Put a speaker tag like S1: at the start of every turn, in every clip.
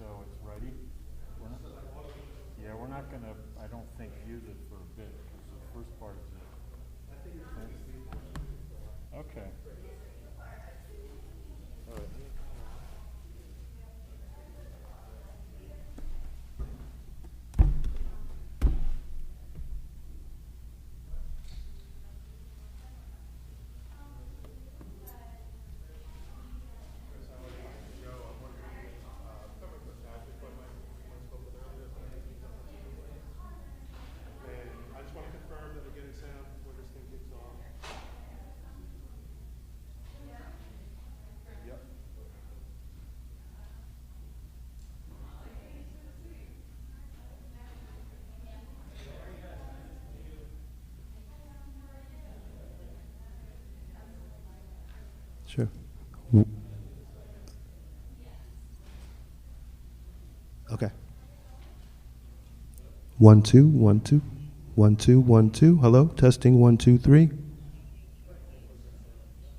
S1: so it's ready. We're not, yeah, we're not gonna, I don't think, use it for a bit, because the first part is it. Okay. All right.
S2: Sure. Okay. 1 2 1 2 1 2 1 2. Hello, testing 1 2 3.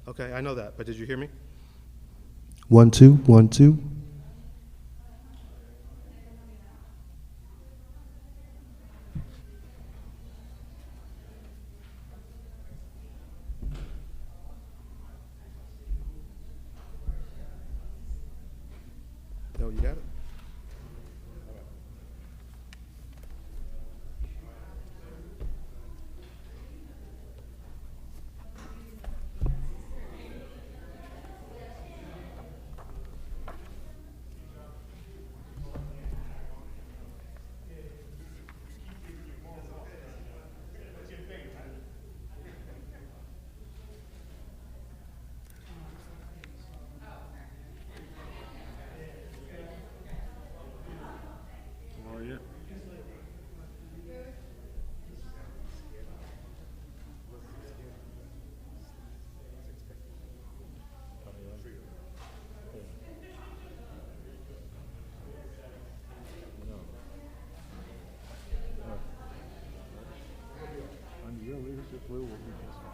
S2: Okay, I know that, but did you hear me? 1 2 1 2. No, you got it.
S1: How are you? Under your leadership, we will be just fine.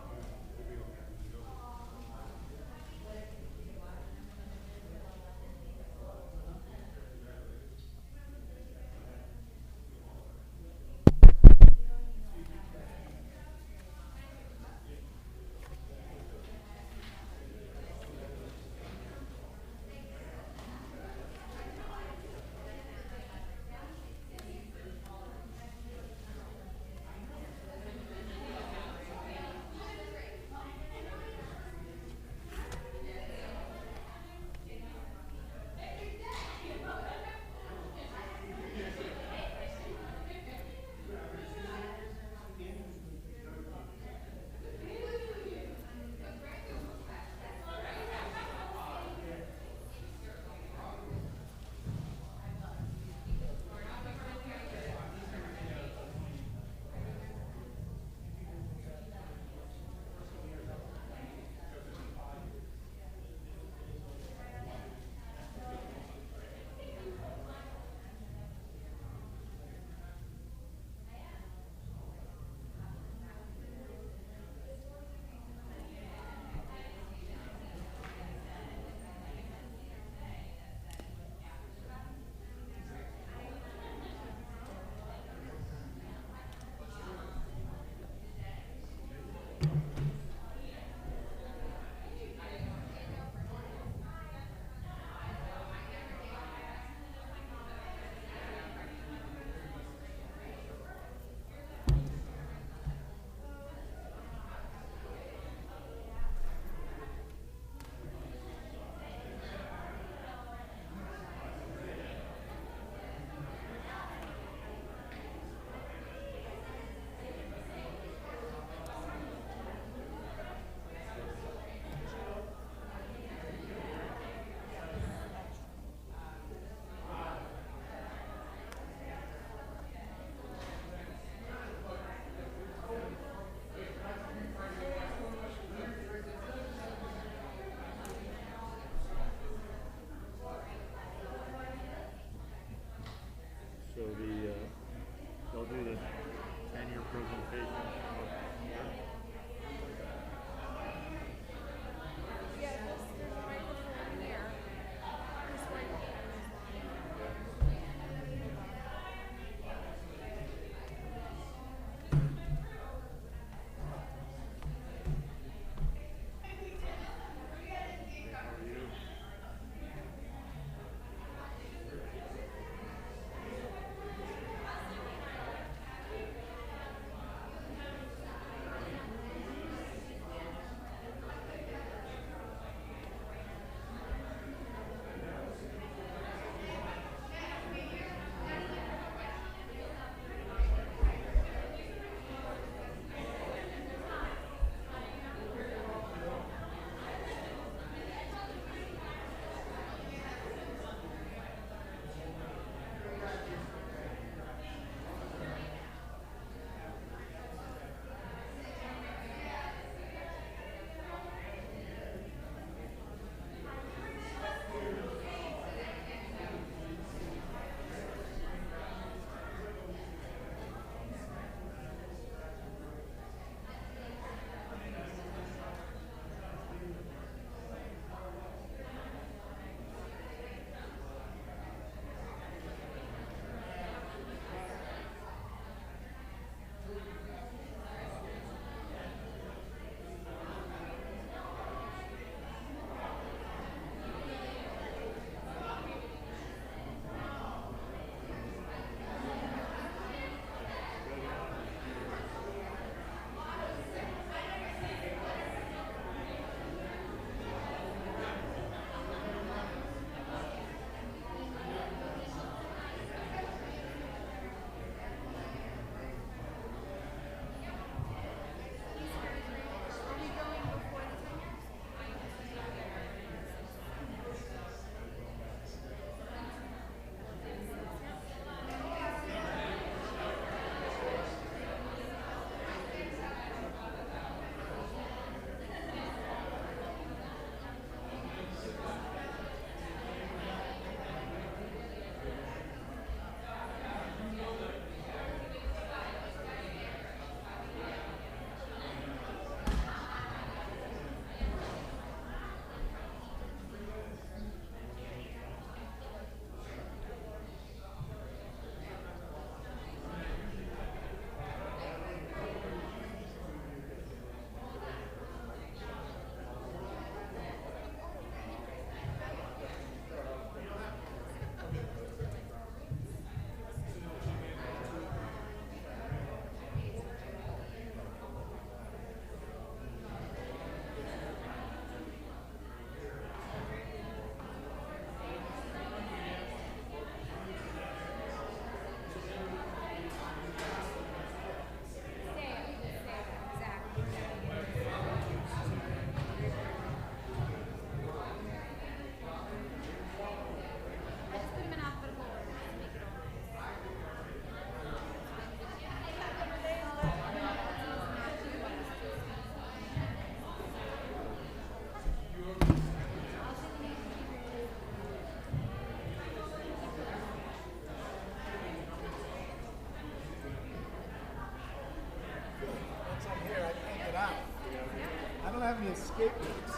S3: have any escape routes.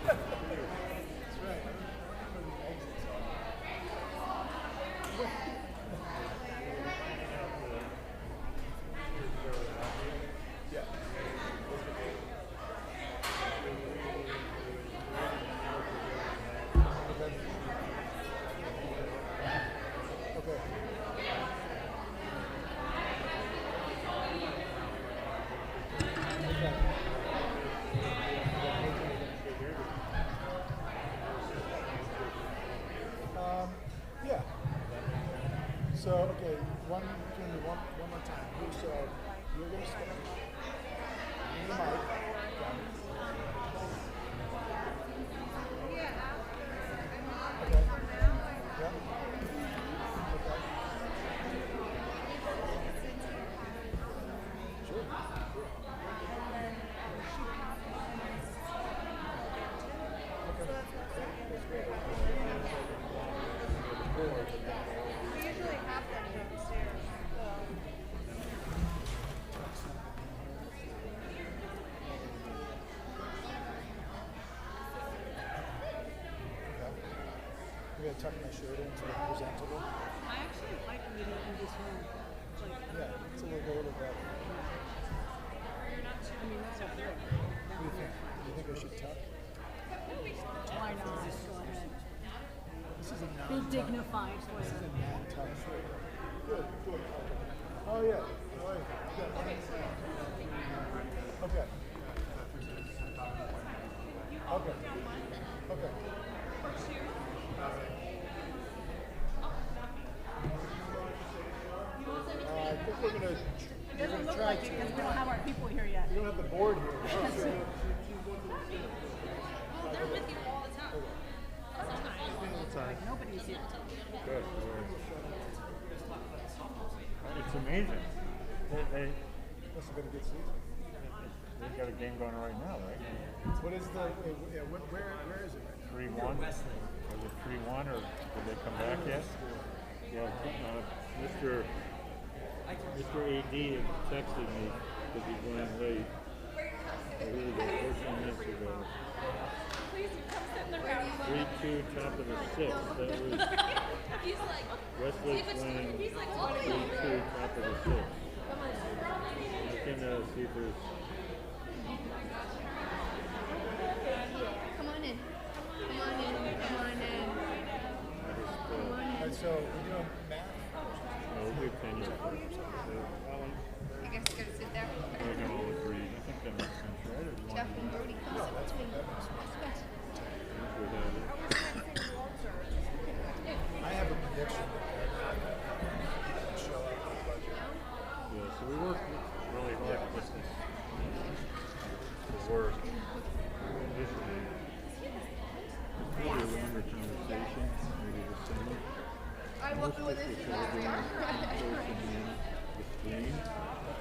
S3: That's right. Yeah. Okay. Yeah. So, okay, one more time. So, you're going to start. In the mic. Okay. Yeah. Okay. Sure.
S4: We usually have them downstairs.
S3: I'm going to tuck my shirt in to look presentable.
S5: I actually like meeting in this room. It's like,
S3: Yeah, it's a little better.
S5: I mean, that's up there.
S3: What do you think? Do you think I should tuck?
S5: Why not? Go ahead.
S3: This is a
S5: Be dignified.
S3: This is a non-tuck shirt. Good, good. Oh, yeah. Oh, yeah. Good. Okay. Okay. Okay. I think we're gonna.
S5: It doesn't look like it because we don't have our people here yet.
S3: We don't have the board here.
S4: Well, they're with you all the time.
S5: Like nobody's here.
S1: Good. It's amazing. They
S3: Must have been a good season.
S1: they've got a game going right now, right?
S3: What is the? Yeah, where is it right now?
S1: 3-1. Was it 3-1 or did they come back yet? Yeah, Mr. AD texted me because he's running late. It was 14 minutes ago.
S4: Please come sit in the room.
S1: 3-2, top of the sixth. That was
S4: He's like,
S1: Westlake's winning.
S4: he's like, oh,
S1: 3-2, top of the sixth. I can see if there's.
S4: come on in. Come on in. Come on in.
S3: Alright, so we're doing math.
S1: We'll do 10 years.
S4: I guess you gotta sit there.
S1: We're going to all agree. I think that makes sense, right? Or do you want
S4: Jeff
S1: to
S4: and Brody, come sit between. Yes.
S3: I have a prediction that they're gonna show up for the budget.
S1: Yeah, so we worked really hard to get this to work. This is a longer conversation, maybe this summer.
S4: What was this?
S1: The screen.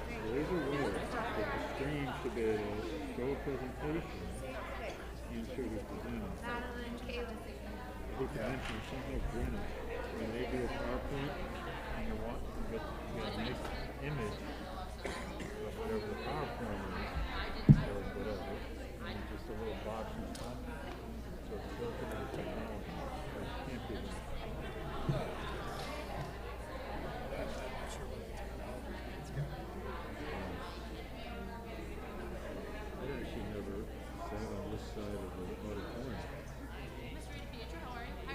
S1: So there's a way that the screen should be able to show a presentation and show the presenter.
S4: Madeline, Kayla.
S1: Who can mention somehow Britney, when they do a PowerPoint and you want to get a nice image of whatever the PowerPoint is, or whatever, and just a little box in the top. So it's built into the technology. So it can't be that. I actually never sat on this side of the auditorium.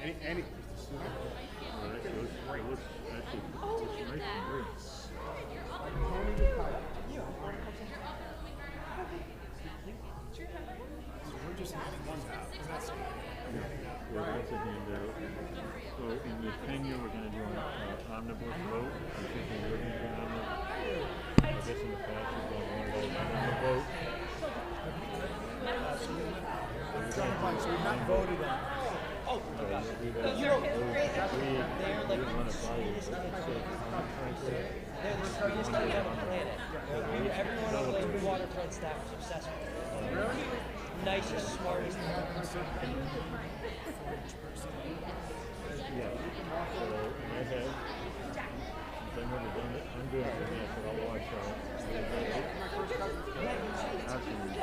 S3: Any.
S1: Alright, so it looks actually nice and great.
S3: So we're just handing one out. We're not saying
S1: Yeah, that's a handout. So in the tenure, we're going to do an omnibus vote. I'm thinking we're going to do an omnibus. I guess in the past, we've done one vote.
S3: so we've not voted on it.
S5: You're
S1: Run it by you, but it's
S6: Everyone on the Blue Waterfront staff is obsessed with it. Nicest, smartest.
S1: yeah. So, and I have, since I've never done it, I'm doing it for that, but I'll watch out. Absolutely.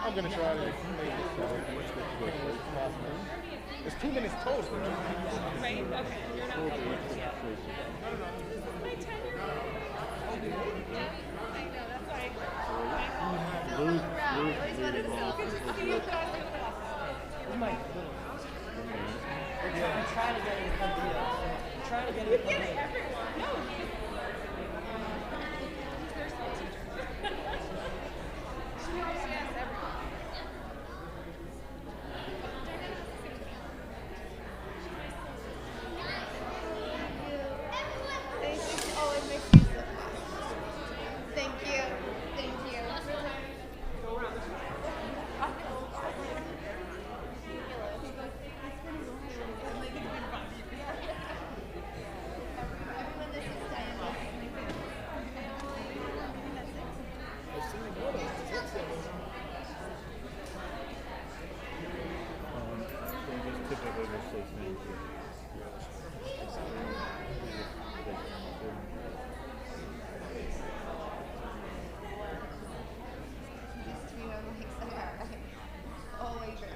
S3: I'm gonna try to make this much quick as possible. It's 2 minutes total.
S5: Right? Okay. You're not paying much yet. My 10-year-old. Yeah, I know. That's why.
S1: Lose meeting
S5: So
S1: off.
S5: good to see you guys.
S6: This is my little house. I'm trying to get it to come to you. I'm trying to get it to come to you.
S5: No.
S4: Oh, it makes me so happy. Thank you. Thank you. Everyone, this is Diana.
S1: They just typically just say thank you.
S4: These two are like Sarah. Always good.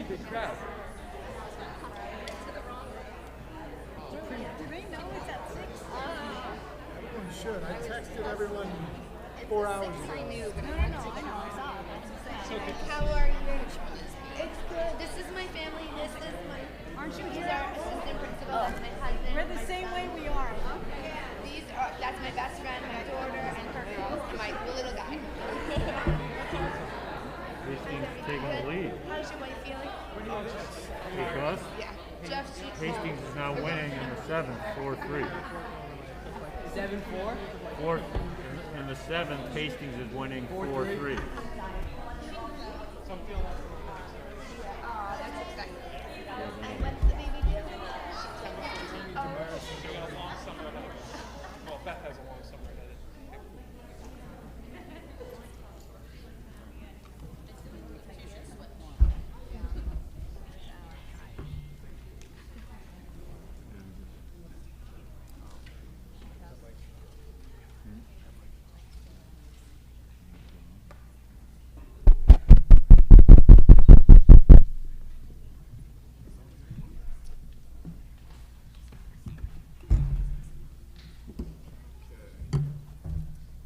S6: Good crowd.
S5: Do they know it's at 6?
S3: Everyone should. I texted everyone 4 hours ago.
S4: I knew, but
S5: No,
S4: I
S5: no,
S4: wanted
S5: I
S4: to
S5: know. I saw it. That's what I'm saying.
S4: How are you? It's good. This is my family. This is my.
S5: Aren't you
S4: He's
S5: here?
S4: our assistant principal. That's my husband.
S5: We're the
S4: my
S5: same
S4: son.
S5: way we are.
S4: These are. That's my best friend, my daughter, and her girls, and my little guy.
S1: Hastings taking the lead.
S4: How's your wife feeling?
S1: Because
S4: Yeah. Jeff, she.
S1: Hastings is now winning in the 7th, 4-3.
S6: 7-4.
S1: Fourth, in the 7th, Hastings is winning 4-3.
S4: Oh, that's exciting. And what's the baby do?
S7: Well, Beth has a long summer ahead.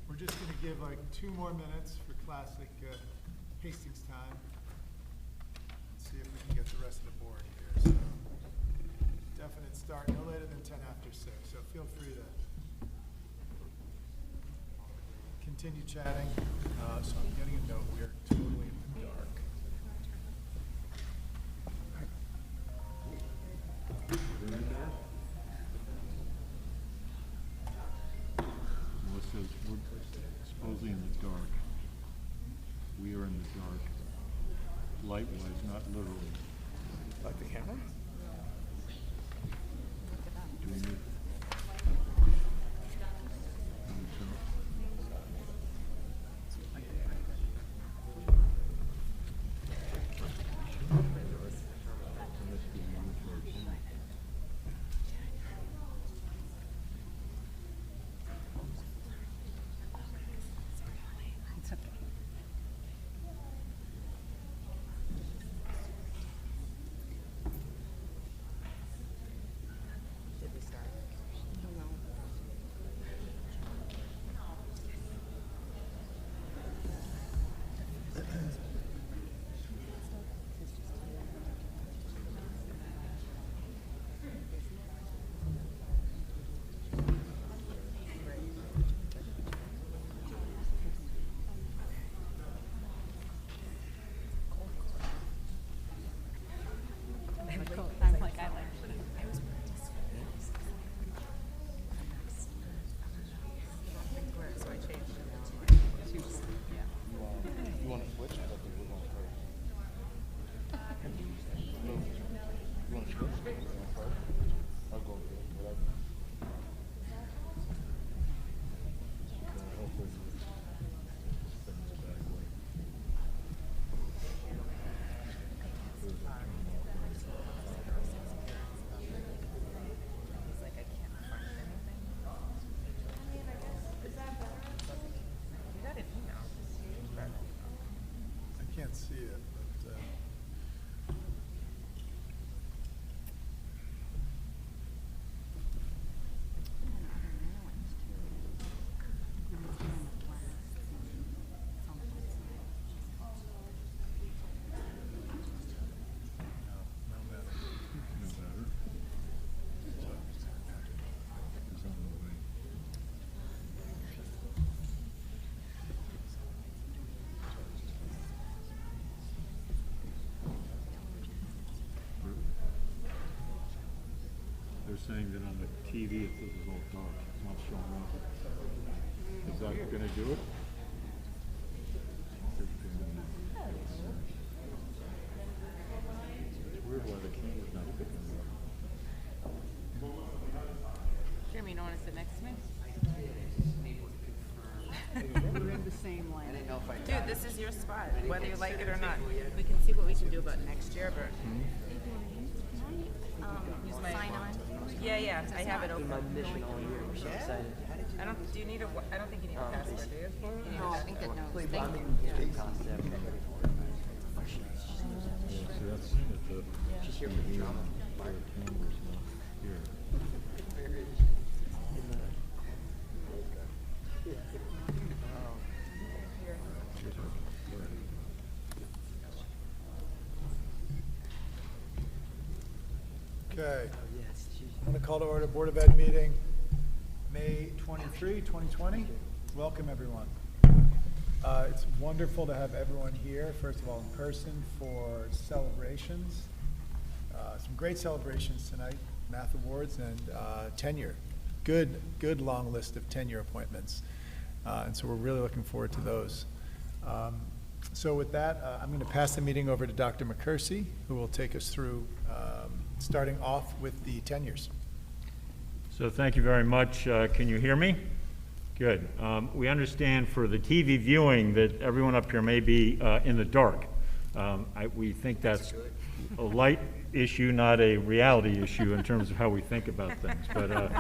S3: We're just going to give like 2 more minutes for classic Hastings time. Let's see if we can get the rest of the board here. So, definite start no later than 10 after 6. So feel free to continue chatting. So I'm getting a note. We are totally in the dark.
S1: Melissa, we're supposedly in the dark. We are in the dark. Light-wise, not literally.
S3: Like the camera?
S1: Do we need?
S5: It's okay.
S6: Did we start?
S3: can't see it, but no matter.
S1: No better. It's on the way. They're saying that on the TV it says it's all dark. It's not showing up. Is that going to do it? It's weird why the camera's not picking it up.
S7: Jeremy, you don't want to sit next to me?
S8: We're in the same lane.
S7: Dude, this is your spot, whether you like it or not. We can see what we can do about next year, but use my
S4: Sign on.
S7: yeah, I have it open.
S6: My mission all year. We're so excited.
S7: I don't. Do you need a? I don't think you need a password, do you? You need a
S4: No, I
S7: password.
S4: think it knows.
S6: Well,
S4: Thank
S6: I'm
S4: you.
S6: in big concept. I'm ready for it.
S1: Yeah, see, that's saying that the
S6: She's here for the drama.
S1: camera's not here.
S3: Okay,
S6: Yes, she's
S3: I'm going to call to order Board of Ed meeting, May 23, 2020. Welcome, everyone. It's wonderful to have everyone here, first of all, in person for celebrations. Some great celebrations tonight, math awards and tenure. Good long list of tenure appointments. And so we're really looking forward to those. So with that, I'm going to pass the meeting over to Dr. McCursey, who will take us through starting off with the tenures.
S1: So thank you very much. Can you hear me? Good. We understand for the TV viewing that everyone up here may be in the dark. We think that's a light issue, not a reality issue in terms of how we think about things. But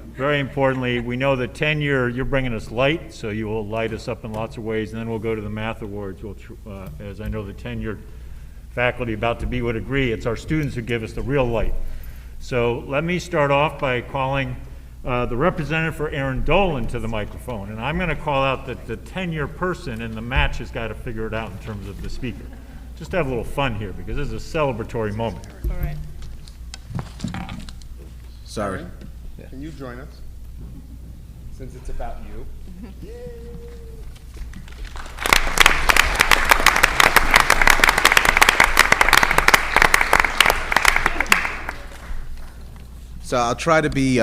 S1: very importantly, we know that tenure, you're bringing us light, so you will light us up in lots of ways, and then we'll go to the math awards, as I know the tenured faculty about to be would agree, it's our students who give us the real light. So let me start off by calling the representative for Aaron Dolan to the microphone, and I'm going to call out that the tenure person in the match has got to figure it out in terms of the speaker. Just to have a little fun here, because this is a celebratory moment.
S7: All right.
S2: Sorry.
S9: Can you join us? Since it's about you.
S2: So I'll try to be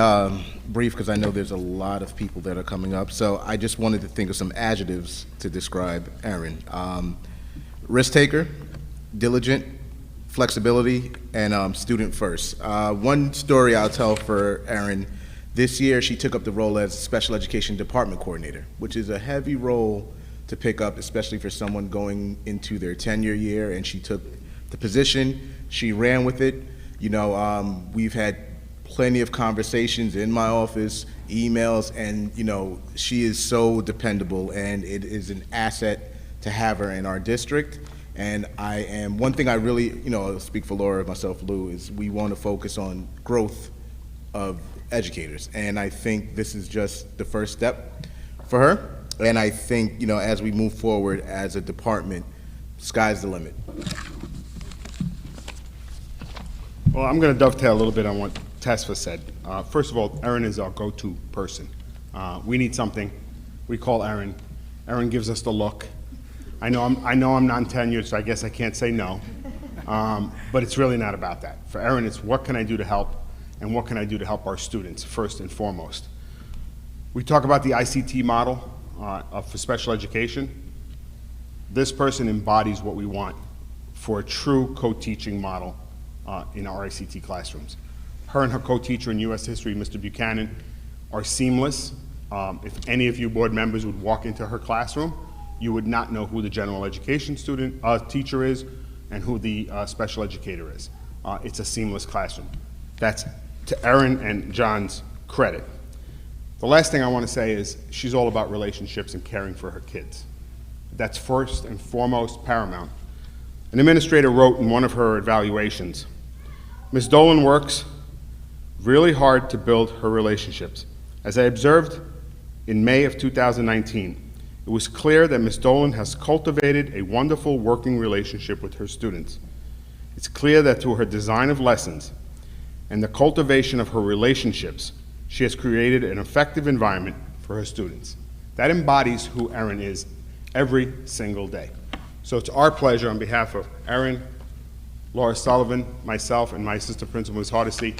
S2: brief because I know there's a lot of people that are coming up. So I just wanted to think of some adjectives to describe Erin. Risk taker, diligent, flexibility, and student first. One story I'll tell for Erin, this year she took up the role as special education department coordinator, which is a heavy role to pick up, especially for someone going into their tenure year, and she took the position, she ran with it. You know, we've had plenty of conversations in my office, emails, and you know, she is so dependable, and it is an asset to have her in our district. And one thing I really, you know, I'll speak for Laura, myself, Lou, is we want to focus on growth of educators. And I think this is just the first step for her. And I think, you know, as we move forward as a department, sky's the limit.
S9: Well, I'm going to dovetail a little bit on what Tesfa said. First of all, Erin is our go-to person. We need something, we call Erin. Erin gives us the look. I know I'm non-tenured, so I guess I can't say no. But it's really not about that. For Erin, it's what can I do to help, and what can I do to help our students, first and foremost. We talk about the ICT model for special education. This person embodies what we want for a true co-teaching model in our ICT classrooms. Her and her co-teacher in U.S. history, Mr. Buchanan, are seamless. If any of you board members would walk into her classroom, you would not know who the general education teacher is and who the special educator is. It's a seamless classroom. That's to Erin and John's credit. The last thing I want to say is she's all about relationships and caring for her kids. That's first and foremost paramount. An administrator wrote in one of her evaluations, "Ms. Dolan works really hard to build her relationships. As I observed in May of 2019, it was clear that Ms. Dolan has cultivated a wonderful working relationship with her students. It's clear that through her design of lessons and the cultivation of her relationships, she has created an effective environment for her students." That embodies who Erin is every single day. So it's our pleasure on behalf of Erin, Laura Sullivan, myself, and my assistant principal, Ms. Hardesty,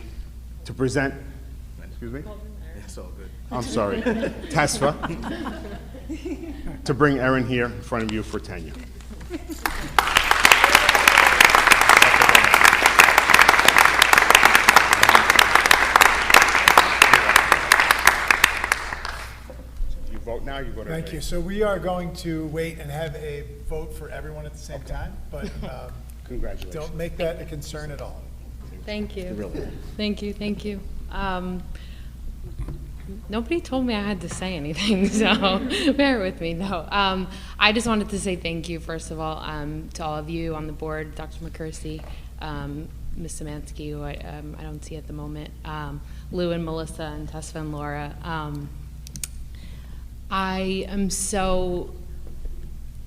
S9: to present, excuse me?
S2: It's all good.
S9: I'm sorry, TESFA, to bring Erin here in front of you for tenure. You vote now, you vote
S3: Thank you. So we are going to wait and have a vote for everyone at the same time, but
S9: Congratulations.
S3: don't make that a concern at all.
S10: Thank you. Thank you, thank you. Nobody told me I had to say anything, so bear with me. No, I just wanted to say thank you, first of all, to all of you on the board, Dr. McCursey, Ms. Szymanski, who I don't see at the moment, Lou and Melissa, and Tessa and Laura. I am so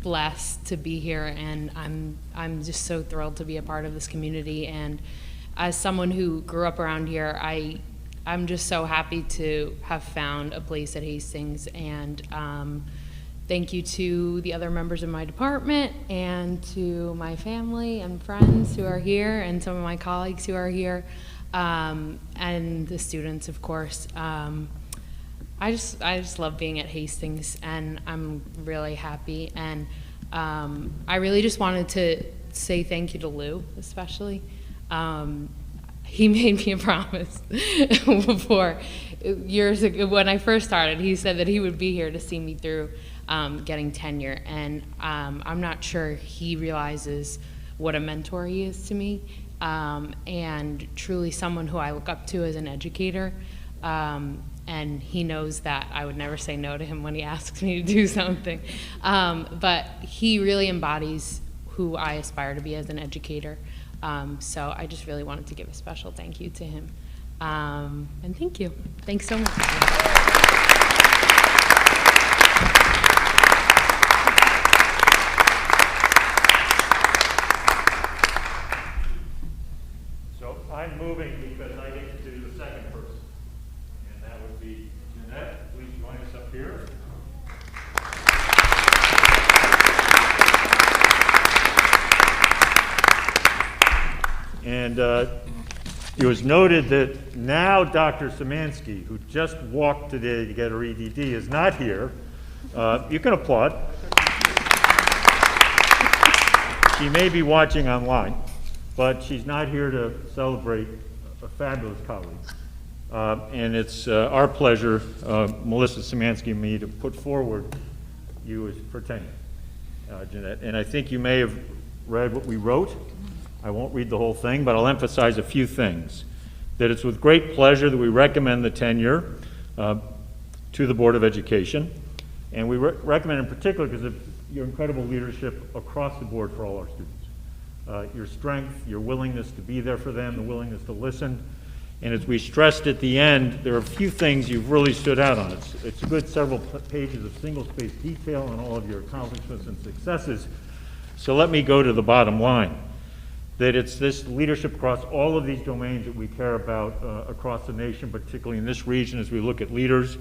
S10: blessed to be here, and I'm just so thrilled to be a part of this community. And as someone who grew up around here, I'm just so happy to have found a place at Hastings. And thank you to the other members of my department and to my family and friends who are here, and some of my colleagues who are here, and the students, of course. I just love being at Hastings, and I'm really happy. And I really just wanted to say thank you to Lou, especially. He made me a promise before, years ago, when I first started. He said that he would be here to see me through getting tenure, and I'm not sure he realizes what a mentor he is to me, and truly someone who I look up to as an educator. And he knows that I would never say no to him when he asks me to do something. But he really embodies who I aspire to be as an educator. So I just really wanted to give a special thank you to him. And thank you. Thanks so much.
S1: So I'm moving because I get to do the second person. And that would be Jeanette. Please join us up here. And it was noted that now Dr. Szymanski, who just walked today to get her EDD, is not here. You can applaud. She may be watching online, but she's not here to celebrate a fabulous colleague. And it's our pleasure, Melissa Szymanski and me, to put forward you as for tenure, Jeanette. And I think you may have read what we wrote. I won't read the whole thing, but I'll emphasize a few things. That it's with great pleasure that we recommend the tenure to the Board of Education. And we recommend in particular because of your incredible leadership across the board for all our students. Your strength, your willingness to be there for them, the willingness to listen. And as we stressed at the end, there are a few things you've really stood out on. It's a good several pages of single-spaced detail on all of your accomplishments and successes. So let me go to the bottom line. That it's this leadership across all of these domains that we care about across the nation, particularly in this region as we look at leaders.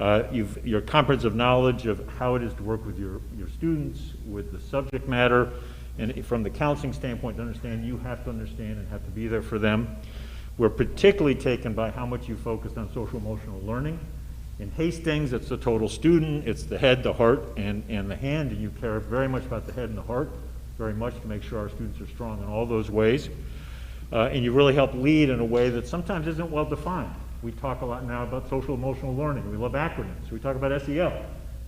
S1: Your comprehensive knowledge of how it is to work with your students, with the subject matter, and from the counseling standpoint to understand you have to understand and have to be there for them. We're particularly taken by how much you focused on social emotional learning. In Hastings, it's the total student, it's the head, the heart, and the hand, and you care very much about the head and the heart, very much to make sure our students are strong in all those ways. And you really help lead in a way that sometimes isn't well defined. We talk a lot now about social emotional learning. We love acronyms. We talk about SEL.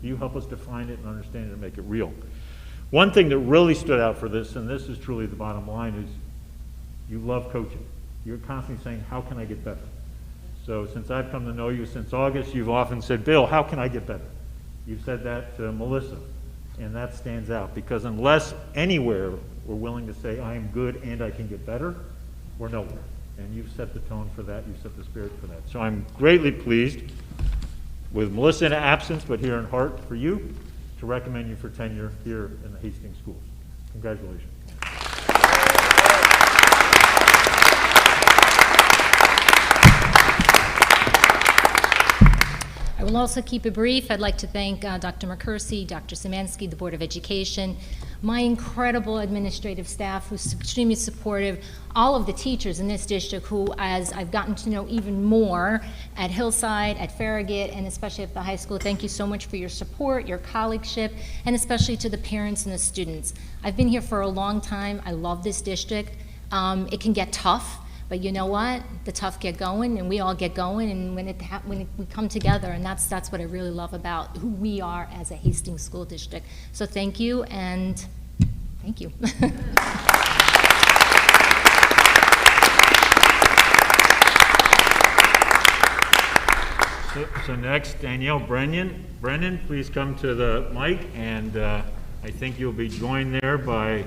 S1: You help us define it and understand it and make it real. One thing that really stood out for this, and this is truly the bottom line, is you love coaching. You're constantly saying, how can I get better? So since I've come to know you since August, you've often said, Bill, how can I get better? You've said that to Melissa, And that stands out, because unless anywhere we're willing to say, I am good and I can get better, we're nowhere. And you've set the tone for that, you've set the spirit for that. So I'm greatly pleased, with Melissa in absence, but here in heart for you, to recommend you for tenure here in the Hastings schools. Congratulations.
S11: I will also keep it brief. I'd like to thank Dr. McCursey, Dr. Szymanski, the Board of Education, my incredible administrative staff who's extremely supportive, all of the teachers in this district who, as I've gotten to know even more at Hillside, at Farragut, and especially at the high school, thank you so much for your support, your colleagueship, and especially to the parents and the students. I've been here for a long time. I love this district. It can get tough. But you know what? The tough get going, and we all get going, and when we come together, and that's what I really love about who we are as a Hastings School District. So thank you, and thank you.
S1: So next, Danielle Brennan. Brennan, please come to the mic, and I think you'll be joined there by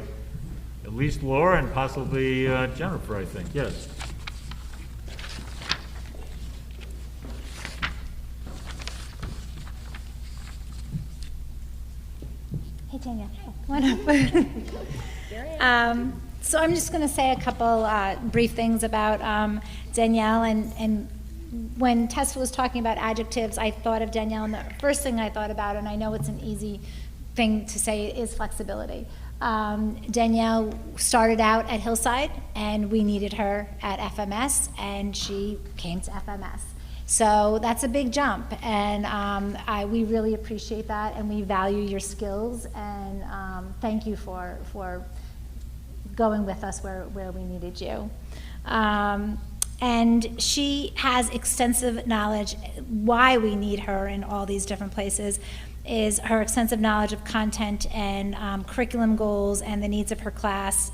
S1: at least Laura and possibly Jennifer, I think. Yes.
S12: Hey, Danielle. Come on up. So I'm just going to say a couple brief things about Danielle. And when Tessa was talking about adjectives, I thought of Danielle, and the first thing I thought about, and I know it's an easy thing to say, is flexibility. Danielle started out at Hillside, and we needed her at FMS, and she came to FMS. So that's a big jump, and we really appreciate that, and we value your skills, and thank you for going with us where we needed you. And she has extensive knowledge. Why we need her in all these different places is her extensive knowledge of content and curriculum goals and the needs of her class.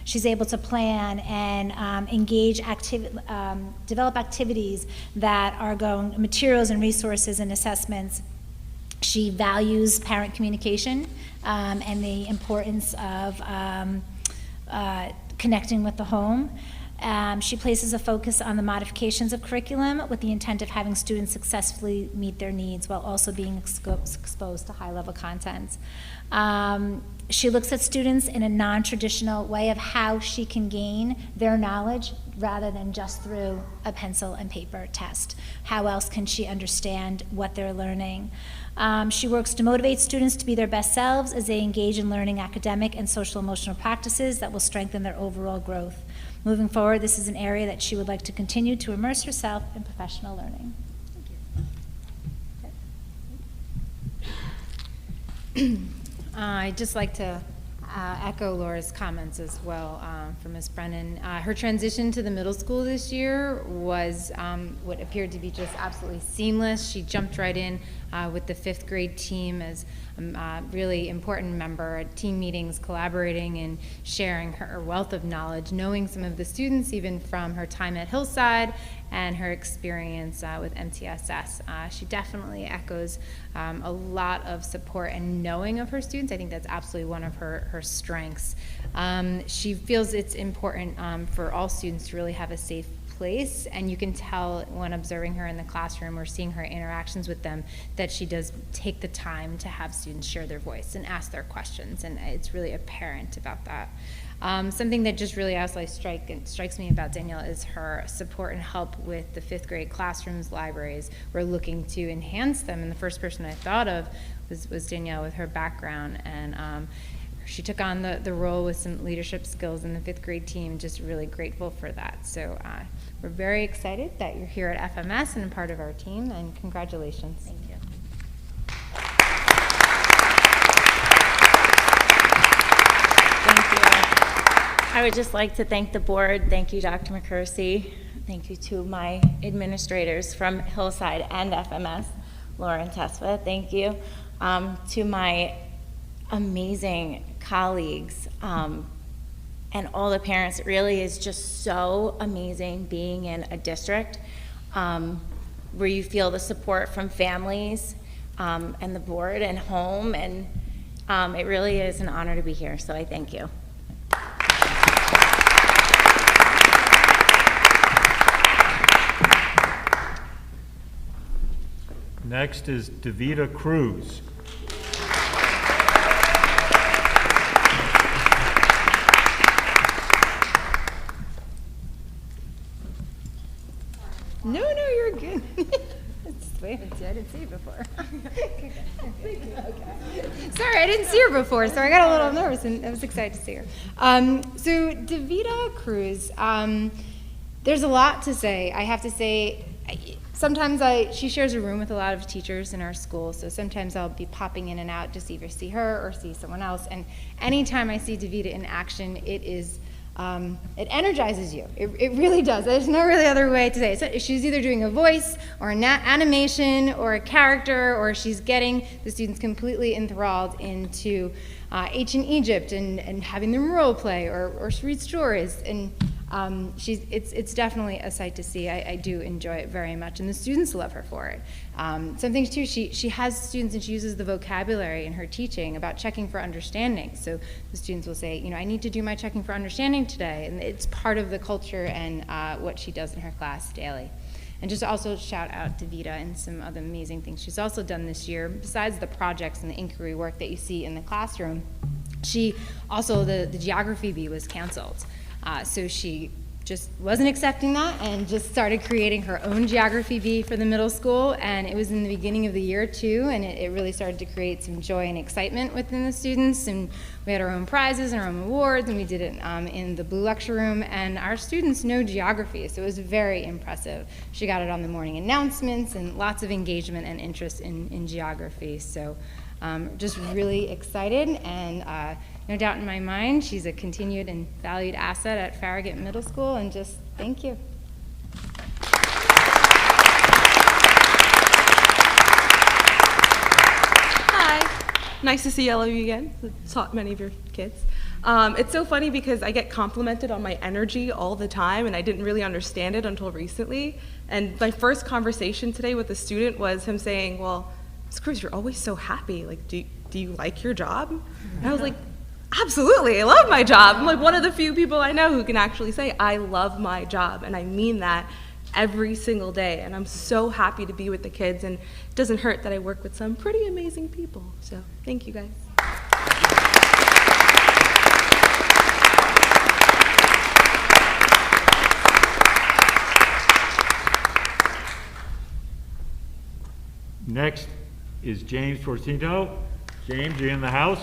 S12: She's able to plan and engage, develop activities that are materials and resources and assessments. She values parent communication and the importance of connecting with the home. She places a focus on the modifications of curriculum with the intent of having students successfully meet their needs while also being exposed to high-level content. She looks at students in a non-traditional way of how she can gain their knowledge rather than just through a pencil and paper test. How else can she understand what they're learning? She works to motivate students to be their best selves as they engage in learning academic and social-emotional practices that will strengthen their overall growth. Moving forward, this is an area that she would like to continue to immerse herself in professional learning. Thank you.
S10: I'd just like to echo Laura's comments as well from Ms. Brennan. Her transition to the middle school this year was what appeared to be just absolutely seamless. She jumped right in with the 5th grade team as a really important member at team meetings, collaborating and sharing her wealth of knowledge, knowing some of the students even from her time at Hillside and her experience with MTSS. She definitely echoes a lot of support and knowing of her students. I think that's absolutely one of her strengths. She feels it's important for all students to really have a safe place, and you can tell when observing her in the classroom or seeing her interactions with them that she does take the time to have students share their voice and ask their questions, and it's really apparent about that. Something that just really absolutely strikes me about Danielle is her support and help with the 5th grade classrooms, libraries. We're looking to enhance them, and the first person I thought of was Danielle with her background, and she took on the role with some leadership skills in the 5th grade team. Just really grateful for that. So we're very excited that you're here at FMS and a part of our team, and congratulations.
S12: Thank you.
S13: I would just like to thank the board. Thank you, Dr. McCursey. Thank you to my administrators from Hillside and FMS, Laura and Tessa. Thank you. To my amazing colleagues and all the parents. It really is just so amazing being in a district where you feel the support from families and the board and home, and It really is an honor to be here, so I thank you.
S1: Next is Davida Cruz.
S14: No, you're good. I didn't see you before. Sorry, I didn't see her before, so I got a little nervous and I was excited to see her. So Davida Cruz, there's a lot to say. I have to say, sometimes she shares a room with a lot of teachers in our school, so sometimes I'll be popping in and out just to either see her or see someone else. And anytime I see Davida in action, it energizes you. It really does. There's no really other way to say it. She's either doing a voice or an animation or a character, or she's getting the students completely enthralled into ancient Egypt and having them role play or read stories. And it's definitely a sight to see. I do enjoy it very much, and the students love her for it. Some things too, she has students and she uses the vocabulary in her teaching about checking for understanding. So the students will say, I need to do my checking for understanding today, and it's part of the culture and what she does in her class daily. And just also shout out to Vita and some other amazing things she's also done this year. Besides the projects and the inquiry work that you see in the classroom, she also, the geography bee was canceled. So she just wasn't accepting that and just started creating her own geography bee for the middle school. And it was in the beginning of the year too, and it really started to create some joy and excitement within the students. And we had our own prizes and our own awards, and we did it in the Blue Lecture Room. And our students know geography, so it was very impressive. She got it on the morning announcements and lots of engagement and interest in geography. So just really excited, and no doubt in my mind, she's a continued and valued asset at Farragut Middle School, and just thank you.
S5: Hi, nice to see all of you again. Taught many of your kids. It's so funny because I get complimented on my energy all the time, and I didn't really understand it until recently. And my first conversation today with a student was him saying, well, Ms. Cruz, you're always so happy. Like, do you like your job? And I was like, absolutely, I love my job. I'm like one of the few people I know who can actually say, I love my job, and I mean that every single day. And I'm so happy to be with the kids, and it doesn't hurt that I work with some pretty amazing people. So thank you guys.
S1: Next is James Fortino. James, you in the house?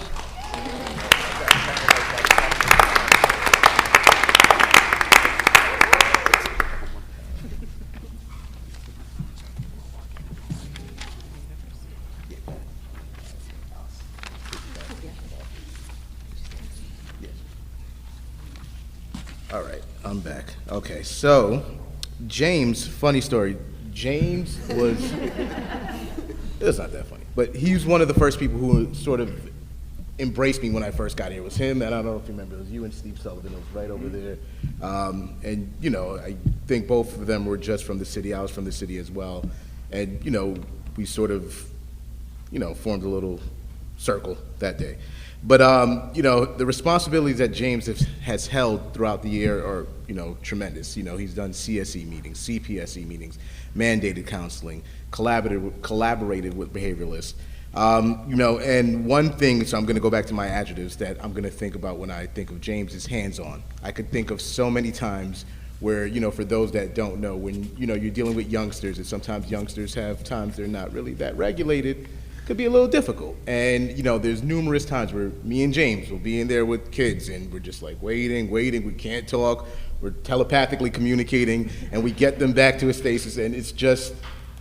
S2: All right, I'm back. Okay, so James, funny story. James was, it's not that funny, but he's one of the first people who sort of embraced me when I first got here. It was him, and I don't know if you remember, it was you and Steve Sullivan. It was right over there. And, I think both of them were just from the city. I was from the city as well. And, we sort of, formed a little circle that day. But, the responsibilities that James has held throughout the year are, tremendous. He's done CSE meetings, CPSE meetings, mandated counseling, collaborated with behavioralists. And one thing, so I'm going to go back to my adjectives that I'm going to think about when I think of James is hands-on. I could think of so many times where, for those that don't know, when, you're dealing with youngsters, and sometimes youngsters have times they're not really that regulated, could be a little difficult. And, there's numerous times where me and James will be in there with kids, and we're just like waiting, we can't talk, we're telepathically communicating, and we get them back to a stasis, and it's just,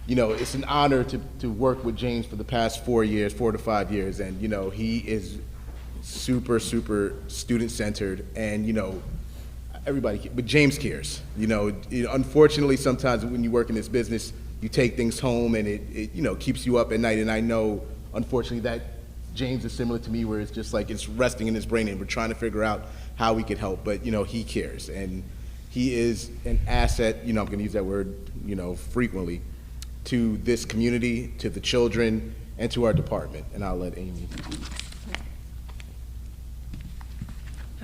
S2: it's an honor to work with James for the past 4 to 5 years, and, he is super, super student-centered, and, everybody, but James cares. Unfortunately, sometimes when you work in this business, you take things home, and it keeps you up at night, and I know, unfortunately, that James is similar to me, where it's just like it's resting in his brain, and we're trying to figure out how we could help, but, he cares, and he is an asset, I'm going to use that word, frequently, to this community, to the children, and to our department, and I'll let Amy.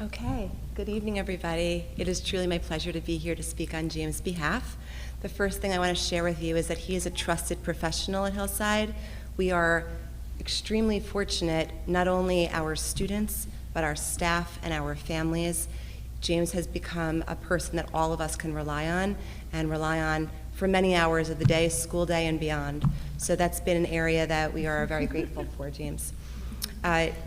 S15: Okay, good evening, everybody. It is truly my pleasure to be here to speak on James' behalf. The first thing I want to share with you is that he is a trusted professional at Hillside. We are extremely fortunate, not only our students, but our staff and our families. James has become a person that all of us can rely on for many hours of the day, school day and beyond. So that's been an area that we are very grateful for, James.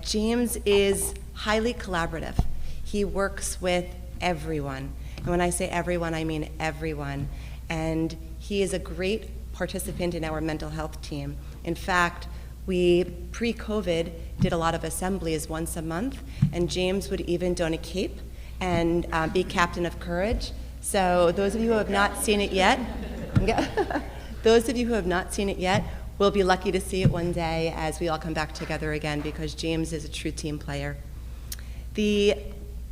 S15: James is highly collaborative. He works with everyone. And when I say everyone, I mean everyone. And he is a great participant in our mental health team. In fact, we, pre-COVID, did a lot of assemblies once a month, and James would even don a cape and be captain of courage. So those of you who have not seen it yet, we'll be lucky to see it one day as we all come back together again, because James is a true team player. The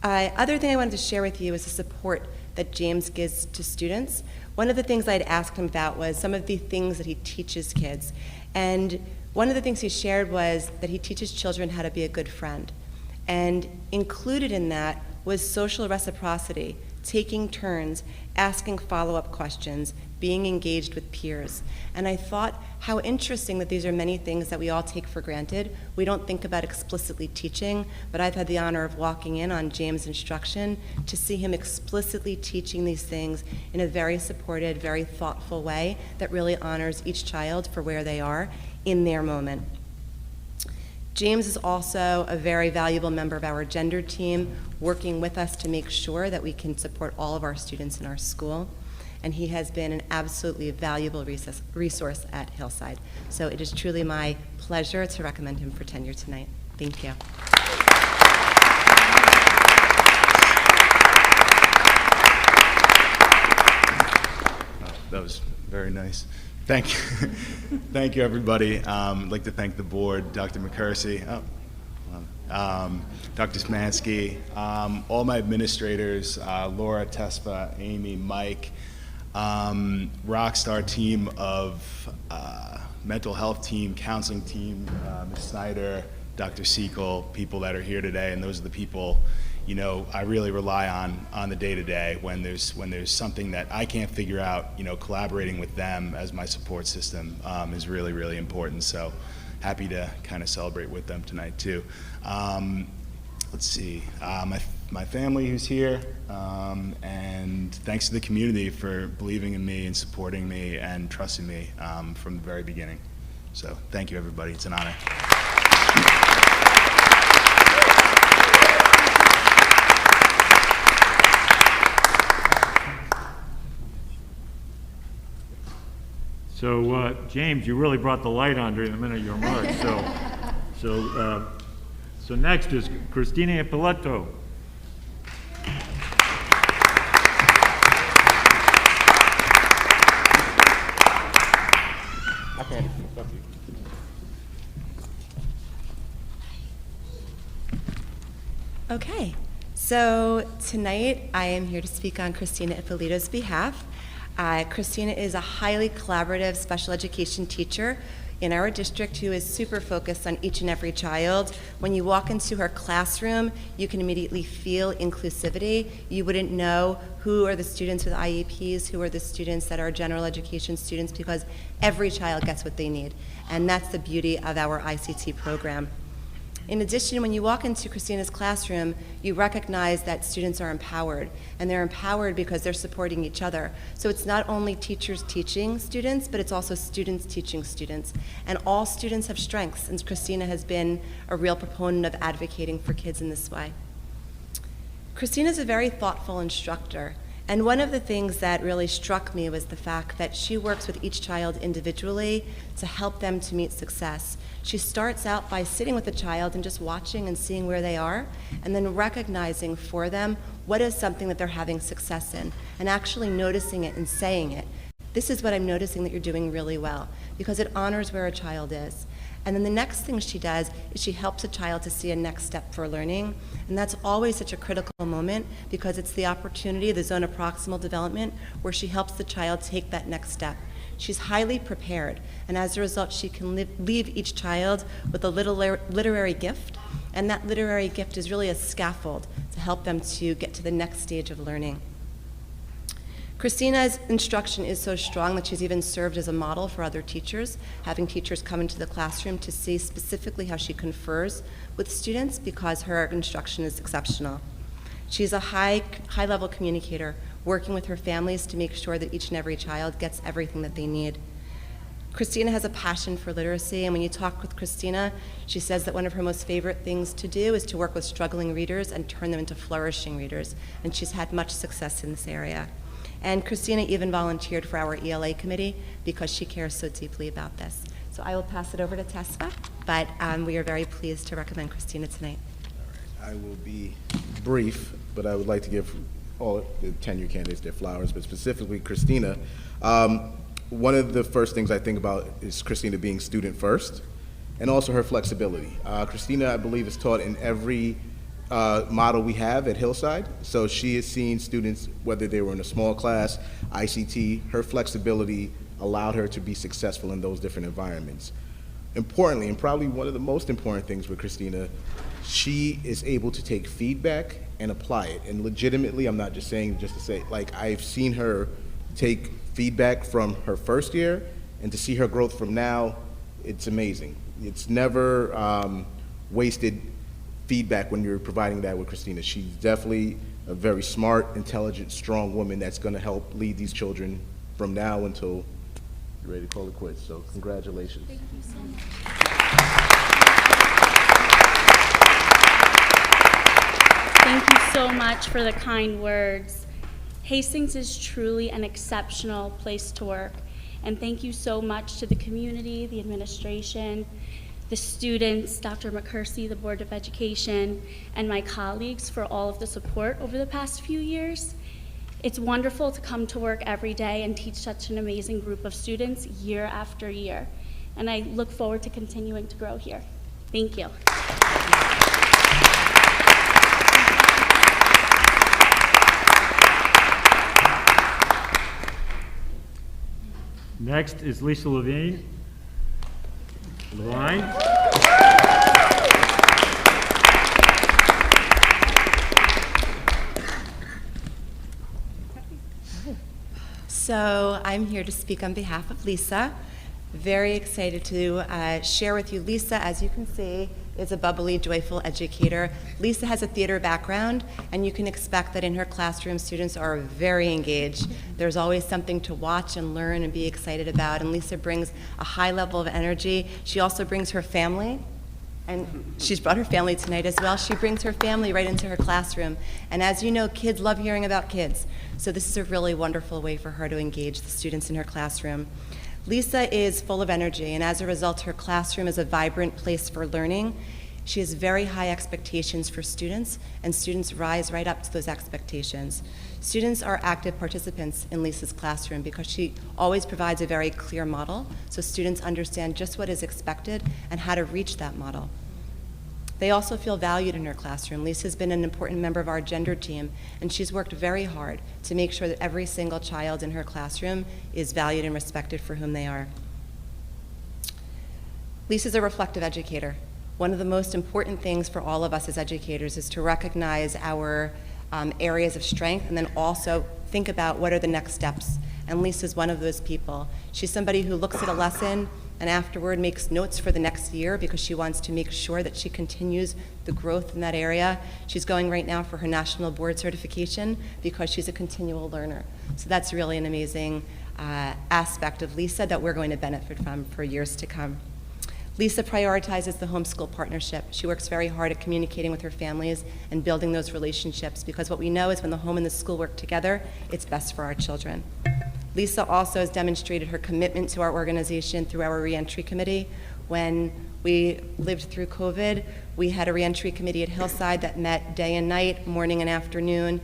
S15: other thing I wanted to share with you is the support that James gives to students. One of the things I'd asked him about was some of the things that he teaches kids. And one of the things he shared was that he teaches children how to be a good friend. And included in that was social reciprocity, taking turns, asking follow-up questions, being engaged with peers. And I thought how interesting that these are many things that we all take for granted. We don't think about explicitly teaching, but I've had the honor of walking in on James' instruction to see him explicitly teaching these things in a very supported, very thoughtful way that really honors each child for where they are in their moment. James is also a very valuable member of our gender team, working with us to make sure that we can support all of our students in our school. And he has been an absolutely valuable resource at Hillside. So it is truly my pleasure to recommend him for tenure tonight. Thank you.
S16: That was very nice. Thank you. Thank you, everybody. I'd like to thank the board, Dr. McCursey, Dr. Szymanski, all my administrators, Laura, Tespa, Amy, Mike, rockstar team of mental health team, counseling team, Ms. Snyder, Dr. Siegel, people that are here today, and those are the people, you know, I really rely on the day-to-day when there's something that I can't figure out. You know, collaborating with them as my support system is really, really important. So happy to kind of celebrate with them tonight too. Let's see, my family who's here, and thanks to the community for believing in me and supporting me and trusting me from the very beginning. So thank you, everybody. It's an honor.
S1: So, James, you really brought the light on during the minute of your remarks. So next is Christina Ippolito.
S15: Okay. Okay. So tonight I am here to speak on Christina Ippolito's behalf. Christina is a highly collaborative special education teacher in our district who is super focused on each and every child. When you walk into her classroom, you can immediately feel inclusivity. You wouldn't know who are the students with IEPs, who are the students that are general education students, because every child gets what they need. And that's the beauty of our ICT program. In addition, when you walk into Christina's classroom, you recognize that students are empowered, and they're empowered because they're supporting each other. So it's not only teachers teaching students, but it's also students teaching students. And all students have strengths, and Christina has been a real proponent of advocating for kids in this way. Christina's a very thoughtful instructor. And one of the things that really struck me was the fact that she works with each child individually to help them to meet success. She starts out by sitting with the child and just watching and seeing where they are, and then recognizing for them what is something that they're having success in, and actually noticing it and saying it. This is what I'm noticing that you're doing really well, because it honors where a child is. And then the next thing she does is she helps a child to see a next step for learning. And that's always such a critical moment, because it's the opportunity, the zone of proximal development, where she helps the child take that next step. She's highly prepared, and as a result, she can leave each child with a little literary gift, and that literary gift is really a scaffold to help them to get to the next stage of learning. Christina's instruction is so strong that she's even served as a model for other teachers, having teachers come into the classroom to see specifically how she confers with students because her instruction is exceptional. She's a high-level communicator, working with her families to make sure that each and every child gets everything that they need. Christina has a passion for literacy, and when you talk with Christina, she says that one of her most favorite things to do is to work with struggling readers and turn them into flourishing readers, and she's had much success in this area. And Christina even volunteered for our ELA committee because she cares so deeply about this. So I will pass it over to Tesfa, but we are very pleased to recommend Christina tonight.
S2: I will be brief, but I would like to give all the tenure candidates their flowers, but specifically Christina. One of the first things I think about is Christina being student first, and also her flexibility. Christina, I believe, is taught in every model we have at Hillside, so she has seen students, whether they were in a small class, ICT, her flexibility allowed her to be successful in those different environments. Importantly, and probably one of the most important things with Christina, she is able to take feedback and apply it. And legitimately, I'm not just saying just to say, like, I've seen her take feedback from her first year, and to see her growth from now, it's amazing. It's never wasted feedback when you're providing that with Christina. She's definitely a very smart, intelligent, strong woman that's gonna help lead these children from now until you're ready to call it quits. So congratulations.
S4: Thank you so much.
S17: Thank you so much for the kind words. Hastings is truly an exceptional place to work, and thank you so much to the community, the administration, the students, Dr. McCursey, the Board of Education, and my colleagues for all of the support over the past few years. It's wonderful to come to work every day and teach such an amazing group of students year after year, and I look forward to continuing to grow here. Thank you.
S1: Next is Lisa Levine.
S15: So I'm here to speak on behalf of Lisa. Very excited to share with you. Lisa, as you can see, is a bubbly, joyful educator. Lisa has a theater background, and you can expect that in her classroom, students are very engaged. There's always something to watch and learn and be excited about, and Lisa brings a high level of energy. She also brings her family, and she's brought her family tonight as well. She brings her family right into her classroom, and as you know, kids love hearing about kids, so this is a really wonderful way for her to engage the students in her classroom. Lisa is full of energy, and as a result, her classroom is a vibrant place for learning. She has very high expectations for students, and students rise right up to those expectations. Students are active participants in Lisa's classroom because she always provides a very clear model, so students understand just what is expected and how to reach that model. They also feel valued in her classroom. Lisa's been an important member of our gender team, and she's worked very hard to make sure that every single child in her classroom is valued and respected for whom they are. Lisa's a reflective educator. One of the most important things for all of us as educators is to recognize our areas of strength and then also think about what are the next steps. And Lisa's one of those people. She's somebody who looks at a lesson and afterward makes notes for the next year because she wants to make sure that she continues the growth in that area. She's going right now for her national board certification because she's a continual learner. So that's really an amazing aspect of Lisa that we're going to benefit from for years to come. Lisa prioritizes the homeschool partnership. She works very hard at communicating with her families and building those relationships because what we know is when the home and the school work together, it's best for our children. Lisa also has demonstrated her commitment to our organization through our reentry committee. When we lived through COVID, we had a reentry committee at Hillside that met day and night, morning and afternoon,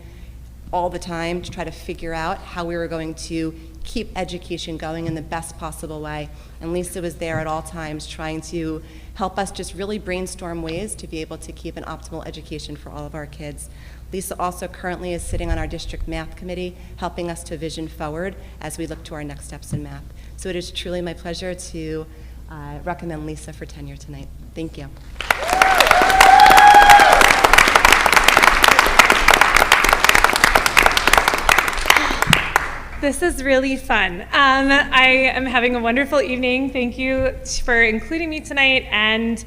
S15: all the time to try to figure out how we were going to keep education going in the best possible way. And Lisa was there at all times trying to help us just really brainstorm ways to be able to keep an optimal education for all of our kids. Lisa also currently is sitting on our district math committee, helping us to vision forward as we look to our next steps in math. So it is truly my pleasure to recommend Lisa for tenure tonight. Thank you.
S18: This is really fun. I am having a wonderful evening. Thank you for including me tonight. And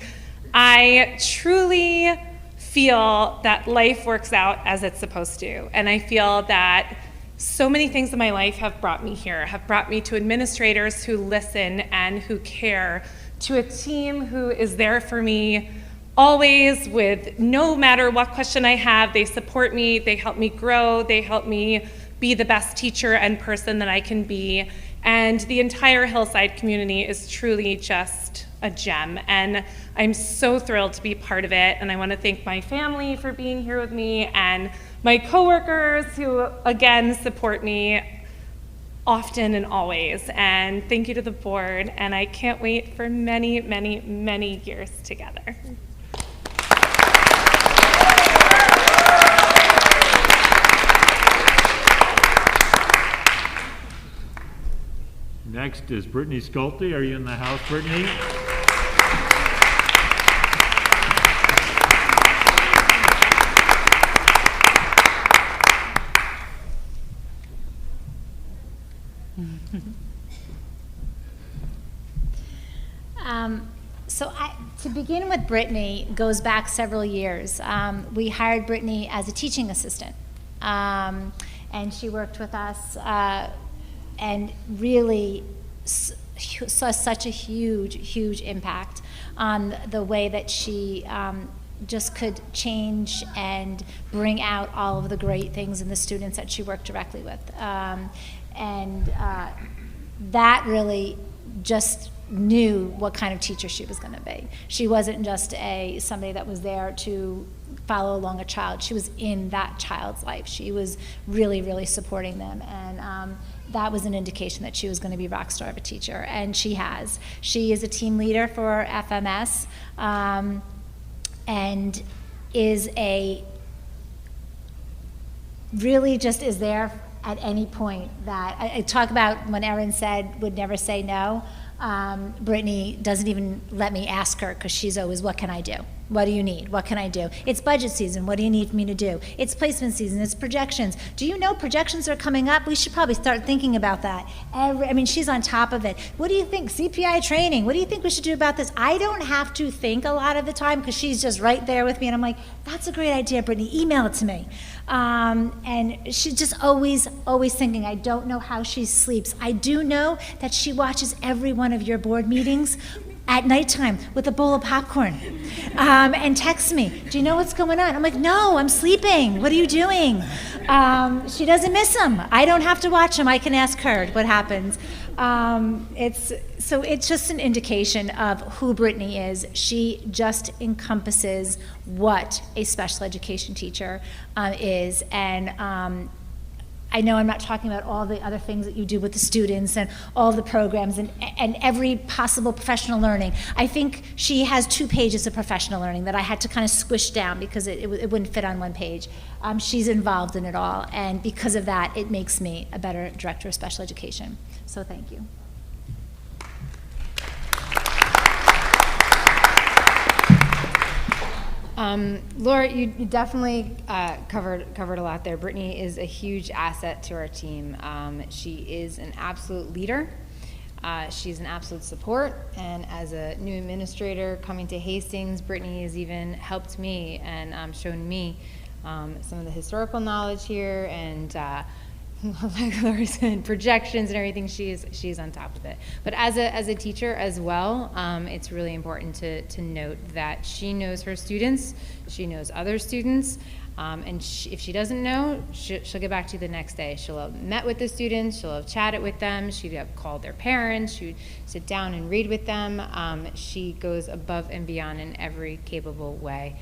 S18: I truly feel that life works out as it's supposed to. And I feel that so many things in my life have brought me here, have brought me to administrators who listen and who care, to a team who is there for me always, with no matter what question I have. They support me, they help me grow, they help me be the best teacher and person that I can be. And the entire Hillside community is truly just a gem. And I'm so thrilled to be part of it. And I want to thank my family for being here with me, and my coworkers who, again, support me often and always. And thank you to the board. And I can't wait for many, many, many years together.
S1: Next is Britney Sculpey. Are you in the house, Britney?
S12: To begin with, Britney goes back several years. We hired Britney as a teaching assistant, and she worked with us and really saw such a huge impact on the way that she just could change and bring out all of the great things in the students that she worked directly with. That really just knew what kind of teacher she was going to be. She wasn't just somebody that was there to follow along a child. She was in that child's life. She was really supporting them, and that was an indication that she was going to be a rock star of a teacher, and she has. She is a team leader for FMS, and is really just is there at any point. That I talk about when Erin said would never say no. Britney doesn't even let me ask her, because she's always, what can I do? What do you need? What can I do? It's budget season. What do you need me to do? It's placement season. It's projections. Do you know projections are coming up? We should probably start thinking about that. She's on top of it. What do you think? CPI training. What do you think we should do about this? I don't have to think a lot of the time, because she's just right there with me, and I'm like, that's a great idea, Britney. Email it to me. And she's just always thinking. I don't know how she sleeps. I do know that she watches every one of your board meetings at nighttime with a bowl of popcorn, and texts me, do you know what's going on? I'm like, no, I'm sleeping. What are you doing? She doesn't miss them. I don't have to watch them. I can ask her what happens. It's just an indication of who Britney is. She just encompasses what a special education teacher is, and I know I'm not talking about all the other things that you do with the students and all the programs and every possible professional learning. I think she has 2 pages of professional learning that I had to kind of squish down because it wouldn't fit on 1 page. She's involved in it all, and because of that, it makes me a better director of special education. So thank you.
S14: Laura, you definitely covered a lot there. Britney is a huge asset to our team. She is an absolute leader. She's an absolute support. And as a new administrator coming to Hastings, Britney has even helped me and shown me some of the historical knowledge here and moleculars and projections and everything. She's on top of it. But as a teacher as well, it's really important to note that she knows her students, she knows other students, and if she doesn't know, she'll get back to you the next day. She'll have met with the students, she'll have chatted with them, she'd have called their parents, she'd sit down and read with them. She goes above and beyond in every capable way.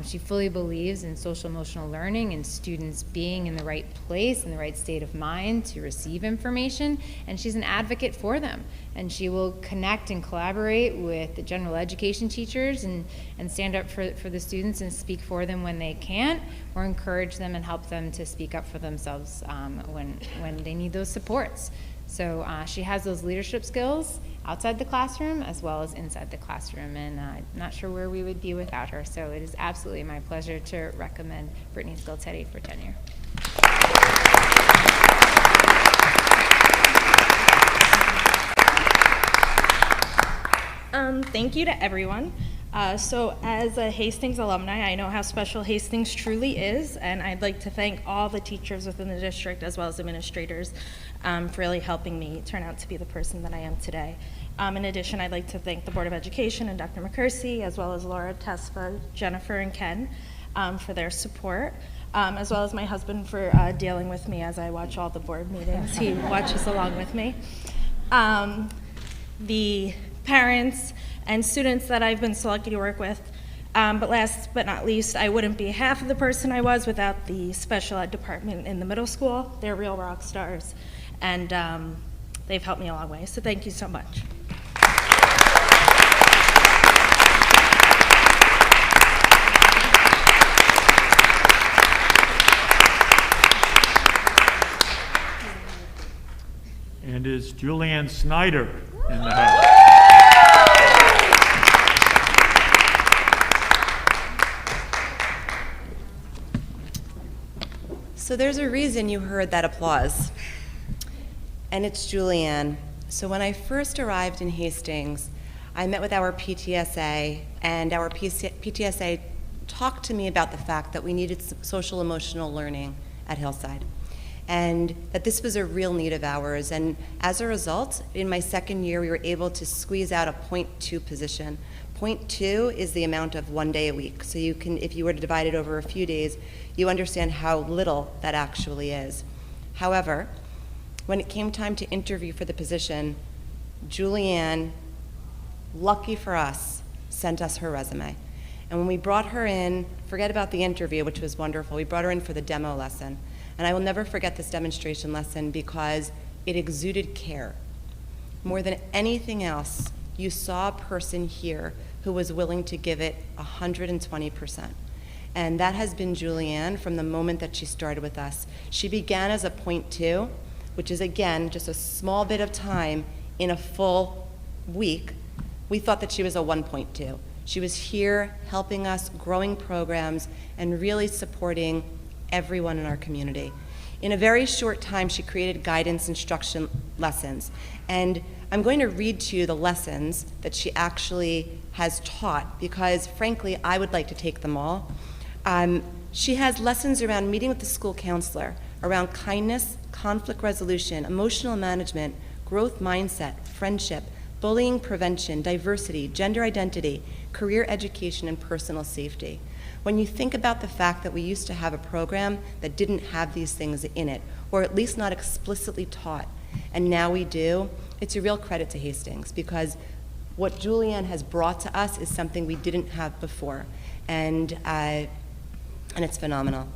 S14: She fully believes in social emotional learning and students being in the right place, in the right state of mind to receive information, and she's an advocate for them. And she will connect and collaborate with the general education teachers and stand up for the students and speak for them when they can't, or encourage them and help them to speak up for themselves when they need those supports. So she has those leadership skills outside the classroom as well as inside the classroom, and I'm not sure where we would be without her. So it is absolutely my pleasure to recommend Britney Sculpey for tenure.
S19: Thank you to everyone. So as a Hastings alumni, I know how special Hastings truly is, and I'd like to thank all the teachers within the district as well as administrators for really helping me turn out to be the person that I am today. In addition, I'd like to thank the Board of Education and Dr. McCursey, as well as Laura, Tesfa, Jennifer, and Ken for their support, as well as my husband for dealing with me as I watch all the board meetings. He watches along with me. The parents and students that I've been selected to work with, but last but not least, I wouldn't be half of the person I was without the special ed department in the middle school. They're real rock stars, and they've helped me a long way, so thank you so much.
S1: And is Julianne Snyder in the house?
S15: So there's a reason you heard that applause, and it's Julianne. So when I first arrived in Hastings, I met with our PTSA, and our PTSA talked to me about the fact that we needed social emotional learning at Hillside, and that this was a real need of ours. And as a result, in my second year, we were able to squeeze out a .2 position. .2 is the amount of 1 day a week. So you can, if you were to divide it over a few days, you understand how little that actually is. However, when it came time to interview for the position, Julianne, lucky for us, sent us her resume. And when we brought her in, forget about the interview, which was wonderful, we brought her in for the demo lesson. And I will never forget this demonstration lesson because it exuded care. More than anything else, you saw a person here who was willing to give it 120%. And that has been Julianne from the moment that she started with us. She began as a .2, which is, again, just a small bit of time in a full week. We thought that she was a 1.2. She was here helping us, growing programs, and really supporting everyone in our community. In a very short time, she created guidance instruction lessons. And I'm going to read to you the lessons that she actually has taught because, frankly, I would like to take them all. She has lessons around meeting with the school counselor, around kindness, conflict resolution, emotional management, growth mindset, friendship, bullying prevention, diversity, gender identity, career education, and personal safety. When you think about the fact that we used to have a program that didn't have these things in it, or at least not explicitly taught, and now we do, it's a real credit to Hastings because what Julianne has brought to us is something we didn't have before, and it's phenomenal.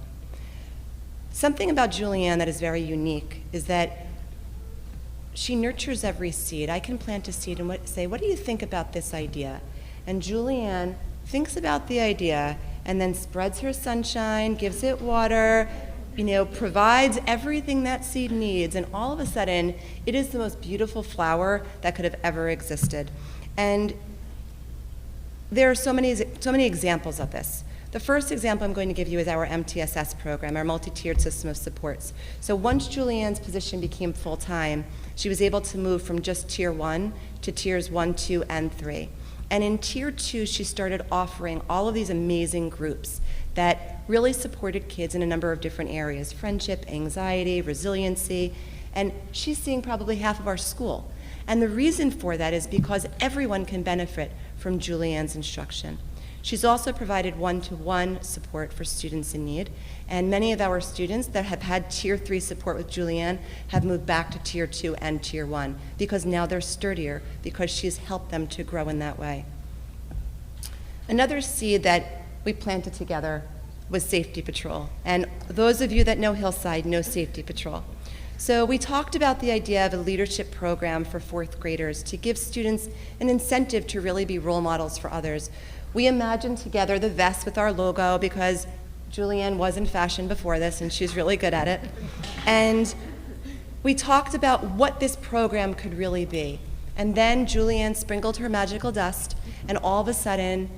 S15: Something about Julianne that is very unique is that she nurtures every seed. I can plant a seed and say, what do you think about this idea? And Julianne thinks about the idea and then spreads her sunshine, gives it water, provides everything that seed needs, and all of a sudden, it is the most beautiful flower that could have ever existed. And there are so many examples of this. The first example I'm going to give you is our MTSS program, our multi-tiered system of supports. So once Julianne's position became full-time, she was able to move from just Tier 1 to Tiers 1, 2, and 3. And in Tier 2, she started offering all of these amazing groups that really supported kids in a number of different areas: friendship, anxiety, resiliency, and she's seeing probably half of our school. And the reason for that is because everyone can benefit from Julianne's instruction. She's also provided one-to-one support for students in need, and many of our students that have had Tier 3 support with Julianne have moved back to Tier 2 and Tier 1 because now they're sturdier because she's helped them to grow in that way. Another seed that we planted together was Safety Patrol, and those of you that know Hillside know Safety Patrol. So we talked about the idea of a leadership program for fourth graders to give students an incentive to really be role models for others. We imagined together the vest with our logo because Julianne was in fashion before this and she's really good at it. And we talked about what this program could really be. And then Julianne sprinkled her magical dust and all of a sudden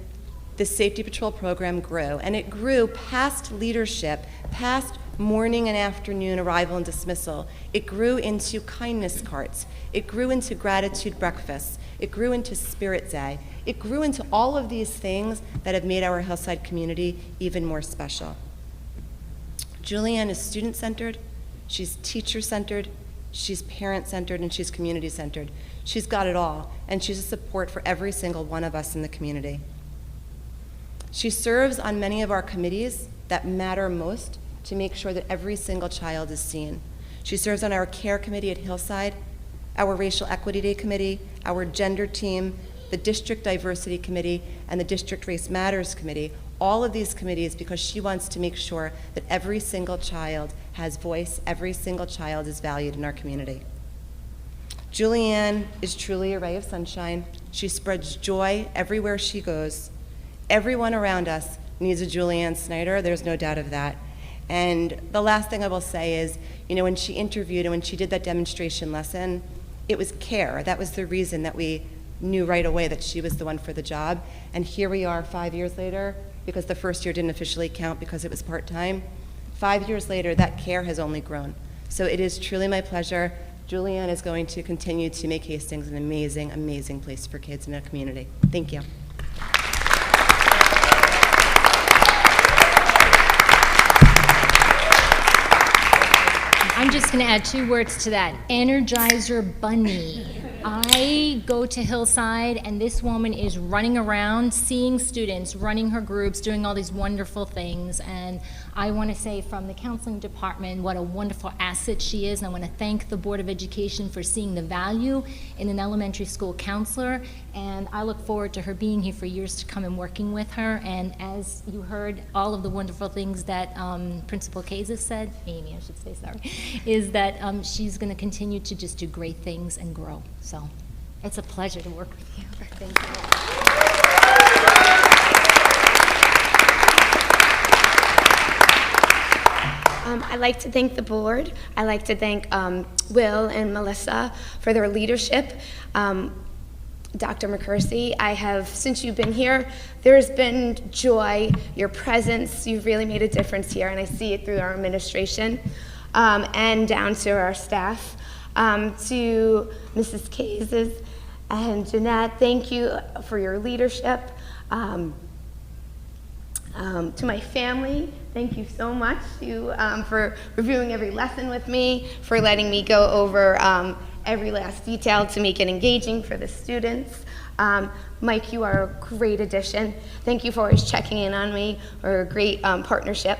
S15: the Safety Patrol program grew. And it grew past leadership, past morning and afternoon arrival and dismissal. It grew into kindness carts. It grew into gratitude breakfasts. It grew into Spirit Day. It grew into all of these things that have made our Hillside community even more special. Julianne is student-centered, she's teacher-centered, she's parent-centered, and she's community-centered. She's got it all, and she's a support for every single one of us in the community. She serves on many of our committees that matter most to make sure that every single child is seen. She serves on our care committee at Hillside, our racial equity day committee, our gender team, the district diversity committee, and the district race matters committee. All of these committees because she wants to make sure that every single child has voice, every single child is valued in our community. Julianne is truly a ray of sunshine. She spreads joy everywhere she goes. Everyone around us needs a Julianne Snyder, there's no doubt of that. And the last thing I will say is, when she interviewed and when she did that demonstration lesson, it was care. That was the reason that we knew right away that she was the one for the job. And here we are 5 years later, because the first year didn't officially count because it was part-time. 5 years later, that care has only grown. So it is truly my pleasure. Julianne is going to continue to make Hastings an amazing, amazing place for kids in our community. Thank you.
S11: I'm just going to add 2 words to that. Energizer Bunny. I go to Hillside, and this woman is running around, seeing students, running her groups, doing all these wonderful things. And I want to say from the counseling department what a wonderful asset she is. And I want to thank the Board of Education for seeing the value in an elementary school counselor. And I look forward to her being here for years to come and working with her. And as you heard, all of the wonderful things that Principal Kayes said, Amy, I should say, sorry, is that she's going to continue to just do great things and grow. So it's a pleasure to work with you. Thank you.
S4: I'd like to thank the board. I'd like to thank Will and Melissa for their leadership. Dr. McCursey, since you've been here, there's been joy, your presence, you've really made a difference here, and I see it through our administration and down to our staff. To Mrs. Kayes and Jeanette, thank you for your leadership. To my family, thank you so much for reviewing every lesson with me, for letting me go over every last detail to make it engaging for the students. Mike, you are a great addition. Thank you for always checking in on me. We're a great partnership.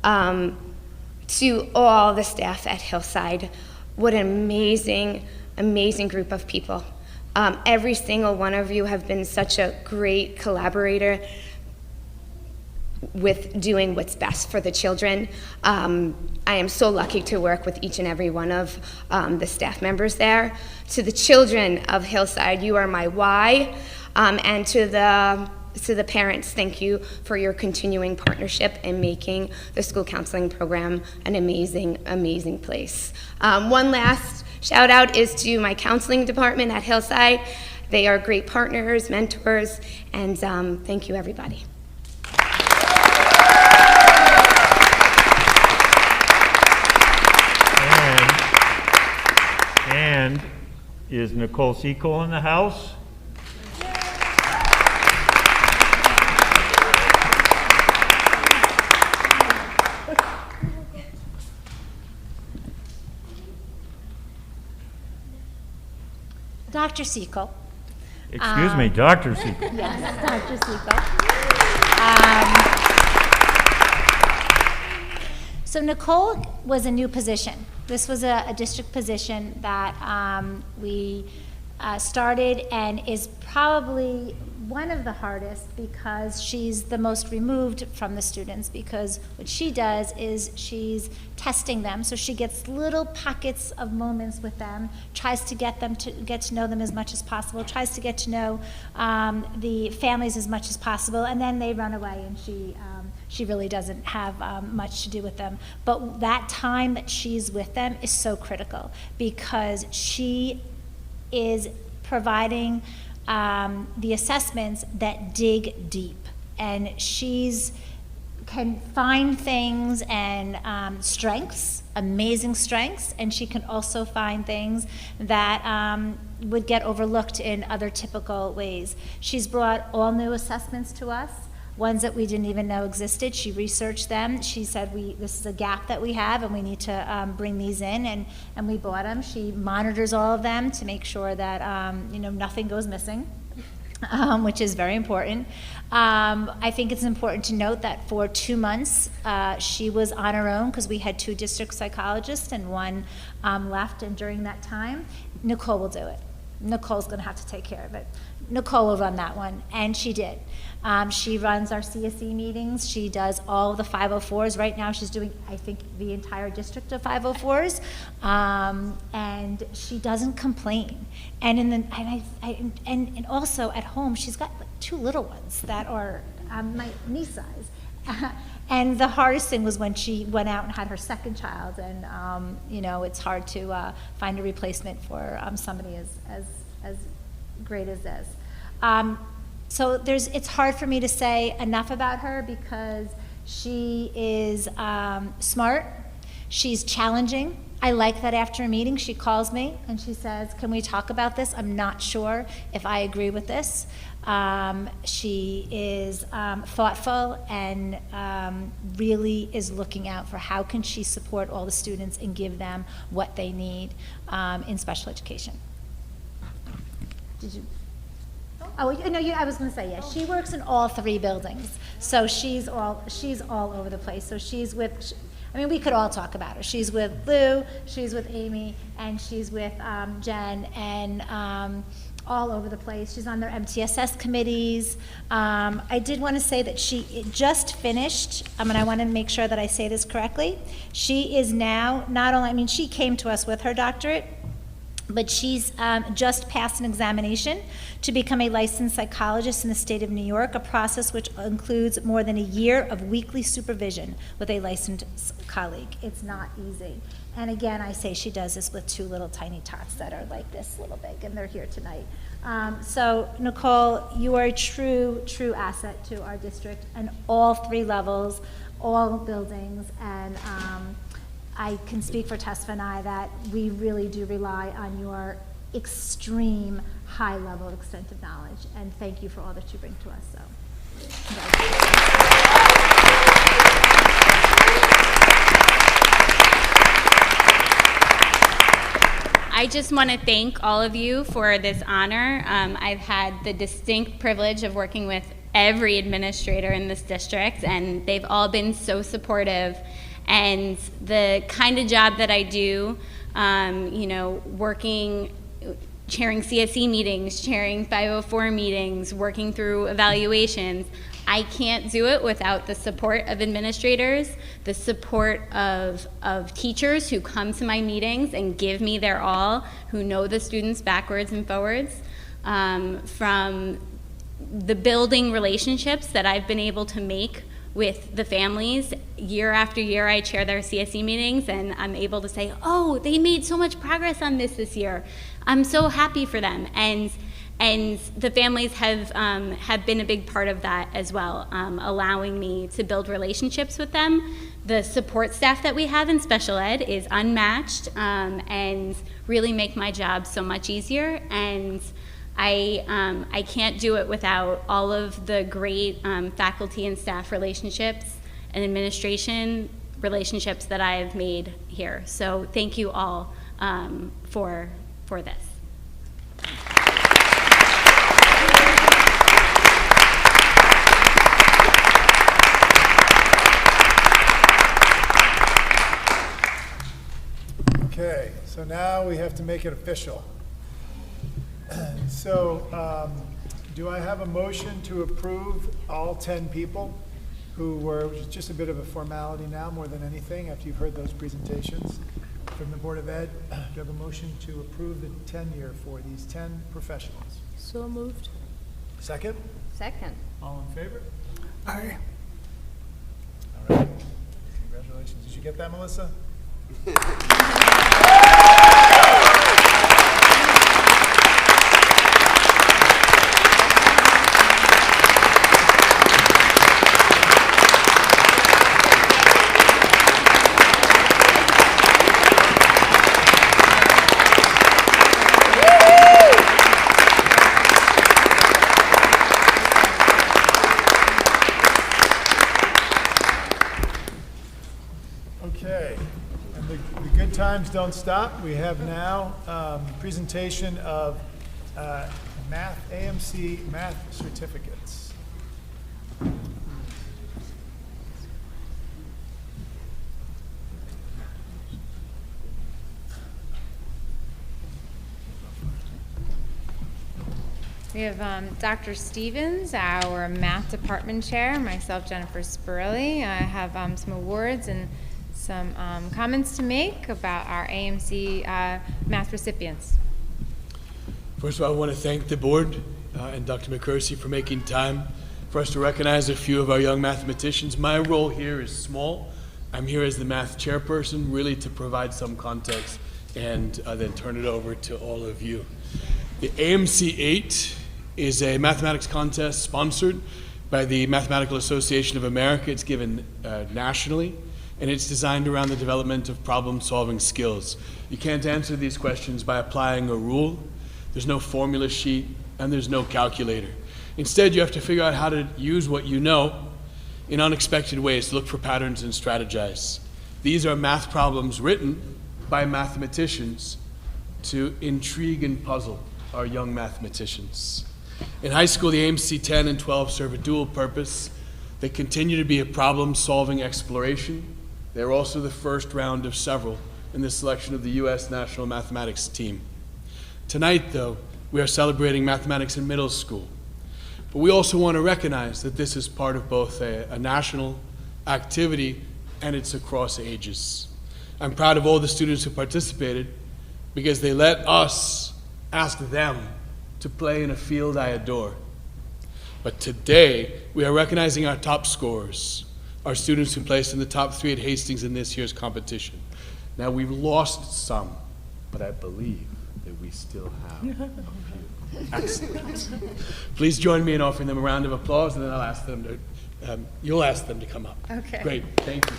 S4: To all the staff at Hillside, what an amazing, amazing group of people. Every single one of you have been such a great collaborator with doing what's best for the children. I am so lucky to work with each and every one of the staff members there. To the children of Hillside, you are my why. And to the parents, thank you for your continuing partnership in making the school counseling program an amazing, amazing place. One last shout out is to my counseling department at Hillside. They are great partners, mentors, and thank you, everybody.
S1: And is Nicole Seacole in the house?
S12: Dr. Seacole.
S1: Excuse me, Dr. Seacole.
S12: Yes, Dr. Seacole. So Nicole was a new position. This was a district position that we started and is probably one of the hardest because she's the most removed from the students, because what she does is she's testing them, so she gets little pockets of moments with them, tries to get them to get to know them as much as possible, tries to get to know the families as much as possible, and then they run away and she really doesn't have much to do with them. But that time that she's with them is so critical because she is providing the assessments that dig deep, and she's can find things and strengths, amazing strengths, and she can also find things that would get overlooked in other typical ways. She's brought all new assessments to us, ones that we didn't even know existed. She researched them. She said, this is a gap that we have and we need to bring these in, and we bought them. She monitors all of them to make sure that nothing goes missing. Which is very important. I think it's important to note that for 2 months, she was on her own because we had 2 district psychologists and one left, and during that time, Nicole will do it. Nicole's gonna have to take care of it. Nicole will run that one, and she did. She runs our CSE meetings. She does all of the 504s. Right now, she's doing, I think, the entire district of 504s, and she doesn't complain. And and also at home, she's got like 2 little ones that are my niece size. And the hardest thing was when she went out and had her second child, and it's hard to find a replacement for somebody as great as this. So it's hard for me to say enough about her because she is smart, she's challenging. I like that after a meeting she calls me and she says, can we talk about this? I'm not sure if I agree with this. She is thoughtful and really is looking out for how can she support all the students and give them what they need in special education. Did you? Oh, no, I was going to say, yes. She works in all 3 buildings, so she's all over the place. So she's with, we could all talk about her. She's with Lou, she's with Amy, and she's with Jen, and all over the place. She's on their MTSS committees. I did want to say that she just finished, and I want to make sure that I say this correctly. She is now not only, she came to us with her doctorate, but she's just passed an examination to become a licensed psychologist in the state of New York, a process which includes more than a year of weekly supervision with a licensed colleague. It's not easy. And again, I say she does this with 2 little tiny tots that are like this little big, and they're here tonight. So Nicole, you are a true asset to our district and all 3 levels, all buildings, and I can speak for Tesfa and I that we really do rely on your extreme high level extent of knowledge, and thank you for all that you bring to us. So.
S17: I just want to thank all of you for this honor. I've had the distinct privilege of working with every administrator in this district, and they've all been so supportive. And the kind of job that I do, working, chairing CSE meetings, chairing 504 meetings, working through evaluations, I can't do it without the support of administrators, the support of teachers who come to my meetings and give me their all, who know the students backwards and forwards, from the building relationships that I've been able to make with the families. Year after year, I chair their CSE meetings, and I'm able to say, oh, they made so much progress on this year. I'm so happy for them. And the families have been a big part of that as well, allowing me to build relationships with them. The support staff that we have in special ed is unmatched, and really make my job so much easier. And I can't do it without all of the great faculty and staff relationships and administration relationships that I've made here. So thank you all for this.
S3: Okay, so now we have to make it official. So, do I have a motion to approve all 10 people who were just a bit of a formality now more than anything after you've heard those presentations from the Board of Ed? Do you have a motion to approve the tenure for these 10 professionals?
S19: So moved.
S3: Second?
S14: Second.
S3: All in favor? Aye. All right. Congratulations. Did you get that, Melissa? times don't stop. We have now presentation of AMC math certificates.
S14: We have Dr. Stevens, our math department chair, myself, Jennifer Spirelli. I have some awards and some comments to make about our AMC math recipients.
S20: First of all, I want to thank the board and Dr. McCursey for making time for us to recognize a few of our young mathematicians. My role here is small. I'm here as the math chairperson, really to provide some context and then turn it over to all of you. The AMC 8 is a mathematics contest sponsored by the Mathematical Association of America. It's given nationally, and it's designed around the development of problem-solving skills. You can't answer these questions by applying a rule. There's no formula sheet, and there's no calculator. Instead, you have to figure out how to use what you know in unexpected ways, to look for patterns and strategize. These are math problems written by mathematicians to intrigue and puzzle our young mathematicians. In high school, the AMC 10 and 12 serve a dual purpose. They continue to be a problem-solving exploration. They're also the first round of several in the selection of the U.S. National Mathematics Team. Tonight, though, we are celebrating mathematics in middle school. But we also want to recognize that this is part of both a national activity and it's across ages. I'm proud of all the students who participated because they let us ask them to play in a field I adore. But today, we are recognizing our top scorers, our students who placed in the top 3 at Hastings in this year's competition. Now, we've lost some, but I believe that we still have a few. Excellent. Please join me in offering them a round of applause, and then I'll ask them to, you'll ask them to come up.
S14: Okay.
S20: Great, thank you.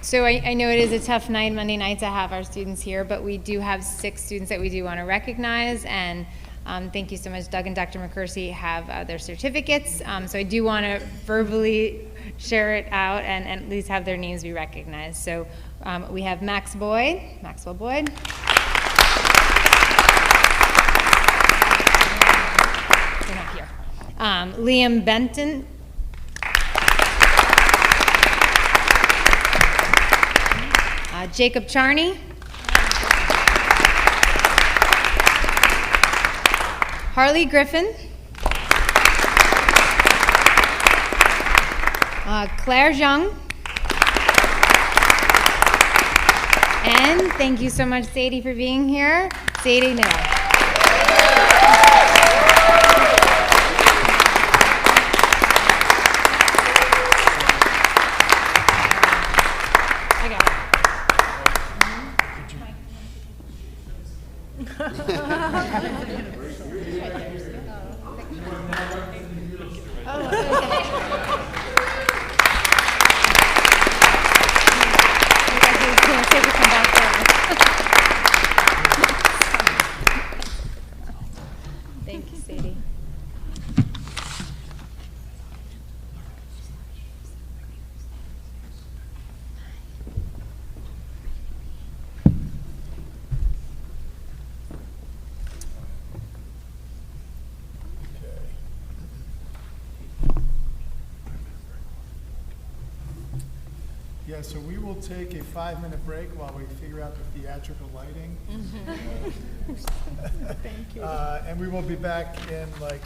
S14: So I know it is a tough night, Monday night, to have our students here, but we do have 6 students that we do want to recognize, and thank you so much. Doug and Dr. McCursey have their certificates, so I do want to verbally share it out and at least have their names be recognized. So we have Maxwell Boyd. They're not here. Liam Benton. Jacob Charney. Harley Griffin. Claire Zhang. And thank you so much, Sadie, for being here. Sadie Nell. Thank you, Sadie.
S3: Yeah, so we will take a 5-minute break while we figure out the theatrical lighting.
S14: Thank you.
S3: And we will be back in like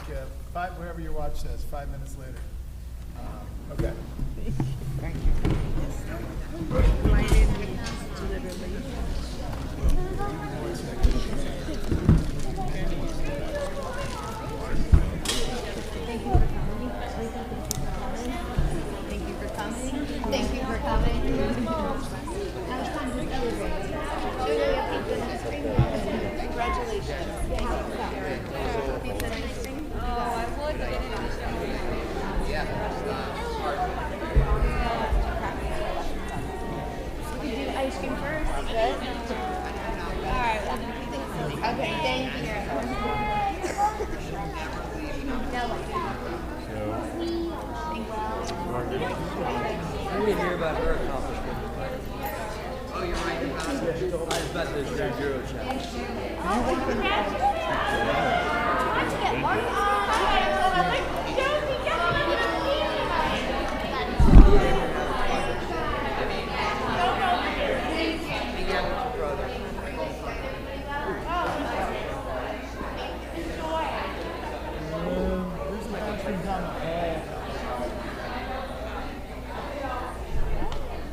S3: whatever your watch says, 5 minutes later. Okay.
S7: Thank you.
S14: Thank you for coming. Congratulations. We could do ice cream first. Good. All right. Okay, thank you.
S6: We didn't hear about her accomplishment. Oh, you're right. I was about to do Euro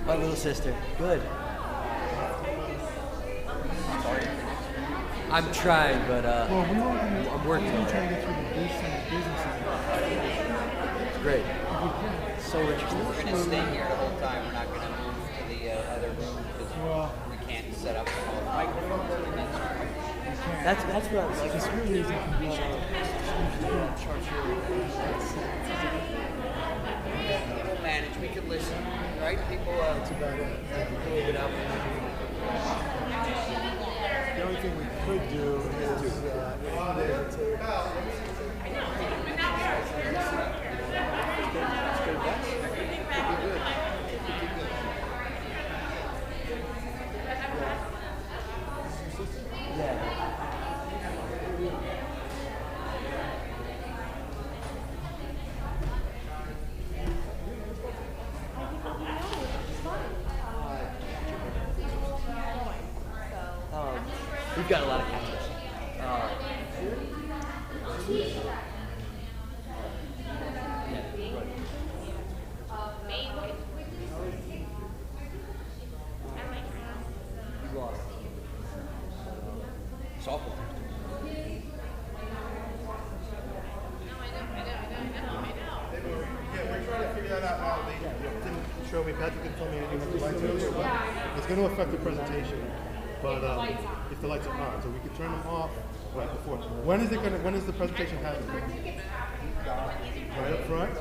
S6: My little sister. Good. I'm trying, but I'm working on it.
S3: Trying to get through the businesses.
S6: It's great. So interesting.
S21: We're going to stay here the whole time. We're not going to move to the other room because we can't set up all the microphones.
S6: That's what I was like.
S3: It's really easy to be
S21: People manage. We can listen, right? People
S3: That's about it.
S21: move it up.
S3: The only thing we could do is
S6: We've got a lot of cameras.
S21: Softball.
S3: we're trying to figure that out now. They didn't show me, Patrick didn't tell me anything about the lights earlier, but it's going to affect the presentation. But if the lights are on, so we could turn them off right before. When is the presentation happening? Right up front?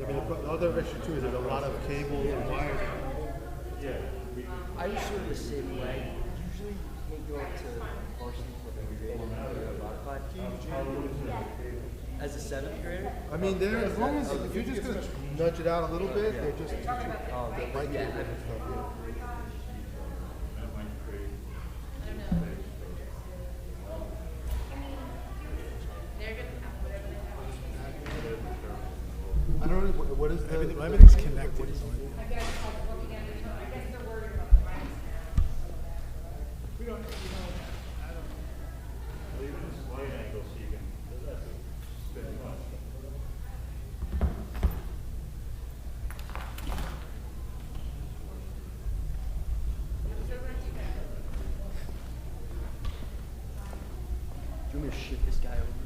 S3: I mean, the other issue too is there's a lot of cables and wires.
S6: I was sort of the same way. Usually you can't go up to varsity for every grade and modified. As a 7th grader?
S3: I mean, they're, as long as, if you're just going to nudge it out a little bit, they're just teaching the light cables and stuff, I don't know, what is the... Everything's connected.
S6: Do you want me to ship this guy over?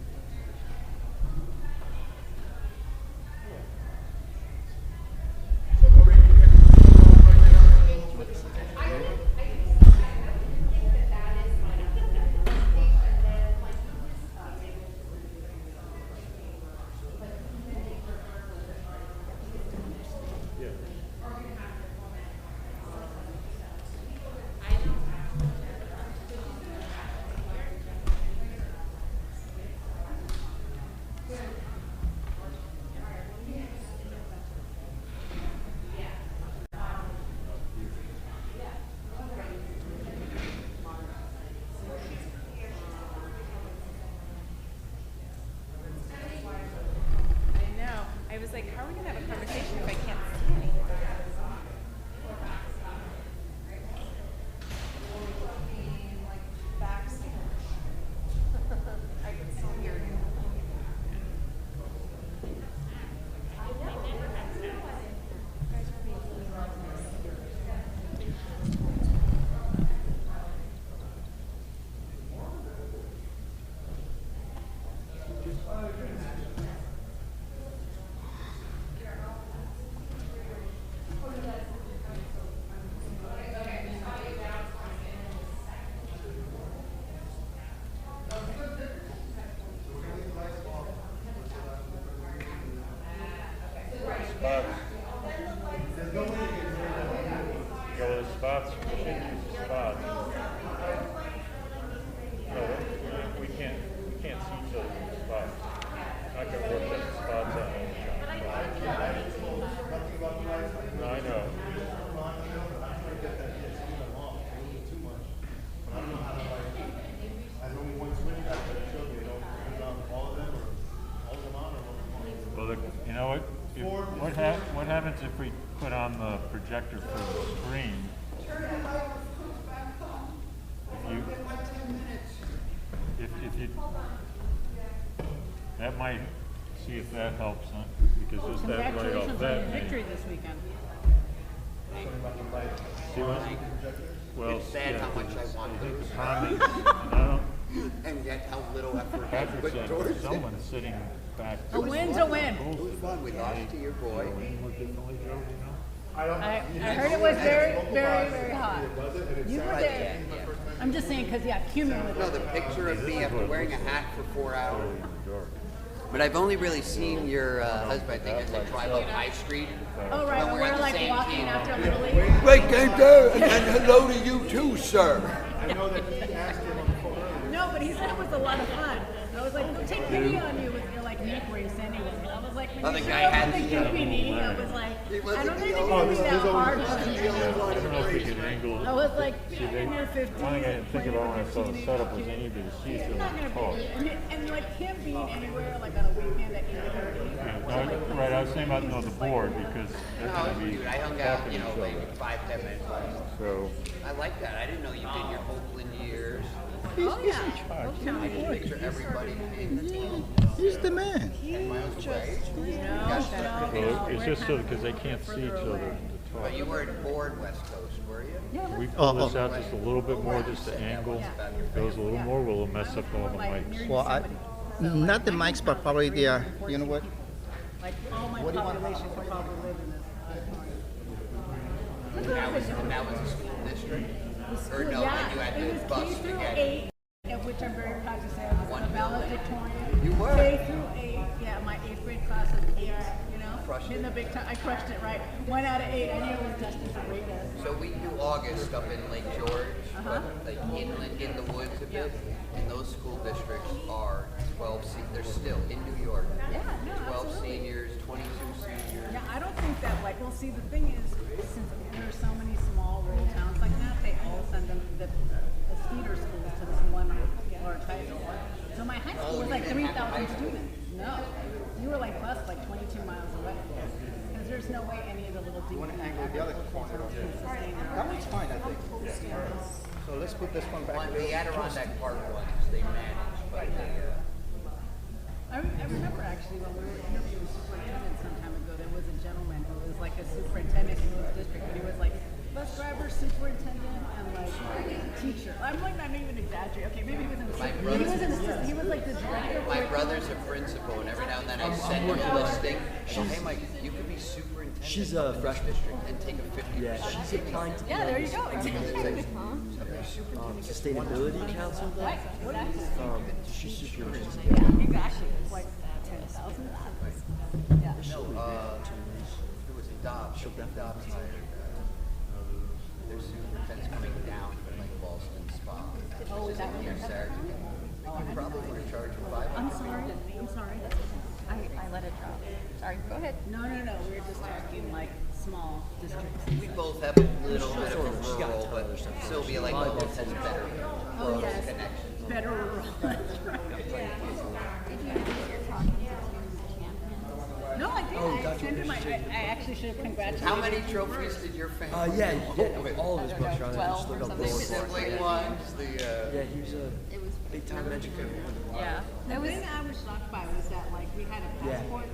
S1: spots, we should use the spots. No, we can't see each other in the spots. Not gonna work that the spots out. No, I know. Well, you know what? What happens if we put on the projector for the screen? If you, that might see if that helps, huh? Because just that right off that.
S7: Victory this weekend.
S1: See what? Well,
S21: It's sad how much I want
S1: I think
S21: those.
S1: the problem is, I don't.
S21: And yet how little effort I
S1: Patrick
S21: put
S1: said
S21: towards
S1: someone sitting back.
S7: A win's a win.
S21: It was fun. We lost to your boy.
S7: I heard it was very, very, very hot. You were there. I'm just saying because, yeah, cumulative.
S21: No, the picture of me after wearing a hat for 4 hours. But I've only really seen your husband, I think, as I drive up High Street.
S7: Oh, right,
S21: when
S7: we're
S21: at the
S7: like
S21: same
S7: walking
S21: team.
S7: after a little league.
S8: Wait, came there, and hello to you too, sir.
S3: I know that he asked him on the phone earlier.
S7: No, but he said it was a lot of fun. I was like, we'll take pity on you with your like neck brace anyway. I was like, when
S21: Other
S7: you
S21: guy
S7: showed up
S21: had
S7: with the
S21: the-
S7: QPD, I was like, I don't think it's
S1: Oh,
S7: gonna be
S1: there's
S7: that hard.
S1: always, I don't know if we can angle.
S7: I was like,
S1: See, they,
S7: you're 15.
S1: one thing I didn't think about when I saw the setup was they needed to see each
S7: You're not
S1: other
S7: gonna
S1: talk.
S7: be, and like him being anywhere like on a weekend at 8:30.
S1: No, right, I was saying about the board because they're
S21: No,
S1: going to be
S21: dude, I hung out,
S1: talking
S21: you
S1: to
S21: know,
S1: each
S21: like
S1: other.
S21: 5-10 minutes.
S1: So,
S21: I like that. I didn't know you did your Oakland years.
S7: Oh yeah.
S21: I just picture everybody in the team.
S8: He's the man.
S1: well, it's just so because they can't see each other to talk.
S21: But you weren't bored West Coast, were you?
S1: Can we pull this out just a little bit more, just the angle goes a little more, will it mess up all the mics?
S8: Well, not the mics, but probably the, you know what?
S7: Like all my population could probably live in this.
S21: And that was a school district? Or no,
S7: Yeah,
S21: and you had
S7: it
S21: to
S7: was
S21: bus
S7: K
S21: to
S7: through
S21: get
S7: 8, at which I'm very proud to say I was
S21: One
S7: a valedictorian.
S21: You were?
S7: K through 8, yeah, my 8th grade class was 8, you know?
S21: Crushed
S7: In
S21: it.
S7: the big time, I crushed it, right? 1 out of 8, I knew it was destined for greatness.
S21: So we do August up in Lake George, but like inland in the woods a bit. And those school districts are 12 they're still in New York.
S7: Yeah, no,
S21: 12
S7: absolutely.
S21: seniors, 22 seniors.
S7: Yeah, I don't think that, like, well, see, the thing is, since there are so many small rural towns like that, they all send them the feeder schools to this one large high school. So my high school was like 3,000 students. No, you were like bus like 22 miles away. Because there's no way any of the little
S8: You want to
S7: deep
S8: angle the other corner? That one's fine, I think. So let's put this one back.
S21: The Adirondack Park ones, they manage, but they,
S7: I remember actually when we were interviewing superintendents some time ago, there was a gentleman who was like a superintendent in his district, but he was like bus driver, superintendent, and like teacher. I'm like not even exaggerating. Okay, maybe he was an assistant. He was an assistant. He was like the director.
S21: my brother's a principal, and every now and then I send him a listing. I go, hey Mike, you could be superintendent
S6: She's a
S21: of this
S6: freshman.
S21: district and take a 50%.
S6: Yeah, she's applying to
S7: Yeah, there you go. Exactly.
S6: Sustainability Council.
S7: Right, exactly.
S6: She's super interested.
S7: Yeah, exactly. It's like 10,000. Yeah.
S21: No, it was Dobbs. Dobbs hired their superintendent's coming down from like Boston Spa.
S7: Oh, is that what
S21: Near
S7: they're
S21: Sarah. You probably would have charged for 500.
S7: I'm sorry. I'm sorry. I let it drop. Sorry. Go ahead. No. We were just talking like small districts.
S21: We both have a little bit of a rural, but Sylvia like almost has better rural connections.
S7: Better rural. That's right. No, I did. I extended my. I actually should have congratulated.
S21: How many trophies did your family?
S6: Yeah, all of his books are on there. Just look up
S21: The
S6: Lord.
S21: sibling ones,
S6: Yeah, he was a big time educator.
S7: Yeah. The thing I was shocked by was that like we had a passport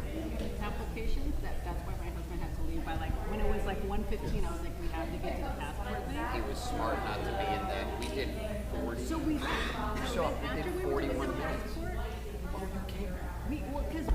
S7: application. That's why my husband had to leave by like when it was like 1:15. I was like, we have to get to the passport thing.
S21: He was smart not to be in that. We did 40.
S7: So we
S21: did 41 minutes.
S7: Because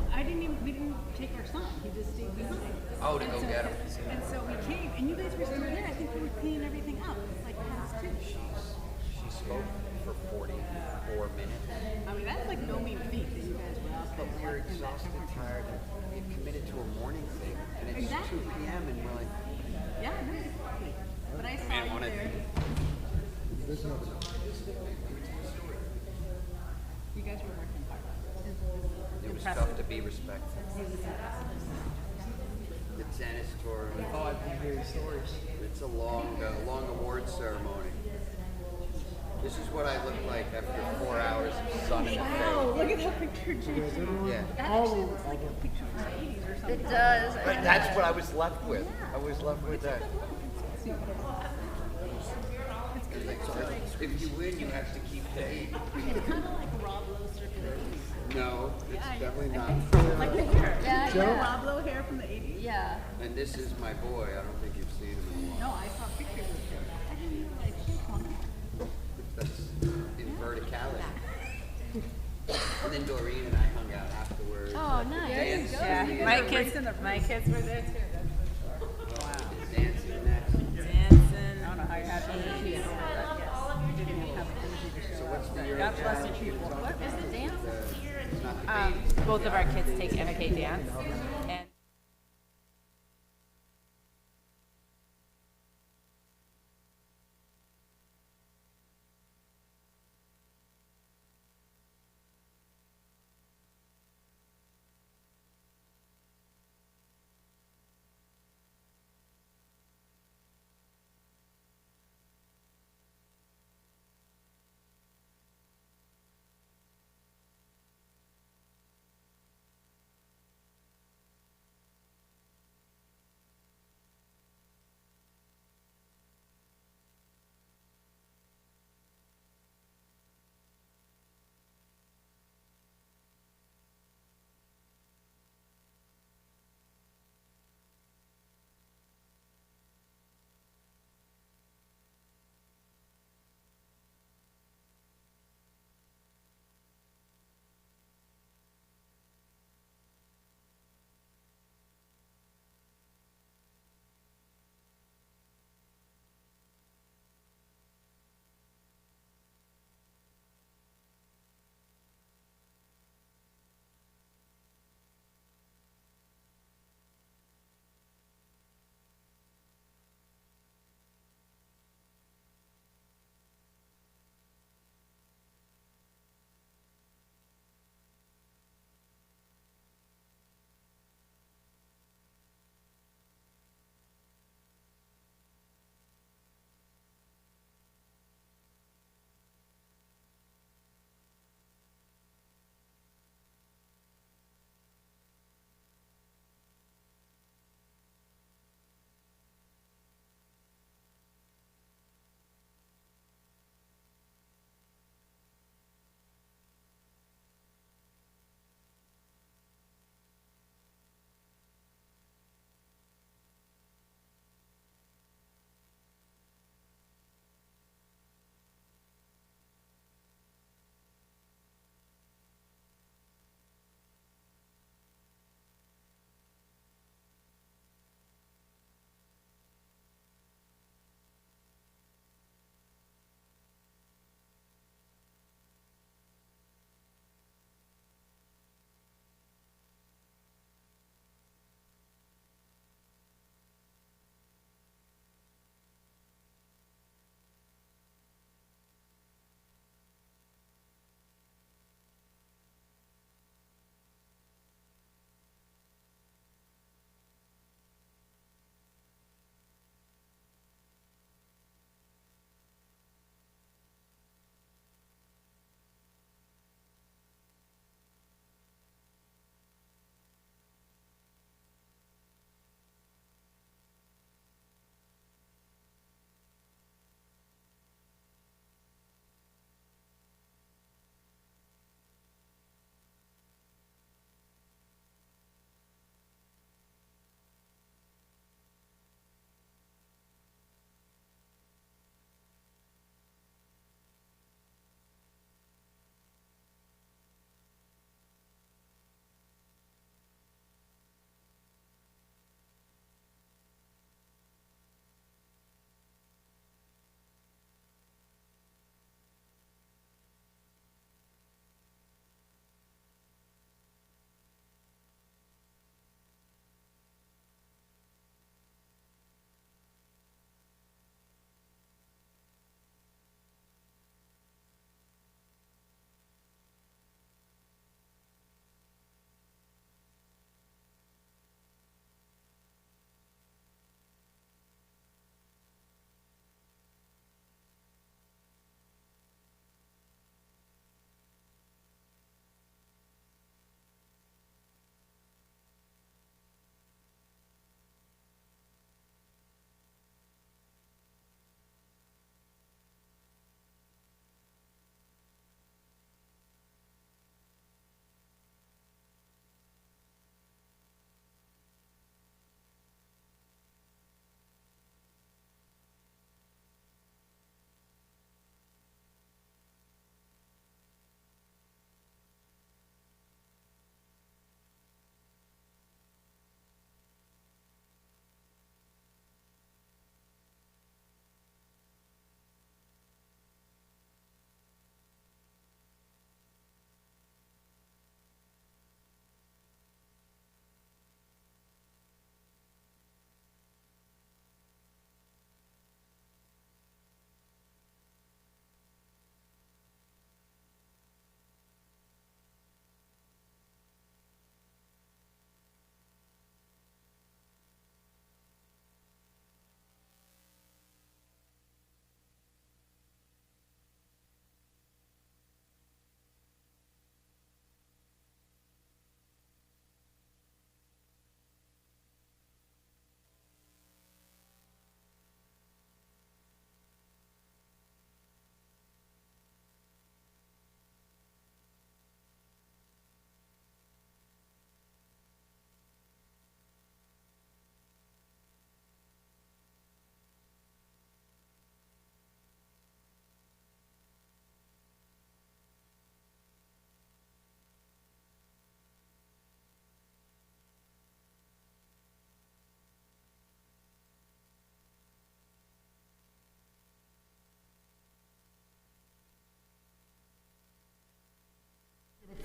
S7: we didn't take our son. He just stayed behind.
S21: Oh, to go get him.
S7: And so we came, and you guys were still there. I think we were cleaning everything up. It's like past 2.
S21: She spoke for 44 minutes.
S7: I mean, that's like no mean feat that you guys were out there.
S21: But we were exhausted and tired. We committed to a morning thing, and it's 2 p.m. and we're like,
S7: yeah, no, exactly. But I saw you there. You guys were working hard.
S21: It was tough to be respectful. The tennis tour.
S6: Oh, I've been hearing stories.
S21: It's a long award ceremony. This is what I look like after 4 hours of sun in the
S7: Wow,
S21: face.
S7: look at that picture, Judy.
S21: Yeah.
S7: That actually looks like a picture from the 80s or something.
S21: It does. But that's what I was left with. I was left with that. If you win, you have to keep paid.
S7: It's kind of like a Rob Lowe circulation.
S21: No, it's definitely not.
S7: Like the hair.
S21: Yeah,
S7: You know
S21: yeah.
S7: Rob Lowe hair from the 80s? Yeah.
S21: And this is my boy. I don't think you've seen him in a while.
S7: No, I saw pictures of him. I didn't realize he was on that.
S21: That's in verticality. And then Doreen and I hung out afterwards.
S7: Oh, nice. There you go.
S21: Dancing.
S7: My kids were there too, that's for sure. Wow.
S21: Dancing next.
S7: Dancing. I don't know how you had to do that. Yes. You didn't even have a jersey to show up. God bless you people. What is the dance?
S13: Both of our kids take MK dance. And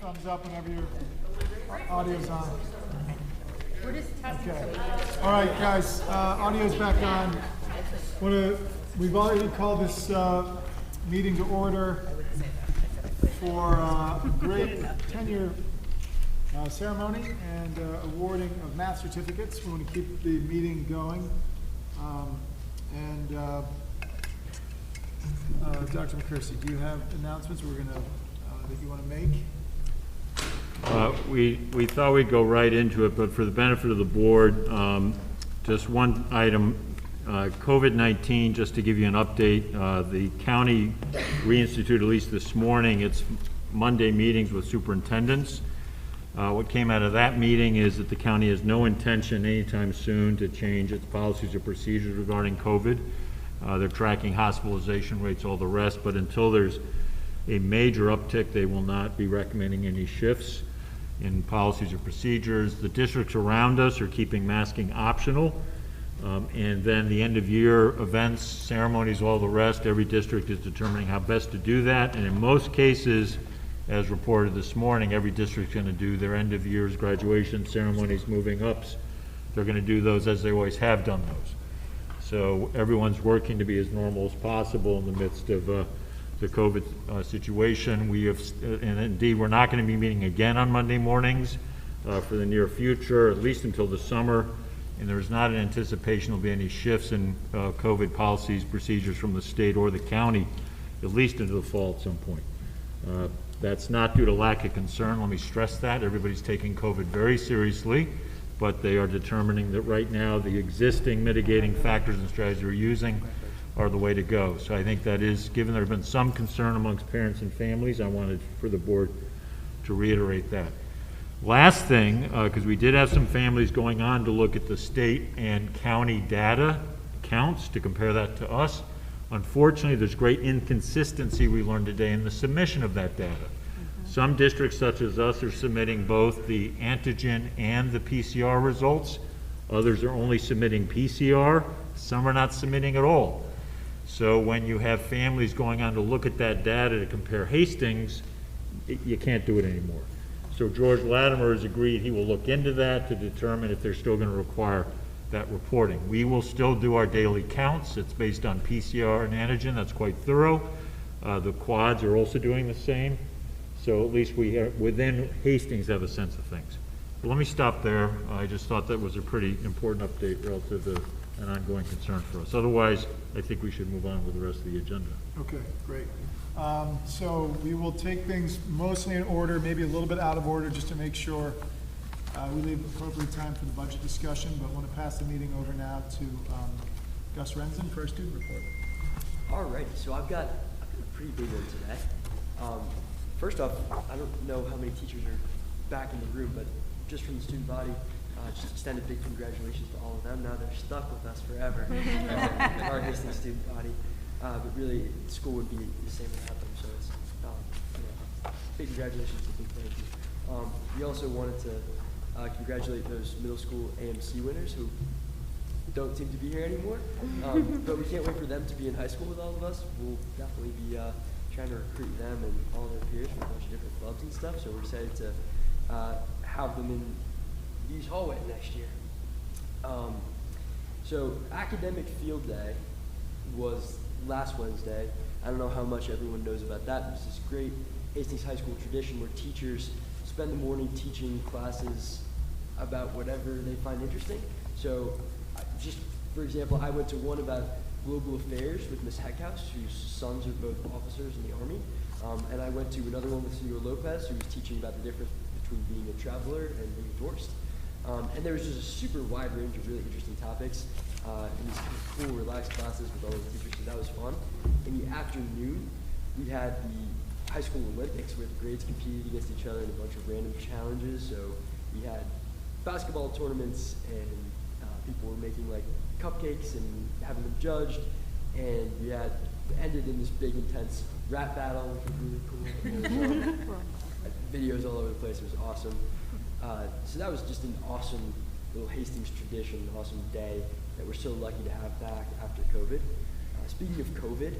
S3: thumbs up whenever your audio's on.
S7: We're just testing.
S3: Okay. All right, guys, audio's back on. We've already called this meeting to order for a great tenure ceremony and awarding of math certificates. We want to keep the meeting going. Dr. McCursey, do you have announcements that you want to make?
S1: We thought we'd go right into it, but for the benefit of the board, just one item, COVID-19, just to give you an update, the county reinstituted, at least this morning, its Monday meetings with superintendents. What came out of that meeting is that the county has no intention anytime soon to change its policies or procedures regarding COVID. They're tracking hospitalization rates, all the rest, but until there's a major uptick, they will not be recommending any shifts in policies or procedures. The districts around us are keeping masking optional. And then the end of year events, ceremonies, all the rest, every district is determining how best to do that. And in most cases, as reported this morning, every district's going to do their end of years, graduation ceremonies, moving ups. They're going to do those as they always have done those. So everyone's working to be as normal as possible in the midst of the COVID situation. We have, and indeed, we're not going to be meeting again on Monday mornings for the near future, at least until the summer. And there's not an anticipation there'll be any shifts in COVID policies, procedures from the state or the county, at least into the fall at some point. That's not due to lack of concern. Let me stress that. Everybody's taking COVID very seriously, but they are determining that right now the existing mitigating factors and strategies we're using are the way to go. So I think that is, given there have been some concern amongst parents and families, I wanted for the board to reiterate that. Last thing, because we did have some families going on to look at the state and county data counts to compare that to us. Unfortunately, there's great inconsistency we learned today in the submission of that data. Some districts such as us are submitting both the antigen and the PCR results. Others are only submitting PCR. Some are not submitting at all. So when you have families going on to look at that data to compare Hastings, you can't do it anymore. So George Latimer has agreed he will look into that to determine if they're still going to require that reporting. We will still do our daily counts. It's based on PCR and antigen. That's quite thorough. The quads are also doing the same. So at least we have, within Hastings, have a sense of things. But let me stop there. I just thought that was a pretty important update relative to an ongoing concern for us. Otherwise, I think we should move on with the rest of the agenda.
S3: Okay, great. So we will take things mostly in order, maybe a little bit out of order, just to make sure we leave appropriate time for the budget discussion, but I want to pass the meeting over now to Gus Renzen for our student report.
S6: Alrighty, so I've got a pretty big one today. First off, I don't know how many teachers are back in the room, but just from the student body, just extend a big congratulations to all of them. Now they're stuck with us forever, our Hastings student body. But really, school would be the same without them, so it's big congratulations and big thank you. We also wanted to congratulate those middle school AMC winners who don't seem to be here anymore, but we can't wait for them to be in high school with all of us. We'll definitely be trying to recruit them and all their peers from a bunch of different clubs and stuff, so we're excited to have them in these hallways next year. So academic field day was last Wednesday. I don't know how much everyone knows about that. There's this great Hastings High School tradition where teachers spend the morning teaching classes about whatever they find interesting. So just for example, I went to one about global affairs with Ms. Heckhouse, whose sons are both officers in the Army. And I went to another one with Senor Lopez, who was teaching about the difference between being a traveler and being a tourist. And there was just a super wide range of really interesting topics in these kind of cool, relaxed classes with all the teachers, so that was fun. In the afternoon, we had the high school Olympics where the grades competed against each other in a bunch of random challenges. So we had basketball tournaments, and people were making like cupcakes and having them judged. And we had ended in this big, intense rap battle, which was really cool. Videos all over the place. It was awesome. So that was just an awesome little Hastings tradition, an awesome day that we're so lucky to have back after COVID. speaking of COVID,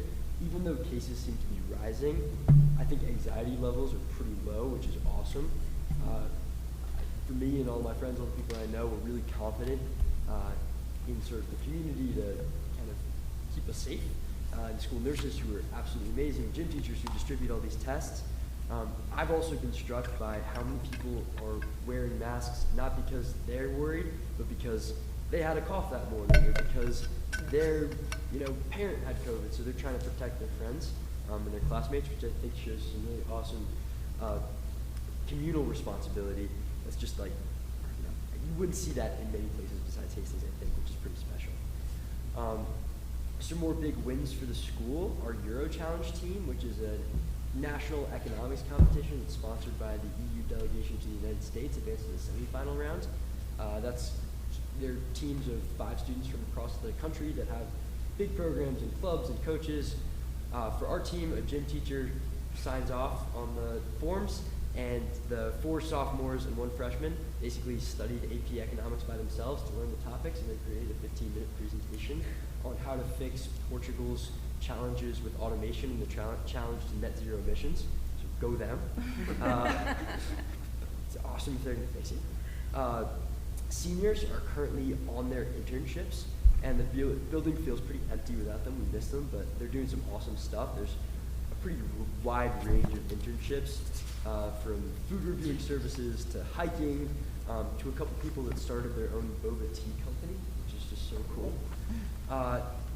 S6: even though cases seem to be rising, I think anxiety levels are pretty low, which is awesome. For me and all my friends, all the people I know, we're really confident in sort of the community to kind of keep us safe. And school nurses who are absolutely amazing, gym teachers who distribute all these tests. I've also been struck by how many people are wearing masks, not because they're worried, but because they had a cough that morning, or because their parent had COVID, so they're trying to protect their friends and their classmates, which I think shows some really awesome communal responsibility. That's just like, you wouldn't see that in many places besides Hastings, I think, which is pretty special. Some more big wins for the school. Our Euro Challenge team, which is a national economics competition that's sponsored by the EU delegation to the United States, advanced to the semifinal round. They're teams of 5 students from across the country that have big programs and clubs and coaches. For our team, a gym teacher signs off on the forms, and the 4 sophomores and 1 freshman basically studied AP economics by themselves to learn the topics, and they created a 15-minute presentation on how to fix Portugal's challenges with automation and the challenge to net zero emissions. So go them. It's awesome if they're going to fix it. Seniors are currently on their internships, and the building feels pretty empty without them. We miss them, but they're doing some awesome stuff. There's a pretty wide range of internships, from food reviewing services to hiking, to a couple people that started their own boba tea company, which is just so cool.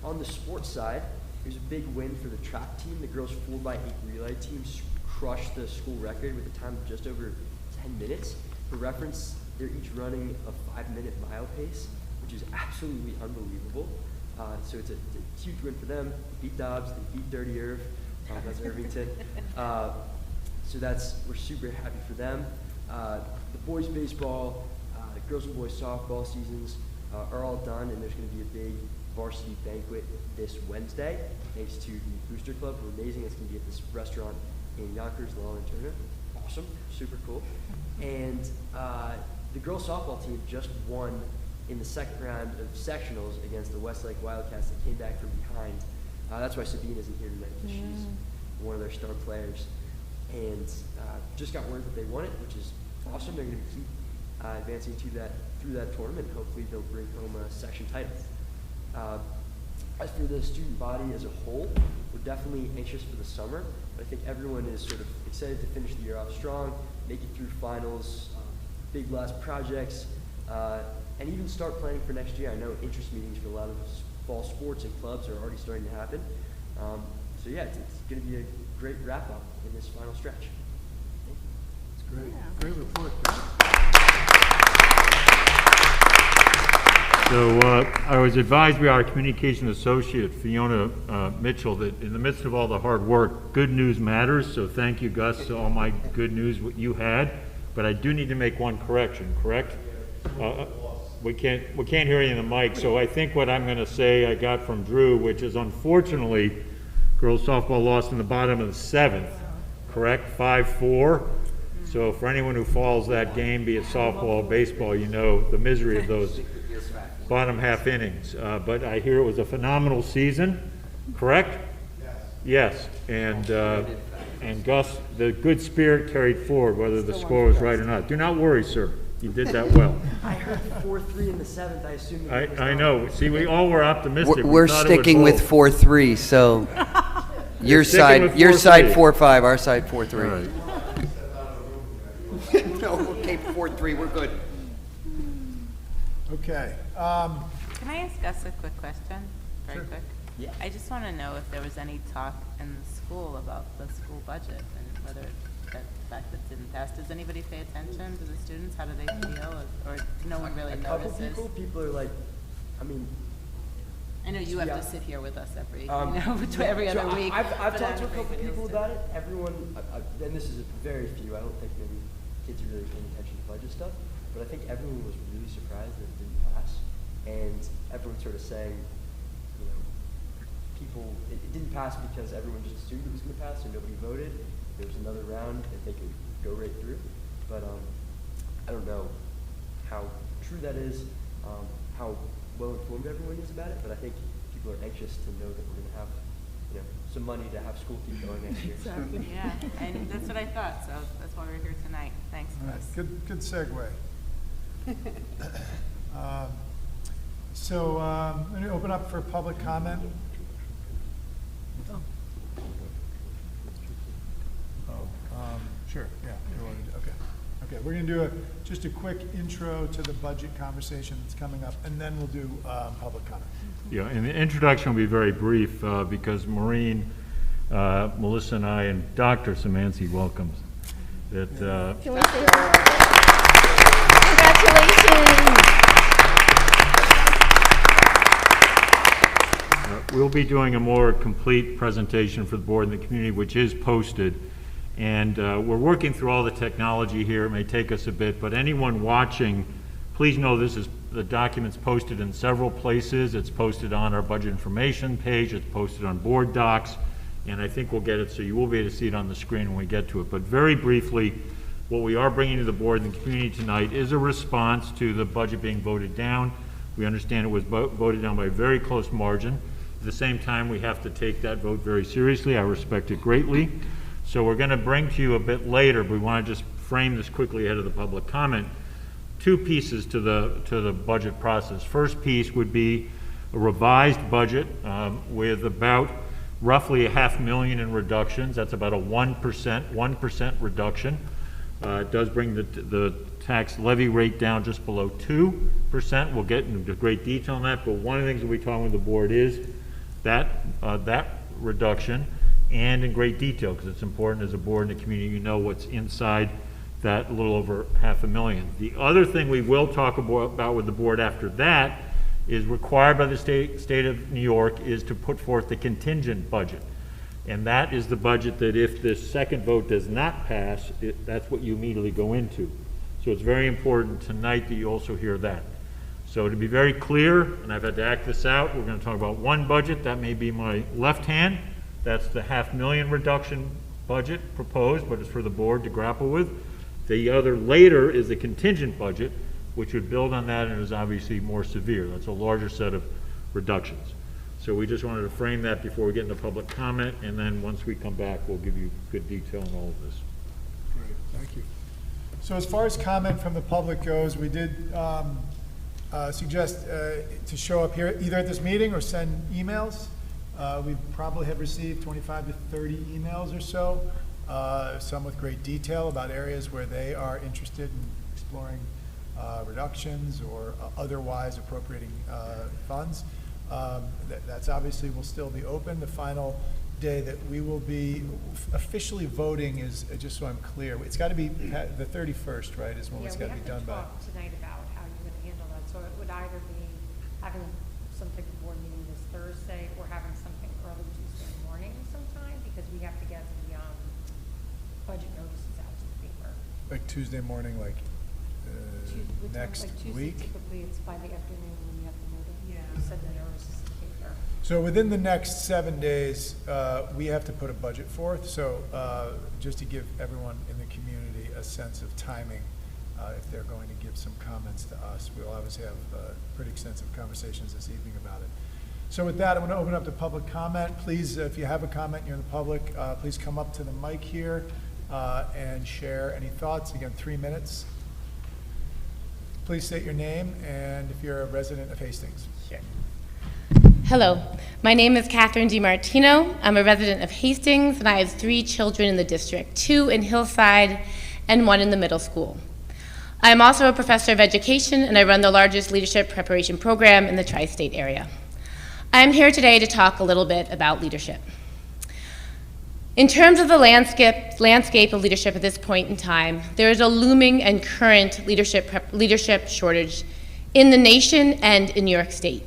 S6: On the sports side, there's a big win for the track team. The girls 4x8 relay team crushed the school record with a time of just over 10 minutes. For reference, they're each running a 5-minute mile pace, which is absolutely unbelievable. So it's a huge win for them. They beat Dobbs, they beat Dirty Irv, that's Irvington. So we're super happy for them. The boys baseball, girls and boys softball seasons are all done, and there's going to be a big varsity banquet this Wednesday, thanks to the Booster Club, who are amazing. It's going to be at this restaurant in Yonkers, Law and Turner. Awesome, super cool. And the girls softball team just won in the second round of sectionals against the Westlake Wildcats that came back from behind. That's why Sabine isn't here tonight, because she's one of their star players. And just got word that they won it, which is awesome. They're going to keep advancing through that tournament. Hopefully they'll bring home a section title. As for the student body as a whole, we're definitely anxious for the summer, but I think everyone is sort of excited to finish the year off strong, make it through finals, big last projects, and even start planning for next year. I know interest meetings for a lot of fall sports and clubs are already starting to happen. So yeah, it's going to be a great wrap up in this final stretch. Thank you.
S3: It's great. Yeah. Great report, guys.
S1: So I was advised by our communication associate, Fiona Mitchell, that in the midst of all the hard work, good news matters. So thank you, Gus, to all my good news you had. But I do need to make one correction, correct? We can't hear you in the mic. So I think what I'm going to say I got from Drew, which is unfortunately, girls softball lost in the bottom of the 7th, correct? 5-4. So for anyone who follows that game, be it softball or baseball, you know the misery of those bottom half innings. But I hear it was a phenomenal season, correct? Yes. And Gus, the good spirit carried forward, whether the score was right or not. Do not worry, sir. You did that well.
S6: I heard 4-3 in the 7th. I assume.
S1: I know. See, we all were optimistic.
S9: We're sticking with 4-3, so your side 4-5, our side 4-3.
S1: Right.
S9: No, okay, 4-3. We're good.
S3: Okay.
S22: Can I ask Gus a quick question? Very quick.
S6: Yeah.
S22: I just want to know if there was any talk in the school about the school budget and whether the fact that it didn't pass. Does anybody pay attention to the students? How do they feel? Or no one really notices?
S6: People are like, I mean.
S22: I know you have to sit here with us every other week.
S6: I've talked to a couple people about it. Everyone, and this is very few. I don't think maybe kids are really paying attention to budget stuff. But I think everyone was really surprised that it didn't pass. And everyone's sort of saying, you know, it didn't pass because everyone just assumed it was going to pass, so nobody voted. There was another round that they could go right through. But I don't know how true that is, how well informed everyone is about it. But I think if you people are anxious to know that we're going to have, some money to have school keep going next year.
S22: Exactly, yeah, and that's what I thought, so that's why we're here tonight. Thanks,
S3: All right,
S22: Chris.
S3: good segue. So, let me open up for public comment. Sure, yeah. Okay, we're going to do just a quick intro to the budget conversation that's coming up, and then we'll do public comment.
S1: Yeah, and the introduction will be very brief because Maureen, Melissa, and I, and Dr. Szymanski welcomes that.
S4: Can we say congratulations?
S1: We'll be doing a more complete presentation for the board and the community, which is posted. And we're working through all the technology here. It may take us a bit, but anyone watching, please know the document's posted in several places. It's posted on our budget information page. It's posted on board docs. And I think we'll get it so you will be able to see it on the screen when we get to it. But very briefly, what we are bringing to the board and the community tonight is a response to the budget being voted down. We understand it was voted down by a very close margin. At the same time, we have to take that vote very seriously. I respect it greatly. So we're going to bring to you a bit later, but we want to just frame this quickly ahead of the public comment. Two pieces to the budget process. First piece would be a revised budget with about roughly $500,000 in reductions. That's about a 1% reduction. It does bring the tax levy rate down just below 2%. We'll get into great detail on that, but one of the things that we're talking with the board is that reduction, and in great detail, because it's important as a board and a community, you know what's inside that little over $500,000. The other thing we will talk about with the board after that is required by the state of New York is to put forth the contingent budget. And that is the budget that if this second vote does not pass, that's what you immediately go into. So it's very important tonight that you also hear that. So to be very clear, and I've had to act this out, we're going to talk about one budget. That may be my left hand. That's the $500,000 reduction budget proposed, but it's for the board to grapple with. The other later is the contingent budget, which would build on that and is obviously more severe. That's a larger set of reductions. So we just wanted to frame that before we get into public comment, and then once we come back, we'll give you good detail on all of this.
S3: Great, thank you. So as far as comment from the public goes, we did suggest to show up here either at this meeting or send emails. We probably have received 25 to 30 emails or so, some with great detail about areas where they are interested in exploring reductions or otherwise appropriating funds. That's obviously will still be open. The final day that we will be officially voting is, just so I'm clear, it's got to be the 31st, right, is when it's got to be done by.
S5: We have to talk tonight about how you're going to handle that. So it would either be having some type of board meeting this Thursday or having something early Tuesday morning sometime, because we have to get the budget notices out to the paper.
S3: Like Tuesday morning, like next
S5: like Tuesday,
S3: week?
S5: typically it's by the afternoon when you have the meeting. Yeah. You said the notices to the paper.
S3: So within the next 7 days, we have to put a budget forth. So just to give everyone in the community a sense of timing, if they're going to give some comments to us, we'll obviously have pretty extensive conversations this evening about it. So with that, I'm going to open up to public comment. Please, if you have a comment, you're in the public, please come up to the mic here and share any thoughts. Again, 3 minutes. Please state your name and if you're a resident of Hastings.
S10: Sure. Hello, my name is Catherine DiMartino. I'm a resident of Hastings, and I have 3 children in the district, 2 in Hillside and 1 in the middle school. I am also a professor of education, and I run the largest leadership preparation program in the tri-state area. I am here today to talk a little bit about leadership. In terms of the landscape of leadership at this point in time, there is a looming and current leadership shortage in the nation and in New York State.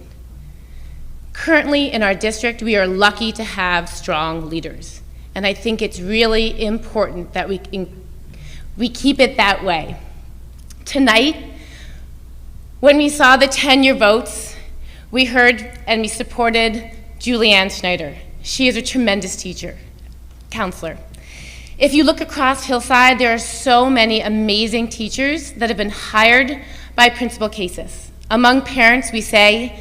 S10: Currently in our district, we are lucky to have strong leaders, and I think it's really important that we keep it that way. Tonight, when we saw the tenure votes, we heard and we supported Julianne Snyder. She is a tremendous teacher, counselor. If you look across Hillside, there are so many amazing teachers that have been hired by Principal Cases. Among parents, we say,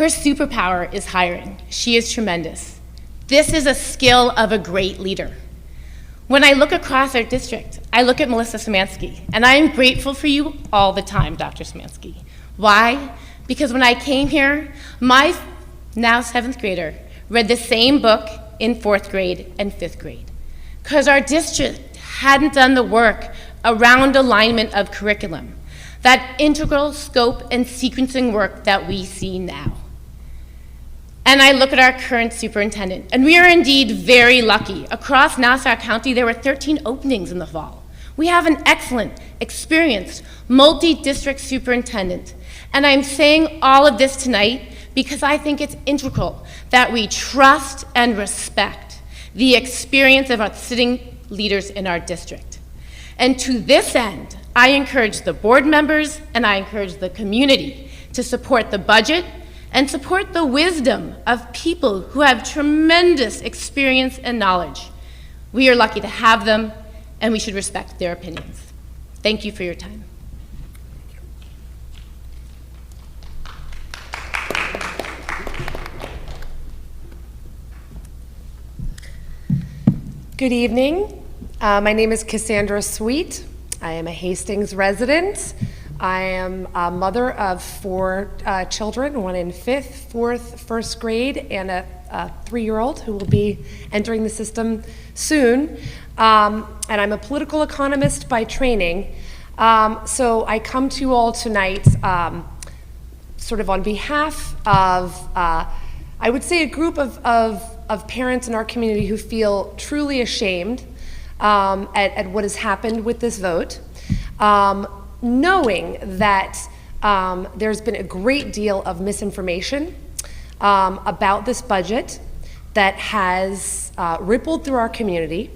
S10: Her superpower is hiring. She is tremendous. This is a skill of a great leader. When I look across our district, I look at Melissa Szymanski, and I am grateful for you all the time, Dr. Szymanski. Why? Because when I came here, my now 7th grader read the same book in 4th grade and 5th grade. Because our district hadn't done the work around alignment of curriculum, that integral scope and sequencing work that we see now. And I look at our current superintendent, and we are indeed very lucky. Across Nassau County, there were 13 openings in the fall. We have an excellent, experienced, multi-district superintendent. And I'm saying all of this tonight because I think it's integral that we trust and respect the experience of our sitting leaders in our district. And to this end, I encourage the board members and I encourage the community to support the budget and support the wisdom of people who have tremendous experience and knowledge. We are lucky to have them, and we should respect their opinions. Thank you for your time.
S2: Good evening. My name is Cassandra Sweet. I am a Hastings resident. I am a mother of 4 children, one in 5th, 4th, 1st grade, and a 3-year-old who will be entering the system soon. And I'm a political economist by training. So I come to you all tonight sort of on behalf of, I would say, a group of parents in our community who feel truly ashamed at what has happened with this vote. Knowing that there's been a great deal of misinformation about this budget that has rippled through our community,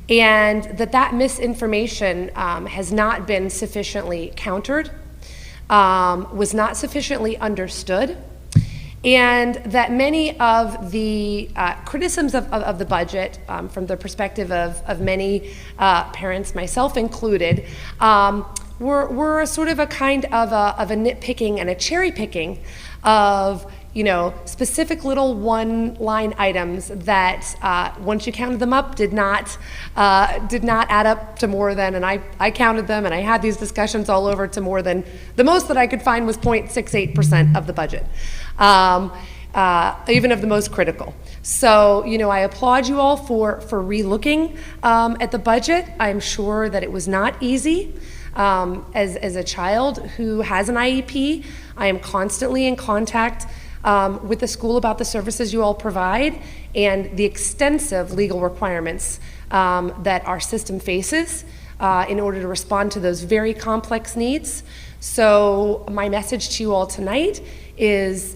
S2: and that misinformation has not been sufficiently countered, was not sufficiently understood, and that many of the criticisms of the budget, from the perspective of many parents, myself included, were a sort of a kind of a nitpicking and a cherry picking of, you know, specific little one-line items that once you counted them up did not add up to more than, and I counted them and I had these discussions all over, to more than, the most that I could find was 0.68% of the budget, even of the most critical. So, you know, I applaud you all for re-looking at the budget. I'm sure that it was not easy. As a child who has an IEP, I am constantly in contact with the school about the services you all provide and the extensive legal requirements that our system faces in order to respond to those very complex needs. So my message to you all tonight is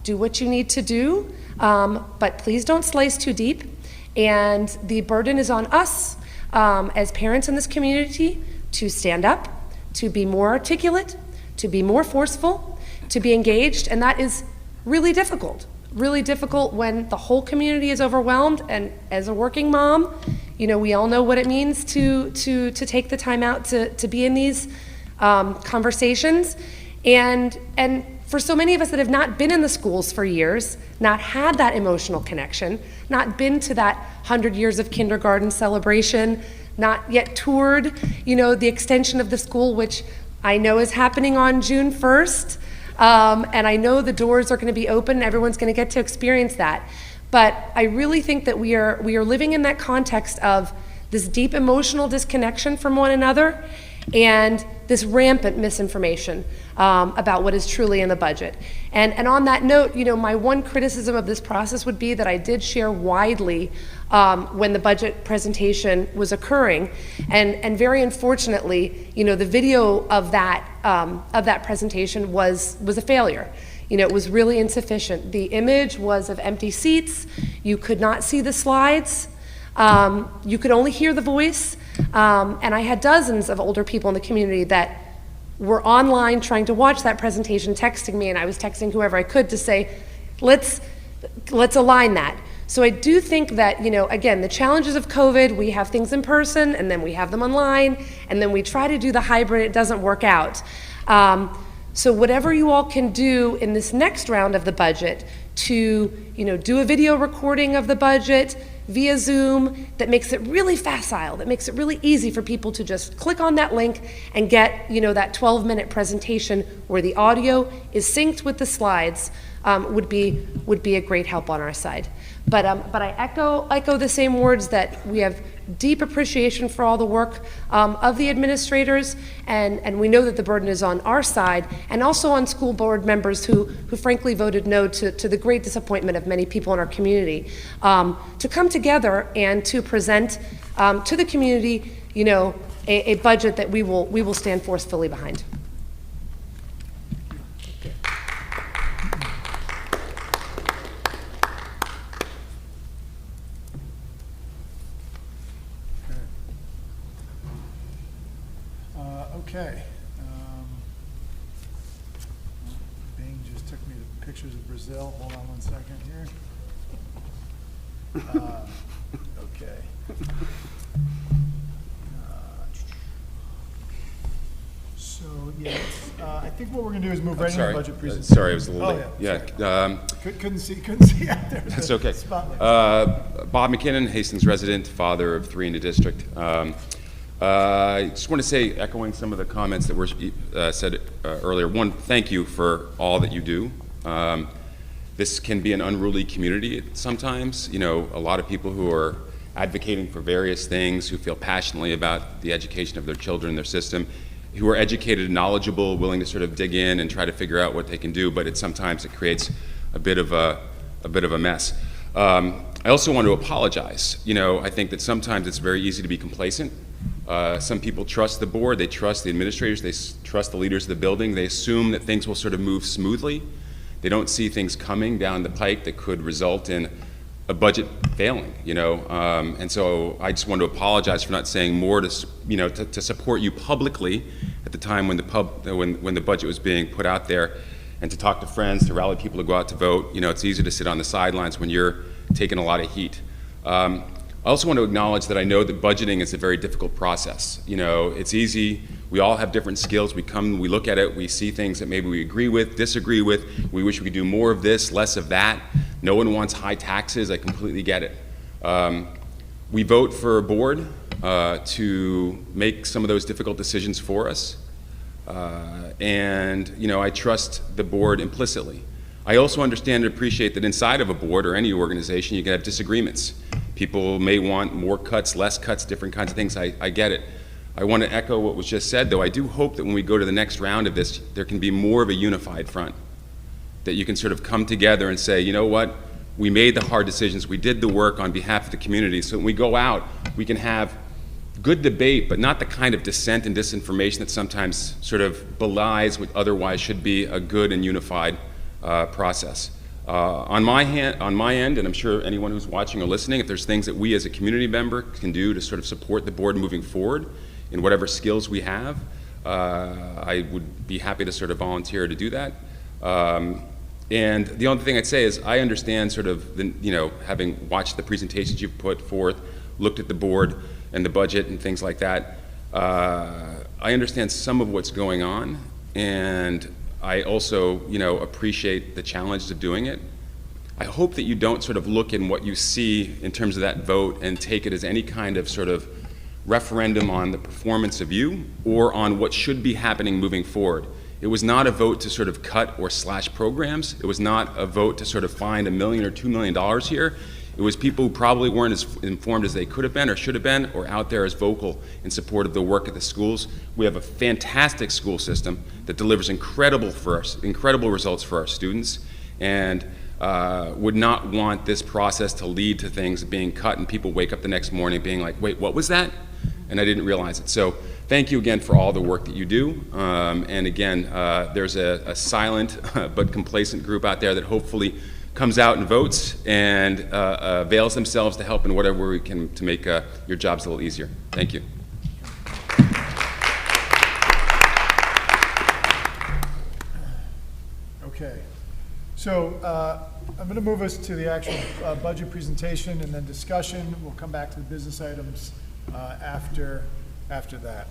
S2: do what you need to do, but please don't slice too deep. And the burden is on us as parents in this community to stand up, to be more articulate, to be more forceful, to be engaged, and that is really difficult when the whole community is overwhelmed. And as a working mom, you know, we all know what it means to take the time out to be in these conversations. And for so many of us that have not been in the schools for years, not had that emotional connection, not been to that 100 years of kindergarten celebration, not yet toured, you know, the extension of the school, which I know is happening on June 1st. And I know the doors are going to be open and everyone's going to get to experience that. But I really think that we are living in that context of this deep emotional disconnection from one another and this rampant misinformation about what is truly in the budget. And on that note, you know, my one criticism of this process would be that I did share widely when the budget presentation was occurring, and very unfortunately, you know, the video of that presentation was a failure. You know, it was really insufficient. The image was of empty seats. You could not see the slides. You could only hear the voice. And I had dozens of older people in the community that were online trying to watch that presentation, texting me, and I was texting whoever I could to say, let's align that. So I do think that, you know, again, the challenges of COVID, we have things in person and then we have them online, and then we try to do the hybrid, it doesn't work out. So whatever you all can do in this next round of the budget to, do a video recording of the budget via Zoom that makes it really facile, that makes it really easy for people to just click on that link and get, that 12-minute presentation where the audio is synced with the slides, would be a great help on our side. But I echo the same words that we have deep appreciation for all the work of the administrators, and we know that the burden is on our side and also on school board members who frankly voted no to the great disappointment of many people in our community, to come together and to present to the community, a budget that we will stand forcefully behind.
S3: Okay. Bing just took me to pictures of Brazil. Hold on one second here. Okay. So, yes, I think what we're going to do is move right into the budget presentation.
S16: Sorry, I was a little late.
S3: Yeah. Couldn't see out there.
S16: That's okay.
S3: Spotlight.
S16: Bob McKinnon, Hastings resident, father of 3 in the district. I just want to say, echoing some of the comments that were said earlier, one, thank you for all that you do. This can be an unruly community sometimes. A lot of people who are advocating for various things, who feel passionately about the education of their children, their system, who are educated, knowledgeable, willing to sort of dig in and try to figure out what they can do, but sometimes it creates a bit of a mess. I also want to apologize. I think that sometimes it's very easy to be complacent. Some people trust the board, they trust the administrators, they trust the leaders of the building, they assume that things will sort of move smoothly. They don't see things coming down the pike that could result in a budget failing, and so I just want to apologize for not saying more to support you publicly at the time when the budget was being put out there, and to talk to friends, to rally people to go out to vote. It's easy to sit on the sidelines when you're taking a lot of heat. I also want to acknowledge that I know that budgeting is a very difficult process. It's easy. We all have different skills. We look at it, we see things that maybe we agree with, disagree with. We wish we could do more of this, less of that. No one wants high taxes. I completely get it. We vote for a board to make some of those difficult decisions for us. And I trust the board implicitly. I also understand and appreciate that inside of a board or any organization, you can have disagreements. People may want more cuts, less cuts, different kinds of things. I get it. I want to echo what was just said, though. I do hope that when we go to the next round of this, there can be more of a unified front, that you can sort of come together and say, you know what, we made the hard decisions, we did the work on behalf of the community, so when we go out, we can have good debate, but not the kind of dissent and disinformation that sometimes sort of belies what otherwise should be a good and unified process. On my end, and I'm sure anyone who's watching or listening, if there's things that we as a community member can do to sort of support the board moving forward in whatever skills we have, I would be happy to sort of volunteer to do that. And the only thing I'd say is I understand sort of, having watched the presentations you've put forth, looked at the board and the budget and things like that, I understand some of what's going on, and I also, appreciate the challenges of doing it. I hope that you don't sort of look in what you see in terms of that vote and take it as any kind of sort of referendum on the performance of you or on what should be happening moving forward. It was not a vote to sort of cut or slash programs. It was not a vote to sort of find $1 million or $2 million here. It was people who probably weren't as informed as they could have been or should have been, or out there as vocal in support of the work at the schools. We have a fantastic school system that delivers incredible results for our students, and would not want this process to lead to things being cut and people wake up the next morning being like, wait, what was that? And I didn't realize it. So thank you again for all the work that you do. And again, there's a silent but complacent group out there that hopefully comes out and votes and avails themselves to help in whatever we can to make your jobs a little easier. Thank you.
S3: Okay. So I'm going to move us to the actual budget presentation and then discussion. We'll come back to the business items after that.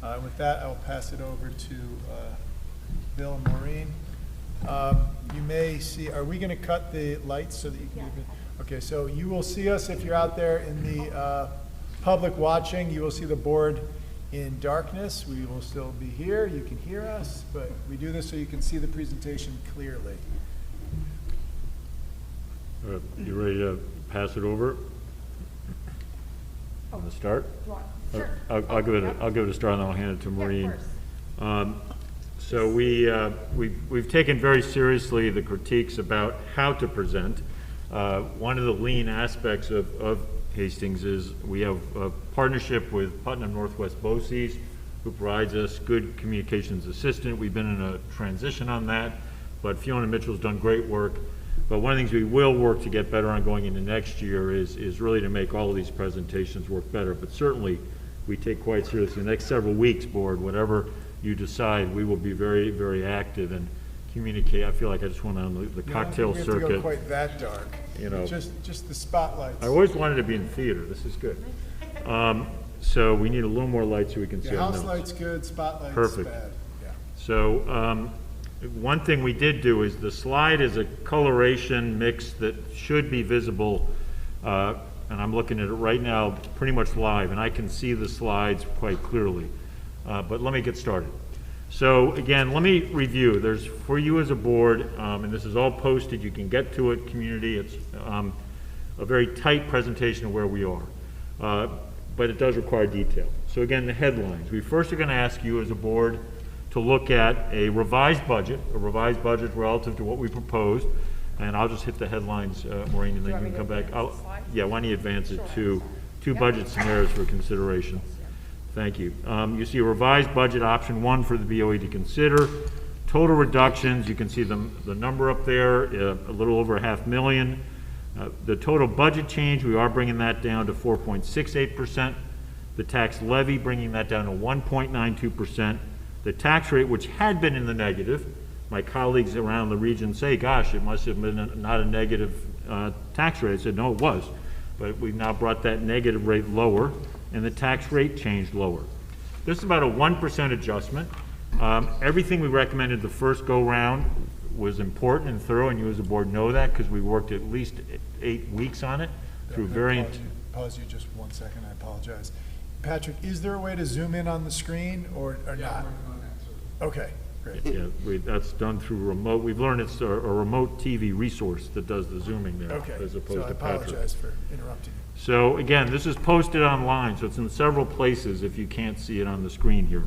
S3: With that, I'll pass it over to Bill and Maureen. You may see, are we going to cut the lights so that you can? Okay, so you will see us if you're out there in the public watching. You will see the board in darkness. We will still be here. You can hear us, but we do this so you can see the presentation clearly.
S1: You ready to pass it over? On the start?
S5: Sure.
S1: I'll give it a start, and then I'll hand it to Maureen. So we've taken very seriously the critiques about how to present. One of the lean aspects of Hastings is we have a partnership with Putnam Northwest BOCES, who provides us good communications assistant. We've been in a transition on that, but Fiona Mitchell's done great work. But one of the things we will work to get better on going into next year is really to make all of these presentations work better. But certainly, we take quite seriously the next several weeks, board, whatever you decide, we will be very, very active and communicate. I feel like I just went on the cocktail circuit.
S3: You don't have to go quite that dark.
S1: You know,
S3: just the spotlights.
S1: I always wanted to be in theater. This is good. So we need a little more light so we can see our
S3: house
S1: notes.
S3: lights good, spotlights
S1: Perfect.
S3: bad. Yeah.
S1: So one thing we did do is the slide is a coloration mix that should be visible, and I'm looking at it right now pretty much live, and I can see the slides quite clearly. But let me get started. So again, let me review. There's, for you as a board, and this is all posted, you can get to it, community. It's a very tight presentation of where we are, but it does require detail. So again, the headlines. We first are going to ask you as a board to look at a revised budget relative to what we proposed, and I'll just hit the headlines, Maureen, and then you can come back. Yeah, why don't you advance it to two budget scenarios for consideration. Thank you. You see a revised budget option 1 for the BOE to consider. Total reductions, you can see the number up there, a little over $500,000. The total budget change, we are bringing that down to 4.68%. The tax levy, bringing that down to 1.92%. The tax rate, which had been in the negative, my colleagues around the region say, gosh, it must have been not a negative tax rate. I said, no, it was. But we've now brought that negative rate lower, and the tax rate changed lower. This is about a 1% adjustment. Everything we recommended the first go-round was important and thorough, and you as a board know that because we worked at least 8 weeks on it through very...
S3: Pause you just 1 second, I apologize. Patrick, is there a way to zoom in on the screen or not? Okay, great.
S1: Yeah, that's done through remote. We've learned it's a remote TV resource that does the zooming there, as opposed to Patrick.
S3: I apologize for interrupting you.
S1: So again, this is posted online, so it's in several places if you can't see it on the screen here.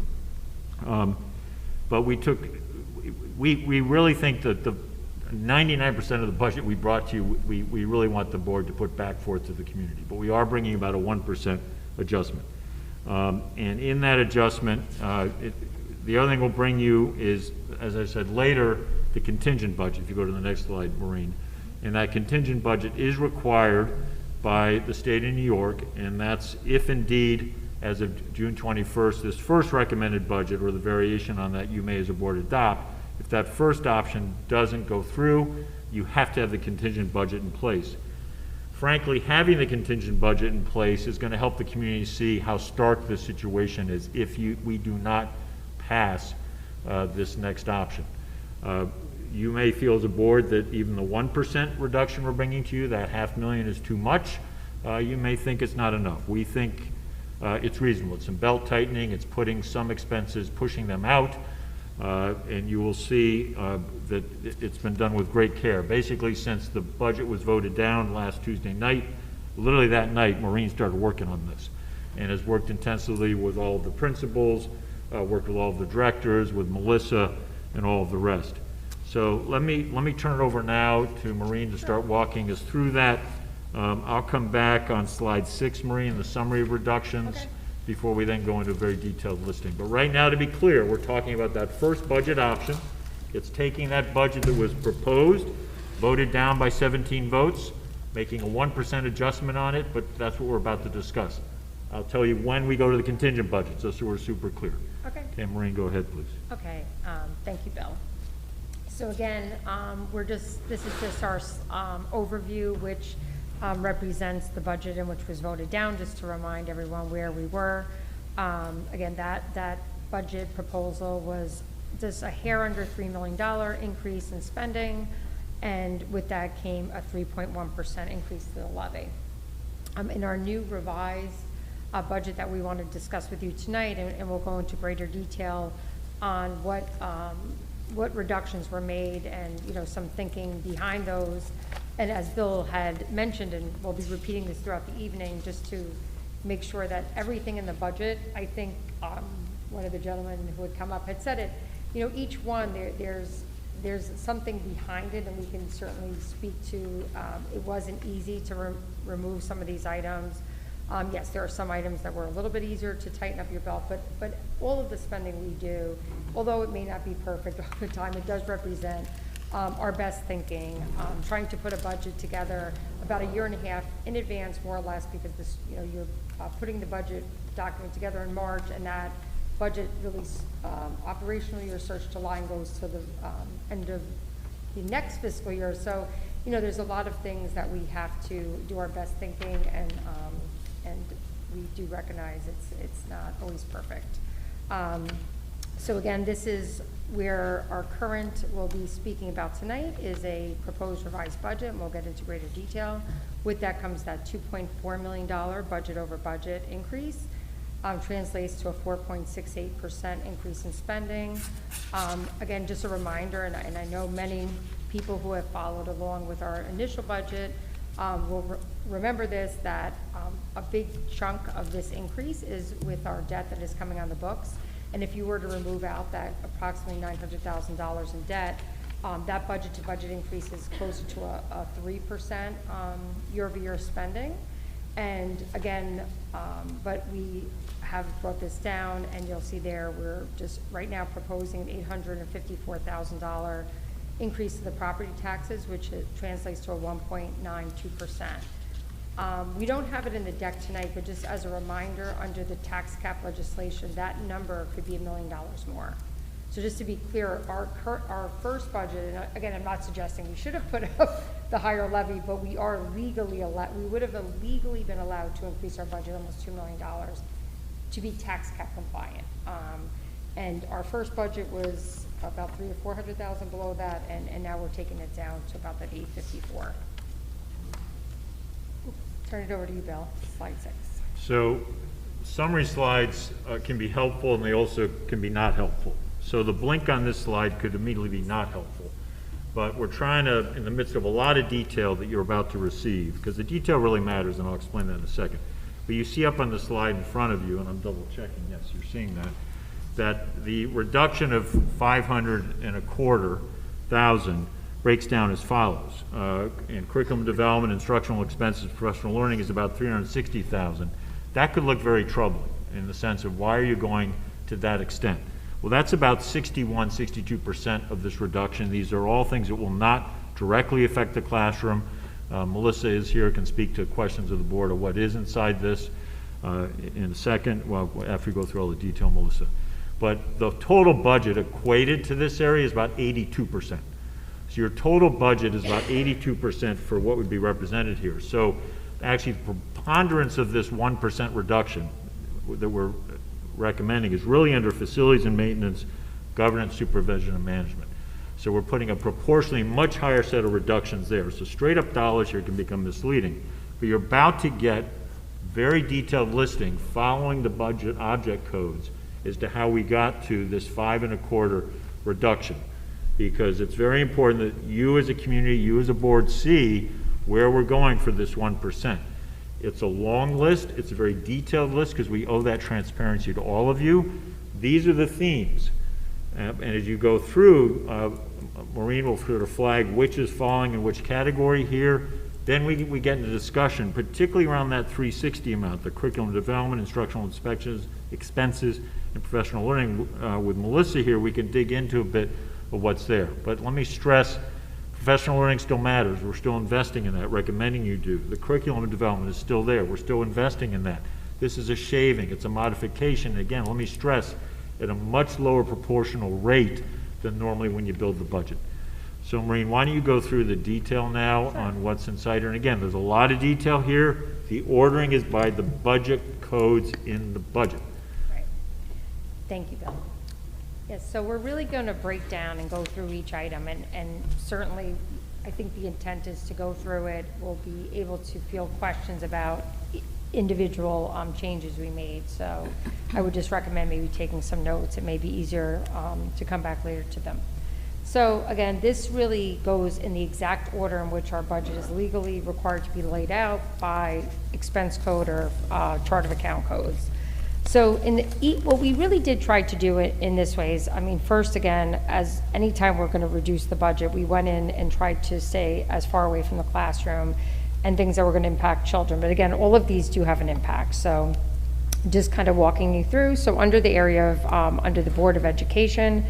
S1: But we really think that the 99% of the budget we brought to you, we really want the board to put back forth to the community. But we are bringing about a 1% adjustment. And in that adjustment, the other thing we'll bring you is, as I said later, the contingent budget. If you go to the next slide, Maureen. And that contingent budget is required by the state of New York, and that's if indeed, as of June 21st, this first recommended budget or the variation on that you may as a board adopt, if that first option doesn't go through, you have to have the contingent budget in place. Frankly, having the contingent budget in place is going to help the community see how stark this situation is if we do not pass this next option. You may feel as a board that even the 1% reduction we're bringing to you, that $500,000 is too much. You may think it's not enough. We think it's reasonable. It's some belt tightening. It's putting some expenses, pushing them out. And you will see that it's been done with great care. Basically, since the budget was voted down last Tuesday night, literally that night, Maureen started working on this and has worked intensively with all of the principals, worked with all of the directors, with Melissa, and all of the rest. So let me turn it over now to Maureen to start walking us through that. I'll come back on slide 6, Maureen, the summary of reductions, before we then go into a very detailed listing. But right now, to be clear, we're talking about that first budget option. It's taking that budget that was proposed, voted down by 17 votes, making a 1% adjustment on it, but that's what we're about to discuss. I'll tell you when we go to the contingent budget, just so we're super clear. Okay, Maureen, go ahead, please.
S5: Okay, thank you, Bill. So again, this is just our overview, which represents the budget and which was voted down, just to remind everyone where we were. Again, that budget proposal was just a hair under $3 million increase in spending, and with that came a 3.1% increase to the levy. In our new revised budget that we want to discuss with you tonight, and we'll go into greater detail on what reductions were made and, you know, some thinking behind those. And as Bill had mentioned, and we'll be repeating this throughout the evening, just to make sure that everything in the budget, I think one of the gentlemen who had come up had said it, you know, each one, there's something behind it, and we can certainly speak to, it wasn't easy to remove some of these items. Yes, there are some items that were a little bit easier to tighten up your belt, but all of the spending we do, although it may not be perfect all the time, it does represent our best thinking, trying to put a budget together about a year and a half in advance, more or less, because this, you know, you're putting the budget document together in March, and that budget really operational year search to line goes to the end of the next fiscal year. So, you know, there's a lot of things that we have to do our best thinking, and we do recognize it's not always perfect. So again, this is where our current we'll be speaking about tonight is a proposed revised budget, and we'll get into greater detail. With that comes that $2.4 million budget over budget increase. Translates to a 4.68% increase in spending. Again, just a reminder, and I know many people who have followed along with our initial budget will remember this, that a big chunk of this increase is with our debt that is coming on the books. And if you were to remove out that approximately $900,000 in debt, that budget to budget increase is closer to a 3% year-over-year spending. And again, but we have brought this down, and you'll see there we're just right now proposing an $854,000 increase to the property taxes, which translates to a 1.92%. We don't have it in the deck tonight, but just as a reminder, under the tax cap legislation, that number could be $1 million more. So just to be clear, our first budget, and again, I'm not suggesting we should have put up the higher levy, but we are legally allowed, we would have legally been allowed to increase our budget almost $2 million to be tax cap compliant. And our first budget was about $300,000 or $400,000 below that, and now we're taking it down to about that $854. Turn it over to you, Bill. Slide 6.
S1: So summary slides can be helpful, and they also can be not helpful. So the blink on this slide could immediately be not helpful. But we're trying to, in the midst of a lot of detail that you're about to receive, because the detail really matters, and I'll explain that in a second. But you see up on the slide in front of you, and I'm double checking, yes, you're seeing that the reduction of $525,000 breaks down as follows. In curriculum development, instructional expenses, professional learning is about $360,000. That could look very troubling in the sense of why are you going to that extent? Well, that's about 62% of this reduction. These are all things that will not directly affect the classroom. Melissa is here, can speak to questions of the board of what is inside this in a second, well, after we go through all the detail, Melissa. But the total budget equated to this area is about 82%. So your total budget is about 82% for what would be represented here. So actually the preponderance of this 1% reduction that we're recommending is really under facilities and maintenance, governance, supervision, and management. So we're putting a proportionally much higher set of reductions there. So straight up dollars here can become misleading, but you're about to get very detailed listing following the budget object codes as to how we got to this 5.25% reduction, because it's very important that you as a community, you as a board see where we're going for this 1%. It's a long list, it's a very detailed list because we owe that transparency to all of you. These are the themes. And as you go through, Maureen will sort of flag which is falling in which category here. Then we get into discussion, particularly around that 360 amount, the curriculum development, instructional inspections, expenses, and professional learning. With Melissa here, we can dig into a bit of what's there. But let me stress, professional learning still matters. We're still investing in that, recommending you do. The curriculum development is still there. We're still investing in that. This is a shaving. It's a modification. Again, let me stress, at a much lower proportional rate than normally when you build the budget. So Maureen, why don't you go through the detail now on what's inside here? And again, there's a lot of detail here. The ordering is by the budget codes in the budget.
S5: Thank you, Bill. Yes, so we're really going to break down and go through each item, and certainly, I think the intent is to go through it. We'll be able to field questions about individual changes we made, so I would just recommend maybe taking some notes. It may be easier to come back later to them. So again, this really goes in the exact order in which our budget is legally required to be laid out by expense code or chart of account codes. So what we really did try to do it in this way is, I mean, first again, as anytime we're going to reduce the budget, we went in and tried to stay as far away from the classroom and things that were going to impact children. But again, all of these do have an impact. So just kind of walking you through. So under the area of, under the Board of Education,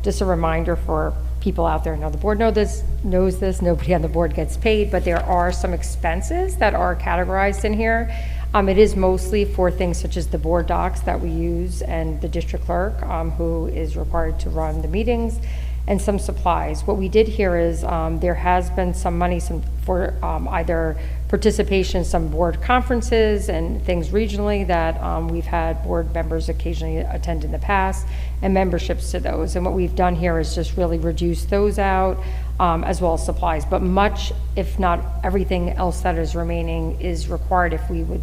S5: just a reminder for people out there, the board knows this, nobody on the board gets paid, but there are some expenses that are categorized in here. It is mostly for things such as the board docs that we use and the district clerk who is required to run the meetings, and some supplies. What we did here is there has been some money for either participation in some board conferences and things regionally that we've had board members occasionally attend in the past, and memberships to those. And what we've done here is just really reduce those out as well as supplies. But much, if not everything else that is remaining, is required if we would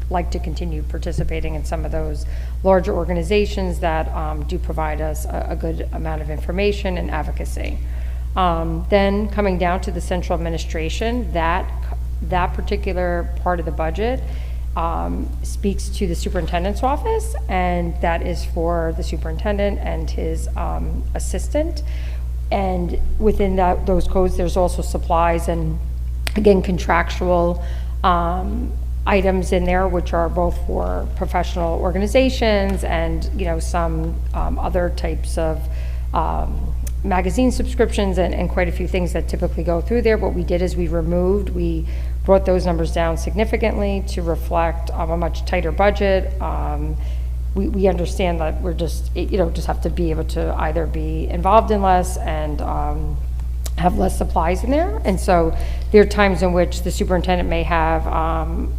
S5: like to continue participating in some of those larger organizations that do provide us a good amount of information and advocacy. Then coming down to the central administration, that particular part of the budget speaks to the superintendent's office, and that is for the superintendent and his assistant. And within those codes, there's also supplies and, again, contractual items in there, which are both for professional organizations and some other types of magazine subscriptions and quite a few things that typically go through there. What we did is we brought those numbers down significantly to reflect a much tighter budget. We understand that we're just have to be able to either be involved in less and have less supplies in there. And so there are times in which the superintendent may have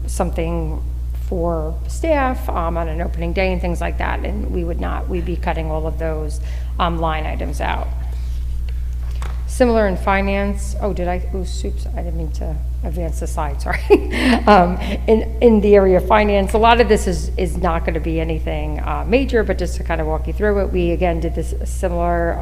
S5: something for staff on an opening day and things like that, and we'd be cutting all of those line items out. Similar in finance. Soups, I didn't mean to advance the slide, sorry. In the area of finance, a lot of this is not going to be anything major, but just to kind of walk you through it, we again did this similar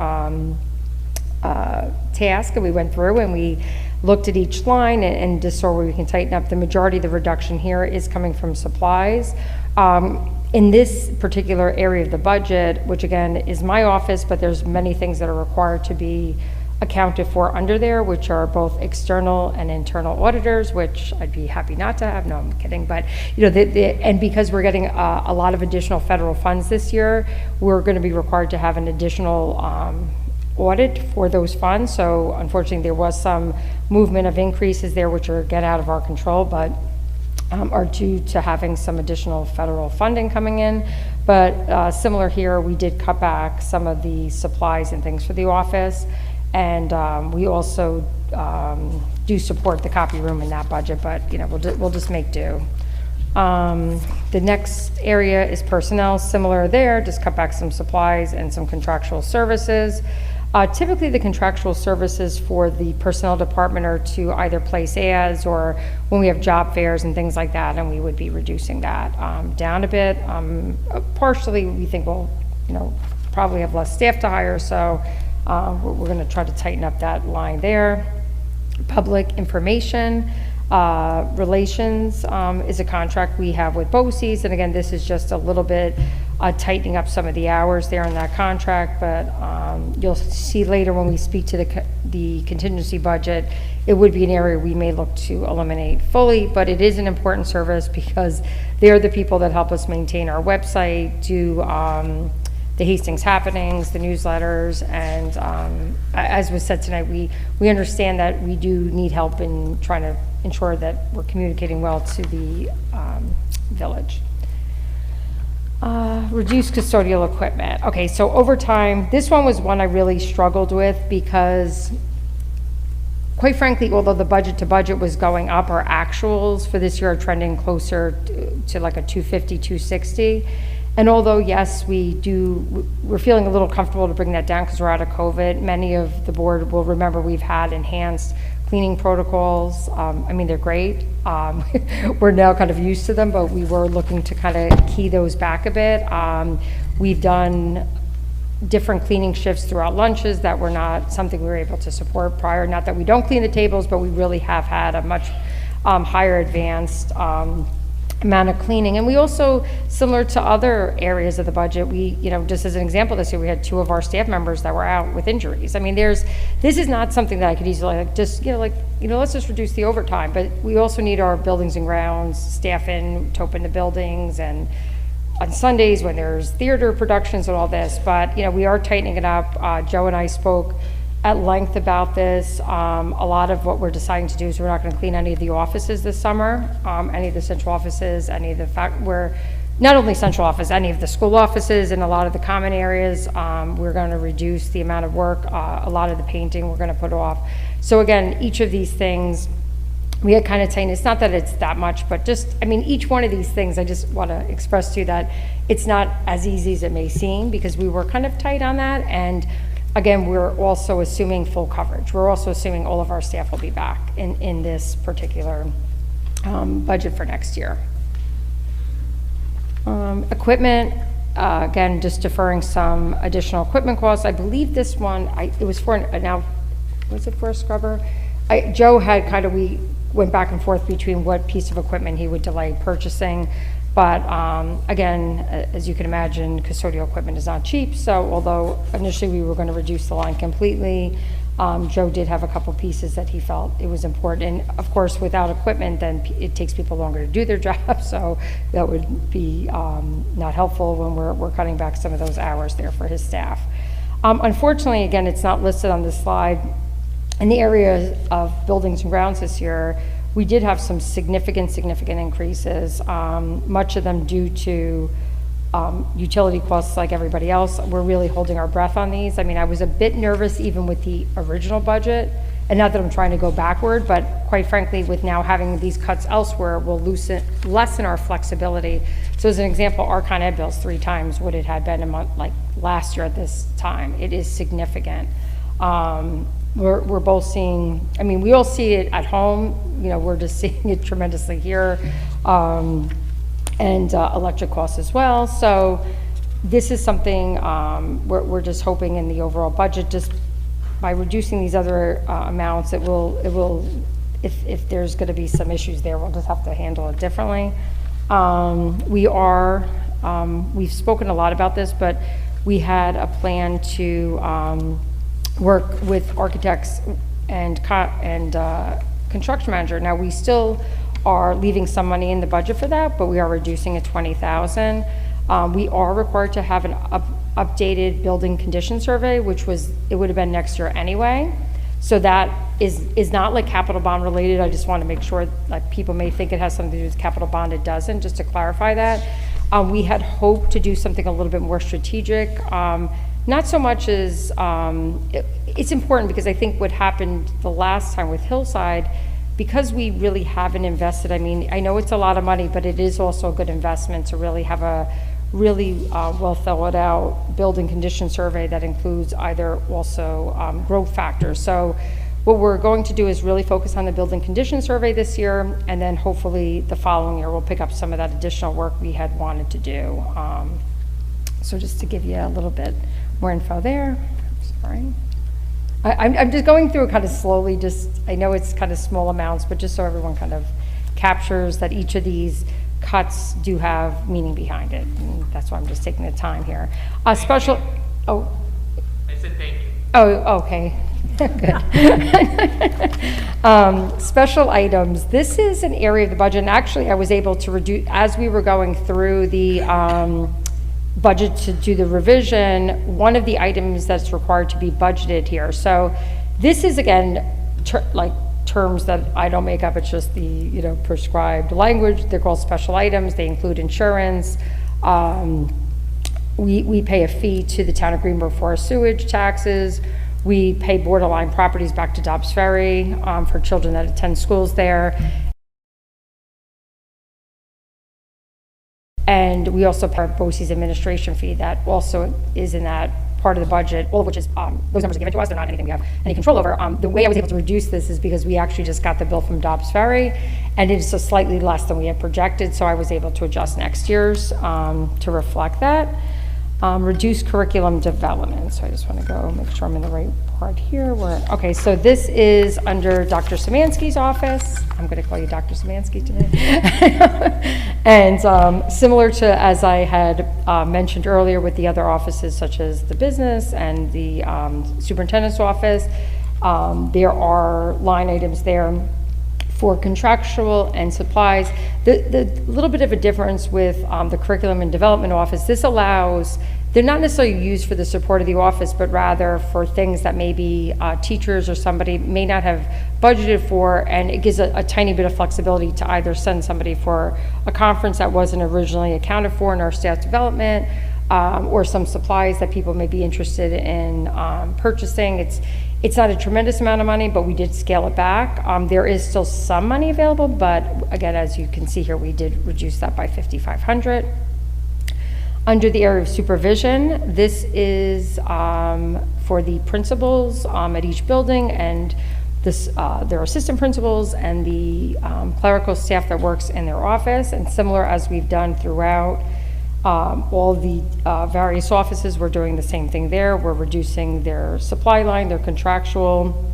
S5: task, and we went through and we looked at each line and just saw where we can tighten up. The majority of the reduction here is coming from supplies. In this particular area of the budget, which again is my office, but there's many things that are required to be accounted for under there, which are both external and internal auditors, which I'd be happy not to have. No, I'm kidding. But and because we're getting a lot of additional federal funds this year, we're going to be required to have an additional audit for those funds. So unfortunately, there was some movement of increases there, which are again out of our control, but are due to having some additional federal funding coming in. But similar here, we did cut back some of the supplies and things for the office. And we also do support the copy room in that budget, but we'll just make do. The next area is personnel. Similar there, just cut back some supplies and some contractual services. Typically, the contractual services for the personnel department are to either place ads or when we have job fairs and things like that, and we would be reducing that down a bit. Partially, we think we'll probably have less staff to hire, so we're going to try to tighten up that line there. Public information relations is a contract we have with BOCES, and again, this is just a little bit tightening up some of the hours there in that contract, but you'll see later when we speak to the contingency budget, it would be an area we may look to eliminate fully, but it is an important service because they're the people that help us maintain our website, do the Hastings happenings, the newsletters, and as was said tonight, we understand that we do need help in trying to ensure that we're communicating well to the village. Reduced custodial equipment. Okay, so over time, this one was one I really struggled with because quite frankly, although the budget to budget was going up, our actuals for this year are trending closer to like a 250, 260.
S15: And although, yes, we're feeling a little comfortable to bring that down because we're out of COVID, many of the board will remember we've had enhanced cleaning protocols. I mean, they're great. We're now kind of used to them, but we were looking to kind of key those back a bit. We've done different cleaning shifts throughout lunches that were not something we were able to support prior. Not that we don't clean the tables, but we really have had a much higher advanced amount of cleaning. And we also, similar to other areas of the budget, we, just as an example this year, we had 2 of our staff members that were out with injuries. I mean, this is not something that I could easily let's just reduce the overtime, but we also need our buildings and grounds staff to open the buildings, and on Sundays when there's theater productions and all this, but we are tightening it up. Joe and I spoke at length about this. A lot of what we're deciding to do is we're not going to clean any of the offices this summer, any of the central offices, we're not only central office, any of the school offices and a lot of the common areas. We're going to reduce the amount of work. A lot of the painting we're going to put off. So again, each of these things, we had kind of saying, it's not that it's that much, but each one of these things, I just want to express to you that it's not as easy as it may seem, because we were kind of tight on that. And again, we're also assuming full coverage. We're also assuming all of our staff will be back in this particular budget for next year. Equipment, again, just deferring some additional equipment costs. I believe this one, it was for, was it for a scrubber? Joe had we went back and forth between what piece of equipment he would delay purchasing. But again, as you can imagine, custodial equipment is not cheap. So although initially we were going to reduce the line completely, Joe did have a couple pieces that he felt it was important. And of course, without equipment, then it takes people longer to do their job. So that would be not helpful when we're cutting back some of those hours there for his staff. Unfortunately, again, it's not listed on this slide. In the area of buildings and grounds this year, we did have some significant increases, much of them due to utility costs like everybody else. We're really holding our breath on these. I mean, I was a bit nervous even with the original budget, and not that I'm trying to go backward, but quite frankly, with now having these cuts elsewhere, we'll lessen our flexibility. So as an example, our Con Ed bills 3 times what it had been a month, like last year at this time. It is significant. We're both seeing, we all see it at home, we're just seeing it tremendously here, and electric costs as well. So this is something we're just hoping in the overall budget, just by reducing these other amounts, it will, if there's going to be some issues there, we'll just have to handle it differently. We've spoken a lot about this, but we had a plan to work with architects and construction manager. Now we still are leaving some money in the budget for that, but we are reducing it $20,000. We are required to have an updated building condition survey, it would have been next year anyway. So that is not like capital bond related. I just want to make sure, like, people may think it has something to do with capital bond. It doesn't, just to clarify that. We had hoped to do something a little bit more strategic. Not so much as, it's important because I think what happened the last time with Hillside, because we really haven't invested, I know it's a lot of money, but it is also a good investment to really have a really well thought out building condition survey that includes either also growth factors. So what we're going to do is really focus on the building condition survey this year, and then hopefully the following year we'll pick up some of that additional work we had wanted to do. So just to give you a little bit more info there. Sorry. I'm just going through it kind of slowly, I know it's kind of small amounts, but just so everyone kind of captures that each of these cuts do have meaning behind it. And that's why I'm just taking the time here. I said thank you. Oh, okay. Good. Special items. This is an area of the budget, and actually I was able to reduce, as we were going through the budget to do the revision, one of the items that's required to be budgeted here. So this is, again, terms that I don't make up, it's just the prescribed language. They're called special items. They include insurance. We pay a fee to the town of Greenberg for our sewage taxes. We pay borderline properties back to Dobbs Ferry for children that attend schools there. And we also pay our BOCES administration fee that also is in that part of the budget, all of which is, those numbers are given to us, they're not anything we have any control over. The way I was able to reduce this is because we actually just got the bill from Dobbs Ferry, and it is just slightly less than we had projected, so I was able to adjust next year's to reflect that. Reduce curriculum development, so I just want to go make sure I'm in the right part here. Okay, so this is under Dr. Szymanski's office. I'm going to call you Dr. Szymanski today. And similar to as I had mentioned earlier with the other offices such as the business and the superintendent's office, there are line items there for contractual and supplies. The little bit of a difference with the curriculum and development office, this allows, they're not necessarily used for the support of the office, but rather for things that maybe teachers or somebody may not have budgeted for, and it gives a tiny bit of flexibility to either send somebody for a conference that wasn't originally accounted for in our staff development, or some supplies that people may be interested in purchasing. It's not a tremendous amount of money, but we did scale it back. There is still some money available, but again, as you can see here, we did reduce that by $5,500. Under the area of supervision, this is for the principals at each building, and their assistant principals and the clerical staff that works in their office. And similar as we've done throughout all the various offices, we're doing the same thing there. We're reducing their supply line, their contractual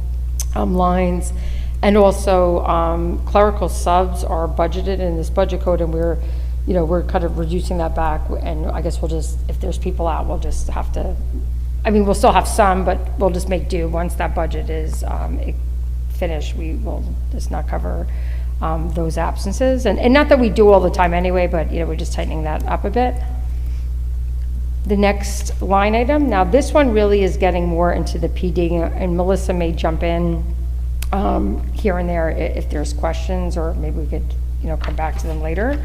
S15: lines, and also clerical subs are budgeted in this budget code, and we're kind of reducing that back. And I guess we'll just, if there's people out, we'll just have to, I mean, we'll still have some, but we'll just make do. Once that budget is finished, we will just not cover those absences. And not that we do all the time anyway, but we're just tightening that up a bit. The next line item, now this one really is getting more into the PD, and Melissa may jump in here and there if there's questions, or maybe we could come back to them later.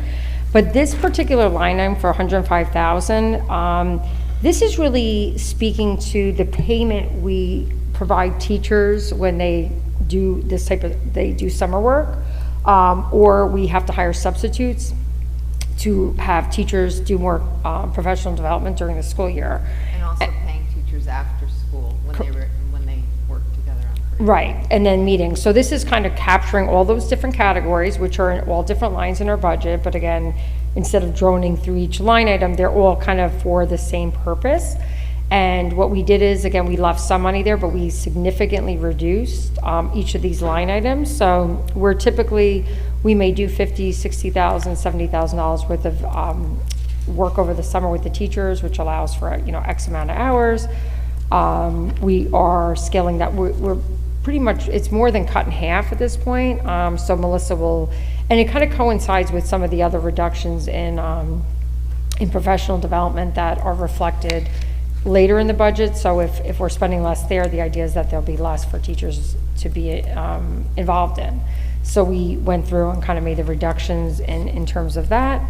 S15: But this particular line item for $105,000, this is really speaking to the payment we provide teachers when they do this they do summer work, or we have to hire substitutes to have teachers do more professional development during the school year.
S22: And also paying teachers after school when they work together on curriculum.
S15: Right, and then meetings. So this is kind of capturing all those different categories, which are in all different lines in our budget, but again, instead of droning through each line item, they're all kind of for the same purpose. And what we did is, again, we left some money there, but we significantly reduced each of these line items. So we're typically, we may do $50,000, $60,000, $70,000 worth of work over the summer with the teachers, which allows for X amount of hours. We are scaling that. We're pretty much, it's more than cut in half at this point. So Melissa will, and it kind of coincides with some of the other reductions in professional development that are reflected later in the budget. So if we're spending less there, the idea is that there'll be less for teachers to be involved in. So we went through and kind of made the reductions in terms of that.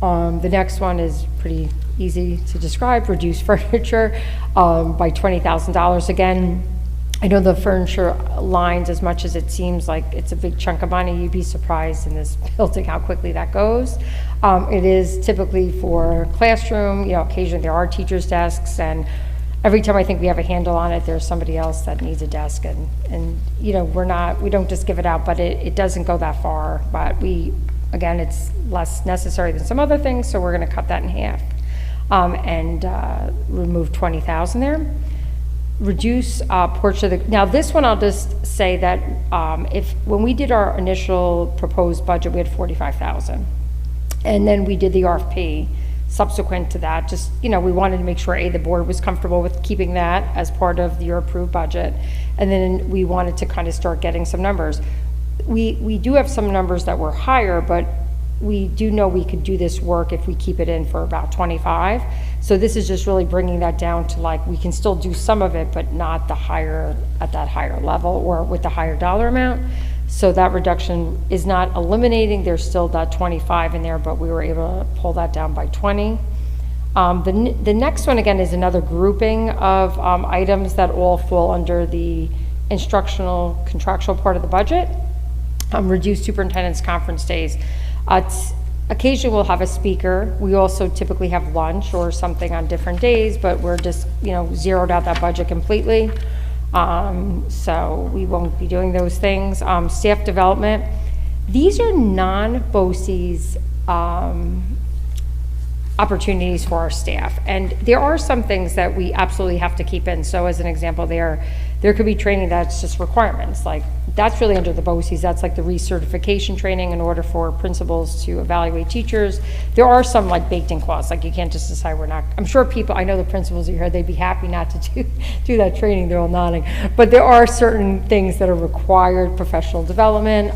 S15: The next one is pretty easy to describe, reduce furniture by $20,000. Again, I know the furniture lines, as much as it seems like it's a big chunk of money, you'd be surprised in this building how quickly that goes. It is typically for classroom, occasionally there are teachers' desks, and every time I think we have a handle on it, there's somebody else that needs a desk, and we don't just give it out, but it doesn't go that far. But again, it's less necessary than some other things, so we're gonna cut that in half and remove $20,000 there. Reduce portion of the, now this one I'll just say that when we did our initial proposed budget, we had $45,000, and then we did the RFP subsequent to that. Just we wanted to make sure the board was comfortable with keeping that as part of your approved budget, and then we wanted to kind of start getting some numbers. We do have some numbers that were higher, but we do know we could do this work if we keep it in for about 25. So this is just really bringing that down to we can still do some of it, but not at that higher level or with the higher dollar amount. So that reduction is not eliminating, there's still that 25 in there, but we were able to pull that down by 20. The next one, again, is another grouping of items that all fall under the instructional contractual part of the budget. Reduce superintendent's conference days. occasionally we'll have a speaker. We also typically have lunch or something on different days, but we're just, zeroed out that budget completely. So we won't be doing those things. Staff development, these are non-BOCES opportunities for our staff. And there are some things that we absolutely have to keep in. So as an example, there could be training that's just requirements. Like, that's really under the BOCES. That's like the recertification training in order for principals to evaluate teachers. There are some like baked in costs. Like, you can't just decide we're not. I'm sure I know the principals are here, they'd be happy not to do that training. They're all nodding. But there are certain things that are required professional development.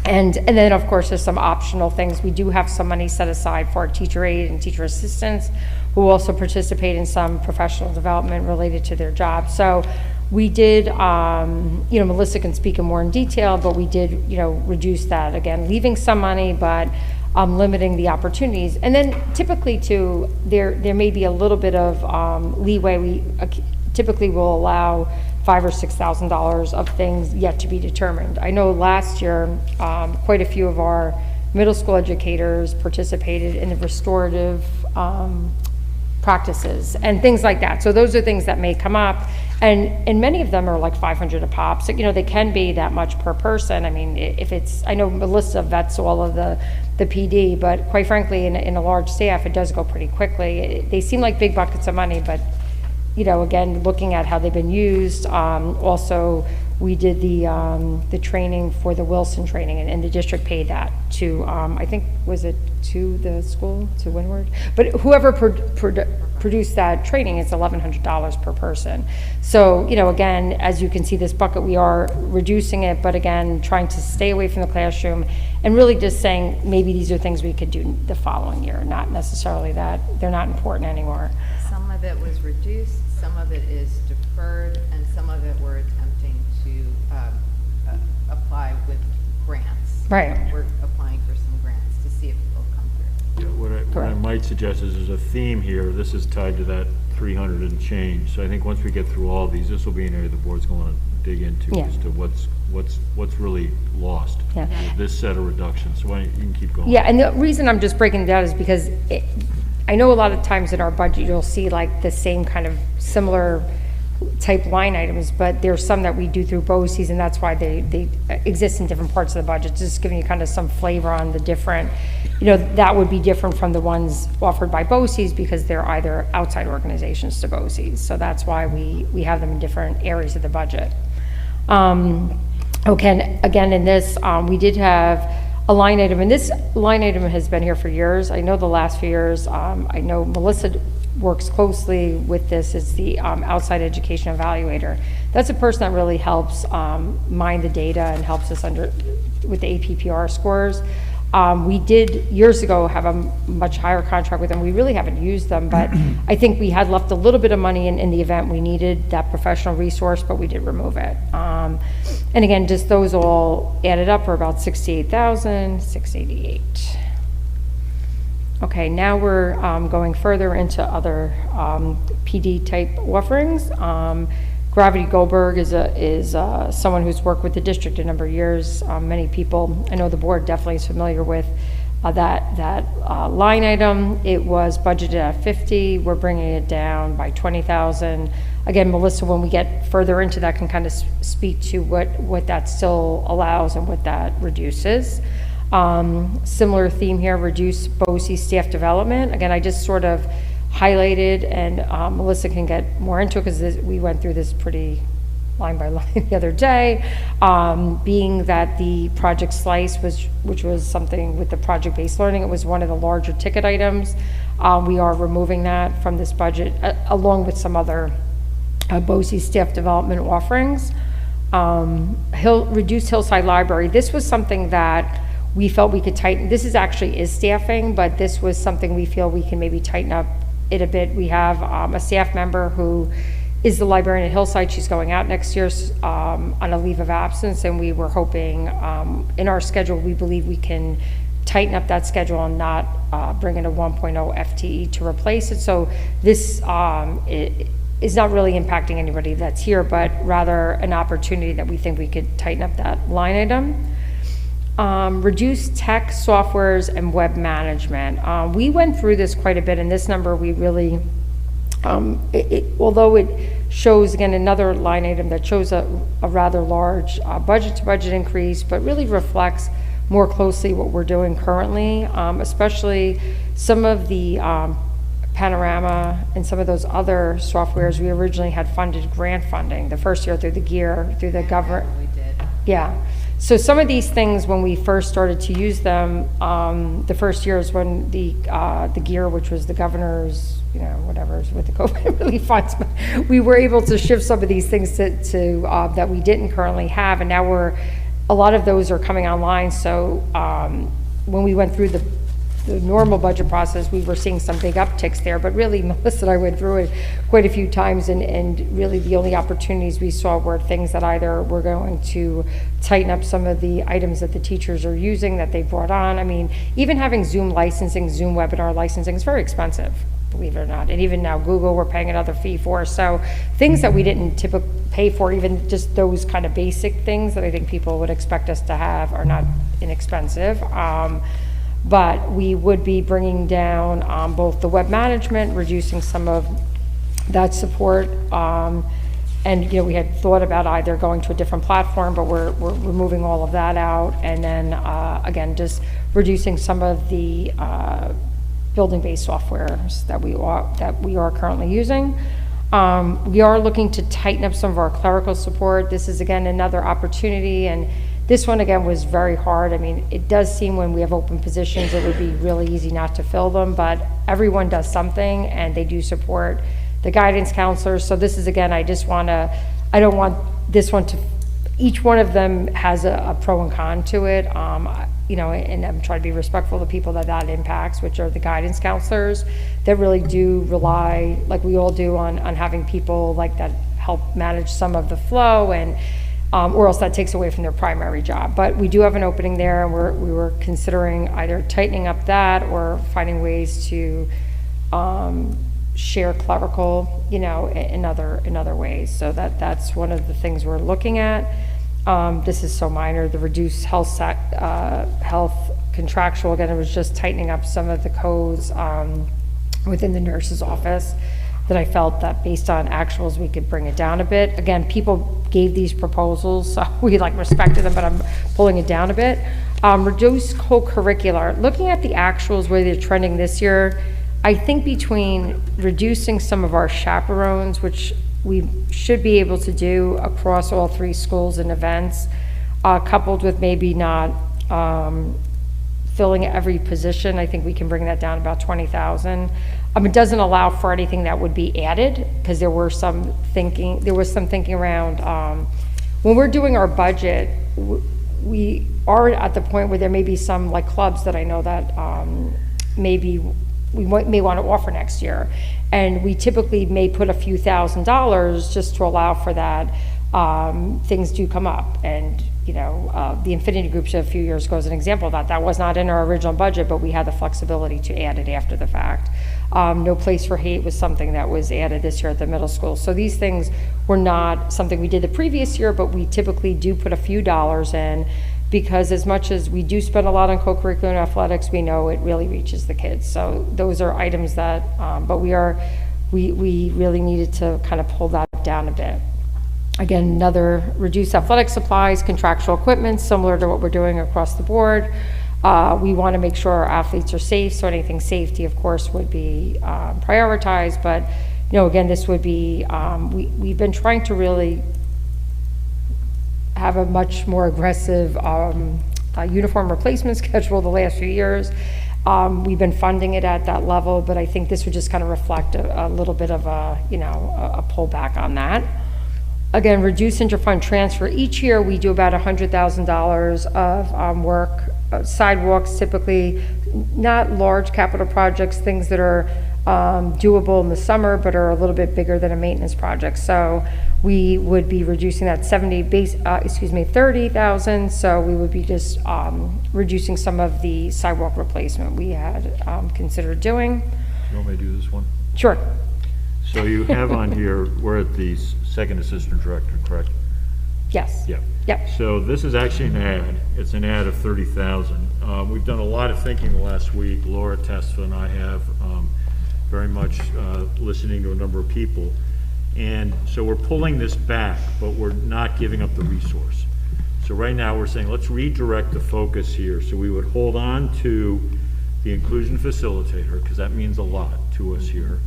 S15: And then, of course, there's some optional things. We do have some money set aside for our teacher aide and teacher assistants who also participate in some professional development related to their job. So we did, Melissa can speak in more in detail, but we did, reduce that, again, leaving some money, but limiting the opportunities. And then typically, too, there may be a little bit of leeway. We typically will allow $5,000 or $6,000 of things yet to be determined. I know last year, quite a few of our middle school educators participated in the restorative practices and things like that. So those are things that may come up, and many of them are like $500 a pop. So they can be that much per person. I mean, I know Melissa vets all of the PD, but quite frankly, in a large staff, it does go pretty quickly. They seem like big buckets of money, but again, looking at how they've been used. Also, we did the training for the Wilson training, and the district paid that to, I think, was it to the school, to Windward? But whoever produced that training, it's $1,100 per person. So, again, as you can see, this bucket, we are reducing it, but again, trying to stay away from the classroom and really just saying maybe these are things we could do the following year, not necessarily that they're not important anymore.
S11: Some of it was reduced, some of it is deferred, and some of it we're attempting to apply with grants.
S15: Right.
S11: We're applying for some grants to see if it'll come through.
S1: Yeah, what I might suggest is there's a theme here. This is tied to that 300 and change. So I think once we get through all these, this will be an area the board's going to dig into as to what's really lost.
S15: Yeah.
S1: With this set of reductions. So you can keep going.
S15: Yeah, and the reason I'm just breaking it down is because I know a lot of times in our budget you'll see like the same kind of similar type line items, but there's some that we do through BOCES, and that's why they exist in different parts of the budget, just giving you kind of some flavor on the different, that would be different from the ones offered by BOCES because they're either outside organizations to BOCES. So that's why we have them in different areas of the budget. Okay, again, in this, we did have a line item, and this line item has been here for years. I know the last few years, I know Melissa works closely with this. It's the outside education evaluator. That's a person that really helps mine the data and helps us with the APPR scores. We did years ago have a much higher contract with them. We really haven't used them, but I think we had left a little bit of money in the event we needed that professional resource, but we did remove it. And again, just those all added up are about $68,688. Okay, now we're going further into other PD type offerings. Gravity Goldberg is someone who's worked with the district a number of years. Many people, I know the board definitely is familiar with that line item. It was budgeted at 50. We're bringing it down by 20,000. Again, Melissa, when we get further into that, can kind of speak to what that still allows and what that reduces. Similar theme here, reduce BOCES staff development. Again, I just sort of highlighted, and Melissa can get more into it because we went through this pretty line by line the other day, being that the project slice, which was something with the project-based learning, it was one of the larger ticket items. We are removing that from this budget, along with some other BOCES staff development offerings. Reduce Hillside Library. This was something that we felt we could tighten. This is staffing, but this was something we feel we can maybe tighten up it a bit. We have a staff member who is the librarian at Hillside. She's going out next year on a leave of absence, and we were hoping in our schedule, we believe we can tighten up that schedule and not bring in a 1.0 FTE to replace it. So this is not really impacting anybody that's here, but rather an opportunity that we think we could tighten up that line item. Reduce tech, softwares, and web management. We went through this quite a bit, and this number we really, although it shows, again, another line item that shows a rather large budget-to-budget increase, but really reflects more closely what we're doing currently, especially some of the Panorama and some of those other softwares we originally had funded grant funding the first year through the GEAR, through the government.
S11: We did.
S15: Yeah. So some of these things, when we first started to use them, the first year is when the GEAR, which was the governor's, whatever, with the COVID relief funds, we were able to shift some of these things to that we didn't currently have, and now a lot of those are coming online. So when we went through the normal budget process, we were seeing some big upticks there, but really, Melissa and I went through it quite a few times, and really the only opportunities we saw were things that either we're going to tighten up some of the items that the teachers are using that they brought on. I mean, even having Zoom licensing, Zoom webinar licensing is very expensive, believe it or not. And even now, Google, we're paying another fee for. So things that we didn't typically pay for, even just those kind of basic things that I think people would expect us to have, are not inexpensive. But we would be bringing down both the web management, reducing some of that support, and we had thought about either going to a different platform, but we're removing all of that out, and then again, just reducing some of the building-based softwares that we are currently using. We are looking to tighten up some of our clerical support. This is again another opportunity, and this one, again, was very hard. I mean, it does seem when we have open positions, it would be really easy not to fill them, but everyone does something, and they do support the guidance counselors. So this is, again, I don't want this one to, each one of them has a pro and con to it, and I'm trying to be respectful of the people that impacts, which are the guidance counselors that really do rely, like we all do, on having people like that help manage some of the flow, and or else that takes away from their primary job. But we do have an opening there, and we were considering either tightening up that or finding ways to share clerical, in other ways. So that's one of the things we're looking at. This is so minor, the reduced health contractual. Again, it was just tightening up some of the codes within the nurse's office that I felt that based on actuals, we could bring it down a bit. Again, people gave these proposals, so we respected them, but I'm pulling it down a bit. Reduce co-curricular. Looking at the actuals where they're trending this year, I think between reducing some of our chaperones, which we should be able to do across all 3 schools and events, coupled with maybe not filling every position, I think we can bring that down about 20,000. It doesn't allow for anything that would be added, because there was some thinking around when we're doing our budget. We are at the point where there may be some clubs that I know that maybe we may want to offer next year, and we typically may put a few $1,000s just to allow for that. Things do come up, and the Infinity Groups a few years ago is an example of that. That was not in our original budget, but we had the flexibility to add it after the fact. No Place for Hate was something that was added this year at the middle school. So these things were not something we did the previous year, but we typically do put a few dollars in, because as much as we do spend a lot on co-curricular and athletics, we know it really reaches the kids. So those are items that, but we really needed to kind of pull that down a bit. Again, another reduce athletic supplies, contractual equipment, similar to what we're doing across the board. We want to make sure our athletes are safe, so anything safety, of course, would be prioritized. But, again, this would be, we've been trying to really have a much more aggressive uniform replacement schedule the last few years. We've been funding it at that level, but I think this would just kind of reflect a little bit of a pullback on that. Again, reduce interfund transfer. Each year we do about $100,000 of work, sidewalks typically, not large capital projects, things that are doable in the summer but are a little bit bigger than a maintenance project. So we would be reducing that 30,000. So we would be just reducing some of the sidewalk replacement we had considered doing.
S1: You want me to do this one?
S15: Sure.
S1: So you have on here, we're at the second assistant director, correct?
S15: Yes.
S1: Yeah.
S15: Yep.
S1: So this is actually an ad. It's an ad of 30,000. We've done a lot of thinking the last week. Laura Tesfa and I have very much listening to a number of people. And so we're pulling this back, but we're not giving up the resource. So right now we're saying, let's redirect the focus here. So we would hold on to the inclusion facilitator, because that means a lot to us here.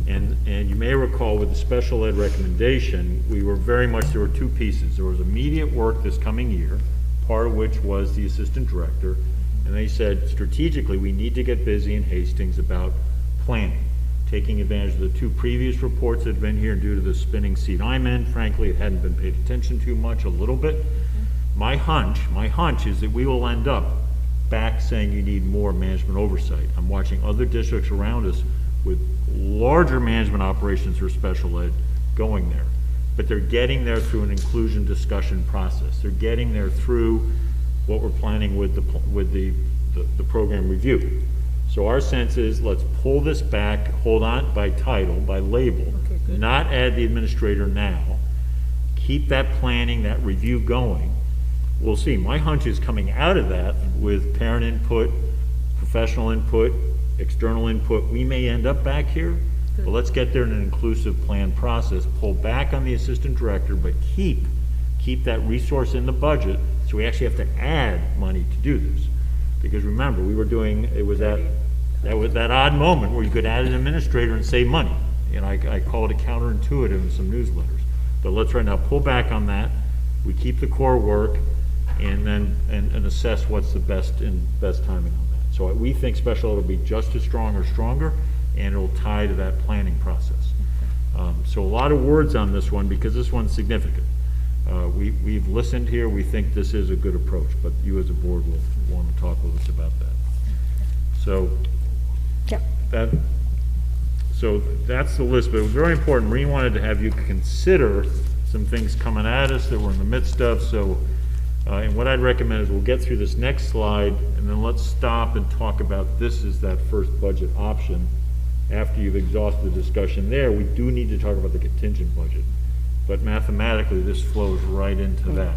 S1: And you may recall with the special ed recommendation, we were very much, there were two pieces. There was immediate work this coming year, part of which was the assistant director. And they said, strategically, we need to get busy in Hastings about planning, taking advantage of the two previous reports that had been here, and due to the spinning seat I'm in, frankly, it hadn't been paid attention to much, a little bit. My hunch is that we will end up back saying you need more management oversight. I'm watching other districts around us with larger management operations for special ed going there. But they're getting there through an inclusion discussion process. They're getting there through what we're planning with the program review. So our sense is, let's pull this back, hold on by title, by label, not add the administrator now. Keep that planning, that review going. We'll see. My hunch is coming out of that with parent input, professional input, external input. We may end up back here, but let's get there in an inclusive plan process. Pull back on the assistant director, but keep that resource in the budget, so we actually have to add money to do this. Because remember, we were doing, it was that odd moment where you could add an administrator and save money. And I call it a counterintuitive in some newsletters. But let's right now pull back on that. We keep the core work, and then and assess what's the best timing on that. So we think special ed will be just as strong or stronger, and it'll tie to that planning process. So a lot of words on this one, because this one's significant. We've listened here. We think this is a good approach, but you as a board will want to talk with us about that. So so that's the list, but it was very important. Maureen wanted to have you consider some things coming at us that we're in the midst of. So, and what I'd recommend is we'll get through this next slide, and then let's stop and talk about this as that first budget option. After you've exhausted the discussion there, we do need to talk about the contingent budget. But mathematically, this flows right into that,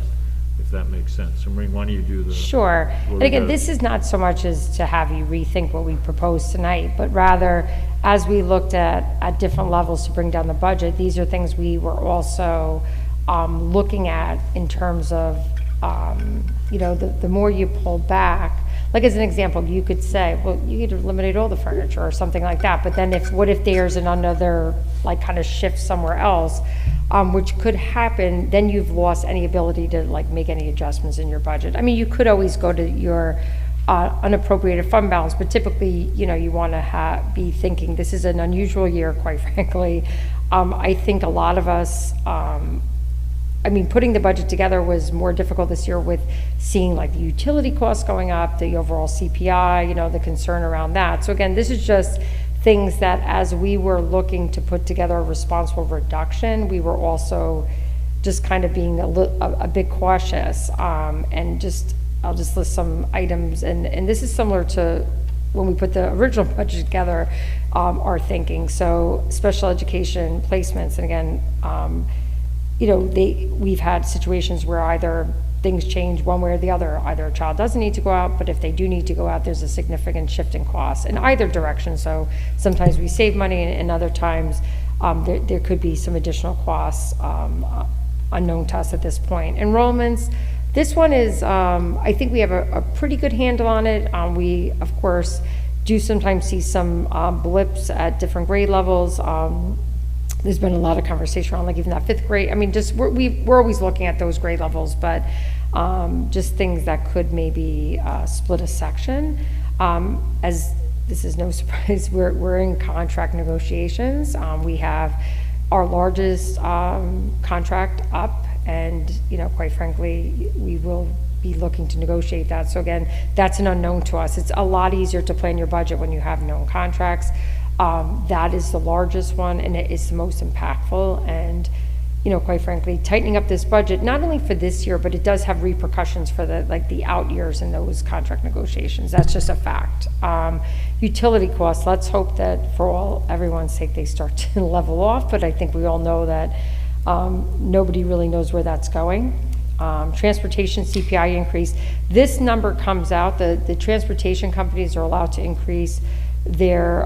S1: if that makes sense. So Maureen, why don't you do the...
S15: Sure. And again, this is not so much as to have you rethink what we proposed tonight, but rather, as we looked at different levels to bring down the budget, these are things we were also looking at in terms of, the more you pull back. Like as an example, you could say, well, you could eliminate all the furniture or something like that, but then what if there's another, like, kind of shift somewhere else, which could happen, then you've lost any ability to, like, make any adjustments in your budget. I mean, you could always go to your unappropriated fund balance, but typically, you want to be thinking, this is an unusual year, quite frankly. I think a lot of us, putting the budget together was more difficult this year with seeing like the utility costs going up, the overall CPI, the concern around that. So again, this is just things that as we were looking to put together a responsible reduction, we were also just kind of being a bit cautious. And I'll just list some items, and this is similar to when we put the original budget together, our thinking. So special education placements, and again, we've had situations where either things change one way or the other. Either a child doesn't need to go out, but if they do need to go out, there's a significant shift in costs in either direction. So sometimes we save money, and other times there could be some additional costs unknown to us at this point. Enrollments, this one is, I think we have a pretty good handle on it. We, of course, do sometimes see some blips at different grade levels. There's been a lot of conversation around like even that 5th grade. I mean, just we're always looking at those grade levels, but just things that could maybe split a section. As this is no surprise, we're in contract negotiations. We have our largest contract up, and quite frankly, we will be looking to negotiate that. So again, that's an unknown to us. It's a lot easier to plan your budget when you have known contracts. That is the largest one, and it is the most impactful. And quite frankly, tightening up this budget, not only for this year, but it does have repercussions for the out years in those contract negotiations. That's just a fact. Utility costs, let's hope that for everyone's sake, they start to level off, but I think we all know that nobody really knows where that's going. Transportation CPI increase. This number comes out, the transportation companies are allowed to increase their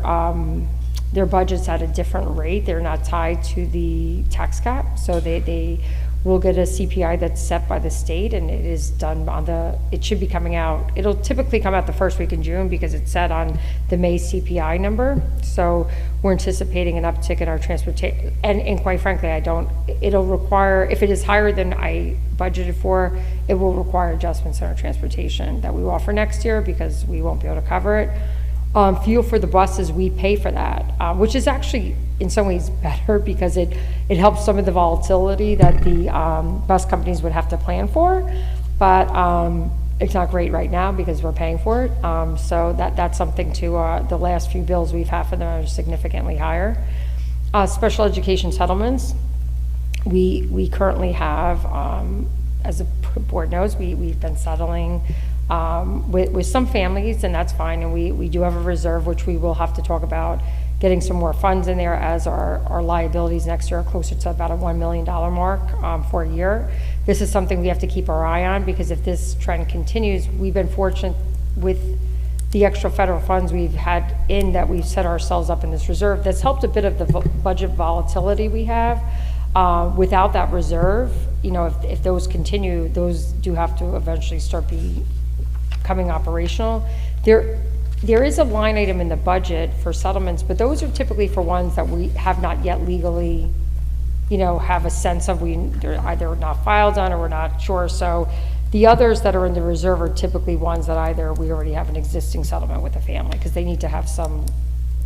S15: budgets at a different rate. They're not tied to the tax cap, so they will get a CPI that's set by the state, and it is done on it should be coming out, it'll typically come out the first week in June because it's set on the May CPI number. So we're anticipating an uptick in our transportation, and quite frankly, it'll require, if it is higher than I budgeted for, it will require adjustments in our transportation that we will offer next year because we won't be able to cover it. Fuel for the buses, we pay for that, which is actually in some ways better because it helps some of the volatility that the bus companies would have to plan for, but it's not great right now because we're paying for it. So that's something to, the last few bills we've had for them are significantly higher. Special education settlements, we currently have, as the board knows, we've been settling with some families, and that's fine, and we do have a reserve, which we will have to talk about getting some more funds in there as our liabilities next year are closer to about a $1 million mark for a year. This is something we have to keep our eye on because if this trend continues, we've been fortunate with the extra federal funds we've had in that we've set ourselves up in this reserve. That's helped a bit of the budget volatility we have. Without that reserve, if those continue, those do have to eventually start becoming operational. There is a line item in the budget for settlements, but those are typically for ones that we have not yet legally, have a sense of. They're either not filed on or we're not sure. So the others that are in the reserve are typically ones that either we already have an existing settlement with the family because they need to have some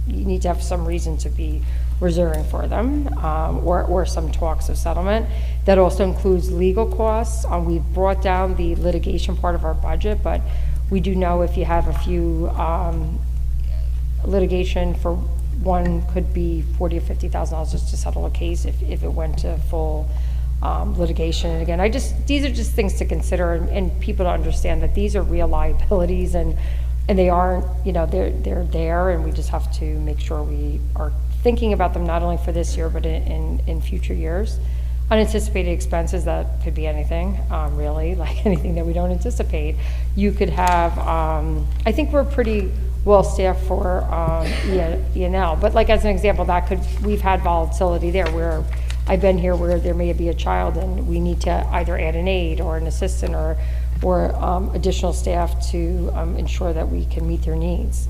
S15: reason to be reserving for them, or some talks of settlement. That also includes legal costs. We've brought down the litigation part of our budget, but we do know if you have a few litigation for one could be $40,000 or $50,000 just to settle a case if it went to full litigation. And again, these are just things to consider and people to understand that these are real liabilities and they aren't, they're there, and we just have to make sure we are thinking about them not only for this year but in future years. Unanticipated expenses, that could be anything, really, like anything that we don't anticipate. You could have, I think we're pretty well staffed for E&L, but like as an example, we've had volatility there where I've been here where there may be a child and we need to either add an aide or an assistant or additional staff to ensure that we can meet their needs.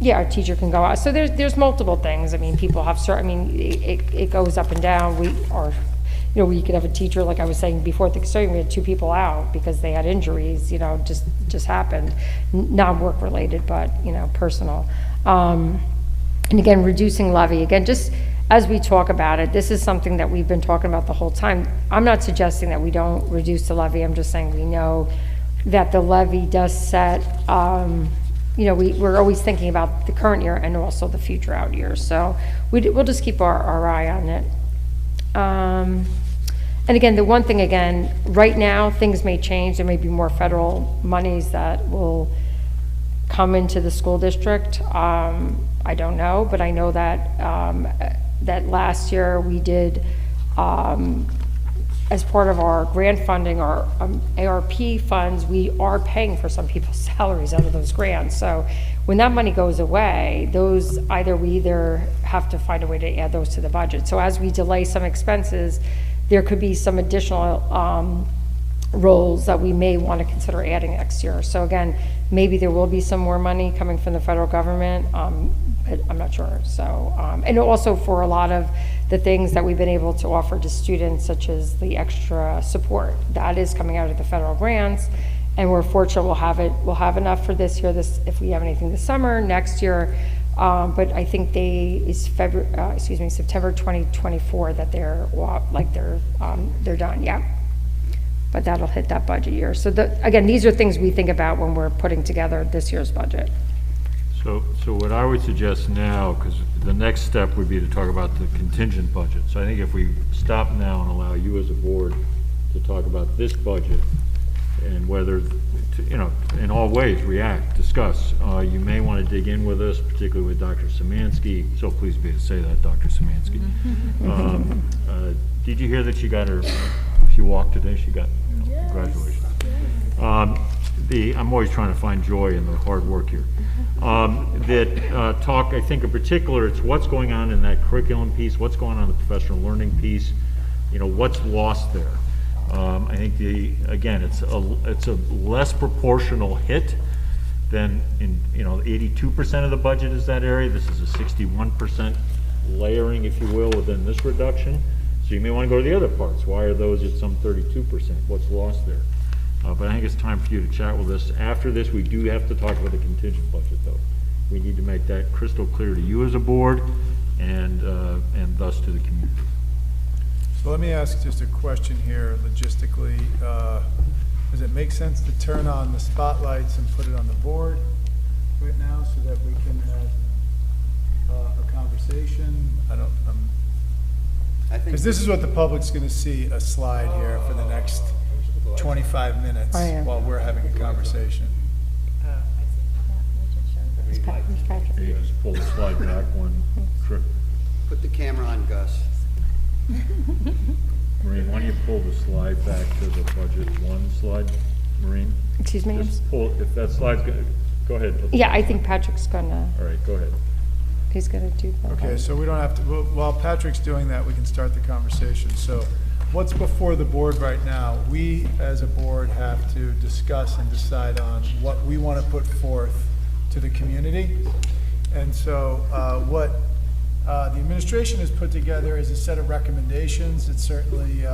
S15: Yeah, our teacher can go out. So there's multiple things. I mean, people have it goes up and down. We could have a teacher, like I was saying before the custodian, we had 2 people out because they had injuries, just happened. Not work related, but, personal. And again, reducing levy. Again, just as we talk about it, this is something that we've been talking about the whole time. I'm not suggesting that we don't reduce the levy. I'm just saying we know that the levy does set, we're always thinking about the current year and also the future out years. So we'll just keep our eye on it. And again, the one thing, right now, things may change. There may be more federal monies that will come into the school district. I don't know, but I know that that last year we did, as part of our grant funding, our ARP funds, we are paying for some people's salaries out of those grants. So when that money goes away, we either have to find a way to add those to the budget. So as we delay some expenses, there could be some additional roles that we may want to consider adding next year. So again, maybe there will be some more money coming from the federal government, but I'm not sure. So, and also for a lot of the things that we've been able to offer to students, such as the extra support, that is coming out of the federal grants, and we're fortunate we'll have enough for this year. If we have anything this summer, next year, but I think September 2024 that they're done. Yeah, but that'll hit that budget year. So again, these are things we think about when we're putting together this year's budget.
S1: So what I would suggest now, because the next step would be to talk about the contingent budget. So I think if we stop now and allow you as a board to talk about this budget and whether, in all ways, react, discuss. You may want to dig in with us, particularly with Dr. Szymanski. So please be to say that, Dr. Szymanski. Did you hear that she got her She walked today, she got, congratulations. I'm always trying to find joy in the hard work here. Talk, I think in particular, it's what's going on in that curriculum piece, what's going on in the professional learning piece, what's lost there. I think again, it's a less proportional hit than 82% of the budget is that area. This is a 61% layering, if you will, within this reduction. So you may want to go to the other parts. Why are those at some 32%? What's lost there? But I think it's time for you to chat with us. After this, we do have to talk about the contingent budget, though. We need to make that crystal clear to you as a board and thus to the community.
S3: So let me ask just a question here logistically. Does it make sense to turn on the spotlights and put it on the board right now so that we can have a conversation? Because this is what the public's going to see, a slide here for the next 25 minutes while we're having a conversation.
S1: You just pull the slide back one trip.
S9: Put the camera on, Gus.
S1: Maureen, why don't you pull the slide back to the budget one slide, Maureen?
S15: Excuse me?
S1: Just pull, if that slide's good, go ahead.
S15: Yeah, I think Patrick's gonna.
S1: All right, go ahead.
S15: He's gonna do that.
S3: Okay, so we don't have to, while Patrick's doing that, we can start the conversation. So what's before the board right now? We, as a board, have to discuss and decide on what we want to put forth to the community. And so what the administration has put together is a set of recommendations. It's certainly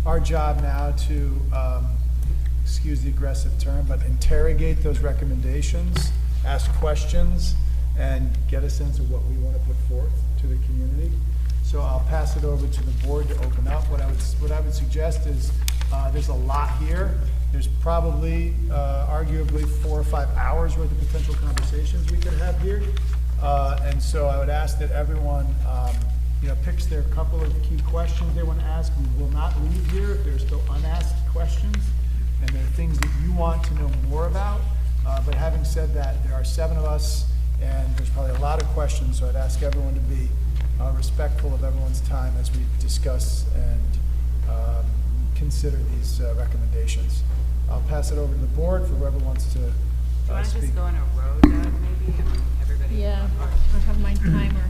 S3: our job now to, excuse the aggressive term, but interrogate those recommendations, ask questions, and get a sense of what we want to put forth to the community. So I'll pass it over to the board to open up. What I would suggest is there's a lot here. There's probably, arguably, 4 or 5 hours worth of potential conversations we could have here. And so I would ask that everyone, picks their couple of key questions they want to ask. We will not leave here if there's still unasked questions and there are things that you want to know more about. But having said that, there are 7 of us and there's probably a lot of questions, so I'd ask everyone to be respectful of everyone's time as we discuss and consider these recommendations. I'll pass it over to the board for whoever wants to
S22: Do you want to
S3: speak.
S22: just go in a row, Doug, maybe, and everybody?
S7: Yeah, I have my timer.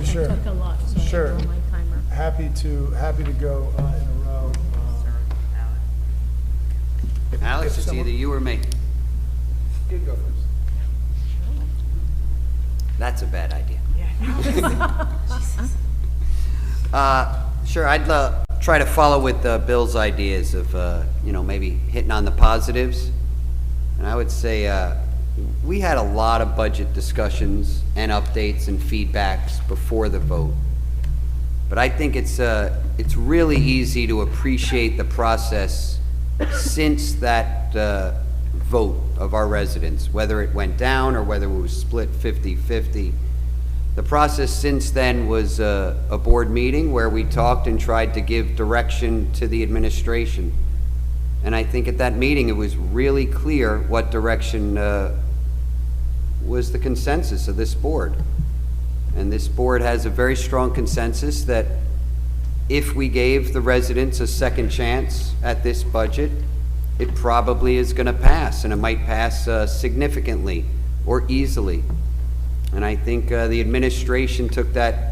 S3: Sure.
S7: It took a lot, so
S3: Sure.
S7: I have my timer.
S3: Happy to go in a row.
S9: Alex,
S3: if
S9: it's
S3: someone-
S9: either you or me.
S3: You can go first.
S9: That's a bad idea. Sure, I'd try to follow with Bill's ideas of, maybe hitting on the positives. And I would say we had a lot of budget discussions and updates and feedbacks before the vote. But I think it's really easy to appreciate the process since that vote of our residents, whether it went down or whether it was split 50-50. The process since then was a board meeting where we talked and tried to give direction to the administration. And I think at that meeting it was really clear what direction was the consensus of this board. And this board has a very strong consensus that if we gave the residents a second chance at this budget, it probably is going to pass, and it might pass significantly or easily. And I think the administration took that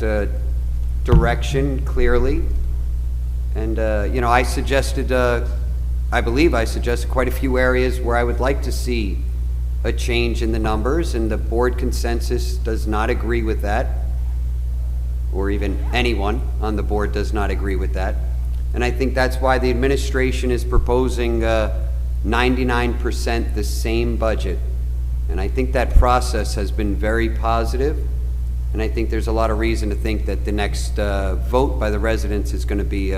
S9: direction clearly. And, I suggested, I believe I suggested quite a few areas where I would like to see a change in the numbers, and the board consensus does not agree with that, or even anyone on the board does not agree with that. And I think that's why the administration is proposing 99% the same budget. And I think that process has been very positive, and I think there's a lot of reason to think that the next vote by the residents is going to be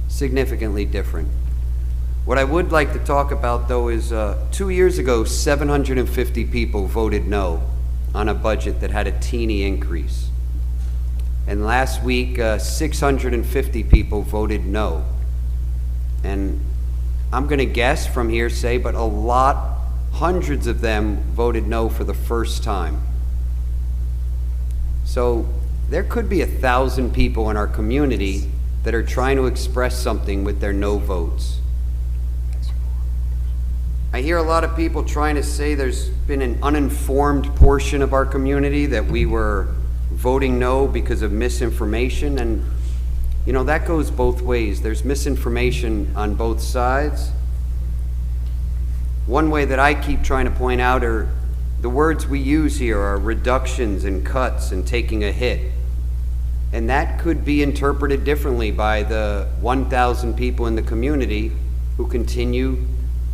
S9: significantly different. What I would like to talk about, though, is 2 years ago, 750 people voted no on a budget that had a teeny increase. And last week, 650 people voted no. And I'm going to guess from hearsay, but hundreds of them voted no for the first time. So there could be 1,000 people in our community that are trying to express something with their no votes. I hear a lot of people trying to say there's been an uninformed portion of our community, that we were voting no because of misinformation, and you know, that goes both ways. There's misinformation on both sides. One way that I keep trying to point out are the words we use here are reductions and cuts and taking a hit. And that could be interpreted differently by the 1,000 people in the community who continue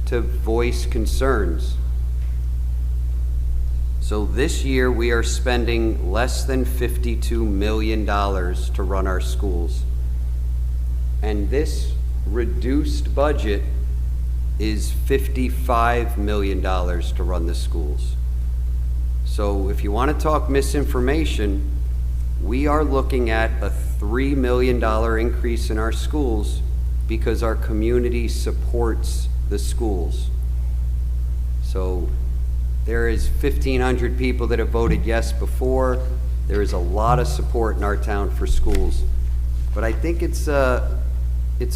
S9: to voice concerns. So this year we are spending less than $52 million to run our schools. And this reduced budget is $55 million to run the schools. So if you want to talk misinformation, we are looking at a $3 million increase in our schools because our community supports the schools. So there is 1,500 people that have voted yes before. There is a lot of support in our town for schools. But I think it's a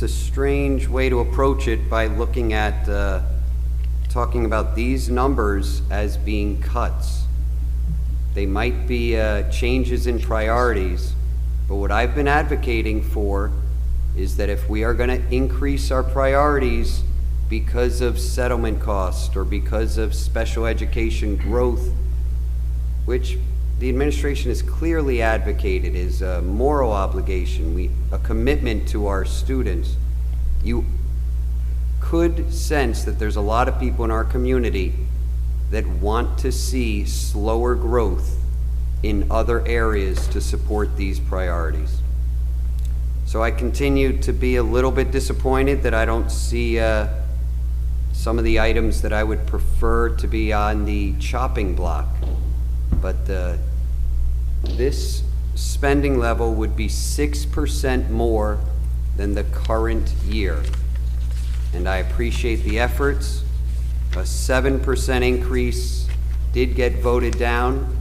S9: strange way to approach it by looking at talking about these numbers as being cuts. They might be changes in priorities, but what I've been advocating for is that if we are going to increase our priorities because of settlement costs or because of special education growth, which the administration has clearly advocated is a moral obligation, a commitment to our students, you could sense that there's a lot of people in our community that want to see slower growth in other areas to support these priorities. So I continue to be a little bit disappointed that I don't see some of the items that I would prefer to be on the chopping block. But this spending level would be 6% more than the current year. And I appreciate the efforts. A 7% increase did get voted down,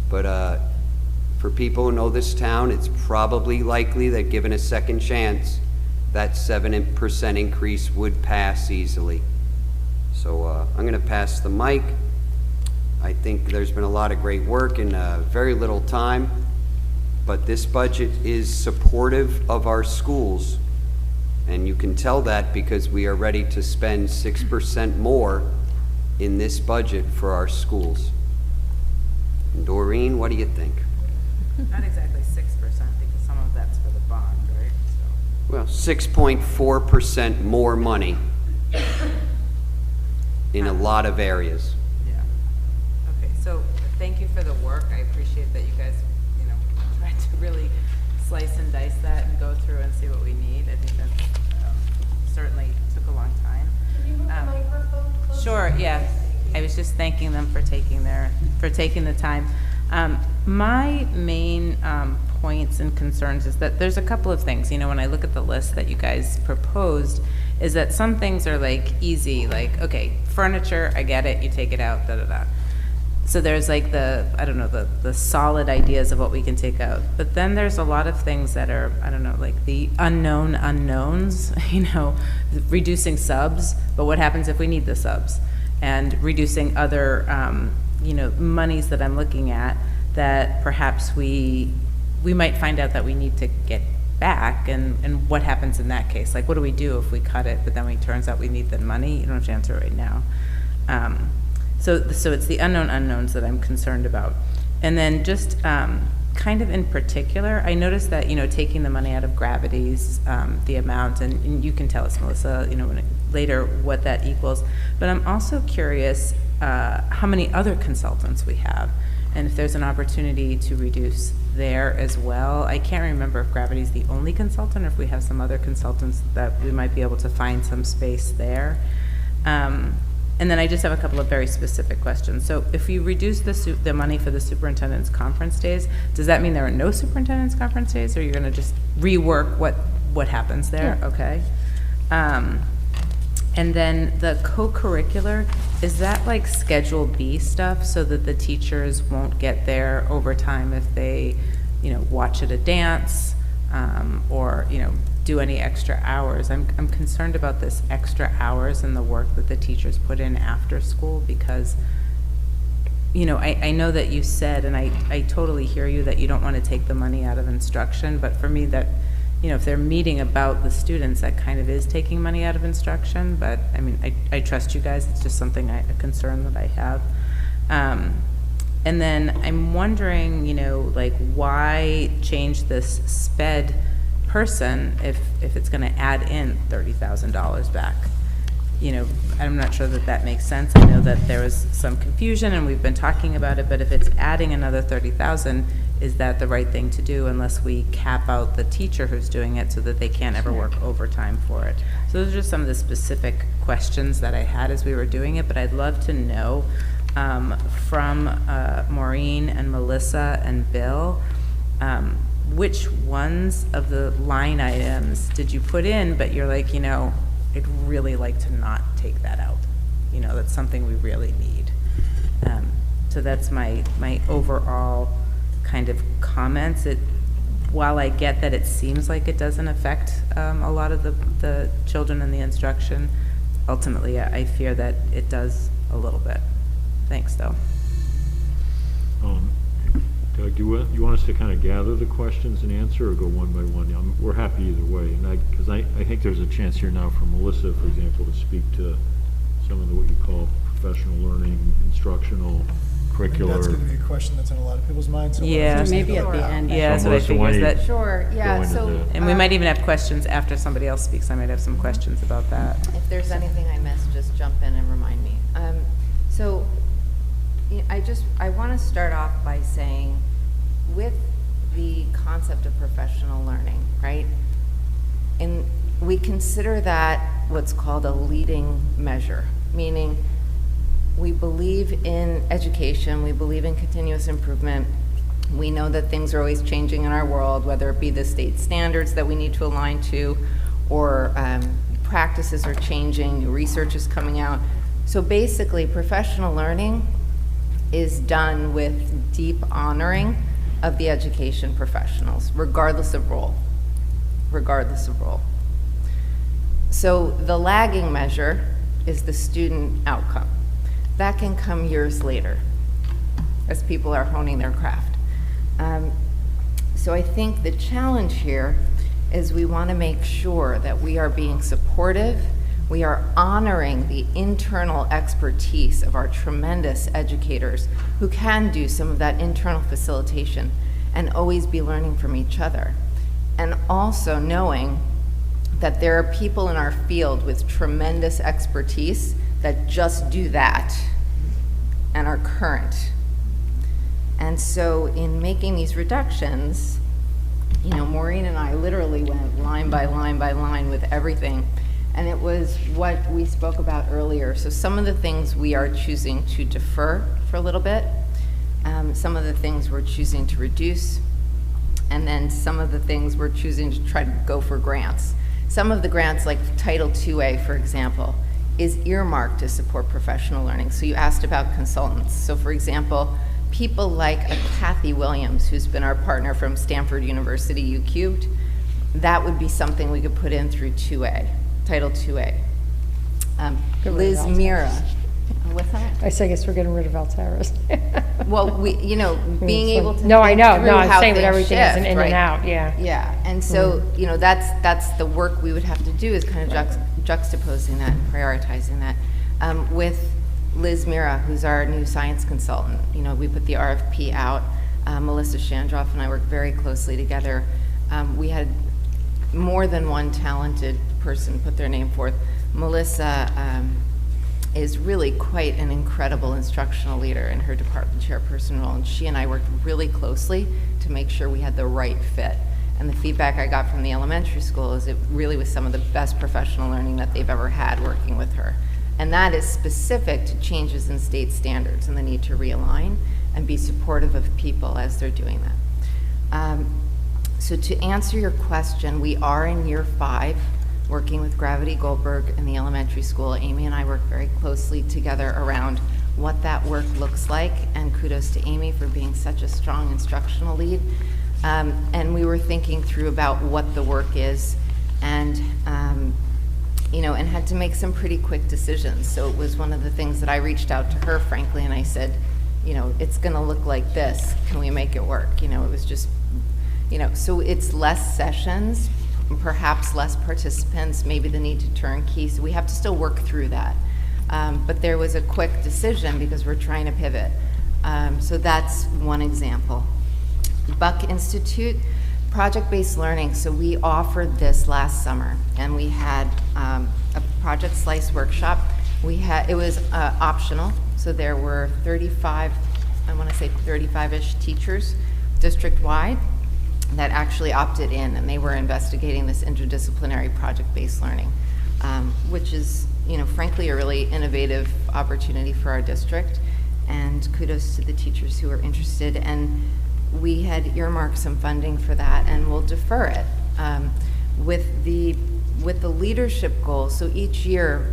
S9: but for people who know this town, it's probably likely that given a second chance, that 7% increase would pass easily. So I'm going to pass the mic. I think there's been a lot of great work in very little time, but this budget is supportive of our schools. And you can tell that because we are ready to spend 6% more in this budget for our schools. And Doreen, what do you think?
S22: Not exactly 6%, because some of that's for the bond, right? So.
S9: Well, 6.4% more money in a lot of areas.
S22: Yeah. Okay, so thank you for the work. I appreciate that you guys, tried to really slice and dice that and go through and see what we need. I think that certainly took a long time.
S2: Can you move the microphone closer?
S22: Sure, yeah. I was just thanking them for taking the time. My main points and concerns is that there's a couple of things. When I look at the list that you guys proposed, is that some things are like easy, like, okay, furniture, I get it, you take it out, da-da-da. So there's like the solid ideas of what we can take out. But then there's a lot of things that are, like the unknown unknowns, reducing subs, but what happens if we need the subs? And reducing other, monies that I'm looking at that perhaps we might find out that we need to get back, and what happens in that case? Like, what do we do if we cut it, but then it turns out we need the money? You don't have to answer right now. So it's the unknown unknowns that I'm concerned about. And then just kind of in particular, I noticed that, taking the money out of Gravity's, the amount, and you can tell us, Melissa, later what that equals. But I'm also curious how many other consultants we have, and if there's an opportunity to reduce there as well. I can't remember if Gravity's the only consultant or if we have some other consultants that we might be able to find some space there. And then I just have a couple of very specific questions. So if you reduce the money for the superintendent's conference days, does that mean there are no superintendent's conference days, or you're going to just rework what happens there? Yeah. Okay. And then the co-curricular, is that like Schedule B stuff so that the teachers won't get their overtime if they, watch at a dance, or, do any extra hours. I'm concerned about this extra hours and the work that the teachers put in after school, because, you know, I know that you said, and I totally hear you, that you don't want to take the money out of instruction, but for me that, you know, if they're meeting about the students, that kind of is taking money out of instruction. But I mean, I trust you guys. It's just something, a concern that I have. And then I'm wondering, you know, like, why change this sped person if it's going to add in $30,000 back? You know, I'm not sure that that makes sense. I know that there was some confusion and we've been talking about it, but if it's adding another $30,000, is that the right thing to do, unless we cap out the teacher who's doing it so that they can't ever work overtime for it? So those are just some of the specific questions that I had as we were doing it, but I'd love to know from Maureen and Melissa and Bill, which ones of the line items did you put in, but you're like, you know, I'd really like to not take that out. You know, that's something we really need. So that's my overall kind of comments. While I get that it seems like it doesn't affect a lot of the children in the instruction, ultimately I fear that it does a little bit. Thanks, though.
S1: Doug, do you want us to kind of gather the questions and answer, or go one by one? We're happy either way, and because I think there's a chance here now for Melissa, for example, to speak to some of the, what you call professional learning, instructional, curricular.
S3: That's going to be a question that's in a lot of people's minds. So
S22: Yeah,
S7: maybe at the end.
S22: Yeah, that's what I figured. That,
S4: Sure, yeah, so.
S22: and we might even have questions after somebody else speaks. I might have some questions about that.
S11: If there's anything I missed, just jump in and remind me. So I want to start off by saying, with the concept of professional learning, right? And we consider that what's called a leading measure, meaning we believe in education, we believe in continuous improvement. We know that things are always changing in our world, whether it be the state standards that we need to align to, or practices are changing, new research is coming out. So basically, professional learning is done with deep honoring of the education professionals, regardless of role, So the lagging measure is the student outcome. That can come years later as people are honing their craft. So I think the challenge here is we want to make sure that we are being supportive, we are honoring the internal expertise of our tremendous educators who can do some of that internal facilitation and always be learning from each other. And also knowing that there are people in our field with tremendous expertise that just do that and are current. And so in making these reductions, you know, Maureen and I literally went line by line by line with everything. And it was what we spoke about earlier. So some of the things we are choosing to defer for a little bit. Some of the things we're choosing to reduce. And then some of the things we're choosing to try to go for grants. Some of the grants, like Title IIA, for example, is earmarked to support professional learning. So you asked about consultants. So for example, people like a Kathy Williams, who's been our partner from Stanford University U-Cubed, that would be something we could put in through 2A. Title IIA. Liz Mira. What's that?
S15: I guess we're getting rid of Altera's.
S11: Well, being able to
S15: no, I know.
S11: through
S15: No, I'm
S11: how
S15: saying that
S11: things
S15: everything
S11: shift,
S15: is in
S11: right?
S15: and out. Yeah.
S11: Yeah, and so that's the work we would have to do, is kind of juxtaposing that and prioritizing that. With Liz Mira, who's our new science consultant, we put the RFP out. Melissa Shandroff and I worked very closely together. We had more than one talented person put their name forth. Melissa is really quite an incredible instructional leader in her department chairperson role, and she and I worked really closely to make sure we had the right fit. And the feedback I got from the elementary school is it really was some of the best professional learning that they've ever had working with her. And that is specific to changes in state standards and the need to realign and be supportive of people as they're doing that. So to answer your question, we are in year 5 working with Gravity Goldberg in the elementary school. Amy and I work very closely together around what that work looks like, and kudos to Amy for being such a strong instructional lead. And we were thinking through about what the work is. and and had to make some pretty quick decisions. So it was one of the things that I reached out to her, frankly, and I said, it's going to look like this. Can we make it work? It was just, so it's less sessions, perhaps less participants, maybe the need to turn keys. So we have to still work through that. But there was a quick decision because we're trying to pivot. So that's one example. Buck Institute, project-based learning. So we offered this last summer, and we had a project slice workshop. It was optional, so there were 35-ish teachers district-wide that actually opted in, and they were investigating this interdisciplinary project-based learning, which is, frankly, a really innovative opportunity for our district, and kudos to the teachers who are interested. And we had earmarked some funding for that, and we'll defer it. With the leadership goals, so each year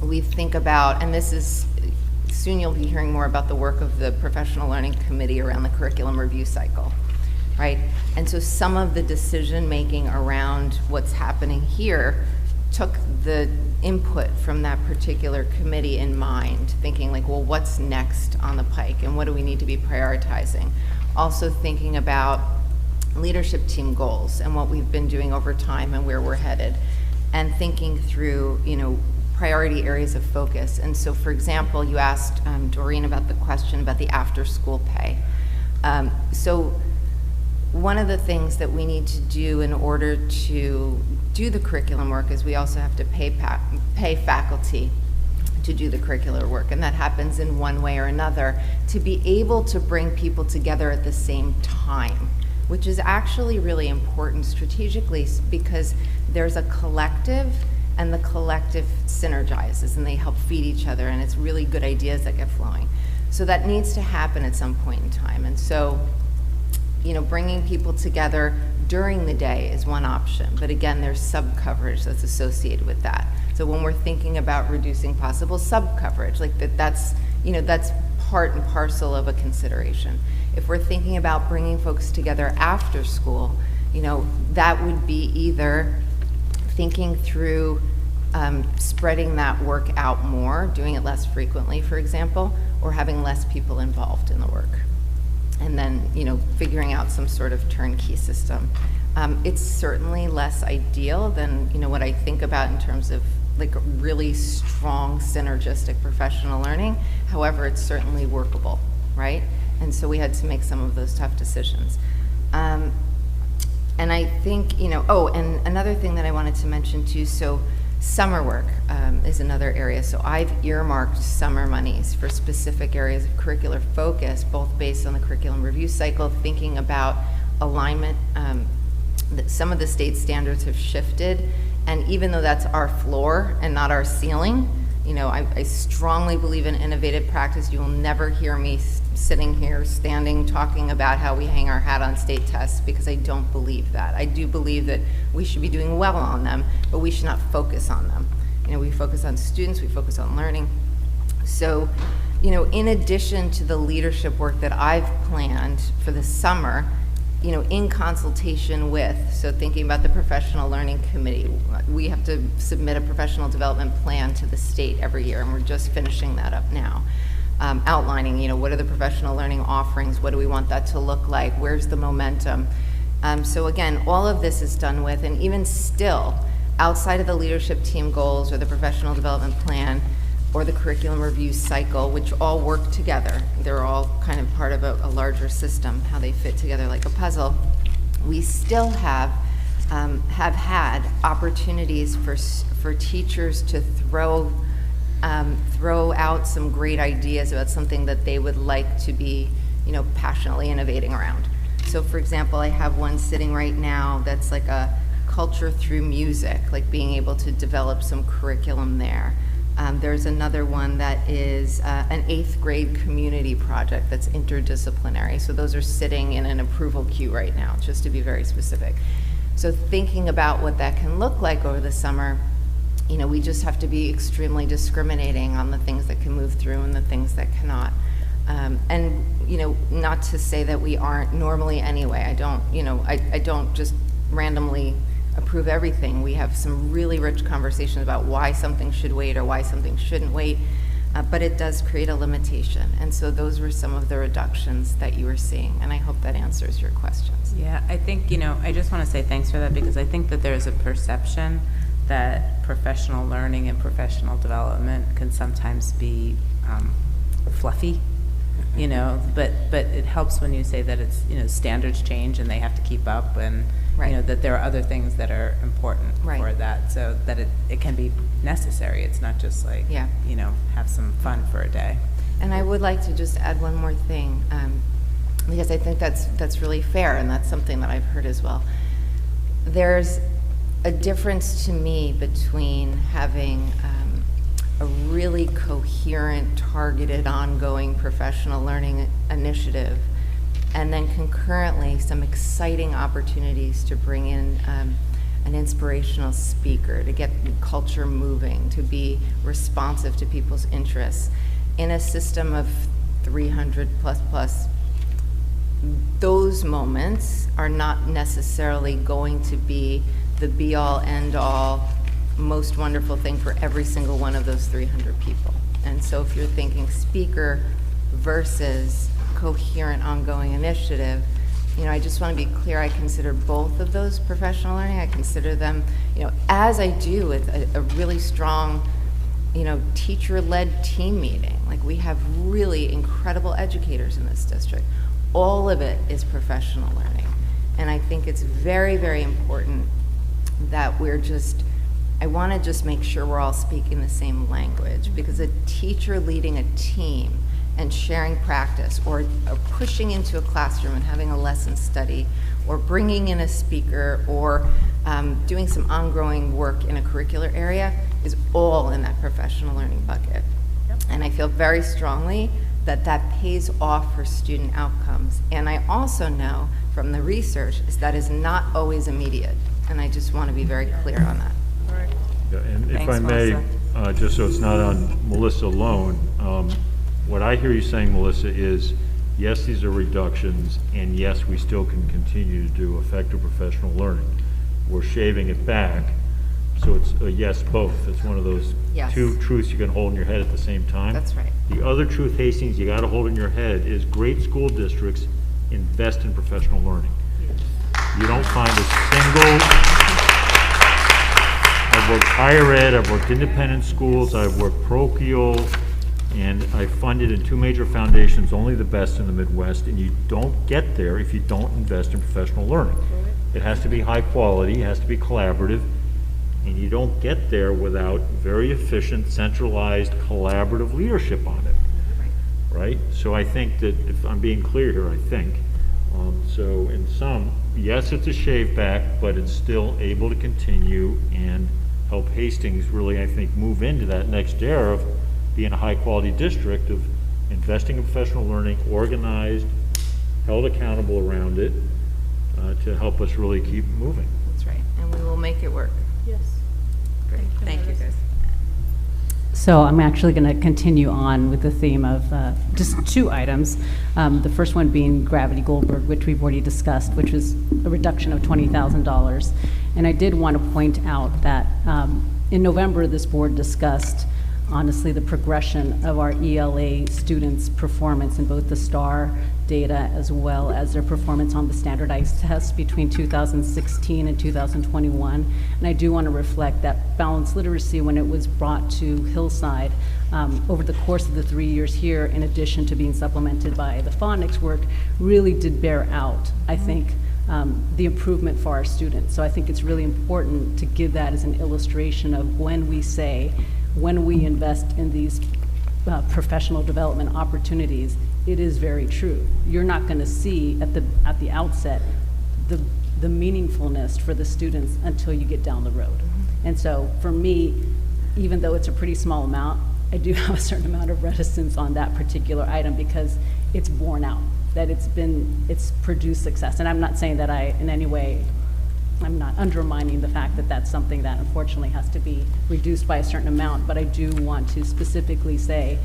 S11: we think about, and this is, soon you'll be hearing more about the work of the Professional Learning Committee around the curriculum review cycle, right? And so some of the decision-making around what's happening here took the input from that particular committee in mind, thinking like, well, what's next on the pike and what do we need to be prioritizing? Also thinking about leadership team goals and what we've been doing over time and where we're headed, and thinking through, priority areas of focus. And so, for example, you asked Doreen about the question about the after-school pay. So one of the things that we need to do in order to do the curriculum work is we also have to pay faculty to do the curricular work, and that happens in one way or another, to be able to bring people together at the same time, which is actually really important strategically because there's a collective, and the collective synergizes and they help feed each other, and it's really good ideas that get flowing. So that needs to happen at some point in time. And so, bringing people together during the day is one option, but again, there's sub-coverage that's associated with that. So when we're thinking about reducing possible sub-coverage, like that's part and parcel of a consideration. If we're thinking about bringing folks together after school, that would be either thinking through spreading that work out more, doing it less frequently, for example, or having less people involved in the work. And then, figuring out some sort of turnkey system. It's certainly less ideal than, what I think about in terms of like really strong synergistic professional learning. However, it's certainly workable, right? And so we had to make some of those tough decisions. And I think, and another thing that I wanted to mention too, so summer work is another area. So I've earmarked summer monies for specific areas of curricular focus, both based on the curriculum review cycle, thinking about alignment. That some of the state standards have shifted, and even though that's our floor and not our ceiling, I strongly believe in innovative practice. You will never hear me sitting here, standing, talking about how we hang our hat on state tests, because I don't believe that. I do believe that we should be doing well on them, but we should not focus on them. We focus on students, we focus on learning. So, in addition to the leadership work that I've planned for the summer, in consultation with, so thinking about the Professional Learning Committee, we have to submit a professional development plan to the state every year, and we're just finishing that up now. Outlining, what are the professional learning offerings, what do we want that to look like, where's the momentum. So again, all of this is done with, and even still, outside of the leadership team goals or the professional development plan or the curriculum review cycle, which all work together, they're all kind of part of a larger system, how they fit together like a puzzle, we still have had opportunities for teachers to throw out some great ideas about something that they would like to be, passionately innovating around. So for example, I have one sitting right now that's like a culture through music, like being able to develop some curriculum there. There's another one that is an 8th grade community project that's interdisciplinary. So those are sitting in an approval queue right now, just to be very specific. So thinking about what that can look like over the summer, we just have to be extremely discriminating on the things that can move through and the things that cannot. And, not to say that we aren't normally anyway. I don't just randomly approve everything. We have some really rich conversations about why something should wait or why something shouldn't wait, but it does create a limitation. And so those were some of the reductions that you were seeing, and I hope that answers your questions.
S22: Yeah, I think, I just want to say thanks for that, because I think that there's a perception that professional learning and professional development can sometimes be fluffy, but it helps when you say that it's, standards change and they have to keep up, and that there are other things that are important for that, so that it can be necessary. It's not just like, have some fun for a day.
S11: And I would like to just add one more thing, because I think that's really fair, and that's something that I've heard as well. There's a difference to me between having a really coherent, targeted, ongoing professional learning initiative, and then concurrently some exciting opportunities to bring in an inspirational speaker, to get culture moving, to be responsive to people's interests. In a system of 300 plus, those moments are not necessarily going to be the be-all, end-all, most wonderful thing for every single one of those 300 people. And so if you're thinking speaker versus coherent, ongoing initiative, I just want to be clear, I consider both of those professional learning. I consider them, as I do with a really strong, teacher-led team meeting. Like, we have really incredible educators in this district. All of it is professional learning. And I think it's very, very important that I want to just make sure we're all speaking the same language, because a teacher leading a team and sharing practice, or pushing into a classroom and having a lesson study, or bringing in a speaker, or doing some ongoing work in a curricular area is all in that professional learning bucket. Yep. And I feel very strongly that pays off for student outcomes. And I also know from the research that is not always immediate. And I just want to be very clear on that.
S1: Yeah, and
S22: Thanks,
S1: if I may, just so it's not on Melissa alone, what I hear you saying, Melissa, is yes, these are reductions, and yes, we still can continue to do effective professional learning. We're shaving it back, so it's a yes, both. It's one of those two truths you can hold in your head at the same time.
S11: That's right.
S1: The other truth, Hastings, you got to hold in your head is great school districts invest in professional learning. You don't find a single. I've worked higher ed, I've worked independent schools, I've worked parochial, and I've funded in 2 major foundations, only the best in the Midwest, and you don't get there if you don't invest in professional learning. It has to be high quality, it has to be collaborative, and you don't get there without very efficient, centralized, collaborative leadership on it, right? So I think that, if I'm being clear here, I think, so in sum, yes, it's a shave back, but it's still able to continue and help Hastings really, I think, move into that next era of being a high-quality district, of investing in professional learning, organized, held accountable around it, to help us really keep moving.
S11: That's right, and we will make it work.
S7: Yes.
S11: Great, thank you guys.
S12: So I'm actually going to continue on with the theme of just 2 items. The first one being Gravity Goldberg, which we've already discussed, which was a reduction of $20,000. And I did want to point out that in November, this board discussed, honestly, the progression of our ELA students' performance in both the STAR data as well as their performance on the standardized tests between 2016 and 2021. And I do want to reflect that balanced literacy, when it was brought to Hillside over the course of the 3 years here, in addition to being supplemented by the phonics work, really did bear out, I think, the improvement for our students. So I think it's really important to give that as an illustration of when we invest in these professional development opportunities, it is very true. You're not going to see at the outset the meaningfulness for the students until you get down the road. And so for me, even though it's a pretty small amount, I do have a certain amount of reticence on that particular item, because it's borne out that it's produced success. And I'm not saying that in any way, I'm not undermining the fact that that's something that unfortunately has to be reduced by a certain amount, but I do want to specifically say,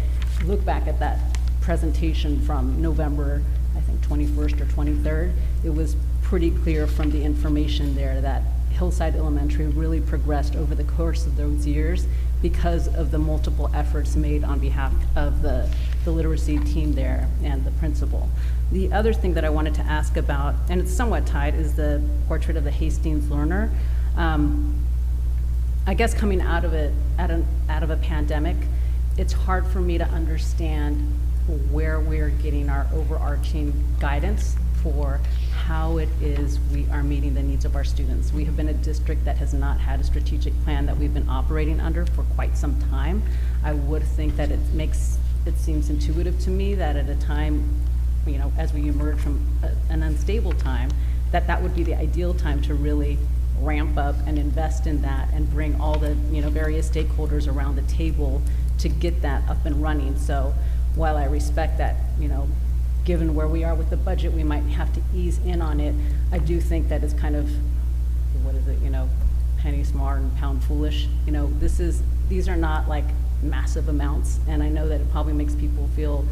S12: look back at that presentation from November, I think 21st or 23rd. It was pretty clear from the information there that Hillside Elementary really progressed over the course of those years because of the multiple efforts made on behalf of the literacy team there and the principal. The other thing that I wanted to ask about, and it's somewhat tied, is the portrait of the Hastings learner. I guess coming out of it, out of a pandemic, it's hard for me to understand where we're getting our overarching guidance for how it is we are meeting the needs of our students. We have been a district that has not had a strategic plan that we've been operating under for quite some time. I would think that it seems intuitive to me that at a time, you know, as we emerge from an unstable time, that would be the ideal time to really ramp up and invest in that and bring all the, you know, various stakeholders around the table to get that up and running. So while I respect that, you know, given where we are with the budget, we might have to ease in on it, I do think that it's kind of, what is it, you know, penny smart and pound foolish. You know, these are not like massive amounts, and I know that it probably makes people feel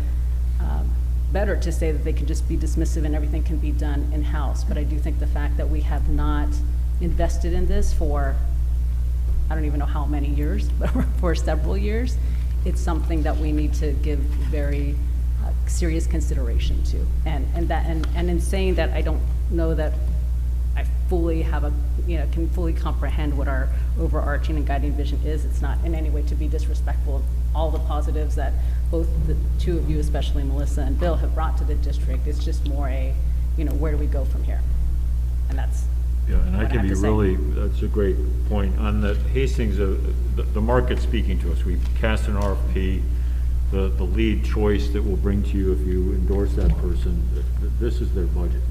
S12: better to say that they can just be dismissive and everything can be done in-house. But I do think the fact that we have not invested in this for, I don't even know how many years, but for several years, it's something that we need to give very serious consideration to. And in saying that, I don't know that I fully have can fully comprehend what our overarching and guiding vision is. It's not in any way to be disrespectful of all the positives that both the two of you, especially Melissa and Bill, have brought to the district. It's just more where do we go from here? And that's
S1: yeah, and I can be really, that's a great point. On the Hastings, the market's speaking to us. We cast an RFP. The lead choice that we'll bring to you if you endorse that person, this is their budget.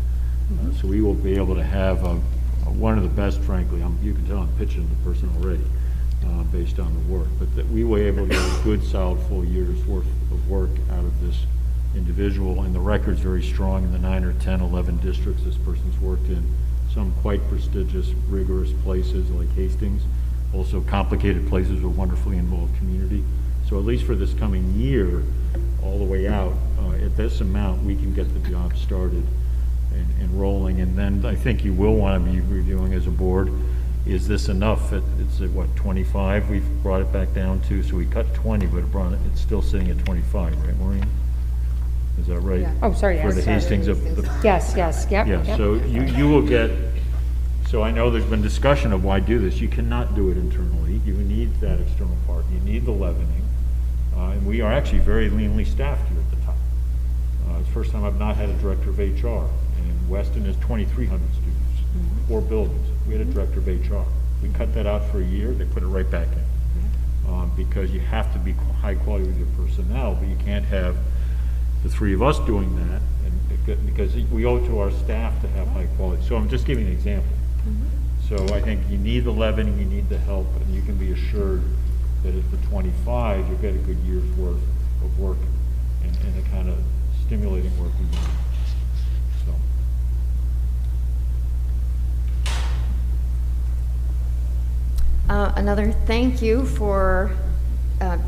S1: So we will be able to have one of the best, frankly, you can tell I'm pitching the person already based on the work, but that we were able to get a good, solid, full year's worth of work out of this individual, and the record's very strong in the 9 or 10, 11 districts this person's worked in, some quite prestigious, rigorous places like Hastings, also complicated places with wonderfully involved community. So at least for this coming year, all the way out, at this amount, we can get the job started and rolling. And then I think you will want to be reviewing as a board, is this enough? It's at what, 25? We've brought it back down to, so we cut 20, but it's still sitting at 25, right, Maureen? Is that right?
S15: Yeah. Oh, sorry,
S1: For
S15: yes.
S1: the Hastings of the...
S15: Yes, yep.
S1: Yeah,
S15: yep.
S1: so you will get, so I know there's been discussion of why do this. You cannot do it internally. You need that external part. You need the leavening. And we are actually very leanly staffed here at the top. It's the first time I've not had a director of HR. And Weston is 2,300 students, 4 buildings. We had a director of HR. We cut that out for a year. They put it right back in. Because you have to be high quality with your personnel, but you can't have the 3 of us doing that, and because we owe it to our staff to have high quality. So I'm just giving an example. So I think you need the leavening, you need the help, and you can be assured that at the 25, you'll get a good year's worth of work and the kind of stimulating work we need. So.
S17: Another thank you for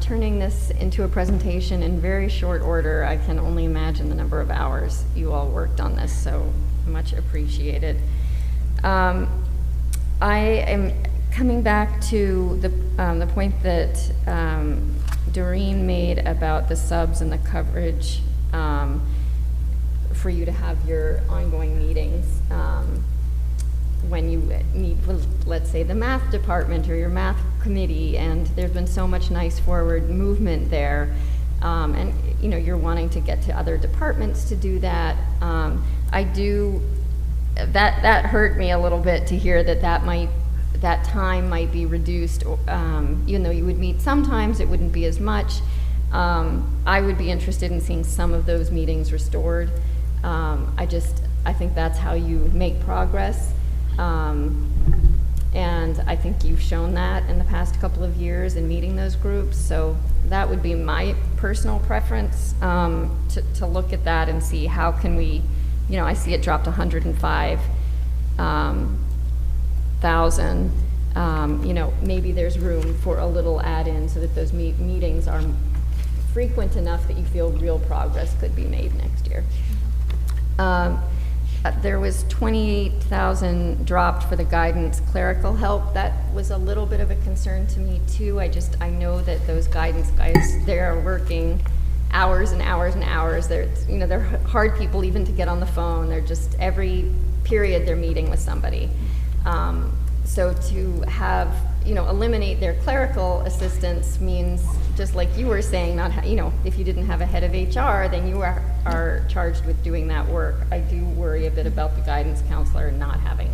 S17: turning this into a presentation in very short order. I can only imagine the number of hours you all worked on this, so much appreciated. I am coming back to the point that Doreen made about the subs and the coverage for you to have your ongoing meetings when you meet with, let's say, the math department or your math committee, and there's been so much nice forward movement there, and you're wanting to get to other departments to do that. That hurt me a little bit to hear that time might be reduced, even though you would meet sometimes, it wouldn't be as much. I would be interested in seeing some of those meetings restored. I think that's how you make progress. And I think you've shown that in the past couple of years in meeting those groups. So that would be my personal preference, to look at that and see how can we, I see it dropped 105,000. Maybe there's room for a little add-in so that those meetings are frequent enough that you feel real progress could be made next year. there was 28,000 dropped for the guidance clerical help. That was a little bit of a concern to me too. I know that those guidance guys, they're working hours and hours and hours. They're hard people even to get on the phone. They're just, every period they're meeting with somebody. So to have, eliminate their clerical assistants means, just like you were saying, not, if you didn't have a head of HR, then you are charged with doing that work. I do worry a bit about the guidance counselor not having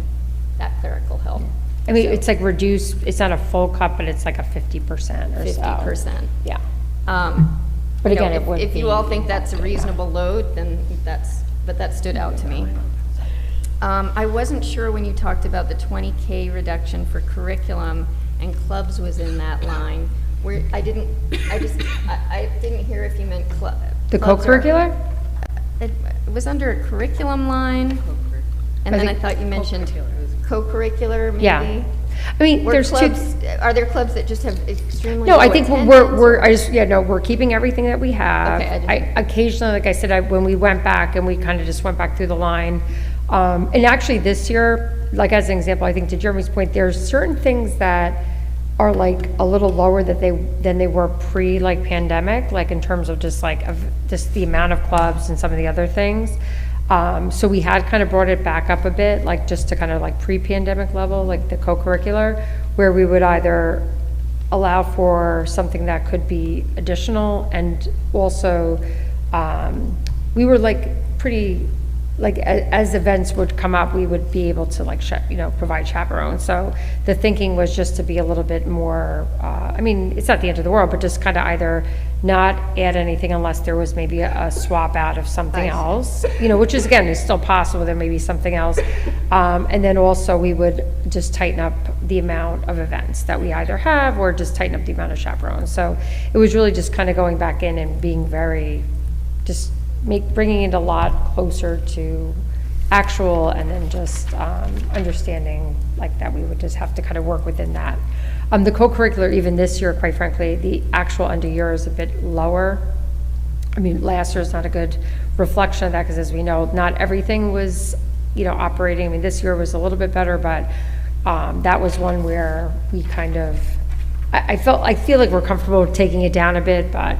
S17: that clerical help.
S15: I mean, it's like reduced, it's not a full cut, but it's like a 50% or so.
S17: 50%.
S15: Yeah.
S17: But again, if you all think that's a reasonable load, then but that stood out to me. I wasn't sure when you talked about the 20K reduction for curriculum and clubs was in that line. Where I didn't hear if you meant club.
S15: The co-curricular?
S17: It was under a curriculum line, and then I thought you mentioned co-curricular maybe.
S15: Yeah. I mean, there's
S17: clubs, are there clubs that just have extremely
S15: No,
S17: low
S15: I think
S17: attendance,
S15: we're keeping everything that we have.
S17: Okay,
S15: Occasionally, like I said, when we went back and we kind of just went back through the line, and actually this year, like as an example, I think to Jeremy's point, there's certain things that are like a little lower than they were like pandemic, like in terms of just the amount of clubs and some of the other things. So we had kind of brought it back up a bit, like just to kind of like pre-pandemic level, like the co-curricular, where we would either allow for something that could be additional, and also we were like pretty, like as events would come up, we would be able to like provide chaperones. So the thinking was just to be a little bit more, I mean, it's not the end of the world, but just kind of either not add anything unless there was maybe a swap out of something else, which is, again, is still possible. There may be something else. And then also we would just tighten up the amount of events that we either have, or just tighten up the amount of chaperones. So it was really just kind of going back in and being very, just bringing it a lot closer to actual, and then just understanding like that we would just have to kind of work within that. The co-curricular, even this year, quite frankly, the actual end of year is a bit lower. I mean, last year is not a good reflection of that, because as we know, not everything was, operating. I mean, this year was a little bit better, but that was one where we kind of, I feel like we're comfortable taking it down a bit, but,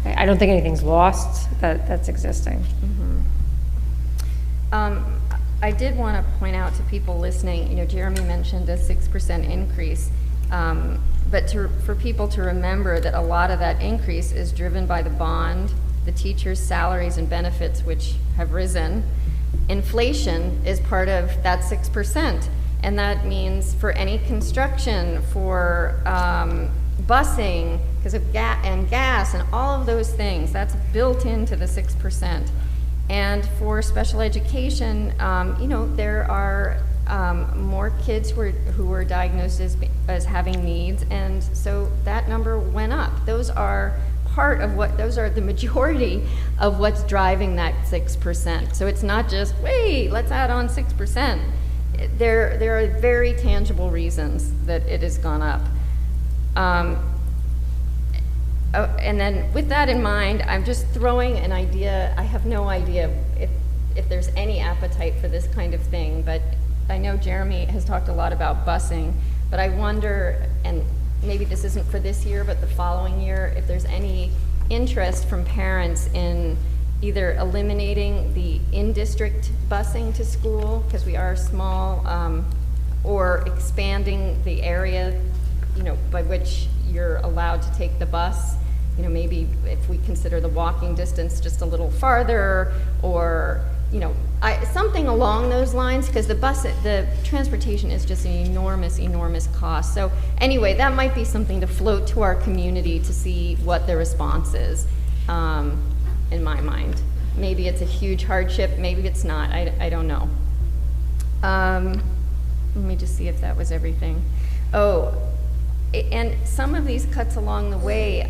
S15: I don't think anything's lost that's existing.
S17: I did want to point out to people listening, Jeremy mentioned a 6% increase. But for people to remember that a lot of that increase is driven by the bond, the teachers' salaries and benefits, which have risen. Inflation is part of that 6%. And that means for any construction, for busing, because of gas and all of those things, that's built into the 6%. And for special education, there are more kids who were diagnosed as having needs, and so that number went up. Those are the majority of what's driving that 6%. So it's not just, wait, let's add on 6%. There are very tangible reasons that it has gone up. And then with that in mind, I'm just throwing an idea. I have no idea if there's any appetite for this kind of thing, but I know Jeremy has talked a lot about busing, but I wonder, and maybe this isn't for this year, but the following year, if there's any interest from parents in either eliminating the in-district busing to school, because we are small, or expanding the area, by which you're allowed to take the bus. Maybe if we consider the walking distance just a little farther, or something along those lines, because the transportation is just an enormous cost. So anyway, that might be something to float to our community to see what the response is, in my mind. Maybe it's a huge hardship, maybe it's not, I don't know. Let me just see if that was everything. Oh, and some of these cuts along the way,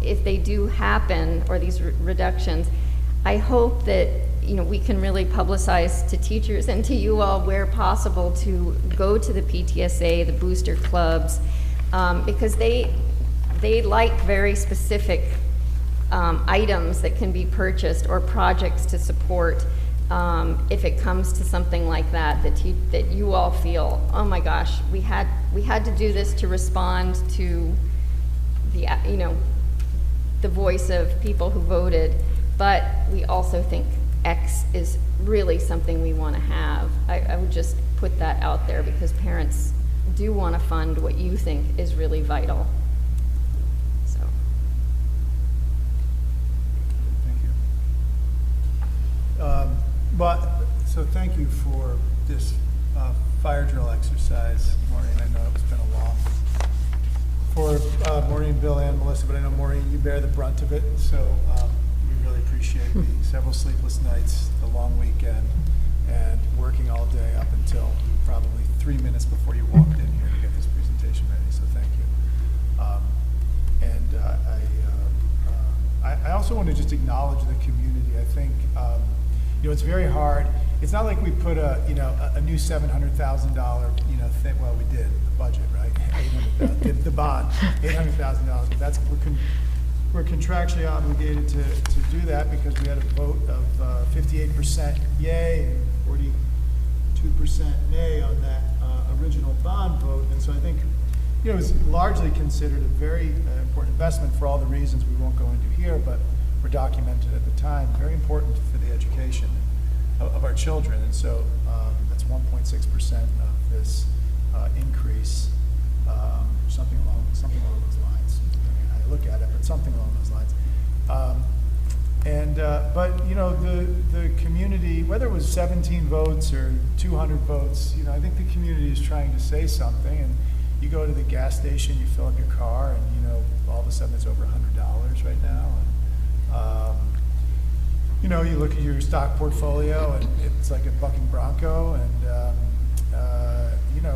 S17: if they do happen, or these reductions, I hope that we can really publicize to teachers and to you all where possible to go to the PTSA, the booster clubs, because they like very specific items that can be purchased, or projects to support. if it comes to something like that, that you all feel, oh my gosh, we had to do this to respond to the, the voice of people who voted, but we also think X is really something we want to have. I would just put that out there because parents do want to fund what you think is really vital. So.
S3: Thank you. So thank you for this fire drill exercise, Maureen. I know it's been a long, for Maureen, Bill, and Melissa, but I know Maureen, you bear the brunt of it, so we really appreciate the several sleepless nights, the long weekend, and working all day up until probably 3 minutes before you walked in here to get this presentation ready, so thank you. I also want to just acknowledge the community. I think, it's very hard. It's not like we put a new $700,000, thing. Well, we did the budget, right? $800,000, the bond, $800,000. But that's we're contractually obligated to do that because we had a vote of 58% yay and 42% nay on that original bond vote. And so I think, it was largely considered a very important investment for all the reasons we won't go into here, but were documented at the time. Very important for the education of our children. And so that's 1.6% of this increase, something along those lines. I look at it, but something along those lines. But the community, whether it was 17 votes or 200 votes, I think the community is trying to say something. And you go to the gas station, you fill up your car, and all of a sudden it's over $100 right now. And you look at your stock portfolio, and it's like a bucking bronco, and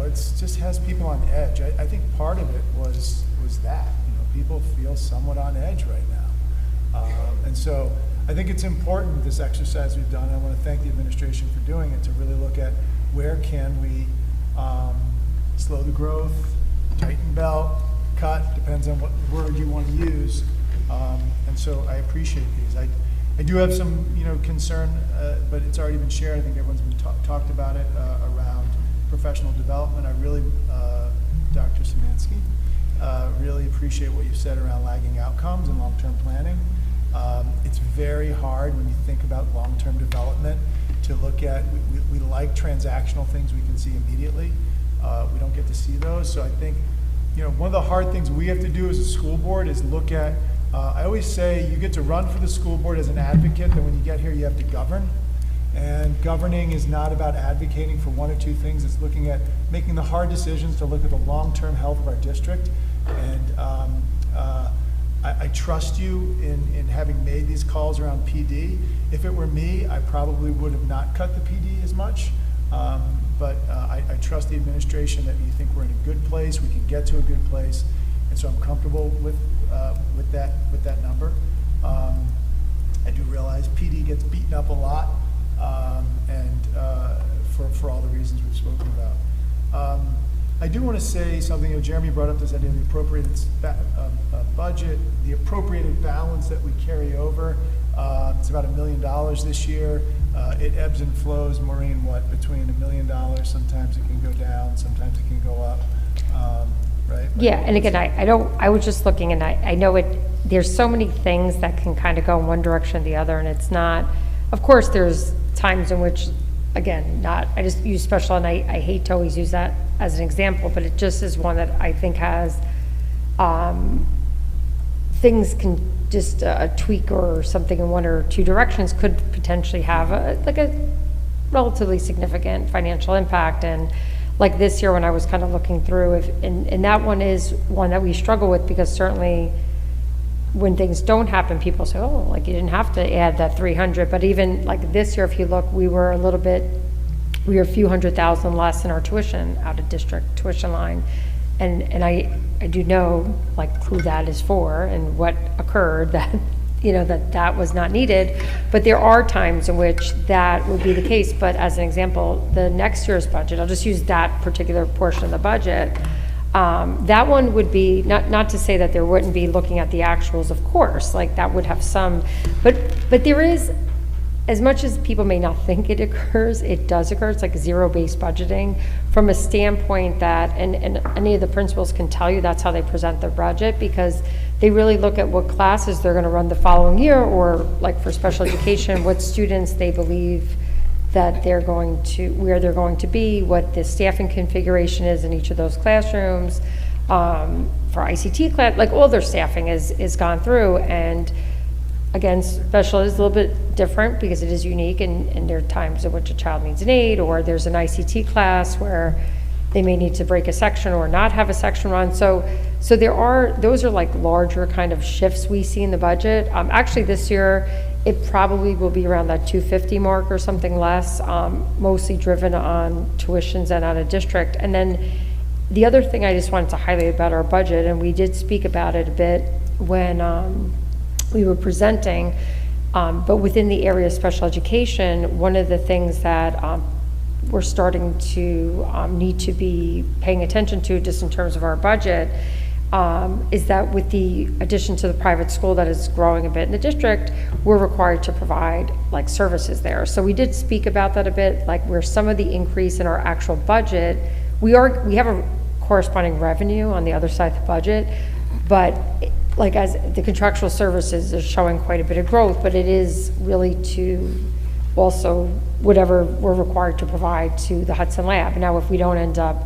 S3: it's just has people on edge. I think part of it was that people feel somewhat on edge right now, and so I think it's important, this exercise we've done. I want to thank the administration for doing it, to really look at where can we slow the growth, tighten belt, cut, depends on what word you want to use. And so I appreciate these. I do have some, concern, but it's already been shared. I think everyone's been talked about it around professional development. I really, Dr. Szymanski, really appreciate what you've said around lagging outcomes and long-term planning. It's very hard when you think about long-term development to look at, we like transactional things we can see immediately. We don't get to see those. So I think, one of the hard things we have to do as a school board is look at, I always say you get to run for the school board as an advocate, then when you get here you have to govern. And governing is not about advocating for one or two things. It's looking at making the hard decisions to look at the long-term health of our district. And I trust you in having made these calls around PD. If it were me, I probably would have not cut the PD as much. But I trust the administration that you think we're in a good place, we can get to a good place, and so I'm comfortable with that number. I do realize PD gets beaten up a lot, and for all the reasons we've spoken about. I do want to say something. Jeremy brought up this idea of the appropriated budget, the appropriated balance that we carry over. It's about $1 million this year. It ebbs and flows, Maureen, between $1 million, sometimes it can go down, sometimes it can go up, right?
S15: Yeah, and again, I was just looking, and I know there's so many things that can kind of go in one direction or the other, and it's not, of course, there's times in which, again, I just use special, and I hate to always use that as an example, but it just is one that I think has, things can just a tweak or something in one or two directions could potentially have a relatively significant financial impact. And like this year when I was kind of looking through, and that one is one that we struggle with, because certainly when things don't happen, people say, oh, like you didn't have to add that 300. But even like this year, if you look, we were a few $100,000 less in our tuition, out of district tuition line. And I do know like who that is for and what occurred, that that was not needed. But there are times in which that would be the case. But as an example, the next year's budget, I'll just use that particular portion of the budget. That one would be, not to say that there wouldn't be looking at the actuals, of course, like that would have some, but there is as much as people may not think it occurs, it does occur. It's like zero-based budgeting from a standpoint that, and any of the principals can tell you that's how they present their budget, because they really look at what classes they're going to run the following year, or like for special education, what students they believe that they're going to, where they're going to be, what the staffing configuration is in each of those classrooms. For ICT class, like all their staffing is gone through, and again, special is a little bit different because it is unique, and there are times in which a child needs an aid, or there's an ICT class where they may need to break a section or not have a section run. So those are like larger kind of shifts we see in the budget. Actually this year, it probably will be around that 250 mark or something less, mostly driven on tuitions and out of district. And then the other thing I just wanted to highlight about our budget, and we did speak about it a bit when we were presenting, but within the area of special education, one of the things that we're starting to need to be paying attention to just in terms of our budget is that with the addition to the private school that is growing a bit in the district, we're required to provide like services there. So we did speak about that a bit, like where some of the increase in our actual budget, we have a corresponding revenue on the other side of the budget, but like as the contractual services is showing quite a bit of growth, but it is really to also whatever we're required to provide to the Hudson Lab. Now, if we don't end up,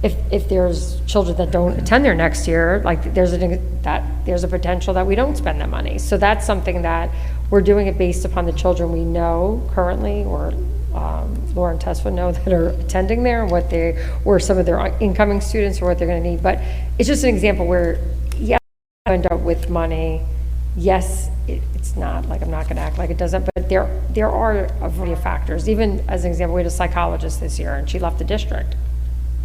S15: if there's children that don't attend there next year, like there's a potential that we don't spend that money. So that's something that we're doing it based upon the children we know currently, or Laura and Tess would know that are attending there, and what or some of their incoming students, or what they're going to need. But it's just an example where, yes, we end up with money. Yes, it's not like, I'm not going to act like it doesn't, but there are a variety of factors. Even as an example, we had a psychologist this year, and she left the district.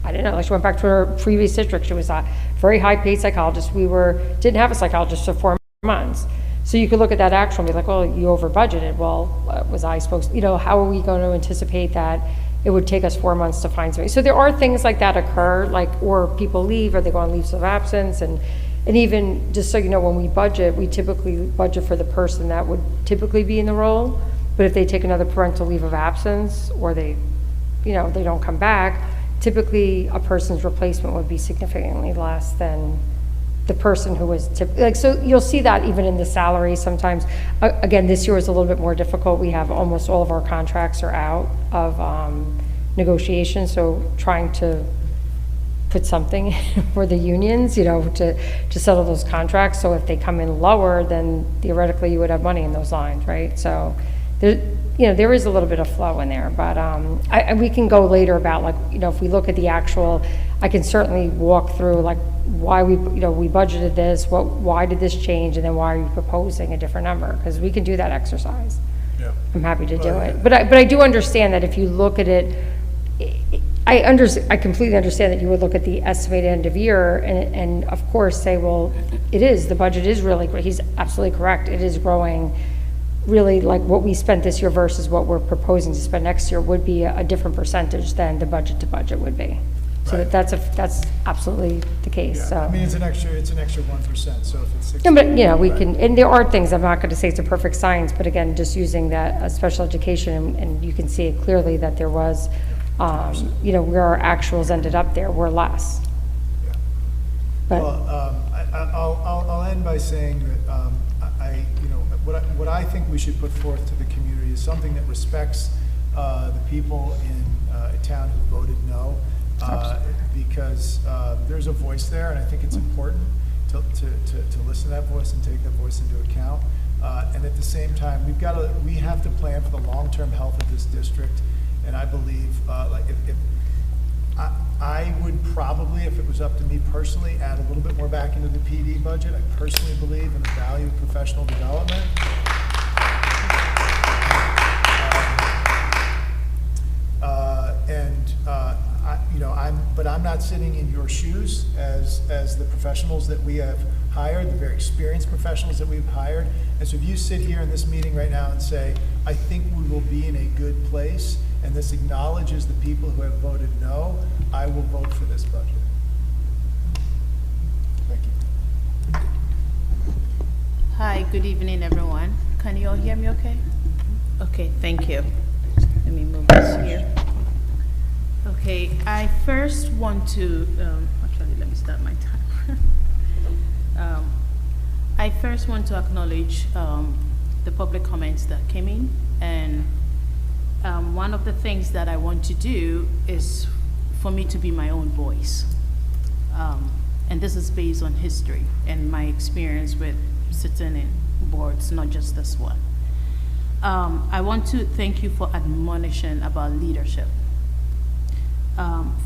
S15: I didn't know, like she went back to her previous district. She was a very high paid psychologist. We didn't have a psychologist for 4 months. So you could look at that actual and be like, well, you over budgeted. Well, was I supposed to, how are we going to anticipate that it would take us 4 months to find somebody? So there are things like that occur, like, or people leave, or they go on leaves of absence. And even, just so you know, when we budget, we typically budget for the person that would typically be in the role. But if they take another parental leave of absence, or they don't come back, typically a person's replacement would be significantly less than the person who was like, so you'll see that even in the salary sometimes. Again, this year is a little bit more difficult. We have almost all of our contracts are out of negotiation, so trying to put something for the unions, to settle those contracts. So if they come in lower, then theoretically you would have money in those lines, right? So there is a little bit of flow in there, but we can go later about, like, if we look at the actual, I can certainly walk through like why we budgeted this, why did this change, and then why are you proposing a different number? Because we can do that exercise. Yeah. I'm happy to do it. But I do understand that if you look at it, I completely understand that you would look at the estimated end of year and of course say, well, the budget is really great. He's absolutely correct. It is growing really, like what we spent this year versus what we're proposing to spend next year would be a different percentage than the budget to budget would be. So right. that's absolutely the case. Yeah. So
S3: I mean, it's an extra 1%. So if it's 6,
S15: no, but we can, and there are things, I'm not going to say it's a perfect science, but again, just using that special education, and you can see it clearly that there was, where our actuals ended up there were less.
S3: Yeah.
S15: But
S3: I'll end by saying that what I think we should put forth to the community is something that respects the people in a town who voted no, because there's a voice there, and I think it's important to listen to that voice and take that voice into account. And at the same time, we have to plan for the long-term health of this district. And I believe, I would probably, if it was up to me personally, add a little bit more back into the PD budget. I personally believe in the value of professional development. But I'm not sitting in your shoes as the professionals that we have hired, the very experienced professionals that we've hired. And so if you sit here in this meeting right now and say, I think we will be in a good place, and this acknowledges the people who have voted no, I will vote for this budget. Thank you.
S18: Hi, good evening, everyone. Can you all hear me okay? Okay, thank you. Let me move this here. Okay, I first want to, actually, let me start my time. I first want to acknowledge the public comments that came in, and one of the things that I want to do is for me to be my own voice. And this is based on history and my experience with sitting in boards, not just this one. I want to thank you for admonition about leadership.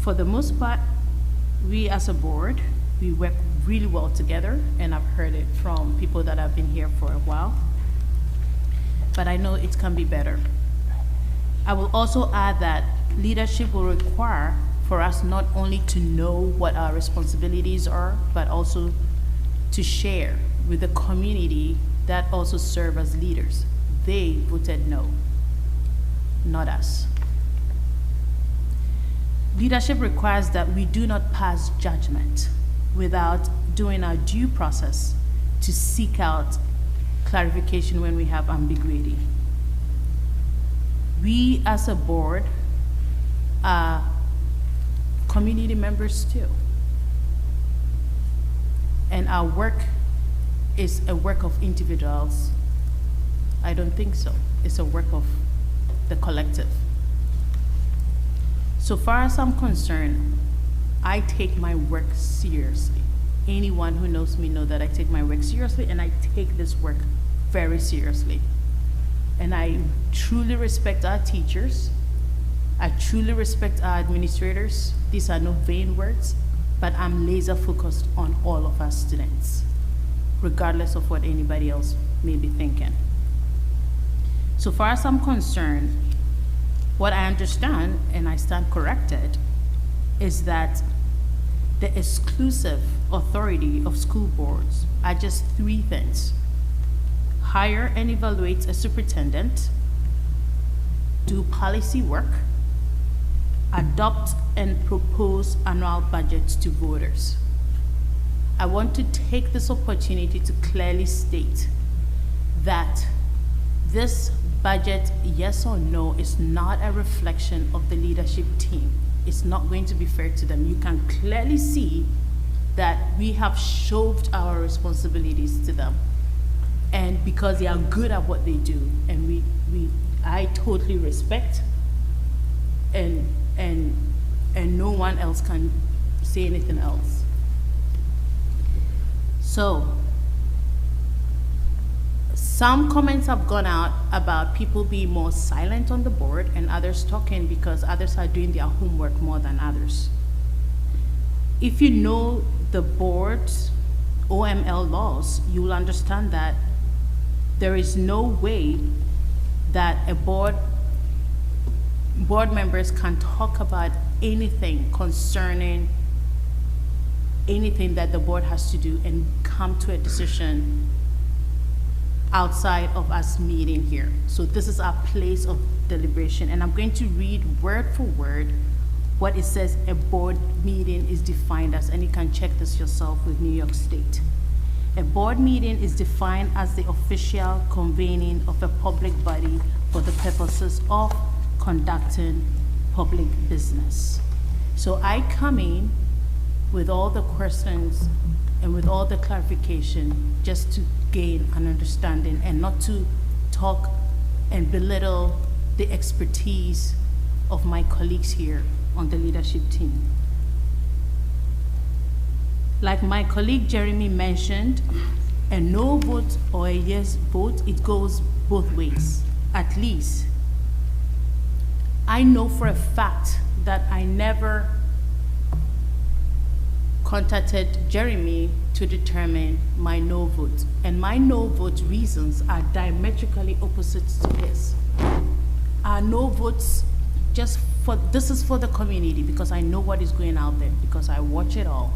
S18: For the most part, we as a board, we work really well together, and I've heard it from people that have been here for a while. But I know it can be better. I will also add that leadership will require for us not only to know what our responsibilities are, but also to share with the community that also serve as leaders. They voted no, not us. Leadership requires that we do not pass judgment without doing our due process to seek out clarification when we have ambiguity. We as a board are community members too. And our work is a work of individuals. I don't think so. It's a work of the collective. So far as I'm concerned, I take my work seriously. Anyone who knows me knows that I take my work seriously, and I take this work very seriously. And I truly respect our teachers. I truly respect our administrators. These are no vain words, but I'm laser focused on all of our students, regardless of what anybody else may be thinking. So far as I'm concerned, what I understand, and I stand corrected, is that the exclusive authority of school boards are just three things: hire and evaluate a superintendent, do policy work, adopt and propose annual budgets to voters. I want to take this opportunity to clearly state that this budget, yes or no, is not a reflection of the leadership team. It's not going to be fair to them. You can clearly see that we have shoved our responsibilities to them, and because they are good at what they do, and I totally respect, and no one else can say anything else. So some comments have gone out about people being more silent on the board and others talking because others are doing their homework more than others. If you know the board's OML laws, you will understand that there is no way that a board members can talk about anything concerning anything that the board has to do and come to a decision outside of us meeting here. So this is our place of deliberation, and I'm going to read word for word what it says a board meeting is defined as, and you can check this yourself with New York State. A board meeting is defined as the official convening of a public body for the purposes of conducting public business. So I come in with all the questions and with all the clarification just to gain an understanding and not to talk and belittle the expertise of my colleagues here on the leadership team. Like my colleague Jeremy mentioned, a no vote or a yes vote, it goes both ways, at least. I know for a fact that I never contacted Jeremy to determine my no vote, and my no vote reasons are diametrically opposite to his. Our no votes, this is for the community because I know what is going out there, because I watch it all.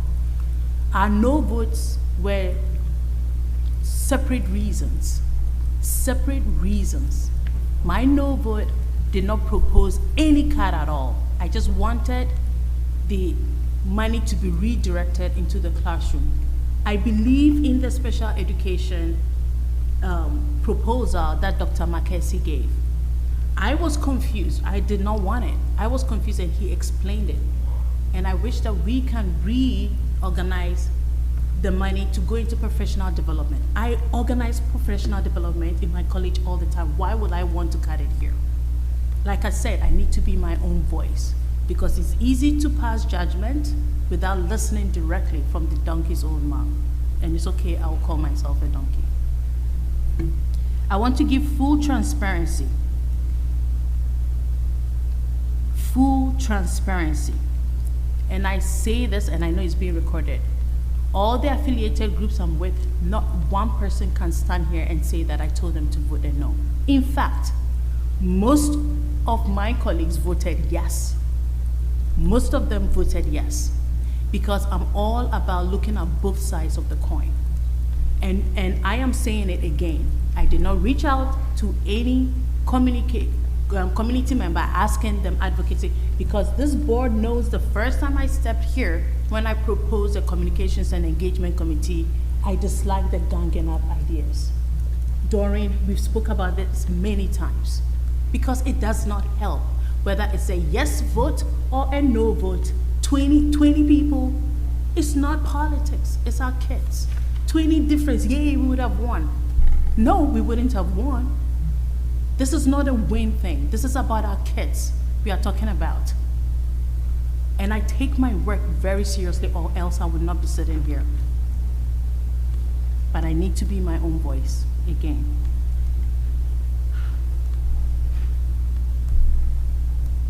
S18: Our no votes were separate reasons. My no vote did not propose any cut at all. I just wanted the money to be redirected into the classroom. I believe in the special education proposal that Dr. Makesi gave. I was confused. I did not want it. I was confused, and he explained it. And I wish that we can reorganize the money to go into professional development. I organize professional development in my college all the time. Why would I want to cut it here? Like I said, I need to be my own voice, because it's easy to pass judgment without listening directly from the donkey's own mouth. And it's okay, I'll call myself a donkey. I want to give full transparency. Full transparency. And I say this, and I know it's being recorded. All the affiliated groups I'm with, not one person can stand here and say that I told them to vote a no. In fact, most of my colleagues voted yes. Most of them voted yes, because I'm all about looking at both sides of the coin. And I am saying it again. I did not reach out to any community member asking them advocacy, because this board knows the first time I stepped here, when I proposed a communications and engagement committee, I disliked the ganging up ideas. Doreen, we've spoke about this many times, because it does not help. Whether it's a yes vote or a no vote, 20 people, it's not politics, it's our kids. 20 difference, yay, we would have won. No, we wouldn't have won. This is not a win thing. This is about our kids we are talking about. And I take my work very seriously, or else I would not be sitting here. But I need to be my own voice again.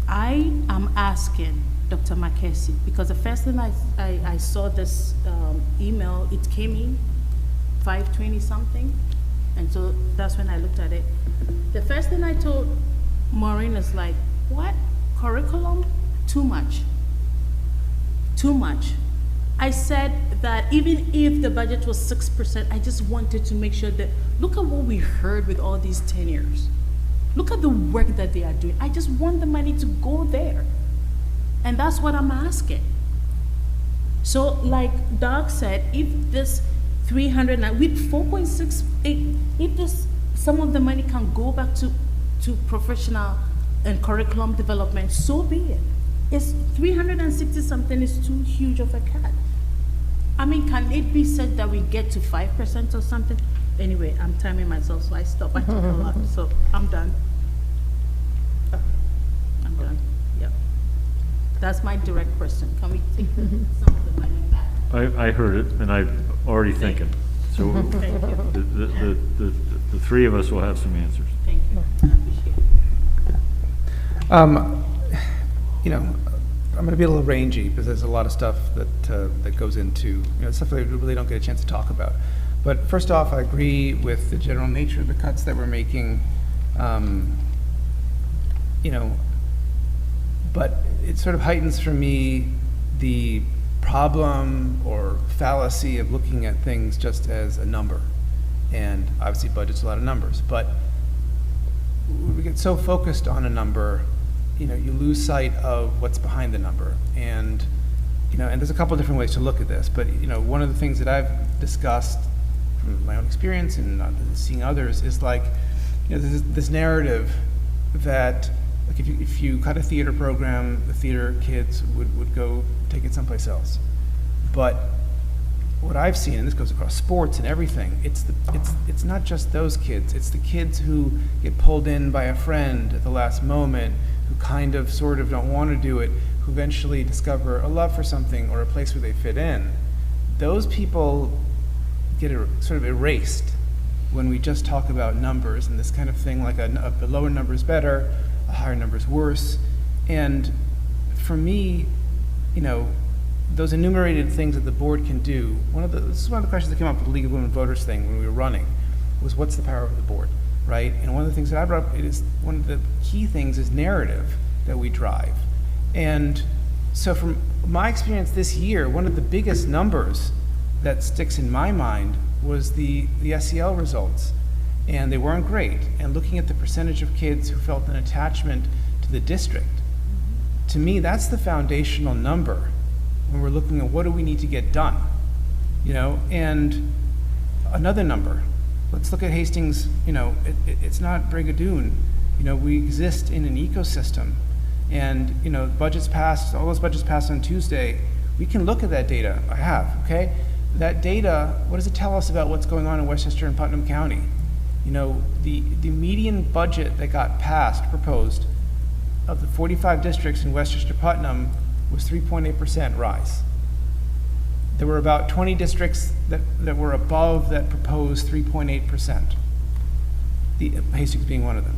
S18: I am asking Dr. Makesi, because the first thing I saw this email, it came in 5:20 something, and so that's when I looked at it. The first thing I told Maureen is like, what? Curriculum? Too much. Too much. I said that even if the budget was 6%, I just wanted to make sure that, look at what we heard with all these tenures. Look at the work that they are doing. I just want the money to go there. And that's what I'm asking. So like Doug said, if this 300, with 4.68, if this, some of the money can go back to professional and curriculum development, so be it. It's 360 something is too huge of a cut. I mean, can it be said that we get to 5% or something? Anyway, I'm timing myself, so I stop. I talk a lot, so I'm done. I'm done. Yep. That's my direct question. Can we take some of the money back?
S1: I heard it, and I'm already thinking. So
S18: Thank you.
S1: the three of us will have some answers.
S18: Thank you. I appreciate it.
S8: You know, I'm going to be a little rangy because there's a lot of stuff that goes into, stuff that we really don't get a chance to talk about. But first off, I agree with the general nature of the cuts that we're making. But it sort of heightens for me the problem or fallacy of looking at things just as a number. And obviously budget's a lot of numbers, but we get so focused on a number, you lose sight of what's behind the number. And and there's a couple of different ways to look at this, but one of the things that I've discussed from my own experience and seeing others is like, this narrative that like if you cut a theater program, the theater kids would go take it someplace else. But what I've seen, and this goes across sports and everything, it's not just those kids. It's the kids who get pulled in by a friend at the last moment, who kind of sort of don't want to do it, who eventually discover a love for something or a place where they fit in. Those people get sort of erased when we just talk about numbers and this kind of thing, like a lower number is better, a higher number is worse. And for me, those enumerated things that the board can do, this is one of the questions that came up with the League of Women Voters thing when we were running, was what's the power of the board, right? And one of the things that I brought up, one of the key things is narrative that we drive. And so from my experience this year, one of the biggest numbers that sticks in my mind was the SEL results. And they weren't great. And looking at the percentage of kids who felt an attachment to the district, to me, that's the foundational number when we're looking at what do we need to get done, and another number. Let's look at Hastings, it's not Brigadoon. You know, we exist in an ecosystem, and, you know, budgets passed, all those budgets passed on Tuesday. We can look at that data. I have, okay? That data, what does it tell us about what's going on in Westchester and Putnam County? You know, the median budget that got passed, proposed, of the 45 districts in Westchester Putnam was 3.8% rise. There were about 20 districts that were above that proposed 3.8%. The Hastings being one of them.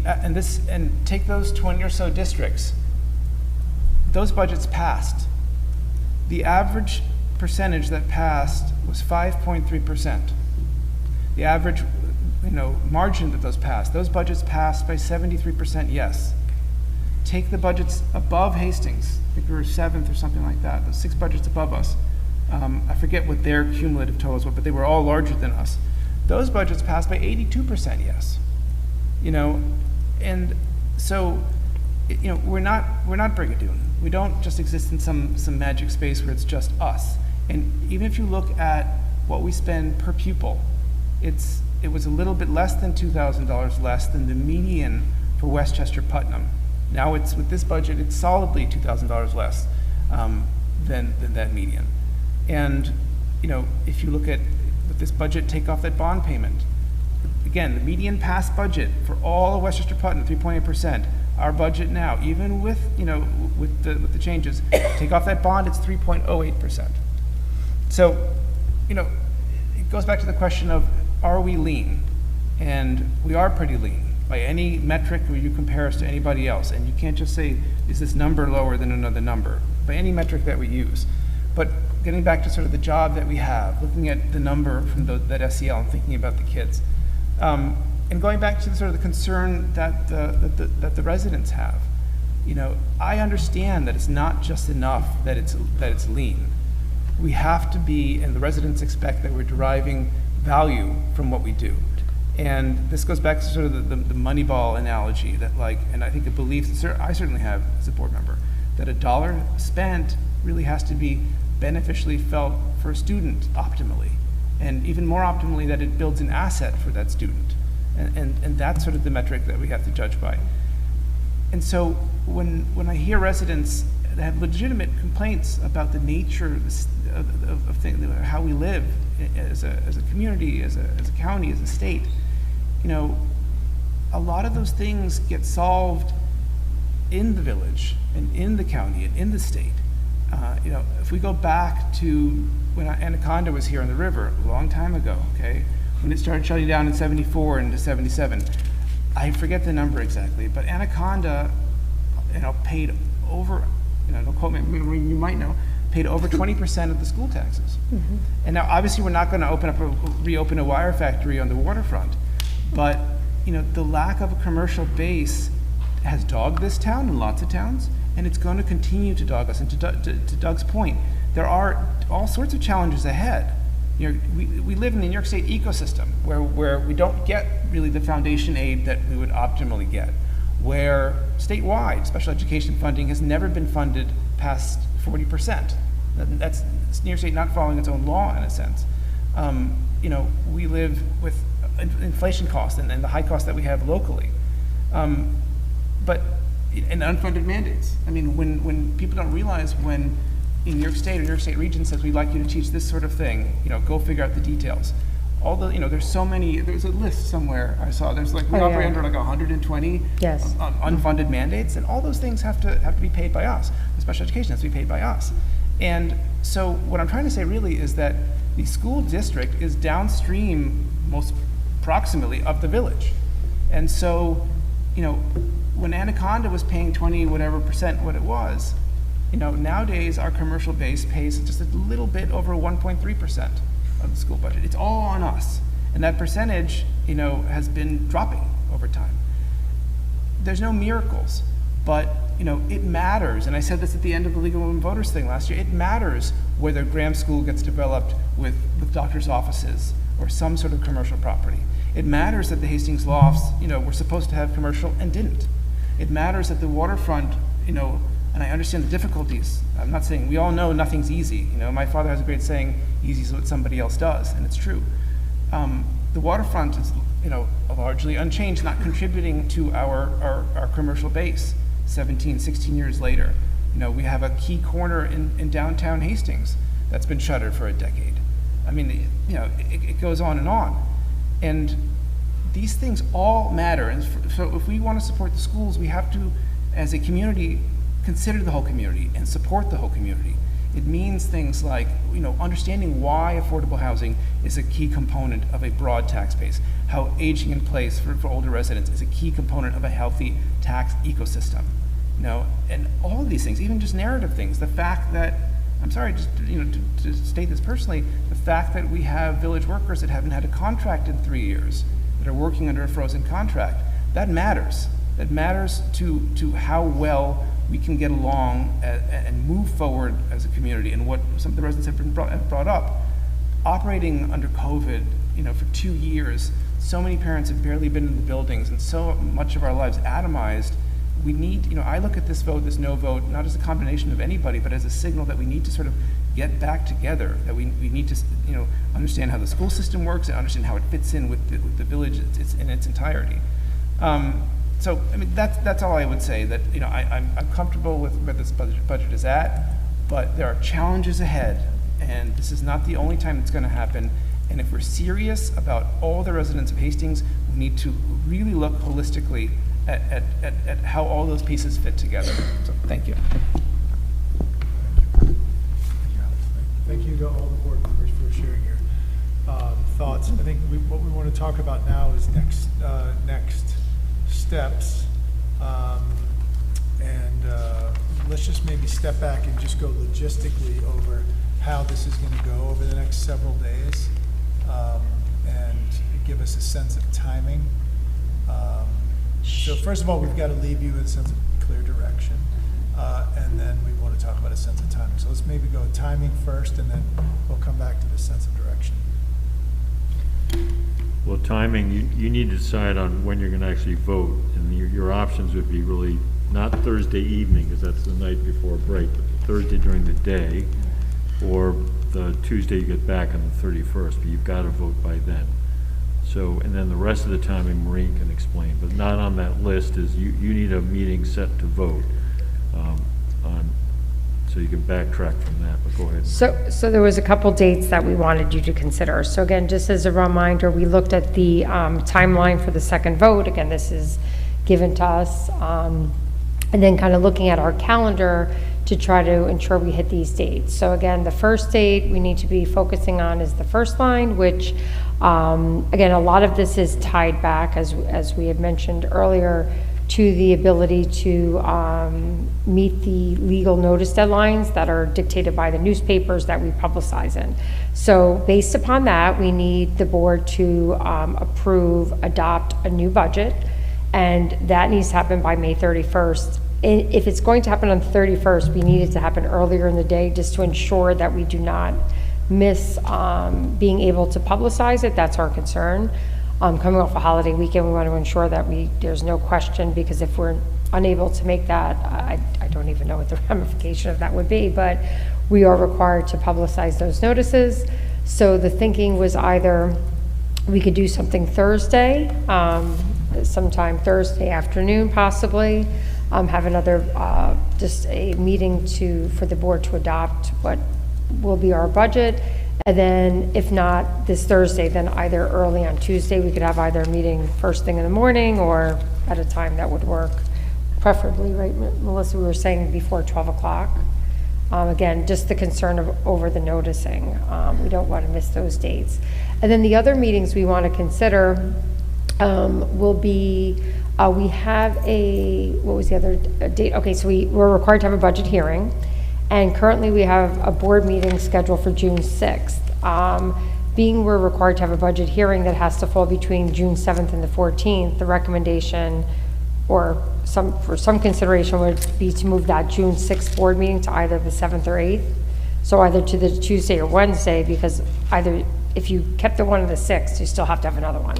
S8: And take those 20 or so districts. Those budgets passed. The average percentage that passed was 5.3%. The average, you know, margin that those budgets passed by 73% yes. Take the budgets above Hastings. I think we were 7th or something like that. Those 6 budgets above us. I forget what their cumulative totals were, but they were all larger than us. Those budgets passed by 82% yes. You know, and so, you know, we're not Brigadoon. We don't just exist in some magic space where it's just us. And even if you look at what we spend per pupil, it was a little bit less than $2,000 less than the median for Westchester Putnam. Now it's, with this budget, it's solidly $2,000 less than that median. And, you know, if you look at with this budget, take off that bond payment. Again, the median past budget for all of Westchester Putnam, 3.8%. Our budget now, even with, you know, with the changes, take off that bond, it's 3.08%. So, you know, it goes back to the question of, are we lean? And we are pretty lean by any metric where you compare us to anybody else. And you can't just say, is this number lower than another number? By any metric that we use. But getting back to sort of the job that we have, looking at the number from that SEL and thinking about the kids. And going back to sort of the concern that the residents have, you know, I understand that it's not just enough that it's lean. We have to be, and the residents expect that we're deriving value from what we do. And this goes back to sort of the Moneyball analogy that, like, and I think a belief that I certainly have as a board member, that a dollar spent really has to be beneficially felt for a student optimally. And even more optimally, that it builds an asset for that student. And that's sort of the metric that we have to judge by. And so when I hear residents that have legitimate complaints about the nature of things, how we live as a community, as a county, as a state, you know, a lot of those things get solved in the village and in the county and in the state. You know, if we go back to when Anaconda was here on the river a long time ago, okay, when it started shutting down in 74 into 77, I forget the number exactly, but Anaconda, you know, paid over, you know, don't quote me, you might know, paid over 20% of the school taxes. Mm-hmm. And now obviously we're not going to reopen a wire factory on the waterfront, but, you know, the lack of a commercial base has dogged this town and lots of towns, and it's going to continue to dog us. And to Doug's point, there are all sorts of challenges ahead. You know, we live in the New York State ecosystem where we don't get really the foundation aid that we would optimally get, where statewide special education funding has never been funded past 40%. That's New York State not following its own law in a sense. You know, we live with inflation costs and the high costs that we have locally. But and unfunded mandates. I mean, when people don't realize when in New York State or New York State region says we'd like you to teach this sort of thing, you know, go figure out the details. All the, you know, there's so many, there's a list somewhere I saw, there's like, we operate under like 120
S15: yes.
S8: Unfunded mandates, and all those things have to be paid by us. The special education has to be paid by us. And so what I'm trying to say really is that the school district is downstream most proximally of the village. And so, you know, when Anaconda was paying 20 whatever percent what it was, you know, nowadays our commercial base pays just a little bit over 1.3% of the school budget. It's all on us. And that percentage, you know, has been dropping over time. There's no miracles, but, you know, it matters. And I said this at the end of the League of Women Voters thing last year. It matters whether Graham School gets developed with doctors' offices or some sort of commercial property. It matters that the Hastings Lofts, you know, were supposed to have commercial and didn't. It matters that the waterfront, you know, and I understand the difficulties. I'm not saying, we all know nothing's easy. You know, my father has a great saying, easy is what somebody else does, and it's true. the waterfront is, largely unchanged, not contributing to our commercial base 17, 16 years later. We have a key corner in downtown Hastings that's been shuttered for a decade. I mean, it goes on. And these things all matter. And so if we want to support the schools, we have to, as a community, consider the whole community and support the whole community. It means things like, understanding why affordable housing is a key component of a broad tax base, how aging in place for older residents is a key component of a healthy tax ecosystem, and all of these things, even just narrative things. The fact that, I'm sorry, just to state this personally, the fact that we have village workers that haven't had a contract in 3 years, that are working under a frozen contract, that matters. That matters to how well we can get along and move forward as a community. And what some of the residents have brought up, operating under COVID, for 2 years, so many parents have barely been in the buildings, and so much of our lives atomized. We need, I look at this vote, this no vote, not as a combination of anybody, but as a signal that we need to sort of get back together, that we need to, understand how the school system works and understand how it fits in with the village in its entirety. So, that's all I would say, that, I'm comfortable with where this budget is at, but there are challenges ahead, and this is not the only time it's going to happen. And if we're serious about all the residents of Hastings, we need to really look holistically at how all those pieces fit together. So, thank you.
S3: Thank you to all the board members for sharing your thoughts. I think what we want to talk about now is next steps, and let's just maybe step back and just go logistically over how this is going to go over the next several days, and give us a sense of timing. So first of all, we've got to leave you with a sense of clear direction, and then we want to talk about a sense of timing. So let's maybe go timing first, and then we'll come back to the sense of direction.
S1: Well, timing, you need to decide on when you're going to actually vote, and your options would be really not Thursday evening, because that's the night before break, but Thursday during the day, or the Tuesday you get back on the 31st, but you've got to vote by then. So, and then the rest of the timing Maureen can explain, but not on that list is you need a meeting set to vote on, so you can backtrack from that, but go ahead.
S15: So there was a couple dates that we wanted you to consider. So again, just as a reminder, we looked at the timeline for the second vote. Again, this is given to us. And then kind of looking at our calendar to try to ensure we hit these dates. So again, the first date we need to be focusing on is the first line, which again, a lot of this is tied back, as we had mentioned earlier, to the ability to meet the legal notice deadlines that are dictated by the newspapers that we publicize in. So based upon that, we need the board to adopt a new budget, and that needs to happen by May 31st. If it's going to happen on the 31st, we need it to happen earlier in the day, just to ensure that we do not miss being able to publicize it. That's our concern. Coming off a holiday weekend, we want to ensure that there's no question, because if we're unable to make that, I don't even know what the ramification of that would be, but we are required to publicize those notices. So the thinking was either we could do something Thursday, sometime Thursday afternoon possibly, have another, just a meeting for the board to adopt what will be our budget. And then if not this Thursday, then either early on Tuesday, we could have either a meeting first thing in the morning or at a time that would work, preferably, right, Melissa, we were saying before 12 o'clock. Again, just the concern of over the noticing. We don't want to miss those dates. And then the other meetings we want to consider will be, we have what was the other date? Okay, so we're required to have a budget hearing. And currently we have a board meeting scheduled for June 6th. Being we're required to have a budget hearing that has to fall between June 7th and the 14th, the recommendation or for some consideration would be to move that June 6th board meeting to either the 7th or 8th. So either to the Tuesday or Wednesday, because either if you kept the one on the 6th, you still have to have another one.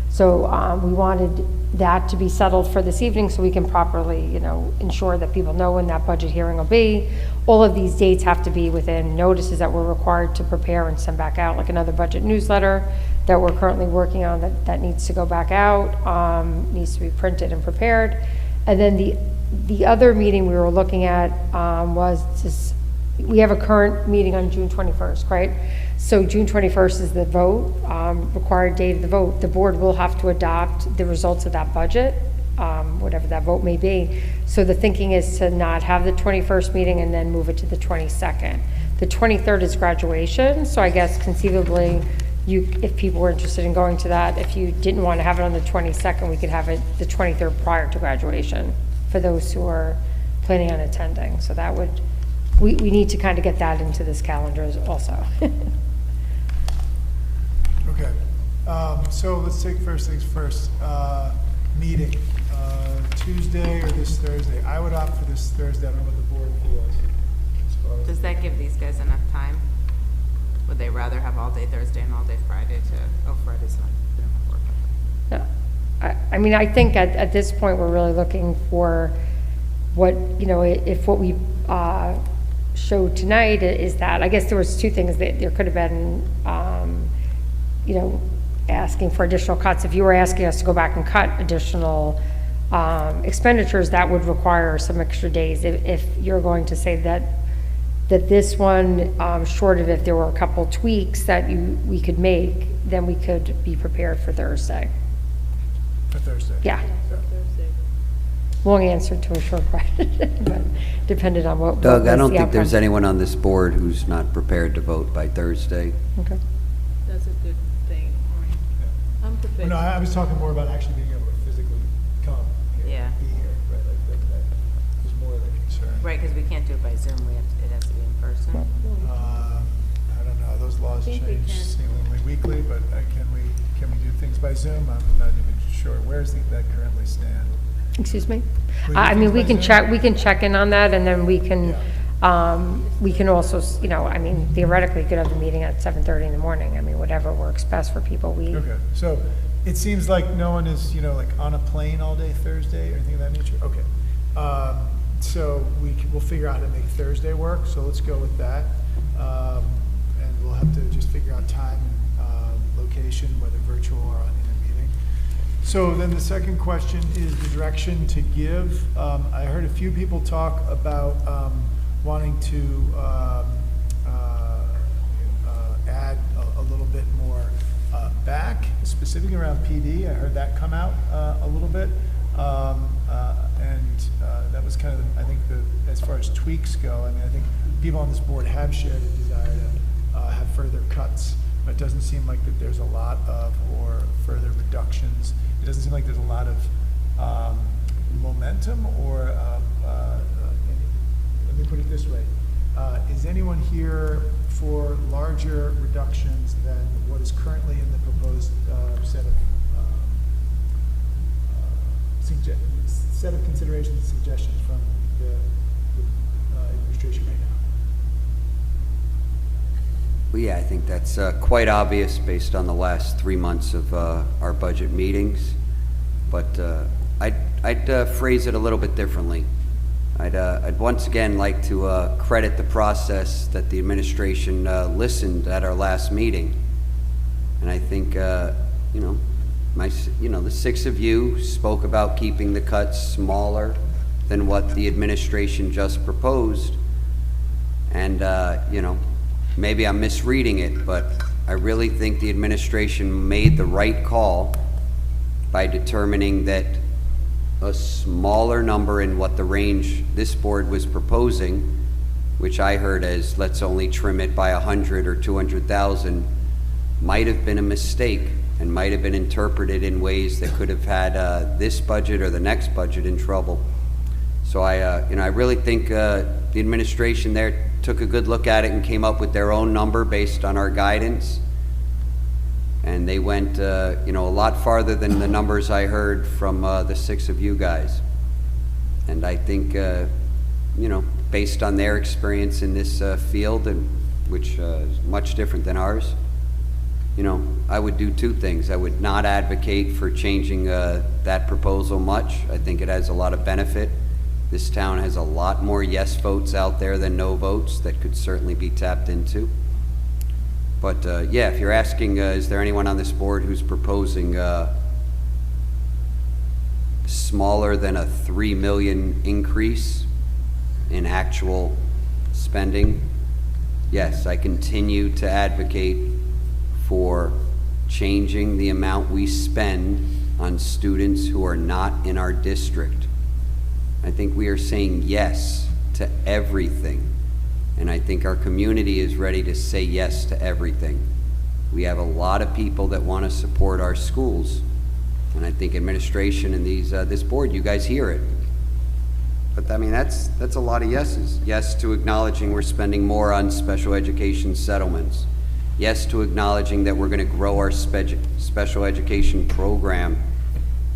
S15: So we wanted that to be settled for this evening so we can properly, ensure that people know when that budget hearing will be. All of these dates have to be within notices that we're required to prepare and send back out, like another budget newsletter that we're currently working on that needs to go back out, needs to be printed and prepared. And then the other meeting we were looking at was this, we have a current meeting on June 21st, right? So June 21st is the vote, required date of the vote. The board will have to adopt the results of that budget, whatever that vote may be. So the thinking is to not have the 21st meeting and then move it to the 22nd. The 23rd is graduation, so I guess conceivably, if people were interested in going to that, if you didn't want to have it on the 22nd, we could have it the 23rd prior to graduation for those who are planning on attending. So that would, we need to kind of get that into this calendar also.
S3: Okay, so let's take first things first. Meeting, Tuesday or this Thursday? I would opt for this Thursday. I don't know what the board feels.
S22: Does that give these guys enough time? Would they rather have all day Thursday and all day Friday to, oh, Friday's not, they don't have work.
S15: I mean, I think at this point, we're really looking for what, you know, if what we showed tonight is that, I guess there was two things that there could have been, you know, asking for additional cuts. If you were asking us to go back and cut additional expenditures, that would require some extra days. If you're going to say that this one, short of if there were a couple tweaks that we could make, then we could be prepared for Thursday.
S3: For Thursday?
S15: Yeah. Long answer to a short question, but depended on what.
S9: Doug, I don't
S15: the
S9: think there's
S15: outcome.
S9: anyone on this board who's not prepared to vote by Thursday.
S15: Okay.
S18: That's a good thing. I'm
S3: Well,
S18: prepared.
S3: no, I was talking more about actually being able to physically come here,
S22: Yeah.
S3: be here, right? Like that was more of a concern.
S22: Right, because we can't do it by Zoom, it has to be in person.
S3: I don't know, those laws
S18: I think we
S3: change
S18: can.
S3: seemingly weekly, but can we do things by Zoom? I'm not even sure. Where does that currently stand?
S15: Excuse me?
S3: Will you
S15: I mean, we
S3: think
S15: can
S3: by
S15: check, check in on that, and then we can also, you know, I mean, theoretically, you could have the meeting at 7:30 in the morning. I mean, whatever works best for people.
S3: Okay, so it seems like no one is, you know, like on a plane all day Thursday or anything of that nature? Okay. So we'll figure out how to make Thursday work, so let's go with that. And we'll have to just figure out time, location, whether virtual or in a meeting. So then the second question is the direction to give. I heard a few people talk about wanting to add a little bit more back, specifically around PD. I heard that come out a little bit. And that was kind of, I think, as far as tweaks go, I mean, I think people on this board have shared a desire to have further cuts, but it doesn't seem like that there's a lot of, or further reductions. It doesn't seem like there's a lot of momentum or, let me put it this way. Is anyone here for larger reductions than what is currently in the proposed set of considerations and suggestions from the administration right now?
S9: Well, yeah, I think that's quite obvious based on the last 3 months of our budget meetings. But I'd phrase it a little bit differently. I'd once again like to credit the process that the administration listened at our last meeting. And I think, you know, the 6 of you spoke about keeping the cuts smaller than what the administration just proposed. And, you know, maybe I'm misreading it, but I really think the administration made the right call by determining that a smaller number in what the range this board was proposing, which I heard as let's only trim it by 100 or 200,000, might have been a mistake and might have been interpreted in ways that could have had this budget or the next budget in trouble. So I really think the administration there took a good look at it and came up with their own number based on our guidance. And they went, you know, a lot farther than the numbers I heard from the 6 of you guys. And I think, you know, based on their experience in this field, and which is much different than ours, you know, I would do 2 things. I would not advocate for changing that proposal much. I think it has a lot of benefit. This town has a lot more yes votes out there than no votes that could certainly be tapped into. But yeah, if you're asking, is there anyone on this board who's proposing smaller than a 3 million increase in actual spending? Yes, I continue to advocate for changing the amount we spend on students who are not in our district. I think we are saying yes to everything, and I think our community is ready to say yes to everything. We have a lot of people that want to support our schools, and I think administration and this board, you guys hear it. But I mean, that's a lot of yeses. Yes to acknowledging we're spending more on special education settlements. Yes to acknowledging that we're going to grow our special education program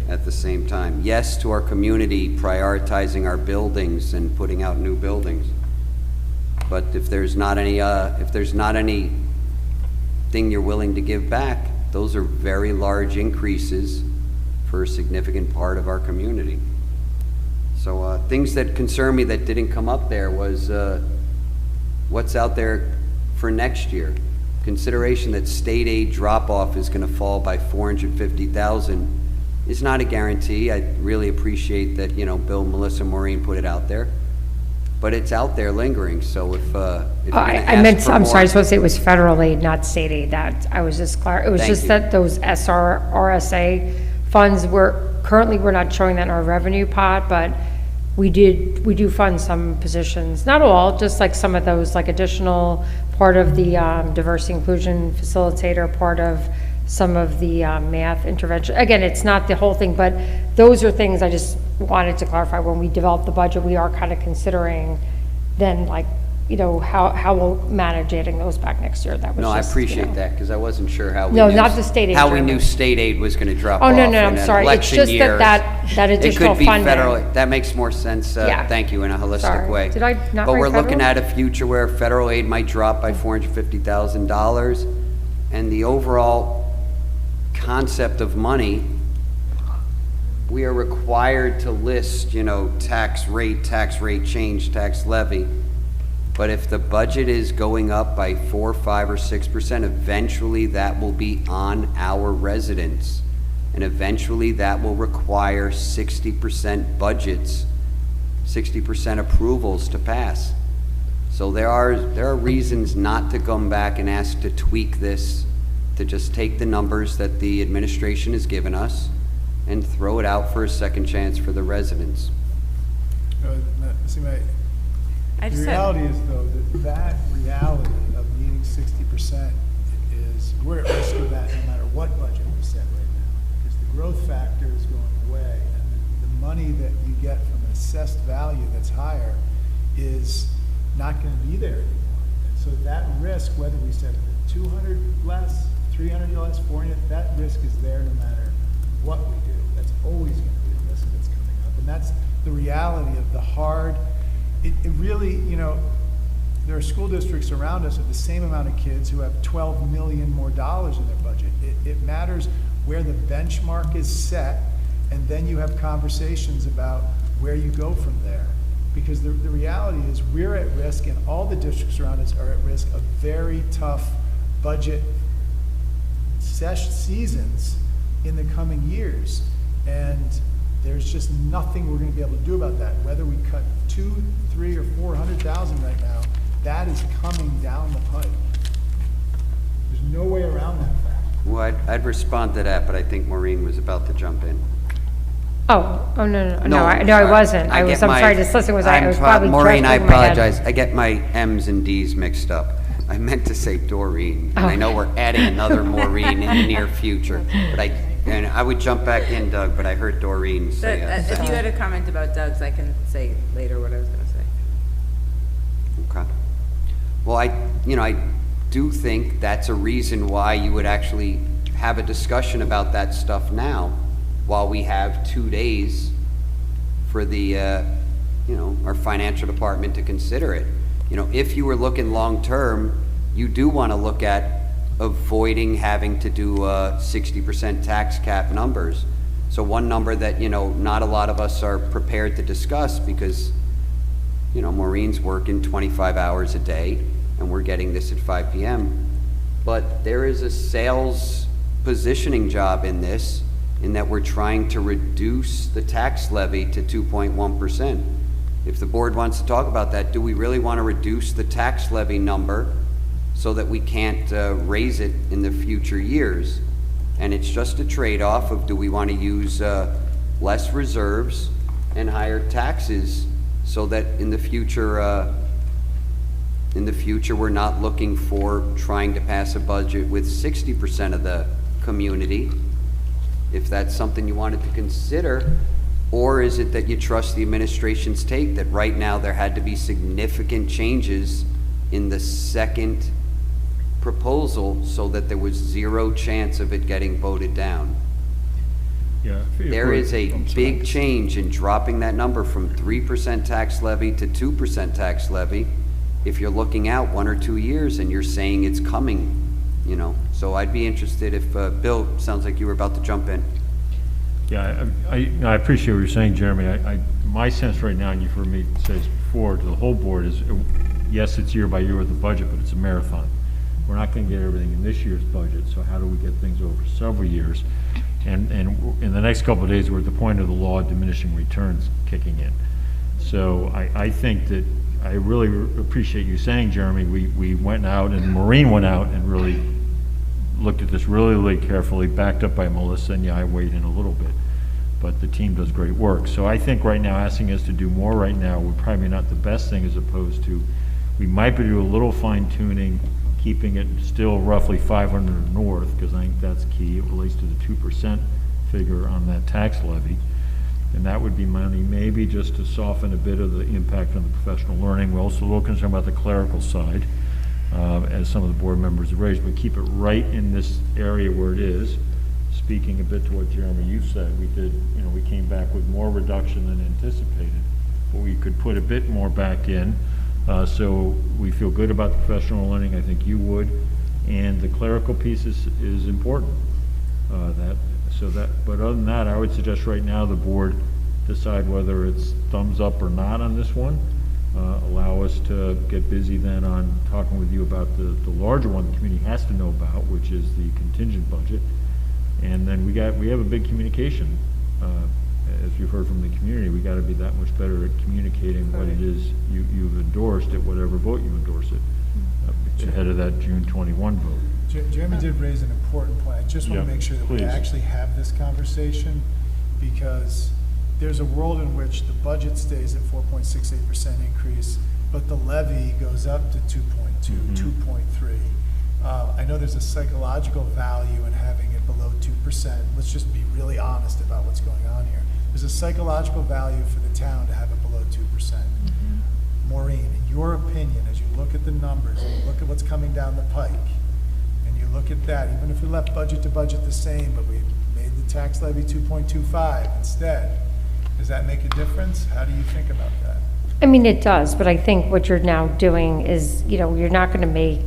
S9: at the same time. Yes to our community prioritizing our buildings and putting out new buildings. But if there's not anything you're willing to give back, those are very large increases for a significant part of our community. So things that concern me that didn't come up there was what's out there for next year. Consideration that state aid drop-off is going to fall by $450,000 is not a guarantee. I really appreciate that, you know, Bill, Melissa, Maureen put it out there, but it's out there lingering. So if you're
S15: I'm sorry, I was supposed to say it was federal aid, not state aid. That I was just clear. It was just that those RSA funds we're not showing that in our revenue pot, but we do fund some positions, not all, just like some of those, like additional part of the diversity inclusion facilitator, part of some of the math intervention. Again, it's not the whole thing, but those are things I just wanted to clarify. When we develop the budget, we are kind of considering then, like, you know, how we'll manage getting those back next year. That was
S9: I
S15: just,
S9: appreciate
S15: you know.
S9: that, because I wasn't sure how we
S15: No,
S9: knew,
S15: not the state aid.
S9: how we knew state aid was going to drop
S15: Oh,
S9: off
S15: no,
S9: in
S15: I'm
S9: an
S15: sorry. It's
S9: election
S15: just
S9: year.
S15: that additional
S9: It could be
S15: funding.
S9: federal. That makes more sense.
S15: Yeah.
S9: Thank you, in a holistic
S15: Sorry.
S9: way.
S15: Did I not
S9: But
S15: write
S9: we're looking
S15: federal?
S9: at a future where federal aid might drop by $450,000, and the overall concept of money, we are required to list, you know, tax rate change, tax levy. But if the budget is going up by 4, 5, or 6%, eventually that will be on our residents. And eventually that will require 60% budgets, 60% approvals to pass. So there are reasons not to come back and ask to tweak this, to just take the numbers that the administration has given us and throw it out for a second chance for the residents.
S3: The reality is, though, that reality of needing 60% is, we're at risk of that no matter what budget we set right now, because the growth factor is going away, and the money that you get from an assessed value that's higher is not going to be there anymore. And so that risk, whether we set it at 200 less, 300 less, 400, that risk is there no matter what we do. That's always going to be a risk that's coming up, and that's the reality of the hard. It really, you know, there are school districts around us with the same amount of kids who have $12 million more in their budget. It matters where the benchmark is set, and then you have conversations about where you go from there. Because the reality is we're at risk, and all the districts around us are at risk of very tough budget seasons in the coming years. And there's just nothing we're going to be able to do about that. Whether we cut 2, 3, or 400,000 right now, that is coming down the pipe. There's no way around that fact.
S9: Well, I'd respond to that, but I think Maureen was about to jump in.
S15: No, I wasn't. I'm sorry, just listening. I was probably
S9: Maureen, I
S15: correcting my head.
S9: apologize. I get my M's and D's mixed up. I meant to say Doreen, and I know we're adding another Maureen in the near future. But I would jump back in, Doug, but I heard Doreen say it.
S22: If you had a comment about Doug's, I can say later what I was going to say.
S9: Okay. Well, I do think that's a reason why you would actually have a discussion about that stuff now, while we have 2 days for the, our financial department to consider it. You know, if you were looking long-term, you do want to look at avoiding having to do 60% tax cap numbers. So one number that, not a lot of us are prepared to discuss because, Maureen's working 25 hours a day and we're getting this at 5 p.m. but there is a sales positioning job in this, in that we're trying to reduce the tax levy to 2.1%. If the board wants to talk about that, do we really want to reduce the tax levy number so that we can't raise it in the future years? And it's just a trade-off of, do we want to use less reserves and higher taxes so that in the future we're not looking for trying to pass a budget with 60% of the community, if that's something you wanted to consider? Or is it that you trust the administration's take that right now there had to be significant changes in the second proposal so that there was zero chance of it getting voted down?
S1: Yeah.
S9: There is a big change in dropping that number from 3% tax levy to 2% tax levy if you're looking out 1 or 2 years and you're saying it's coming, you know. So I'd be interested if, Bill, sounds like you were about to jump in.
S1: Yeah, I appreciate what you're saying, Jeremy. My sense right now, and you've heard me say this before to the whole board, is yes, it's year by year with the budget, but it's a marathon. We're not going to get everything in this year's budget, so how do we get things over several years? And in the next couple of days, we're at the point of the law of diminishing returns kicking in. So I think that I really appreciate you saying, Jeremy, we went out, and Maureen went out and really looked at this really carefully, backed up by Melissa, and yeah, I weighed in a little bit, but the team does great work. So I think right now, asking us to do more right now would probably not the best thing, as opposed to, we might be doing a little fine tuning, keeping it still roughly 500 north, because I think that's key. It relates to the 2% figure on that tax levy. And that would be money maybe just to soften a bit of the impact on the professional learning. We're also a little concerned about the clerical side, as some of the board members have raised, but keep it right in this area where it is. Speaking a bit to what Jeremy, you said, we came back with more reduction than anticipated, but we could put a bit more back in. So we feel good about the professional learning. I think you would, and the clerical piece is important. But other than that, I would suggest right now the board decide whether it's thumbs up or not on this one. Allow us to get busy then on talking with you about the larger one the community has to know about, which is the contingent budget. And then we have a big communication. As you've heard from the community, we got to be that much better at communicating what it is you've endorsed at whatever vote you endorse it, ahead of that June 21 vote.
S3: Jeremy did raise an important point. I just want to make sure that we actually have this conversation, because there's a world in which the budget stays at 4.68% increase, but the levy goes up to 2.2, 2.3. I know there's a psychological value in having it below 2%. Let's just be really honest about what's going on here. There's a psychological value for the town to have it below 2%. Maureen, in your opinion, as you look at the numbers and you look at what's coming down the pike, and you look at that, even if we left budget to budget the same, but we made the tax levy 2.25 instead, does that make a difference? How do you think about that?
S15: I mean, it does, but I think what you're now doing is, you're not going to make,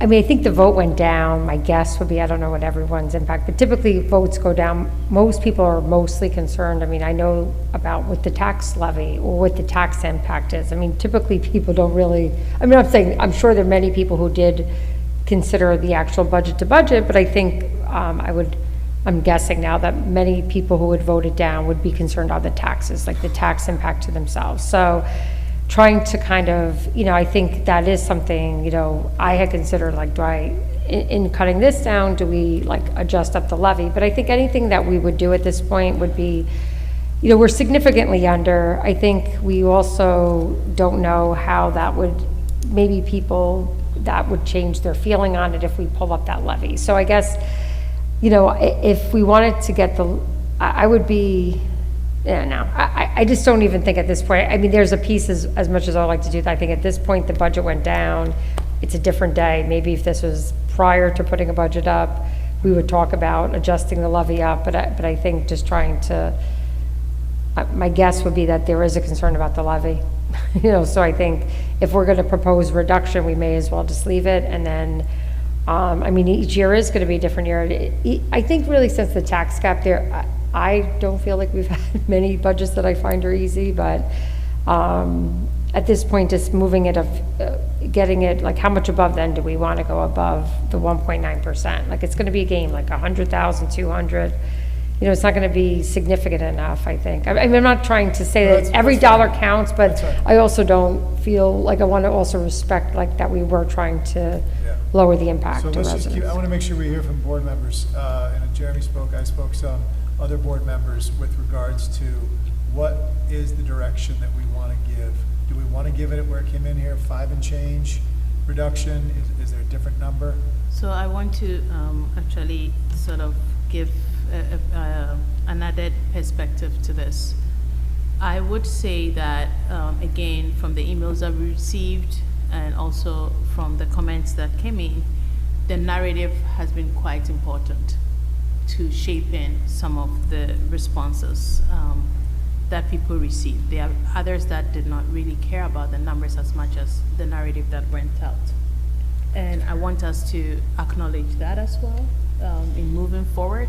S15: I think the vote went down. My guess would be, I don't know what everyone's impact, but typically votes go down. Most people are mostly concerned. I know about what the tax levy or what the tax impact is. Typically people don't really, I'm sure there are many people who did consider the actual budget to budget, but I think I'm guessing now that many people who would vote it down would be concerned about the taxes, like the tax impact to themselves. So trying to kind of, I think that is something, I had considered, like, in cutting this down, do we like adjust up the levy? But I think anything that we would do at this point would be, we're significantly under. I think we also don't know how that would, maybe people that would change their feeling on it if we pull up that levy. So I guess, if we wanted to get I would be, I just don't even think at this point. There's a piece as much as I like to do that. I think at this point the budget went down. It's a different day. Maybe if this was prior to putting a budget up, we would talk about adjusting the levy up. But I think just trying to, my guess would be that there is a concern about the levy. So I think if we're going to propose reduction, we may as well just leave it. And then, each year is going to be a different year. I think really since the tax cap there, I don't feel like we've had many budgets that I find are easy, but at this point, just moving it, getting it, like how much above then do we want to go above the 1.9%? Like it's going to be a game, like 100,000, 200. You know, it's not going to be significant enough, I think. I mean, I'm not trying to say that every dollar counts, but I also don't feel like I want to also respect like that we were trying to lower the impact
S3: So
S15: to
S3: let's just
S15: residents.
S3: keep, I want to make sure we hear from board members. And Jeremy spoke, I spoke, some other board members with regards to what is the direction that we want to give. Do we want to give it where it came in here, 5 and change reduction? Is there a different number?
S18: So I want to actually sort of give an added perspective to this. I would say that, again, from the emails that we received and also from the comments that came in, the narrative has been quite important to shaping some of the responses that people received. There are others that did not really care about the numbers as much as the narrative that went out. And I want us to acknowledge that as well in moving forward,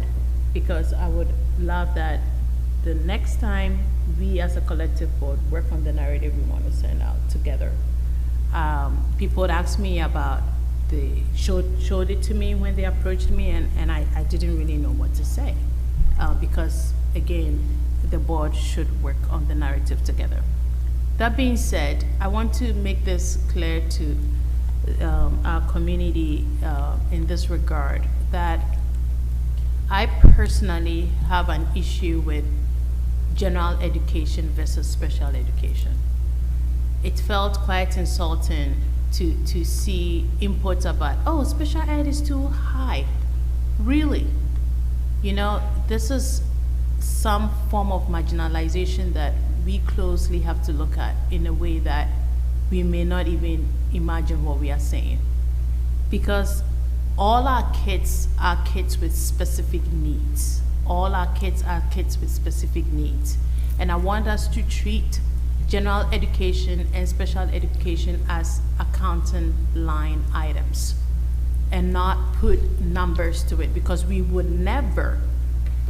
S18: because I would love that the next time we as a collective board work on the narrative we want to send out together. People would ask me about showed it to me when they approached me, and I didn't really know what to say because, again, the board should work on the narrative together. That being said, I want to make this clear to our community in this regard that I personally have an issue with general education versus special education. It felt quite insulting to see inputs about, oh, special ed is too high. Really? You know, this is some form of marginalization that we closely have to look at in a way that we may not even imagine what we are saying. Because all our kids are kids with specific needs. All our kids are kids with specific needs. And I want us to treat general education and special education as accounting line items and not put numbers to it, because we would never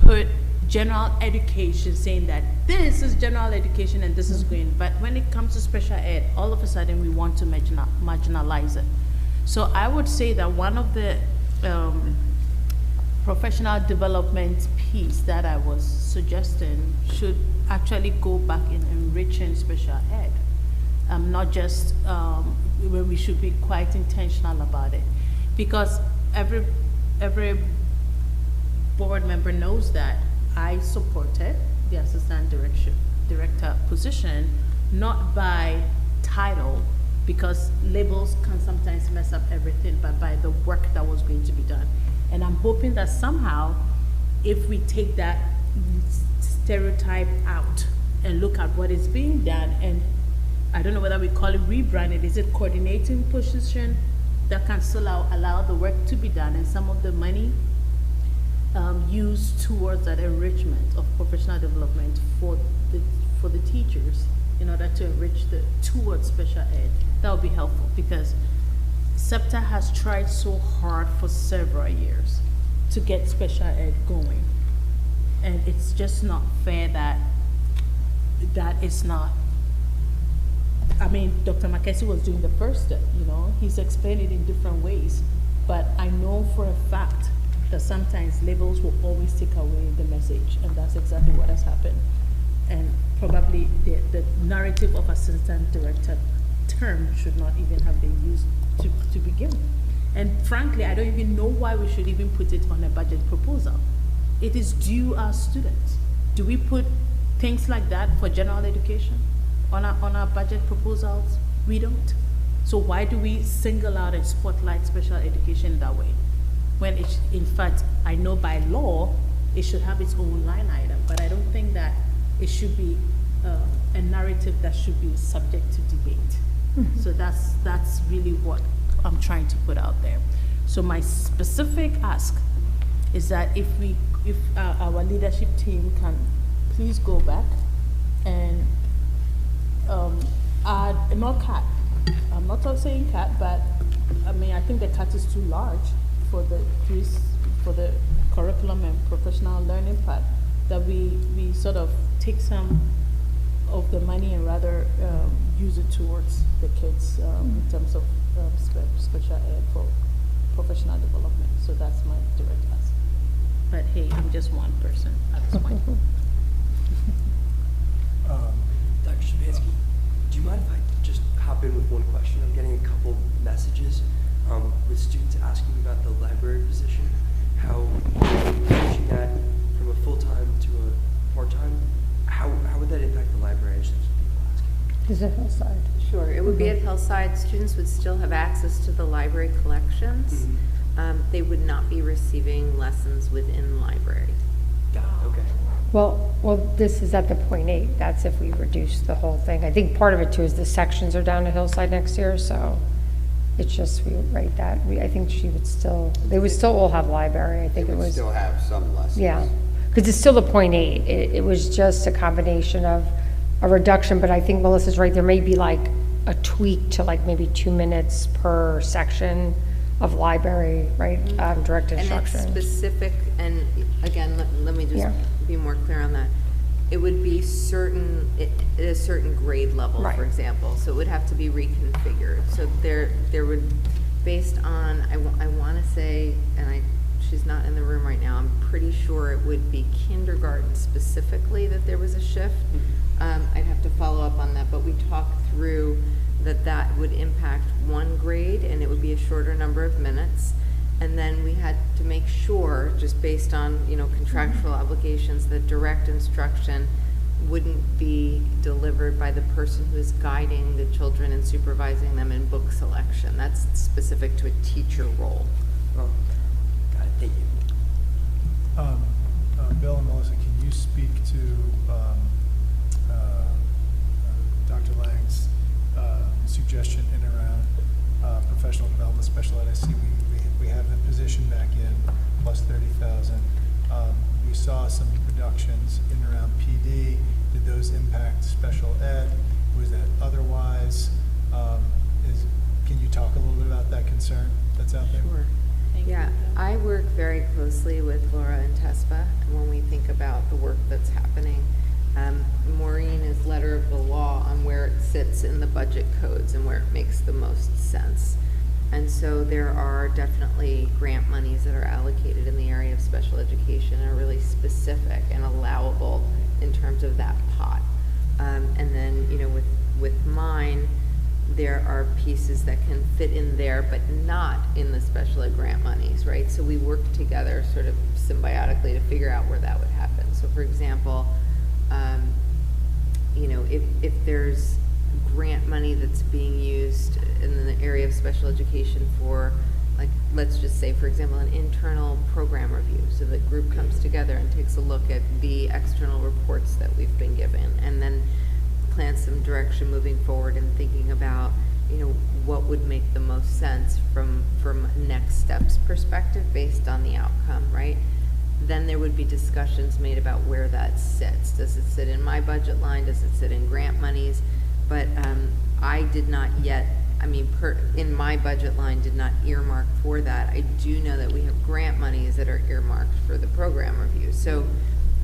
S18: put general education saying that this is general education and this is going, but when it comes to special ed, all of a sudden we want to marginalize it. So I would say that one of the professional development piece that I was suggesting should actually go back in enriching special ed, not just where we should be quite intentional about it, because every board member knows that I supported the assistant director position, not by title, because labels can sometimes mess up everything, but by the work that was going to be done. And I'm hoping that somehow, if we take that stereotype out and look at what is being done, and I don't know whether we call it rebranded, is it coordinating position that can still allow the work to be done, and some of the money used towards that enrichment of professional development for the teachers in order to enrich towards special ed. That would be helpful, because SEPTA has tried so hard for several years to get special ed going. And it's just not fair that is not, I mean, Dr. Makesi was doing the first step, you know, he's explained it in different ways, but I know for a fact that sometimes labels will always take away the message, and that's exactly what has happened. And probably the narrative of assistant director term should not even have been used to begin with. And frankly, I don't even know why we should even put it on a budget proposal. It is due our students. Do we put things like that for general education on our budget proposals? We don't. So why do we single out and spotlight special education that way? When it, in fact, I know by law, it should have its own line item, but I don't think that it should be a narrative that should be subject to debate. Mm-hmm. So that's really what I'm trying to put out there. So my specific ask is that if our leadership team can please go back and add, not cat, I'm not saying cat, but I mean, I think the cat is too large for the curriculum and professional learning part, that we sort of take some of the money and rather use it towards the kids in terms of special ed for professional development. So that's my direct ask. But hey, I'm just one person at this point.
S19: Dr. Shabansky, do you mind if I just hop in with one question? I'm getting a couple messages with students asking about the library position, how changing that from a full-time to a part-time, how would that impact the library? Just people asking.
S15: Is it Hillside?
S11: Sure, it would be at Hillside. Students would still have access to the library collections. They would not be receiving lessons within the library.
S19: Got it, okay.
S15: Well, this is at the .8. That's if we reduce the whole thing. I think part of it too is the sections are down to Hillside next year, so it's just, we write that. I think they would still all have library. I think it was.
S9: Still have some lessons.
S15: Yeah, because it's still the .8. It was just a combination of a reduction, but I think Melissa's right. There may be like a tweak to like maybe 2 minutes per section of library, right? Direct instruction.
S11: And it's specific, and again, let me just be more clear on that. It would be at a certain grade level, for example, so it would have to be reconfigured. So there would, based on, I want to say, and she's not in the room right now, I'm pretty sure it would be kindergarten specifically that there was a shift. I'd have to follow up on that, but we talked through that would impact one grade and it would be a shorter number of minutes. And then we had to make sure, just based on, contractual obligations, that direct instruction wouldn't be delivered by the person who is guiding the children and supervising them in book selection. That's specific to a teacher role.
S19: Oh, got it, thank you.
S3: Bill and Melissa, can you speak to Dr. Lang's suggestion in around professional development special ed? I see we have the position back in plus 30,000. We saw some reductions in around PD. Did those impact special ed? Was that otherwise? Can you talk a little bit about that concern that's out there?
S11: Sure. Yeah, I work very closely with Laura and Tesfa when we think about the work that's happening. Maureen is letter of the law on where it sits in the budget codes and where it makes the most sense. And so there are definitely grant monies that are allocated in the area of special education and are really specific and allowable in terms of that pot. And then, with mine, there are pieces that can fit in there, but not in the special ed grant monies, right? So we work together sort of symbiotically to figure out where that would happen. So for example, if there's grant money that's being used in the area of special education for, like, let's just say, for example, an internal program review. So the group comes together and takes a look at the external reports that we've been given and then plans some direction moving forward and thinking about, what would make the most sense from next steps perspective based on the outcome, right? Then there would be discussions made about where that sits. Does it sit in my budget line? Does it sit in grant monies? But I did not yet, in my budget line, did not earmark for that. I do know that we have grant monies that are earmarked for the program review. So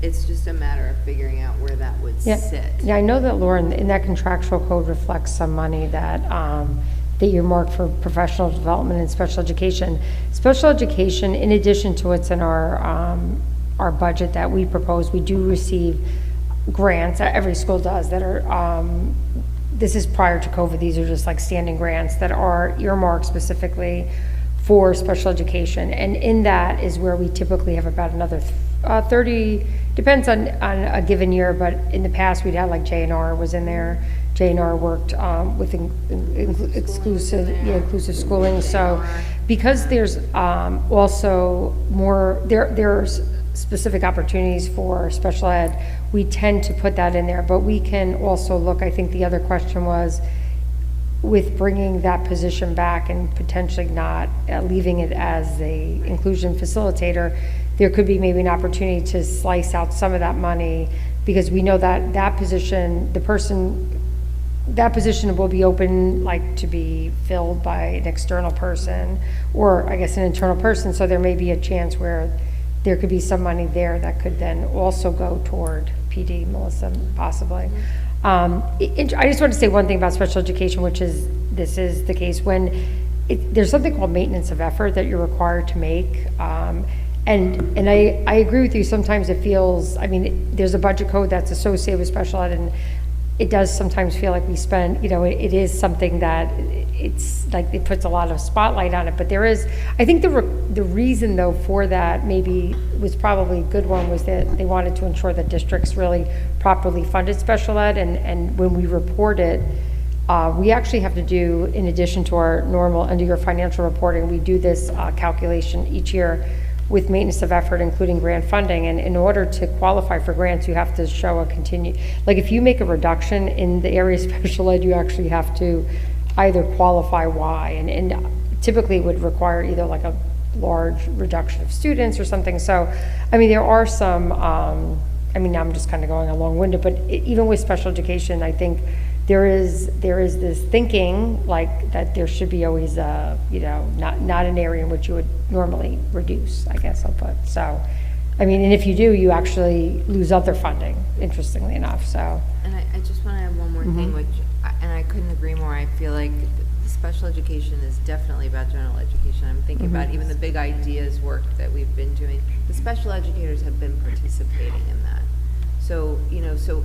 S11: it's just a matter of figuring out where that would sit.
S15: Yeah, I know that Laura, in that contractual code reflects some money that you're marked for professional development and special education. Special education, in addition to what's in our budget that we propose, we do receive grants. Every school does that are. This is prior to COVID. These are just like standing grants that are earmarked specifically for special education, and in that is where we typically have about another 30. Depends on a given year, but in the past we'd had like J&R was in there. J&R worked with inclusive schooling. So because there's also more, there's specific opportunities for special ed, we tend to put that in there. But we can also look, I think the other question was, with bringing that position back and potentially not leaving it as a inclusion facilitator, there could be maybe an opportunity to slice out some of that money, because we know that that position will be open, like, to be filled by an external person, or I guess an internal person. So there may be a chance where there could be some money there that could then also go toward PD, Melissa, possibly. I just want to say one thing about special education, which is this is the case, when there's something called maintenance of effort that you're required to make. And I agree with you, sometimes it feels, I mean, there's a budget code that's associated with special ed, and it does sometimes feel like we spend, it is something that it's like, it puts a lot of spotlight on it, but there is, I think the reason though for that maybe was probably a good one, was that they wanted to ensure that districts really properly funded special ed, and when we report it, we actually have to do, in addition to our normal end-of-year financial reporting, we do this calculation each year with maintenance of effort, including grant funding. And in order to qualify for grants, you have to show a like if you make a reduction in the area of special ed, you actually have to either qualify why. And typically it would require either like a large reduction of students or something. So, I mean, there are some, I mean, now I'm just kind of going a long-winded, but even with special education, I think there is this thinking like that there should be always not an area in which you would normally reduce, I guess I'll put. So, I mean, and if you do, you actually lose other funding, interestingly enough, so.
S11: And I just want to add one more thing, which, and I couldn't agree more, I feel like the special education is definitely about general education. I'm thinking about even the big ideas work that we've been doing. The special educators have been participating in that. So, so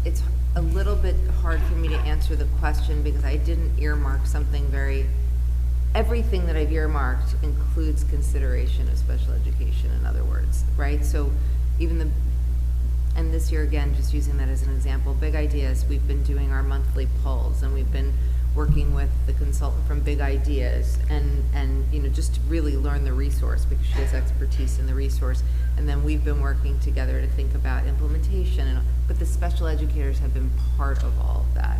S11: it's a little bit hard for me to answer the question because I didn't earmark something everything that I've earmarked includes consideration of special education, in other words, right? So even and this year again, just using that as an example, Big Ideas, we've been doing our monthly polls, and we've been working with the consultant from Big Ideas and just to really learn the resource because she has expertise in the resource. And then we've been working together to think about implementation, but the special educators have been part of all of that.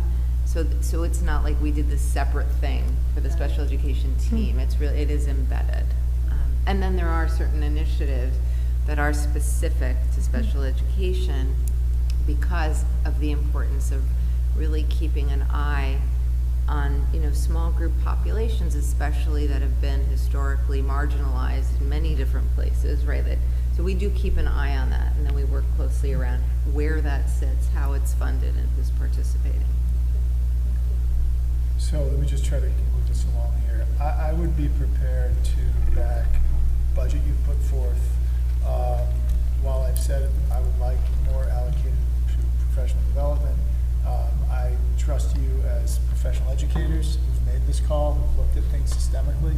S11: So it's not like we did this separate thing for the special education team. It is embedded. And then there are certain initiatives that are specific to special education because of the importance of really keeping an eye on small group populations, especially that have been historically marginalized in many different places, right? So we do keep an eye on that, and then we work closely around where that sits, how it's funded, and who's participating.
S3: So let me just try to move this along here. I would be prepared to back budget you've put forth. While I've said I would like more allocated to professional development, I trust you as professional educators who've made this call, who've looked at things systemically,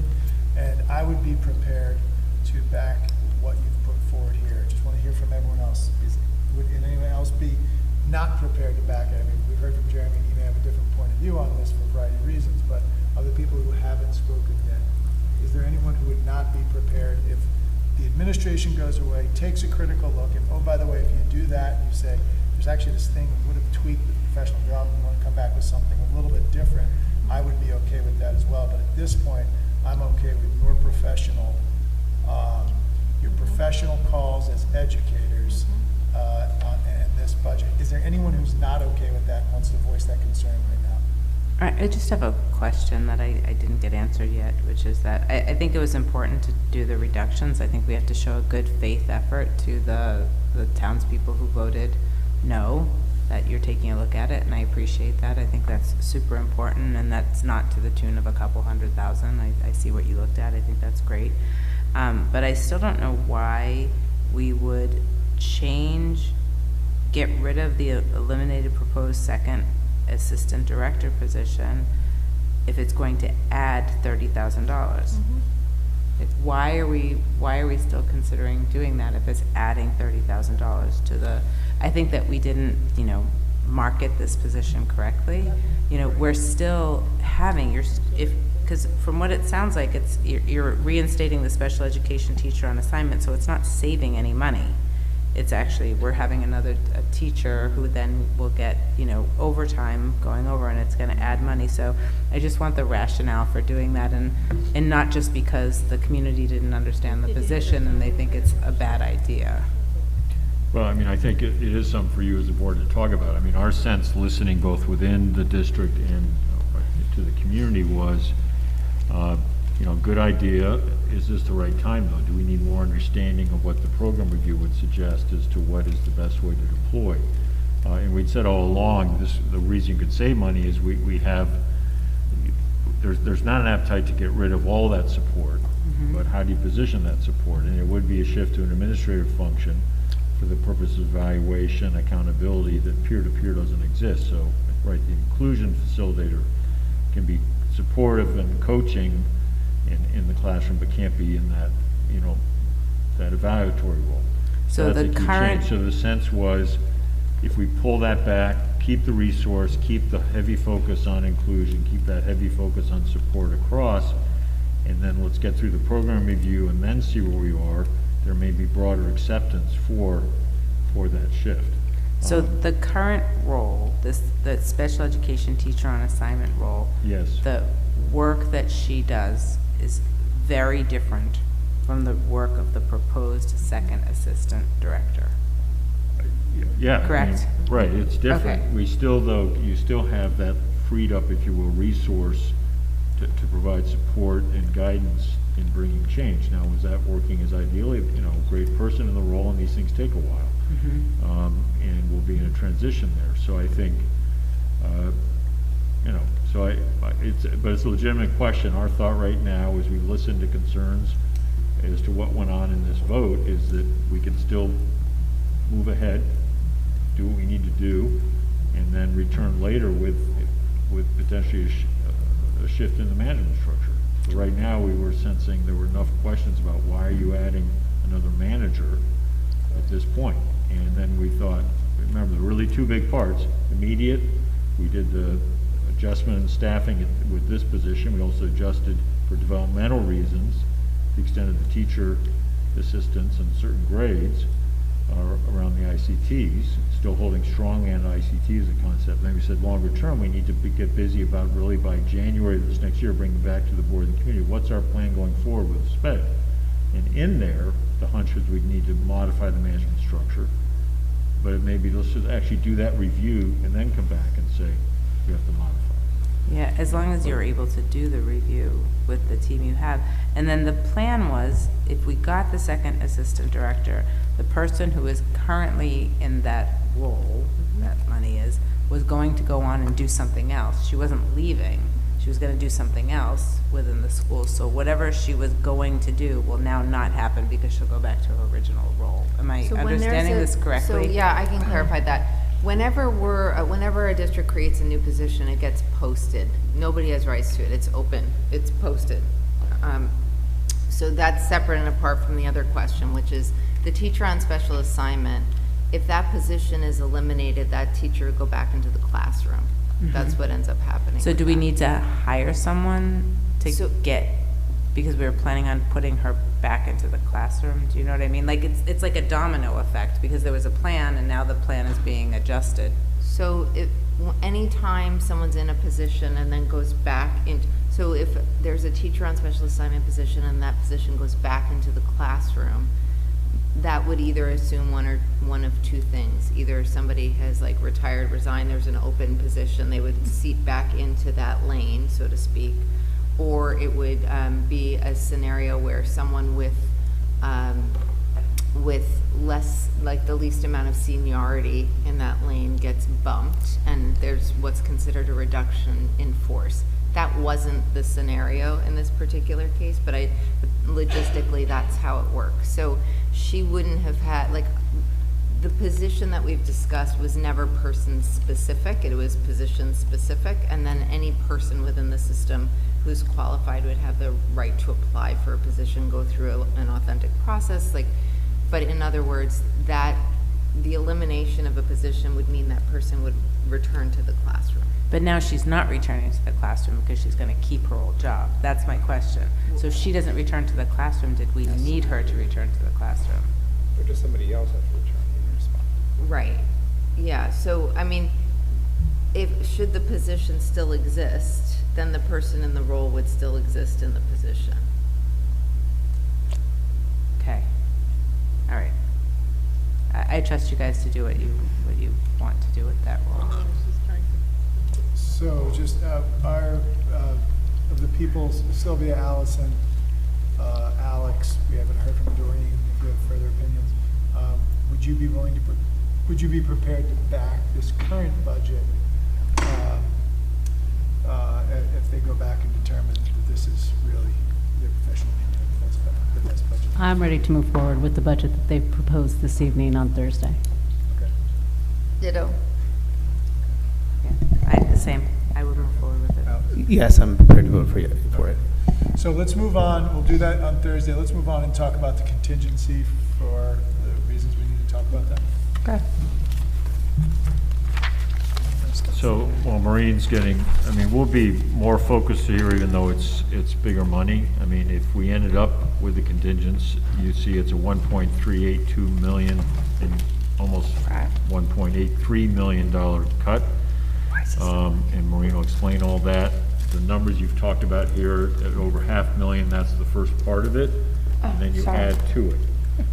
S3: and I would be prepared to back what you've put forward here. Just want to hear from everyone else. Would anyone else be not prepared to back it? I mean, we've heard from Jeremy, he may have a different point of view on this for a variety of reasons, but of the people who haven't spoken yet, is there anyone who would not be prepared if the administration goes away, takes a critical look, and oh, by the way, if you do that, you say, there's actually this thing we would have tweaked with professional development, we want to come back with something a little bit different, I would be okay with that as well. But at this point, I'm okay with your professional calls as educators on this budget. Is there anyone who's not okay with that and wants to voice that concern right now?
S22: I just have a question that I didn't get answered yet, which is that I think it was important to do the reductions. I think we have to show a good faith effort to the townspeople who voted no, that you're taking a look at it, and I appreciate that. I think that's super important, and that's not to the tune of a couple $100,000. I see what you looked at. I think that's great. But I still don't know why we would get rid of the eliminated proposed second assistant director position if it's going to add $30,000. Why are we still considering doing that if it's adding $30,000 to the? I think that we didn't market this position correctly. We're still having because from what it sounds like, you're reinstating the special education teacher on assignment, so it's not saving any money. It's actually, we're having a teacher who then will get, overtime going over, and it's going to add money. So I just want the rationale for doing that, and not just because the community didn't understand the position and they think it's a bad idea.
S1: Well, I mean, I think it is something for you as a board to talk about. I mean, our sense, listening both within the district and to the community was, good idea. Is this the right time, though? Do we need more understanding of what the program review would suggest as to what is the best way to deploy? And we'd said all along, the reason you could save money is we have there's not an appetite to get rid of all that support, but how do you position that support? And it would be a shift to an administrative function for the purpose of evaluation, accountability, that peer-to-peer doesn't exist. So, right, the inclusion facilitator can be supportive and coaching in the classroom, but can't be in that, that evaluatory role.
S22: So
S1: that's a
S22: the
S1: key
S22: current-
S1: change. So the sense was, if we pull that back, keep the resource, keep the heavy focus on inclusion, keep that heavy focus on support across, and then let's get through the program review and then see where we are, there may be broader acceptance for that shift.
S22: So the current role, the special education teacher on assignment role,
S1: Yes.
S22: the work that she does is very different from the work of the proposed second assistant director.
S1: Yeah. I mean,
S22: Correct?
S1: right, it's different.
S22: Okay.
S1: We still, though, you still have that freed up, if you will, resource to provide support and guidance in bringing change. Now, was that working as ideally? A great person in the role, and these things take a while. And we'll be in a transition there. So I think, but it's a legitimate question. Our thought right now, as we listen to concerns as to what went on in this vote, is that we can still move ahead, do what we need to do, and then return later with potentially a shift in the management structure. So right now, we were sensing there were enough questions about why are you adding another manager at this point? And then we thought, remember, there were really two big parts. Immediate, we did the adjustment in staffing with this position. We also adjusted for developmental reasons, the extent of the teacher assistants and certain grades around the ICTs, still holding strongly on ICT as a concept. Then we said longer term, we need to get busy about really by January of this next year, bringing back to the board and community, what's our plan going forward with SPED? And in there, the hunch is we need to modify the management structure, but it may be, let's just actually do that review and then come back and say, we have to modify.
S22: Yeah, as long as you're able to do the review with the team you have. And then the plan was, if we got the second assistant director, the person who is currently in that role, that money is, was going to go on and do something else. She wasn't leaving. She was going to do something else within the school. So whatever she was going to do will now not happen because she'll go back to her original role. Am I
S11: So when there's
S22: understanding
S11: a-
S22: this correctly?
S11: So, yeah, I can clarify that. Whenever a district creates a new position, it gets posted. Nobody has rights to it. It's open. It's posted. So that's separate and apart from the other question, which is the teacher on special assignment. If that position is eliminated, that teacher would go back into the classroom. That's what ends up happening.
S22: So
S11: with
S22: do we
S11: that.
S22: need to hire someone to because we were planning on putting her back into the classroom? Do you know what I mean? Like, it's like a domino effect, because there was a plan and now the plan is being adjusted.
S11: So anytime someone's in a position and then goes back in, so if there's a teacher on special assignment position and that position goes back into the classroom, that would either assume one of two things. Either somebody has like retired, resigned, there's an open position, they would seat back into that lane, so to speak, or it would be a scenario where someone with less, like the least amount of seniority in that lane gets bumped, and there's what's considered a reduction in force. That wasn't the scenario in this particular case, but logistically, that's how it works. So she wouldn't have had, like, the position that we've discussed was never person-specific, it was position-specific, and then any person within the system who's qualified would have the right to apply for a position, go through an authentic process, like, but in other words, that the elimination of a position would mean that person would return to the classroom.
S22: But now she's not returning to the classroom because she's going to keep her old job. That's my question. So if she doesn't return to the classroom, did we need her to return to the classroom?
S14: Or does somebody else have to return in your spot?
S11: Right. Yeah, so, I mean, should the position still exist, then the person in the role would still exist in the position.
S22: Okay. All right. I trust you guys to do what you want to do with that role.
S3: So just of the people, Sylvia, Allison, Alex, we haven't heard from Doreen, if you have further opinions. Would you be willing to, would you be prepared to back this current budget if they go back and determine that this is really their professional opinion, the best budget.
S12: I'm ready to move forward with the budget that they've proposed this evening on Thursday.
S3: Okay.
S17: Ditto.
S22: The same. I would move forward with it.
S8: Yes, I'm prepared to vote for it.
S3: So let's move on. We'll do that on Thursday. Let's move on and talk about the contingency for the reasons we need to talk about that.
S15: Okay.
S1: So, well, Marine's getting, I mean, we'll be more focused here even though it's bigger money. I mean, if we ended up with the contingents, you see it's a 1.382 million and almost $1.83 million cut. And Maureen will explain all that. The numbers you've talked about here at over $500,000, that's the first part of it. And then you add to it.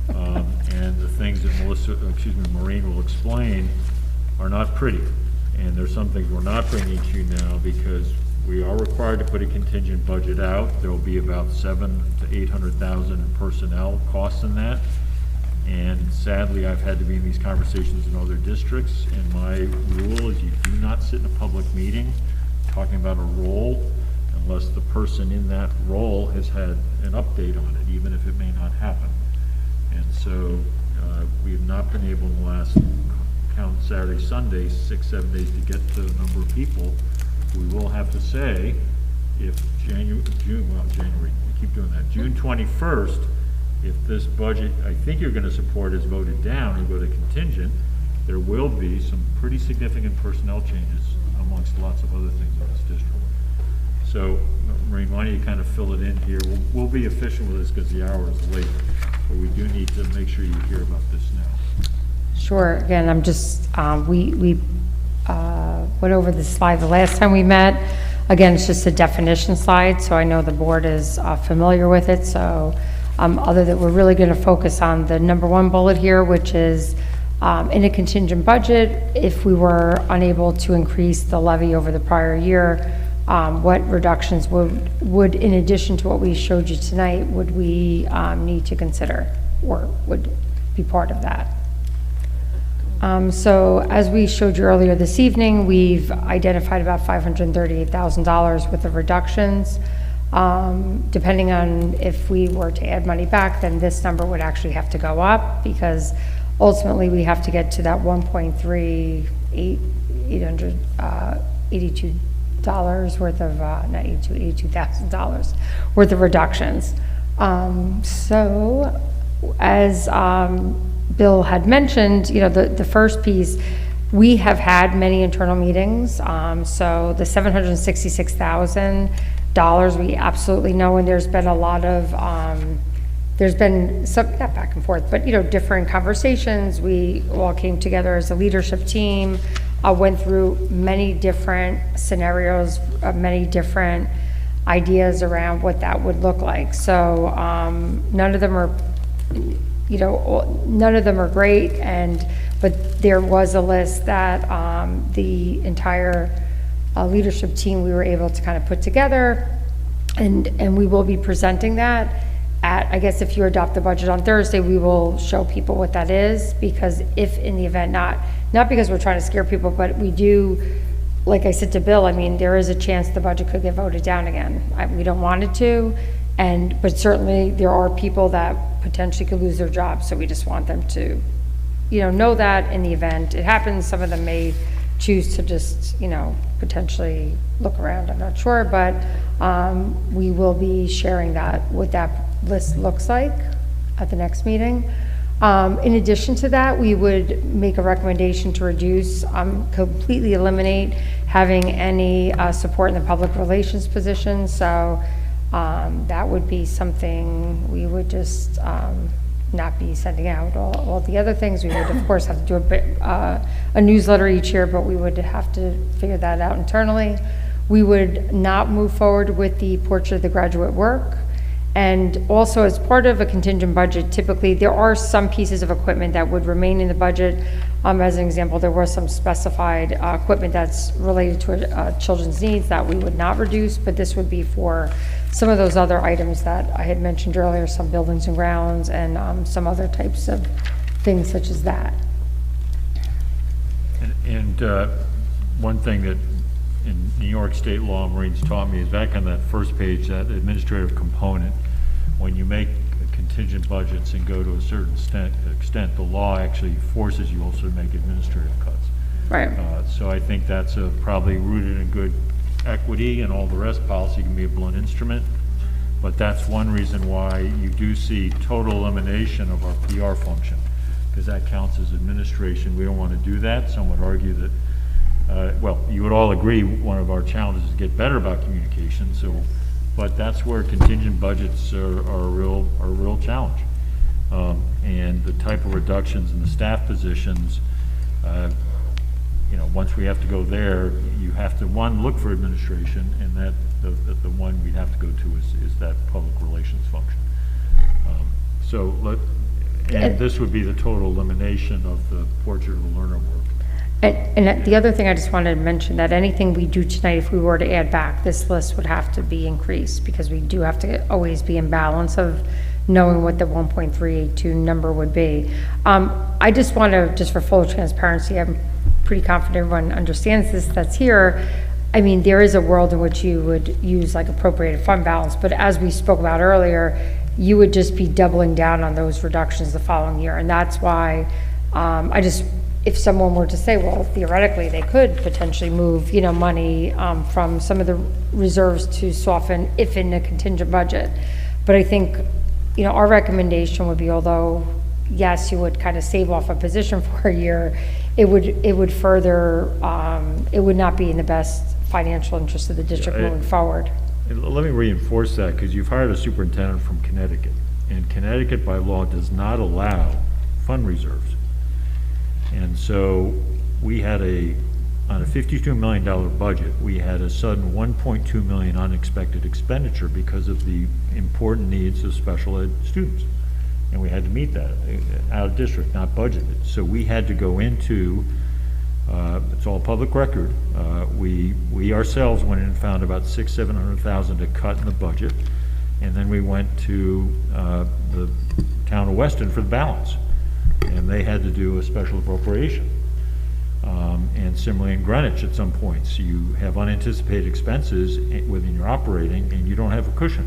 S1: And the things that Maureen will explain are not pretty. And there's some things we're not bringing to you now because we are required to put a contingent budget out. There will be about $700,000 to $800,000 in personnel costs in that. And sadly, I've had to be in these conversations in other districts, and my rule is you do not sit in a public meeting talking about a role unless the person in that role has had an update on it, even if it may not happen. And so we have not been able in the last count Saturday, Sunday, 6-7 days to get to the number of people. We will have to say if June, we keep doing that, June 21st, if this budget, I think you're going to support, is voted down and go to contingent, there will be some pretty significant personnel changes amongst lots of other things in this district. So, Maureen, why don't you kind of fill it in here? We'll be efficient with this because the hour is late, but we do need to make sure you hear about this now.
S15: Sure. Again, I'm just, we went over the slide the last time we met. Again, it's just a definition slide, so I know the board is familiar with it. So other than we're really going to focus on the number one bullet here, which is in a contingent budget, if we were unable to increase the levy over the prior year, what reductions would, in addition to what we showed you tonight, would we need to consider or would be part of that? So as we showed you earlier this evening, we've identified about $538,000 worth of reductions. Depending on if we were to add money back, then this number would actually have to go up because ultimately we have to get to that $882 worth of, not $82,000 worth of reductions. So as Bill had mentioned, you know, the first piece, we have had many internal meetings. So the $766,000, we absolutely know, and there's been a lot of, there's been some, not back and forth, but, you know, different conversations. We all came together as a leadership team, went through many different scenarios, many different ideas around what that would look like. So none of them are, you know, none of them are great, but there was a list that the entire leadership team, we were able to kind of put together, and we will be presenting that at, I guess if you adopt the budget on Thursday, we will show people what that is, because if in the event, not because we're trying to scare people, but we do, like I said to Bill, I mean, there is a chance the budget could get voted down again. We don't want it to, but certainly there are people that potentially could lose their jobs, so we just want them to, you know that in the event it happens, some of them may choose to just, you know, potentially look around, I'm not sure, but we will be sharing that, what that list looks like at the next meeting. In addition to that, we would make a recommendation to reduce, completely eliminate having any support in the public relations position. So that would be something we would just not be sending out. All the other things, we would of course have to do a newsletter each year, but we would have to figure that out internally. We would not move forward with the portrait of the graduate work. And also, as part of a contingent budget, typically there are some pieces of equipment that would remain in the budget. As an example, there was some specified equipment that's related to children's needs that we would not reduce, but this would be for some of those other items that I had mentioned earlier, some buildings and grounds, and some other types of things such as that.
S1: And one thing that in New York state law, Marines taught me, is back on that first page, that administrative component. When you make contingent budgets and go to a certain extent, the law actually forces you also to make administrative cuts.
S15: Right.
S1: So I think that's probably rooted in good equity, and all the rest. Policy can be a blunt instrument, but that's one reason why you do see total elimination of our PR function, because that counts as administration. We don't want to do that. Some would argue that, well, you would all agree one of our challenges is to get better about communication. So, but that's where contingent budgets are a real challenge, and the type of reductions in the staff positions. You know, once we have to go there, you have to, one, look for administration, and that the one we'd have to go to is that public relations function. And this would be the total elimination of the portrait of the learner work.
S15: And the other thing I just wanted to mention, that anything we do tonight, if we were to add back, this list would have to be increased, because we do have to always be in balance of knowing what the 1.382 number would be. I just want to, just for full transparency, I'm pretty confident everyone understands this that's here. I mean, there is a world in which you would use like appropriated fund balance, but as we spoke about earlier, you would just be doubling down on those reductions the following year. And that's why if someone were to say, well, theoretically, they could potentially move, you know, money from some of the reserves to soften if in a contingent budget. But I think, you know, our recommendation would be, although, yes, you would kind of save off a position for a year, it would further, it would not be in the best financial interest of the district moving forward.
S1: Let me reinforce that, because you've hired a superintendent from Connecticut, and Connecticut by law does not allow fund reserves. And so we had on a $52 million budget, we had a sudden $1.2 million unexpected expenditure because of the important needs of special ed students. And we had to meet that out of district, not budgeted. So we had to go into, it's all public record. We ourselves went in and found about $600,000-700,000 to cut in the budget. And then we went to the town of Weston for the balance. And they had to do a special appropriation. And similarly in Greenwich at some points, you have unanticipated expenses within your operating and you don't have a cushion.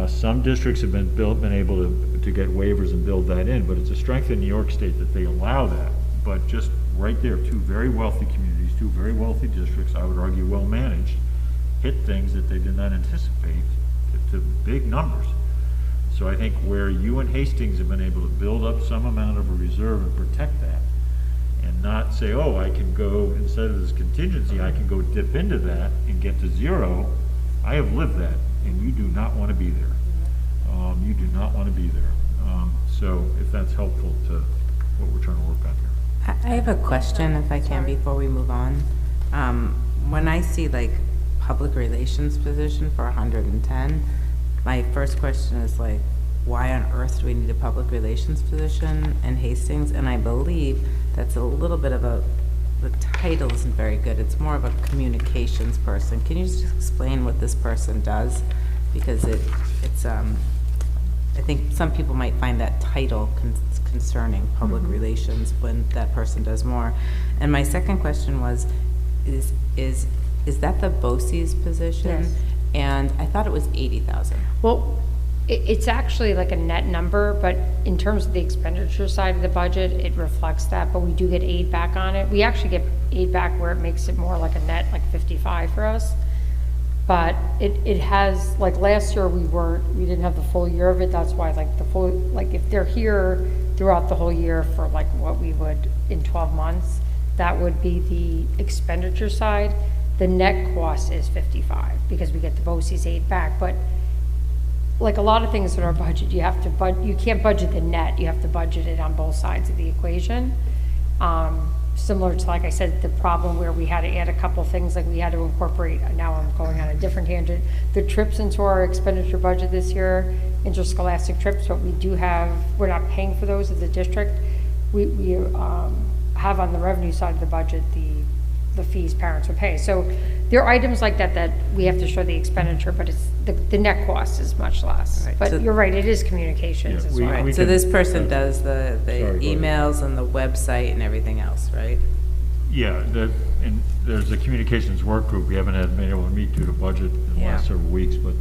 S1: Some districts have been able to get waivers and build that in, but it's a strength in New York State that they allow that. But just right there, two very wealthy communities, two very wealthy districts, I would argue well managed, hit things that they did not anticipate to big numbers. So I think where you and Hastings have been able to build up some amount of a reserve and protect that, and not say, oh, I can go, instead of this contingency, I can go dip into that and get to zero. I have lived that, and you do not want to be there. You do not want to be there. So if that's helpful to what we're trying to work on here.
S22: I have a question, if I can, before we move on. When I see like public relations position for 110, my first question is like, why on earth do we need a public relations position in Hastings? And I believe that's a little bit of the title isn't very good. It's more of a communications person. Can you just explain what this person does? Because it's I think some people might find that title concerning public relations when that person does more. And my second question was, is that the BOCES position?
S15: Yes.
S22: And I thought it was 80,000.
S15: Well, it's actually like a net number, but in terms of the expenditure side of the budget, it reflects that, but we do get aid back on it. We actually get aid back where it makes it more like a net, like 55 for us. But it has, like last year we didn't have the full year of it. That's why like the full, like if they're here throughout the whole year for like what we would in 12 months, that would be the expenditure side. The net cost is 55 because we get the BOCES aid back. But like a lot of things in our budget, you have to you can't budget the net. You have to budget it on both sides of the equation. Similar to, like I said, the problem where we had to add a couple things, like we had to incorporate, now I'm going on a different tangent, the trips into our expenditure budget this year, interscholastic trips, but we do have, we're not paying for those as a district. We have on the revenue side of the budget the fees parents would pay. So there are items like that we have to show the expenditure, but it's the net cost is much less. Right. But so, you're right, it is communications as well.
S22: Right. So this person does the emails and the website and everything else, right?
S1: Yeah, and there's a communications work group. We haven't been able to meet due to budget in the last several weeks, but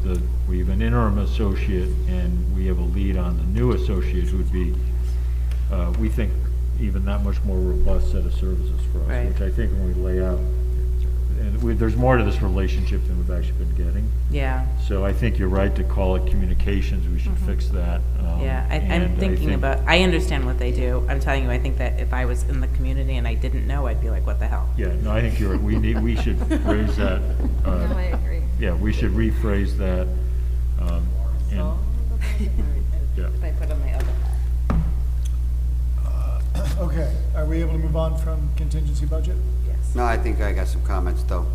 S1: we have an interim associate and we have a lead on the new associate who would be, we think, even that much more robust set of services for us,
S22: Right.
S1: which I think when we lay out, and there's more to this relationship than we've actually been getting.
S22: Yeah.
S1: So I think you're right to call it communications. We should fix that.
S22: Yeah, I'm
S1: and
S22: thinking
S1: think-
S22: about, I understand what they do. I'm telling you, I think that if I was in the community and I didn't know, I'd be like, what the hell?
S1: Yeah, no, I think you're, we should raise that.
S17: No, I agree.
S1: Yeah, we should rephrase that. And, yeah.
S22: If I put on my other hat.
S3: Okay, are we able to move on from contingency budget?
S22: Yes.
S9: No, I think I got some comments, though.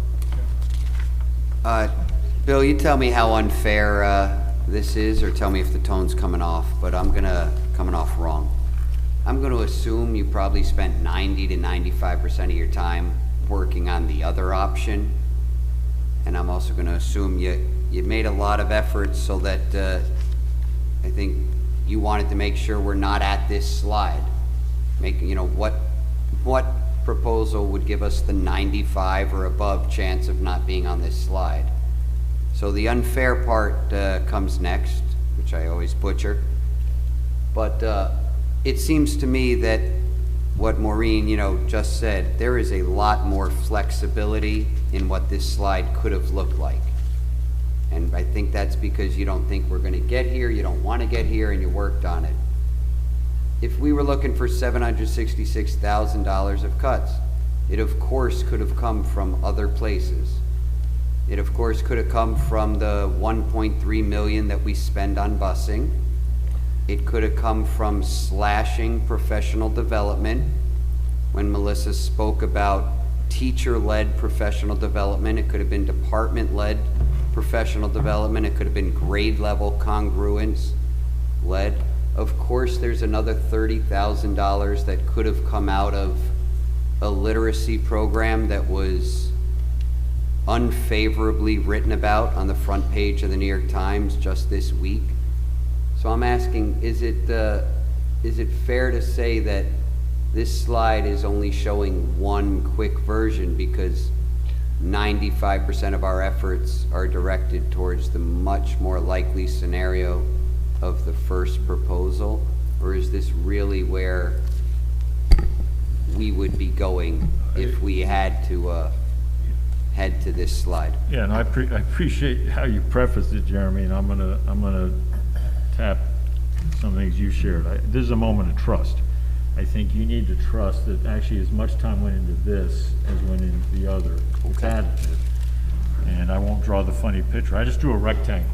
S9: Bill, you tell me how unfair this is, or tell me if the tone's coming off, but coming off wrong. I'm gonna assume you probably spent 90 to 95% of your time working on the other option. And I'm also gonna assume you made a lot of efforts so that, I think you wanted to make sure we're not at this slide. Making, what proposal would give us the 95 or above chance of not being on this slide? So the unfair part comes next, which I always butcher. But it seems to me that what Maureen, just said, there is a lot more flexibility in what this slide could have looked like. And I think that's because you don't think we're gonna get here, you don't wanna get here, and you worked on it. If we were looking for $766,000 of cuts, it of course could have come from other places. It of course could have come from the 1.3 million that we spend on busing. It could have come from slashing professional development. When Melissa spoke about teacher-led professional development, it could have been department-led professional development. It could have been grade-level congruence led. Of course, there's another $30,000 that could have come out of a literacy program that was unfavorably written about on the front page of the New York Times just this week. So I'm asking, is it fair to say that this slide is only showing one quick version because 95% of our efforts are directed towards the much more likely scenario of the first proposal? Or is this really where we would be going if we had to head to this slide?
S1: Yeah, and I appreciate how you prefaced it, Jeremy, and I'm gonna tap some things you shared. This is a moment of trust. I think you need to trust that actually as much time went into this as went into the other. It's additive. And I won't draw the funny picture. I just drew a rectangle,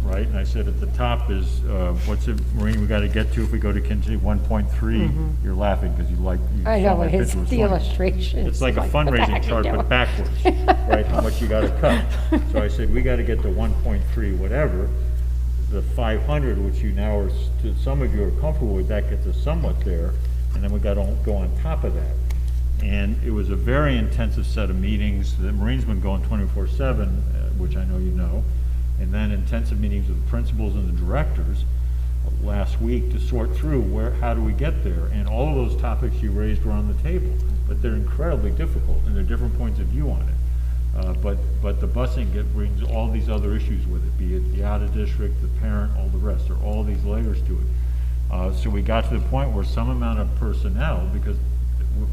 S1: right? And I said at the top is, what's it, Maureen, we gotta get to if we go to continue 1.3. You're laughing because you
S15: I
S1: saw
S15: know,
S1: my
S15: it's
S1: picture was
S15: the
S1: funny.
S15: illustration.
S1: It's like a
S15: what the
S1: fundraising
S15: heck
S1: chart,
S15: you
S1: but
S15: doing?
S1: backwards, right? How much you gotta cut. So I said, we gotta get to 1.3 whatever. The 500, which you now are, some of you are comfortable with, that gets us somewhat there. And then we got to go on top of that. And it was a very intensive set of meetings. The Marine's been going 24/7, which I know you know. And then intensive meetings with the principals and the directors last week to sort through how do we get there. And all of those topics you raised were on the table, but they're incredibly difficult and there are different points of view on it. But the busing brings all these other issues with it, be it the out of district, the parent, all the rest. There are all these layers to it. So we got to the point where some amount of personnel, because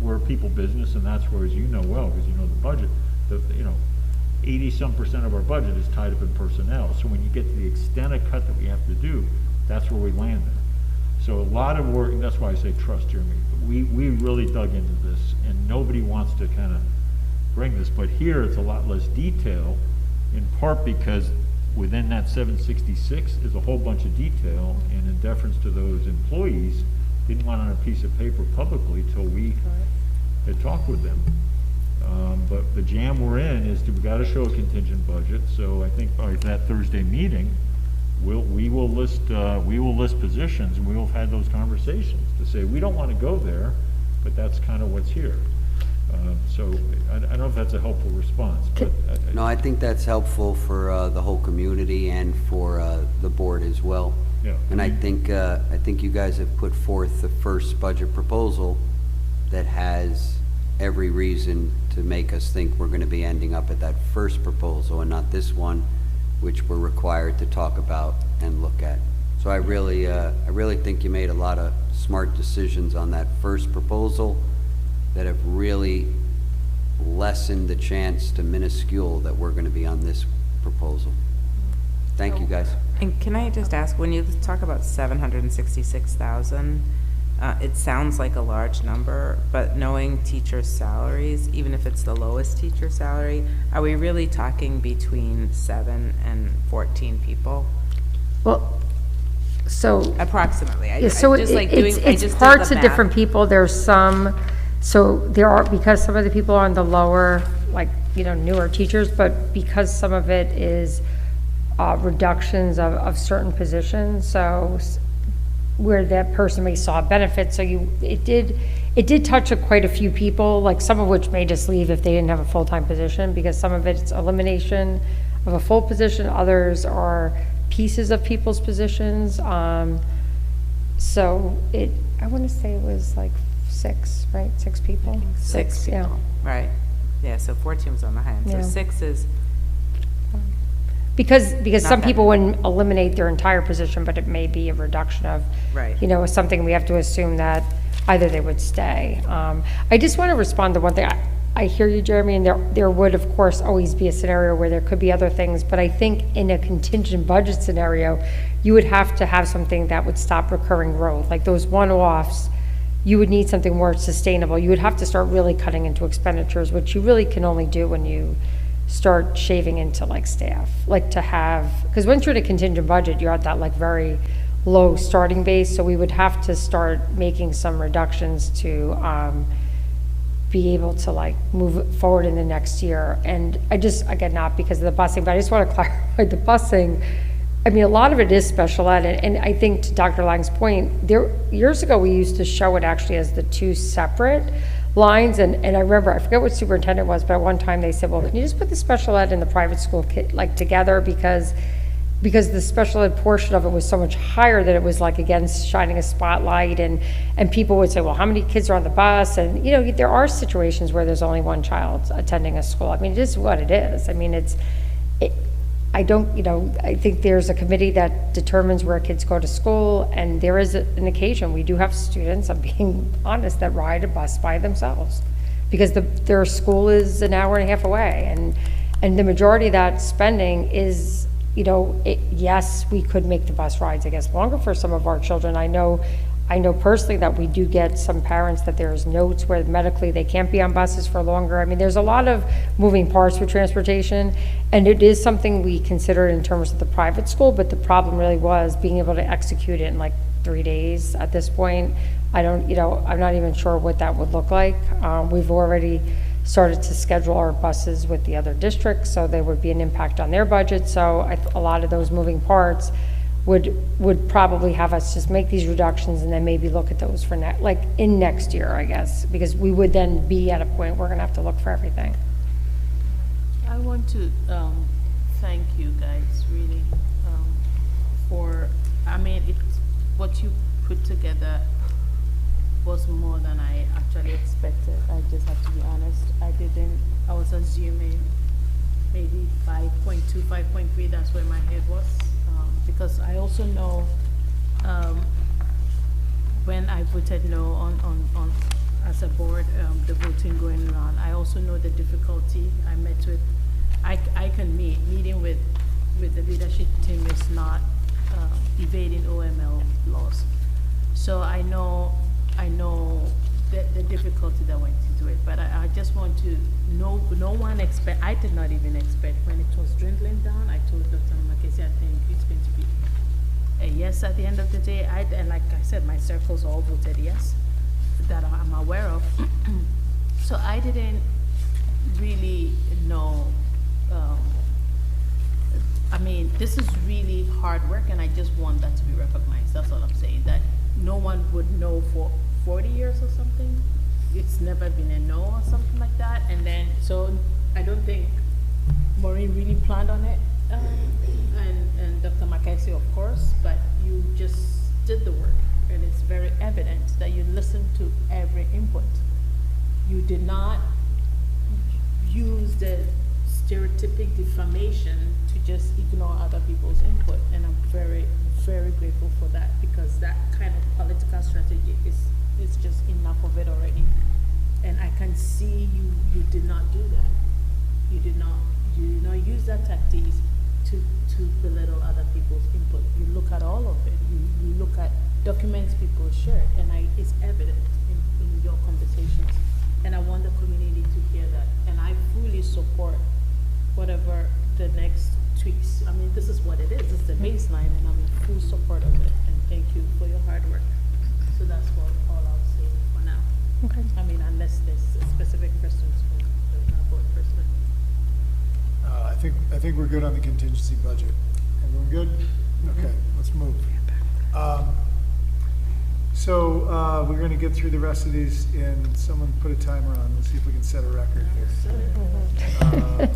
S1: we're a people business, and that's where, as you know well, because you know the budget, 80-some% of our budget is tied up in personnel. So when you get to the extent of cut that we have to do, that's where we land there. So a lot of work, and that's why I say trust, Jeremy. We really dug into this, and nobody wants to kind of bring this, but here it's a lot less detail, in part because within that 766 is a whole bunch of detail, and in deference to those employees, didn't want on a piece of paper publicly till we had talked with them. But the jam we're in is we got to show a contingent budget. So I think by that Thursday meeting, we will list positions, and we will have had those conversations to say we don't want to go there, but that's kind of what's here. So I don't know if that's a helpful response, but
S9: No, I think that's helpful for the whole community and for the board as well.
S1: Yeah.
S9: And I think you guys have put forth the first budget proposal that has every reason to make us think we're going to be ending up at that first proposal and not this one, which we're required to talk about and look at. So I really think you made a lot of smart decisions on that first proposal that have really lessened the chance to minuscule that we're going to be on this proposal. Thank you, guys.
S22: And can I just ask, when you talk about 766,000, it sounds like a large number, but knowing teachers' salaries, even if it's the lowest teacher salary, are we really talking between 7 and 14 people?
S15: Well, so.
S22: Approximately.
S15: It's
S22: did
S15: parts
S22: the
S15: of
S22: math.
S15: different people. There's some, so there are, because some of the people are on the lower, like, newer teachers, but because some of it is reductions of certain positions, so where that person may saw benefit, so it did touch quite a few people, like some of which may just leave if they didn't have a full-time position, because some of it's elimination of a full position, others are pieces of people's positions. So I want to say it was like 6, right? 6 people?
S22: 6 people.
S15: Yeah.
S22: Right. Yeah, so 14 was on the high end.
S15: Yeah.
S22: So 6 is.
S15: Because
S22: Not
S15: some
S22: that
S15: people wouldn't eliminate their entire position, but it may be a reduction of,
S22: Right.
S15: Something we have to assume that either they would stay. I just want to respond to one thing. I hear you, Jeremy, and there would, of course, always be a scenario where there could be other things, but I think in a contingent budget scenario, you would have to have something that would stop recurring growth. Like those one-offs, you would need something more sustainable. You would have to start really cutting into expenditures, which you really can only do when you start shaving into like staff, like to have, because once you're in a contingent budget, you're at that like very low starting base, so we would have to start making some reductions to be able to like move forward in the next year. And I just, again, not because of the busing, but I just want to clarify the busing. I mean, a lot of it is special ed, and I think to Dr. Lang's point, years ago we used to show it actually as the 2 separate lines, and I remember, I forget what superintendent was, but at one time they said, well, can you just put the special ed and the private school like together, because the special ed portion of it was so much higher that it was like, again, shining a spotlight, and people would say, well, how many kids are on the bus? And there are situations where there's only one child attending a school. I mean, it is what it is. I mean, I think there's a committee that determines where kids go to school, and there is an occasion, we do have students, I'm being honest, that ride a bus by themselves because their school is an hour and a half away, and the majority of that spending is, yes, we could make the bus rides, I guess, longer for some of our children. I know personally that we do get some parents that there's notes where medically they can't be on buses for longer. I mean, there's a lot of moving parts with transportation, and it is something we consider in terms of the private school, but the problem really was being able to execute it in like 3 days at this point. I'm not even sure what that would look like. We've already started to schedule our buses with the other districts, so there would be an impact on their budget. So a lot of those moving parts would probably have us just make these reductions and then maybe look at those for next year, I guess, because we would then be at a point where we're gonna have to look for everything.
S18: I want to thank you guys really for, what you put together was more than I actually expected. I just have to be honest. I was assuming maybe 5.2, 5.3, that's where my head was. Because I also know when I voted no on as a board, the voting going around, I also know the difficulty I met with. I can meeting with the leadership team is not evading OML laws. So I know the difficulty that went into it, but I just want to know, I did not even expect when it was dwindling down. I told Dr. Makesi, I think it's going to be a yes at the end of the day. And like I said, my circles all voted yes, that I'm aware of. So I didn't really know. This is really hard work, and I just want that to be recognized. That's all I'm saying, that no one would know for 40 years or something. It's never been a no or something like that. And then, so I don't think Maureen really planned on it, and Dr. Makesi, of course, but you just did the work, and it's very evident that you listened to every input. you did not use the stereotypic defamation to just ignore other people's input, and I'm very, very grateful for that, because that kind of political strategy is just enough of it already. And I can see you did not do that. You did not use that tactics to belittle other people's input. You look at all of it. You look at documents people shared, and it's evident in your conversations. And I want the community to hear that. And I fully support whatever the next tweaks. I mean, this is what it is. It's the baseline, and I'm in full support of it. And thank you for your hard work. So that's all I'll say for now.
S15: Okay.
S18: I mean, unless there's specific questions from the board president.
S3: I think we're good on the contingency budget. Everyone good? Okay, let's move. So we're going to get through the rest of these, and someone put a timer on. Let's see if we can set a record here.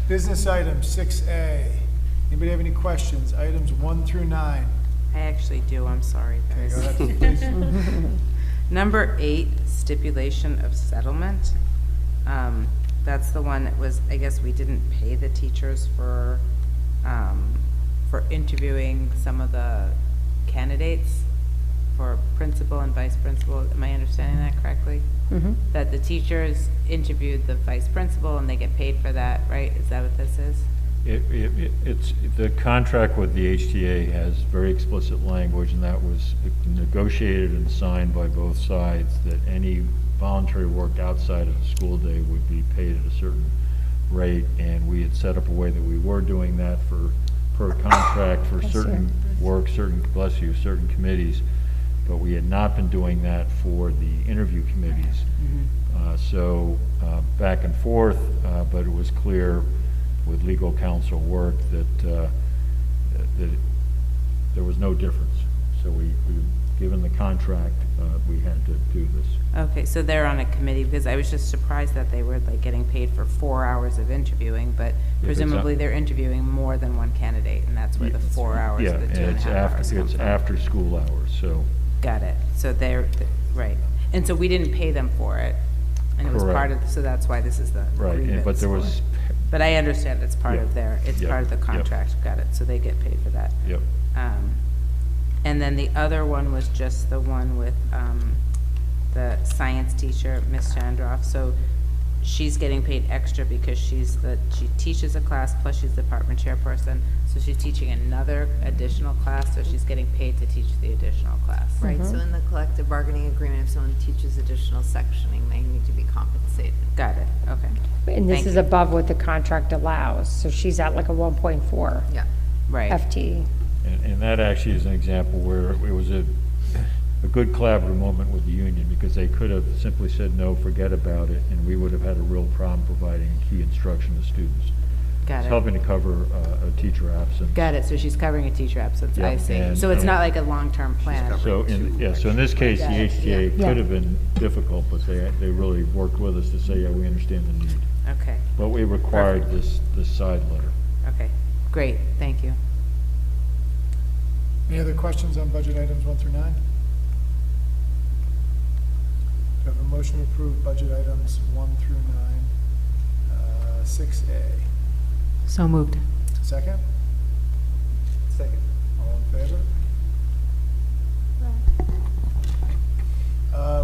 S3: Business item 6A. Anybody have any questions? Items 1 through 9.
S22: I actually do, I'm sorry, guys.
S3: Okay, go ahead, please.
S22: Number 8, stipulation of settlement. That's the one that was, I guess we didn't pay the teachers for interviewing some of the candidates for principal and vice principal. Am I understanding that correctly?
S15: Mm-hmm.
S22: That the teachers interviewed the vice principal and they get paid for that, right? Is that what this is?
S1: It's, the contract with the HTA has very explicit language, and that was negotiated and signed by both sides, that any voluntary work outside of the school day would be paid at a certain rate, and we had set up a way that we were doing that per contract for certain work, certain committees, but we had not been doing that for the interview committees. So back and forth, but it was clear with legal counsel work that there was no difference. So we given the contract, we had to do this.
S22: Okay, so they're on a committee, because I was just surprised that they were like getting paid for 4 hours of interviewing, but presumably they're interviewing more than one candidate, and that's where the 4 hours,
S1: Yeah,
S22: the
S1: and
S22: 2.5 hours come
S1: it's
S22: from.
S1: after school hours, so.
S22: Got it. So right. And so we didn't pay them for it, and it was
S1: Correct.
S22: part of, so that's why this is the
S1: Right,
S22: grievance
S1: but there
S22: for
S1: was.
S22: it. But I understand it's part of it's
S1: Yep.
S22: part of the contract. Got it. So they get paid for that.
S1: Yep.
S22: And then the other one was just the one with the science teacher, Miss Chandroff. So she's getting paid extra because she teaches a class, plus she's department chairperson. So she's teaching another additional class, so she's getting paid to teach the additional class.
S11: Right, so in the collective bargaining agreement, if someone teaches additional sectioning, they need to be compensated.
S22: Got it, okay.
S15: And this
S22: Thank
S15: is
S22: you.
S15: above what the contract allows, so she's at like a 1.4
S11: Yeah.
S22: Right.
S15: FTE.
S1: And that actually is an example where it was a good collaborative moment with the union, because they could have simply said, no, forget about it, and we would have had a real problem providing key instruction to students.
S22: Got
S1: It's
S22: it.
S1: helping to cover a teacher absence.
S22: Got it, so she's covering a teacher absence,
S1: Yeah,
S22: I see.
S1: and-
S22: So it's not like a long-term plan.
S1: So in this case, the
S22: Got it,
S1: HTA
S15: yeah.
S1: could have been difficult, but they really worked with us to say, yeah, we understand the need.
S22: Okay,
S1: But we required this side letter.
S22: okay, great, thank you.
S3: Any other questions on budget items 1 through 9? Do I have a motion to approve budget items 1 through 9? 6A.
S12: So moved.
S3: Second? Second. All in favor?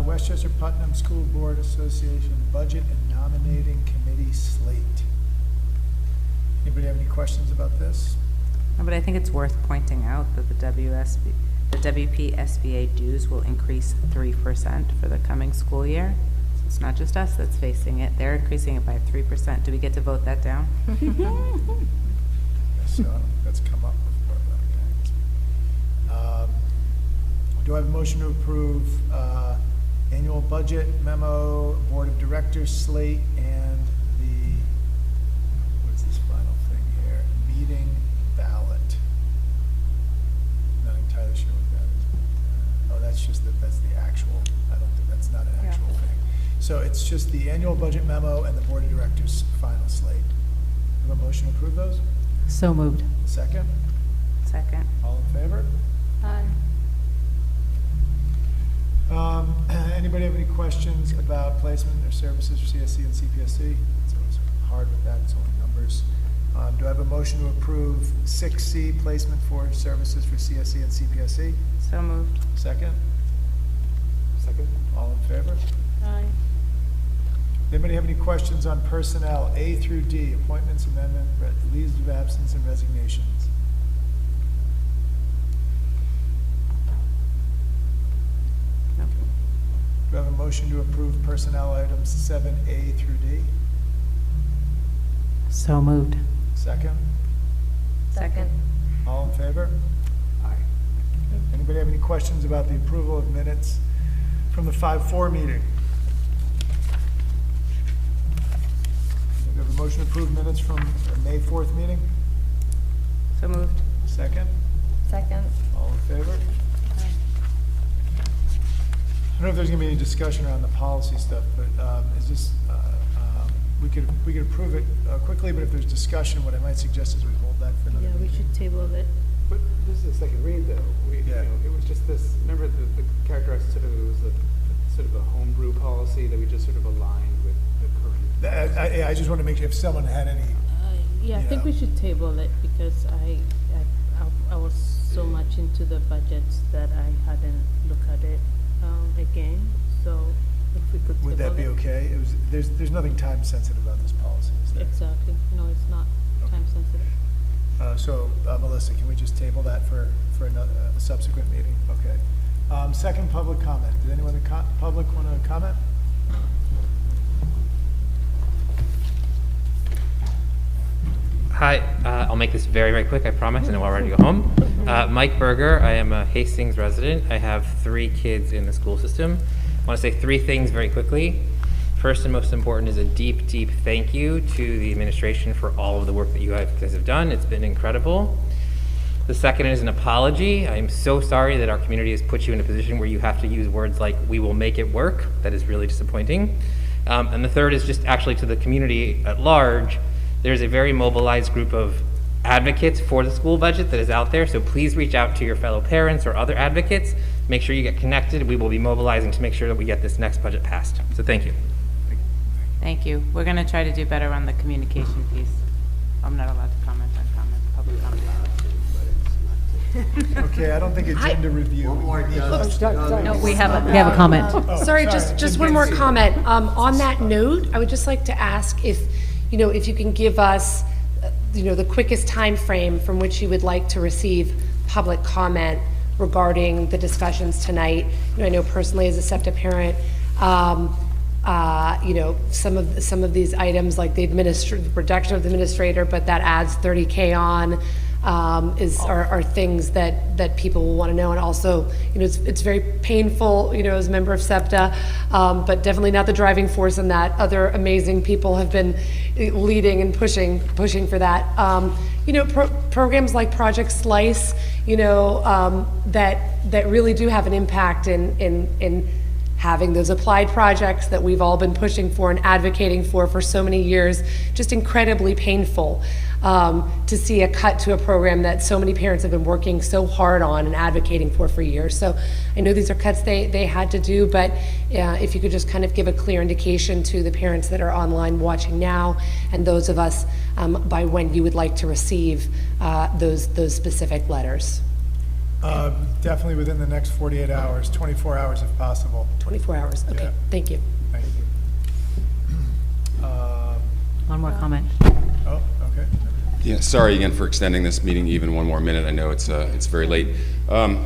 S3: Westchester Putnam School Board Association Budget and Nominating Committee Slate. Anybody have any questions about this?
S22: No, but I think it's worth pointing out that the WPSBA dues will increase 3% for the coming school year. So it's not just us that's facing it, they're increasing it by 3%. Do we get to vote that down?
S3: So that's come up before. Do I have a motion to approve annual budget memo, board of directors slate, and the, what's this final thing here? Meeting ballot. Not entirely sure what that is. Oh, that's just that's the actual, I don't think, that's not an actual thing. So it's just the annual budget memo and the board of directors final slate. Do I have a motion to approve those?
S12: So moved.
S3: Second?
S22: Second.
S3: All in favor?
S15: Aye.
S3: Anybody have any questions about placement or services for CSE and CPSE? It's always hard with that, it's only numbers. Do I have a motion to approve 6C placement for services for CSE and CPSE?
S22: So moved.
S3: Second?
S14: Second?
S3: All in favor?
S18: Aye.
S3: Anybody have any questions on personnel, A through D, appointments, amendment, leaves of absence, and resignations?
S22: No.
S3: Do I have a motion to approve personnel items 7A through D?
S12: So moved.
S3: Second?
S17: Second.
S3: All in favor? Aye. Anybody have any questions about the approval of minutes from the 5-4 meeting? Do we have a motion to approve minutes from the May 4th meeting?
S22: So moved.
S3: Second?
S17: Second.
S3: All in favor? I don't know if there's going to be any discussion around the policy stuff, but is this, we could approve it quickly, but if there's discussion, what I might suggest is we hold that for another
S18: Yeah, we
S3: meeting.
S18: should table it.
S14: But this is a second read, though.
S3: Yeah.
S14: It was just this, remember the characterized sort of, it was sort of a homebrew policy that we just sort of aligned with the current.
S3: I just want to make sure if someone had any,
S18: Yeah, I think we should table it because I was so much into the budgets that I hadn't looked at it again. So if we could table it.
S3: would that be okay? It was, there's nothing time sensitive about this policy, is there?
S18: Exactly. No, it's not time sensitive.
S3: So, Melissa, can we just table that for another, a subsequent meeting? Okay. Second public comment. Did anyone in the public want to comment?
S20: Hi, I'll make this very, very quick, I promise, and then we're ready to go home. Mike Berger, I am a Hastings resident. I have 3 kids in the school system. I want to say 3 things very quickly. First and most important is a deep, deep thank you to the administration for all of the work that you guys have done. It's been incredible. The second is an apology. I'm so sorry that our community has put you in a position where you have to use words like, "we will make it work." That is really disappointing. And the third is just actually to the community at large. There's a very mobilized group of advocates for the school budget that is out there, so please reach out to your fellow parents or other advocates. Make sure you get connected. We will be mobilizing to make sure that we get this next budget passed. So thank you.
S22: Thank you. We're going to try to do better on the communication piece. I'm not allowed to comment on public comment.
S3: Okay, I don't think agenda review.
S12: No, we have a comment.
S2: Sorry, just one more comment. On that note, I would just like to ask if you can give us, the quickest time frame from which you would like to receive public comment regarding the discussions tonight. I know personally as a SEPTA parent, some of these items like the reduction of the administrator, but that adds $30K on, are things that people will want to know. And also, it's very painful, as a member of SEPTA, but definitely not the driving force in that. Other amazing people have been leading and pushing for that. Programs like Project Slice, that really do have an impact in having those applied projects that we've all been pushing for and advocating for so many years. Just incredibly painful to see a cut to a program that so many parents have been working so hard on and advocating for years. So I know these are cuts they had to do, but if you could just kind of give a clear indication to the parents that are online watching now and those of us by when you would like to receive those specific letters.
S3: Definitely within the next 48 hours, 24 hours if possible.
S2: 24 hours, okay,
S3: Yeah.
S2: Thank you.
S3: Thank you.
S12: One more comment.
S3: Oh, okay.
S16: Yeah, sorry again for extending this meeting even one more minute. I know it's very late. I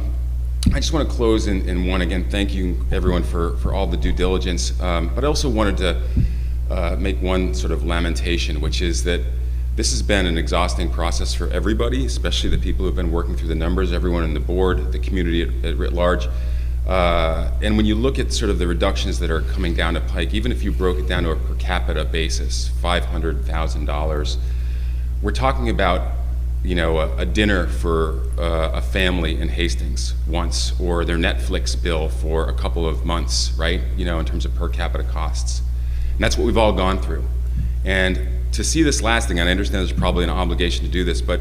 S16: just want to close in one again. Thank you everyone for all the due diligence. But I also wanted to make one sort of lamentation, which is that this has been an exhausting process for everybody, especially the people who've been working through the numbers, everyone in the board, the community at large. And when you look at sort of the reductions that are coming down the pike, even if you broke it down to a per capita basis, $500,000, we're talking about, a dinner for a family in Hastings once, or their Netflix bill for a couple of months, right? In terms of per capita costs. And that's what we've all gone through. And to see this lasting, and I understand there's probably an obligation to do this, but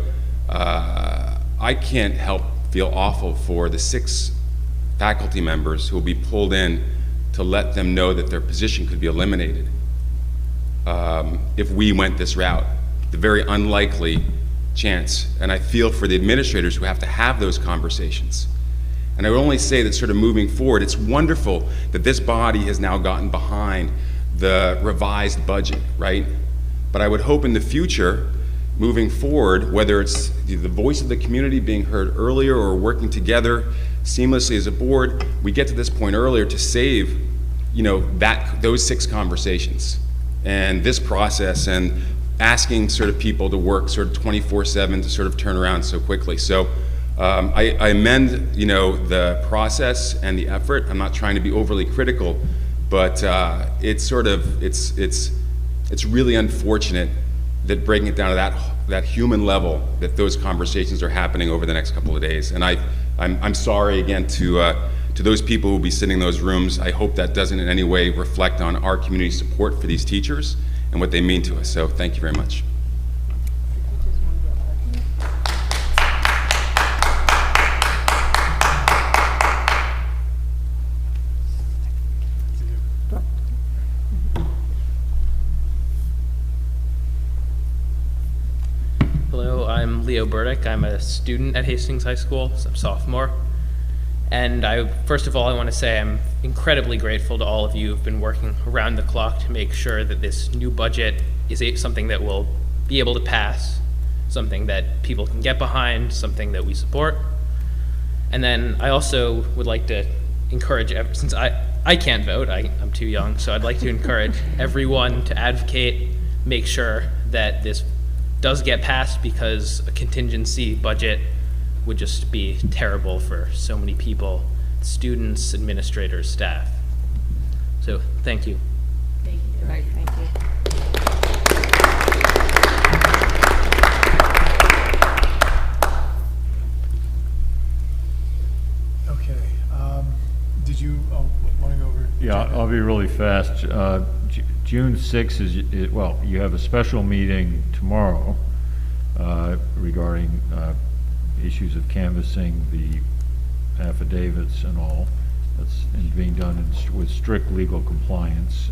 S16: I can't help feel awful for the 6 faculty members who will be pulled in to let them know that their position could be eliminated if we went this route. The very unlikely chance. And I feel for the administrators who have to have those conversations. And I would only say that sort of moving forward, it's wonderful that this body has now gotten behind the revised budget, right? But I would hope in the future, moving forward, whether it's the voice of the community being heard earlier or working together seamlessly as a board, we get to this point earlier to save, you know, those 6 conversations and this process and asking sort of people to work sort of 24/7 to sort of turn around so quickly. So I amend, you know, the process and the effort. I'm not trying to be overly critical, but it's sort of, it's really unfortunate that breaking it down to that human level, that those conversations are happening over the next couple of days. And I'm sorry again to those people who will be sitting in those rooms. I hope that doesn't in any way reflect on our community support for these teachers and what they mean to us. So thank you very much.
S13: Hello, I'm Leo Burdick. I'm a student at Hastings High School, so I'm a sophomore. And first of all, I want to say I'm incredibly grateful to all of you who've been working around the clock to make sure that this new budget is something that will be able to pass, something that people can get behind, something that we support. And then I also would like to encourage, since I can't vote, I'm too young, so I'd like to encourage everyone to advocate, make sure that this does get passed, because a contingency budget would just be terrible for so many people, students, administrators, staff. So thank you.
S15: Thank you. Right, thank you.
S3: Okay, did you want to go over?
S1: Yeah, I'll be really fast. June 6th is, well, you have a special meeting tomorrow regarding issues of canvassing the affidavits and all. That's being done with strict legal compliance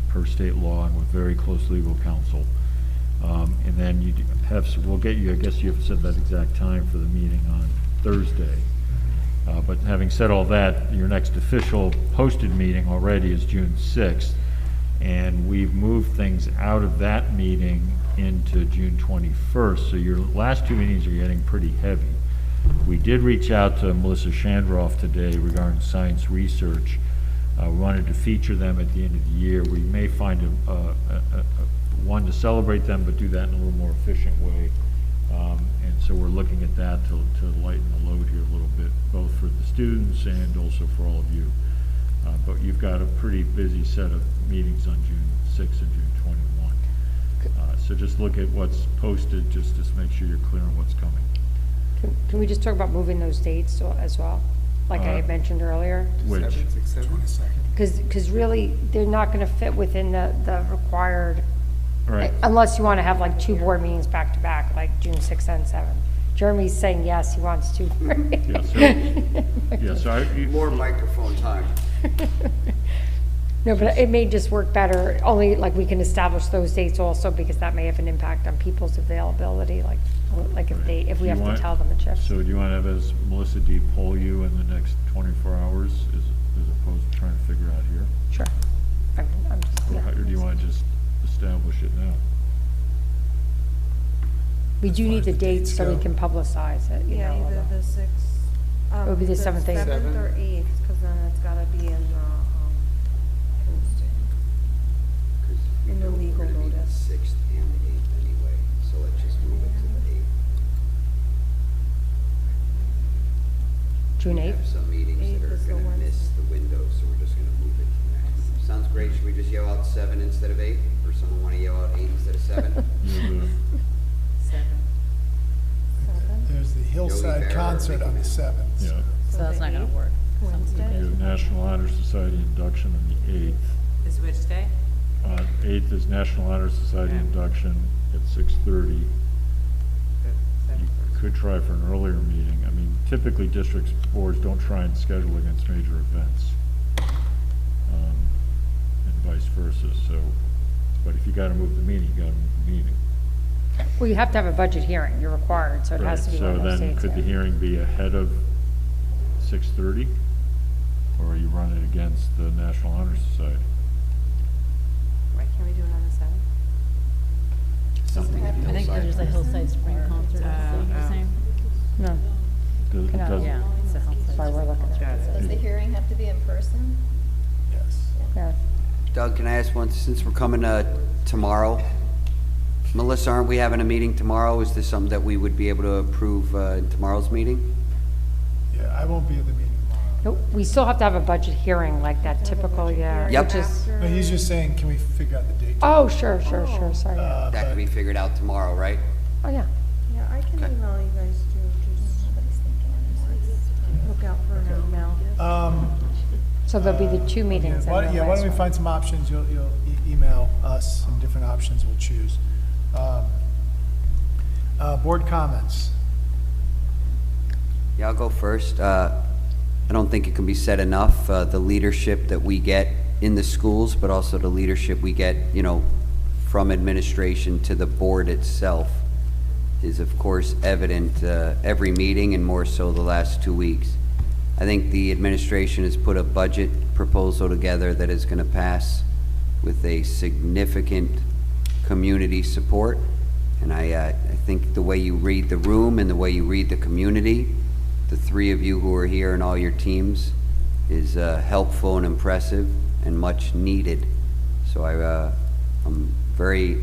S1: per state law and with very close legal counsel. And then you we'll get you, I guess you have said that exact time for the meeting on Thursday. But having said all that, your next official posted meeting already is June 6th. And we've moved things out of that meeting into June 21st. So your last 2 meetings are getting pretty heavy. We did reach out to Melissa Shandroff today regarding science research. We wanted to feature them at the end of the year. We may find one to celebrate them, but do that in a little more efficient way. And so we're looking at that to lighten the load here a little bit, both for the students and also for all of you. But you've got a pretty busy set of meetings on June 6th and June 21. So just look at what's posted, just to make sure you're clear on what's coming.
S15: Can we just talk about moving those dates as well, like I had mentioned earlier?
S1: Which?
S15: Because really, they're not going to fit within the required,
S1: Right.
S15: Unless you want to have like 2 board meetings back to back, like June 6th and 7th. Jeremy's saying yes, he wants to.
S9: Yes, more microphone time.
S15: No, but it may just work better, only like we can establish those dates also, because that may have an impact on people's availability, like if we have to tell them the shifts.
S1: So do you want to have Melissa D poll you in the next 24 hours as opposed to trying to figure out here?
S15: Sure. I'm just,
S1: Or do you want to just establish it now?
S15: We do need the dates so we can publicize it, you know.
S5: Either the 6th.
S15: It would be the 7th, 8th.
S5: 7th or 8th, because then it's gotta be in the legal notice.
S9: 6th and 8th anyway, so let's just move it to the 8th.
S15: June 8th?
S9: We have some meetings that are gonna miss the window, so we're just gonna move it to the next one. Sounds great. Should we just yell out 7 instead of 8? Or someone want to yell out 8 instead of 7?
S5: 7.
S3: There's the Hillside concert on the 7th.
S1: Yeah.
S7: So that's not going to work.
S1: You have National Honor Society induction on the 8th.
S22: Is which day?
S1: 8th is National Honor Society induction at 6:30. You could try for an earlier meeting. I mean, typically districts, boards don't try and schedule against major events. And vice versa, so, but if you gotta move the meeting, you gotta move the meeting.
S5: Well, you have to have a budget hearing, you're required, so it has to be one of those
S1: So then,
S5: dates.
S1: could the
S5: yeah.
S1: hearing be ahead of 6:30? Or are you running against the National Honor Society?
S22: Why can't we do it on the 7th?
S12: I think there's a Hillside Spring concert, is that what you're saying?
S5: No.
S1: Does-
S5: No,
S1: does-
S12: Yeah, it's a Hillside.
S5: Sorry, we're looking at it.
S17: Does the hearing have to be in person?
S3: Yes.
S5: Yeah.
S9: Doug, can I ask one, since we're coming tomorrow, Melissa, aren't we having a meeting tomorrow? Is this something that we would be able to approve in tomorrow's meeting?
S3: Yeah, I won't be at the meeting tomorrow.
S5: No, we still have to have a budget hearing, like that typical, yeah.
S9: Yep.
S5: Which is,
S3: No, he's just saying, can we figure out the date?
S5: oh, sure, sorry.
S9: That could be figured out tomorrow, right?
S5: Oh, yeah.
S6: Yeah, I can
S9: Okay.
S6: email you guys too, just look out for an email.
S5: So there'll be the two meetings.
S3: Why
S5: and the
S3: don't
S5: last
S3: we
S5: one.
S3: find some options, you'll email us some different options, we'll choose. Board comments.
S9: Yeah, I'll go first. I don't think it can be said enough, the leadership that we get in the schools, but also the leadership we get, from administration to the board itself is of course evident every meeting, and more so the last 2 weeks. I think the administration has put a budget proposal together that is going to pass with a significant community support. And I think the way you read the room and the way you read the community, the three of you who are here and all your teams, is helpful and impressive and much needed. So I'm very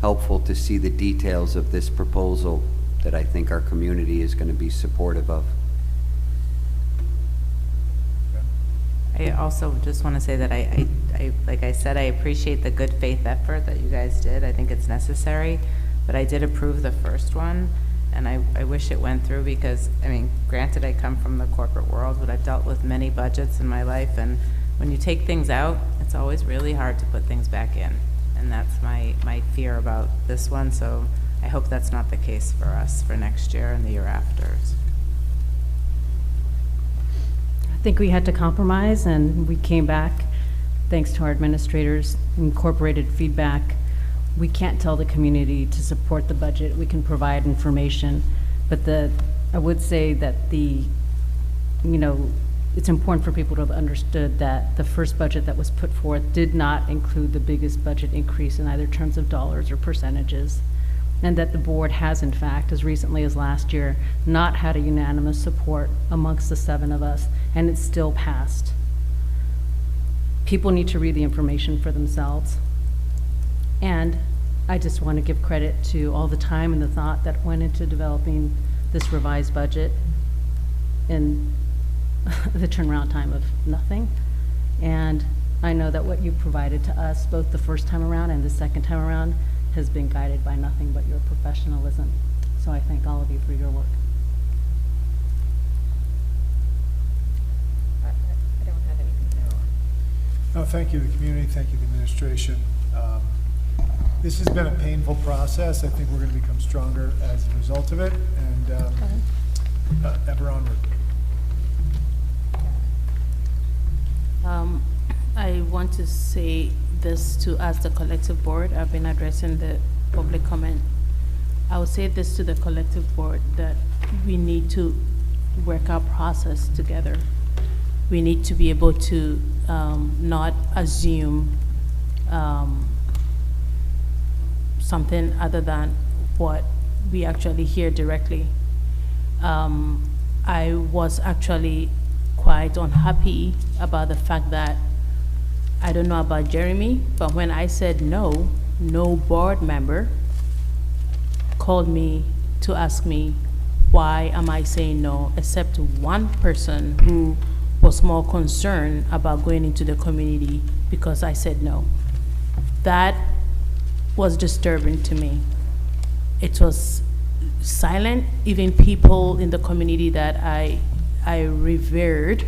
S9: helpful to see the details of this proposal that I think our community is going to be supportive of.
S22: I also just want to say that I, like I said, I appreciate the good faith effort that you guys did. I think it's necessary, but I did approve the first one, and I wish it went through because, I mean, granted, I come from the corporate world, but I've dealt with many budgets in my life, and when you take things out, it's always really hard to put things back in, and that's my fear about this one, so I hope that's not the case for us for next year and the year after.
S12: I think we had to compromise, and we came back, thanks to our administrators, incorporated feedback. We can't tell the community to support the budget. We can provide information, but I would say that it's important for people to have understood that the first budget that was put forth did not include the biggest budget increase in either terms of dollars or percentages, and that the board has, in fact, as recently as last year, not had a unanimous support amongst the 7 of us, and it's still passed. People need to read the information for themselves. And I just want to give credit to all the time and the thought that went into developing this revised budget in the turnaround time of nothing. And I know that what you provided to us, both the first time around and the second time around, has been guided by nothing but your professionalism. So I thank all of you for your work.
S17: I don't have anything to add.
S3: No, thank you, the community, thank you, the administration. This has been a painful process. I think we're going to become stronger as a result of it, and ever onward.
S18: I want to say this to as the collective board. I've been addressing the public comment. I would say this to the collective board, that we need to work our process together. We need to be able to not assume something other than what we actually hear directly. I was actually quite unhappy about the fact that, I don't know about Jeremy, but when I said no board member called me to ask me why am I saying no, except one person who was more concerned about going into the community because I said no. That was disturbing to me. It was silent. Even people in the community that I revered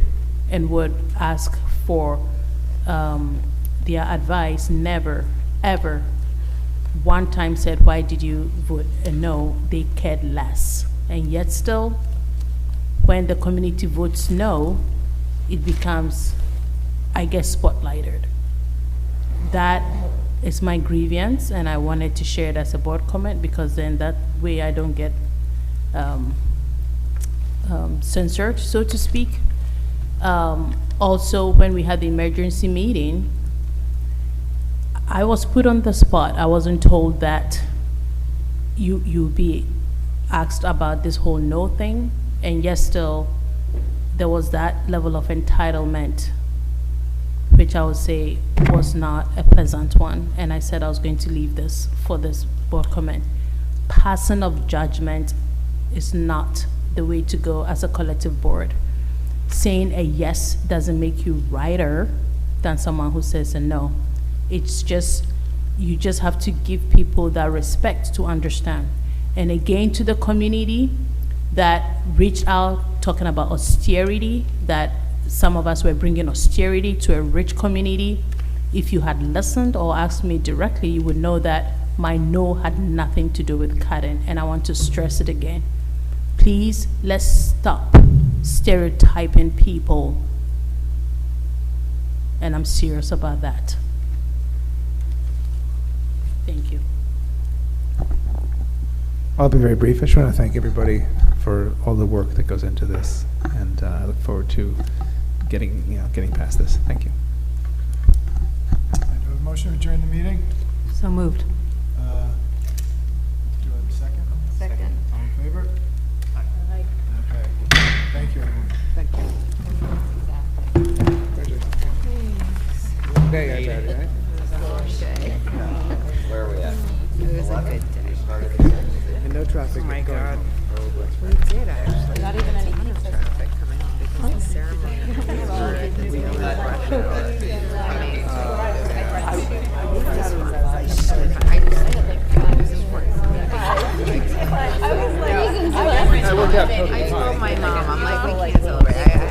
S18: and would ask for their advice never, ever one time said, why did you vote a no? They cared less. And yet still, when the community votes no, it becomes, I guess, spotlighted. That is my grievance, and I wanted to share it as a board comment, because then that way I don't get censored, so to speak. Also, when we had the emergency meeting, I was put on the spot. I wasn't told that you'll be asked about this whole no thing, and yet still there was that level of entitlement, which I would say was not a pleasant one. And I said I was going to leave this for this board comment. Passing of judgment is not the way to go as a collective board. Saying a yes doesn't make you righter than someone who says a no. It's just, you just have to give people that respect to understand. And again, to the community that reached out talking about austerity, that some of us were bringing austerity to a rich community. If you had listened or asked me directly, you would know that my no had nothing to do with cutting, and I want to stress it again. Please, let's stop stereotyping people. And I'm serious about that. Thank you.
S8: I'll be very brief. I just want to thank everybody for all the work that goes into this, and I look forward to getting past this. Thank you.
S3: Do I have a motion to adjourn the meeting?
S12: So moved.
S3: Do I have a second?
S17: Second.
S3: All in favor? Aye. Okay. Thank you, everyone.
S17: Thank you.
S8: Long day, I bet, right?
S9: Where are we at?
S17: It was a good day.
S8: And no traffic.
S17: Oh my God. We did actually. Not even any kind of traffic coming on because the ceremony. I told my mom, I'm like, we can't celebrate. I have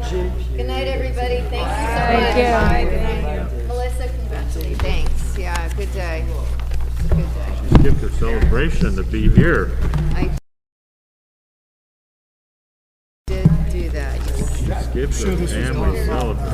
S17: to. Good night, everybody. Thank you so much.
S15: Thank you.
S17: Melissa, congratulations. Thanks. Yeah, good day. Good day.
S1: She skipped her celebration to be here.
S17: I did do that.
S1: She skipped her family celebration.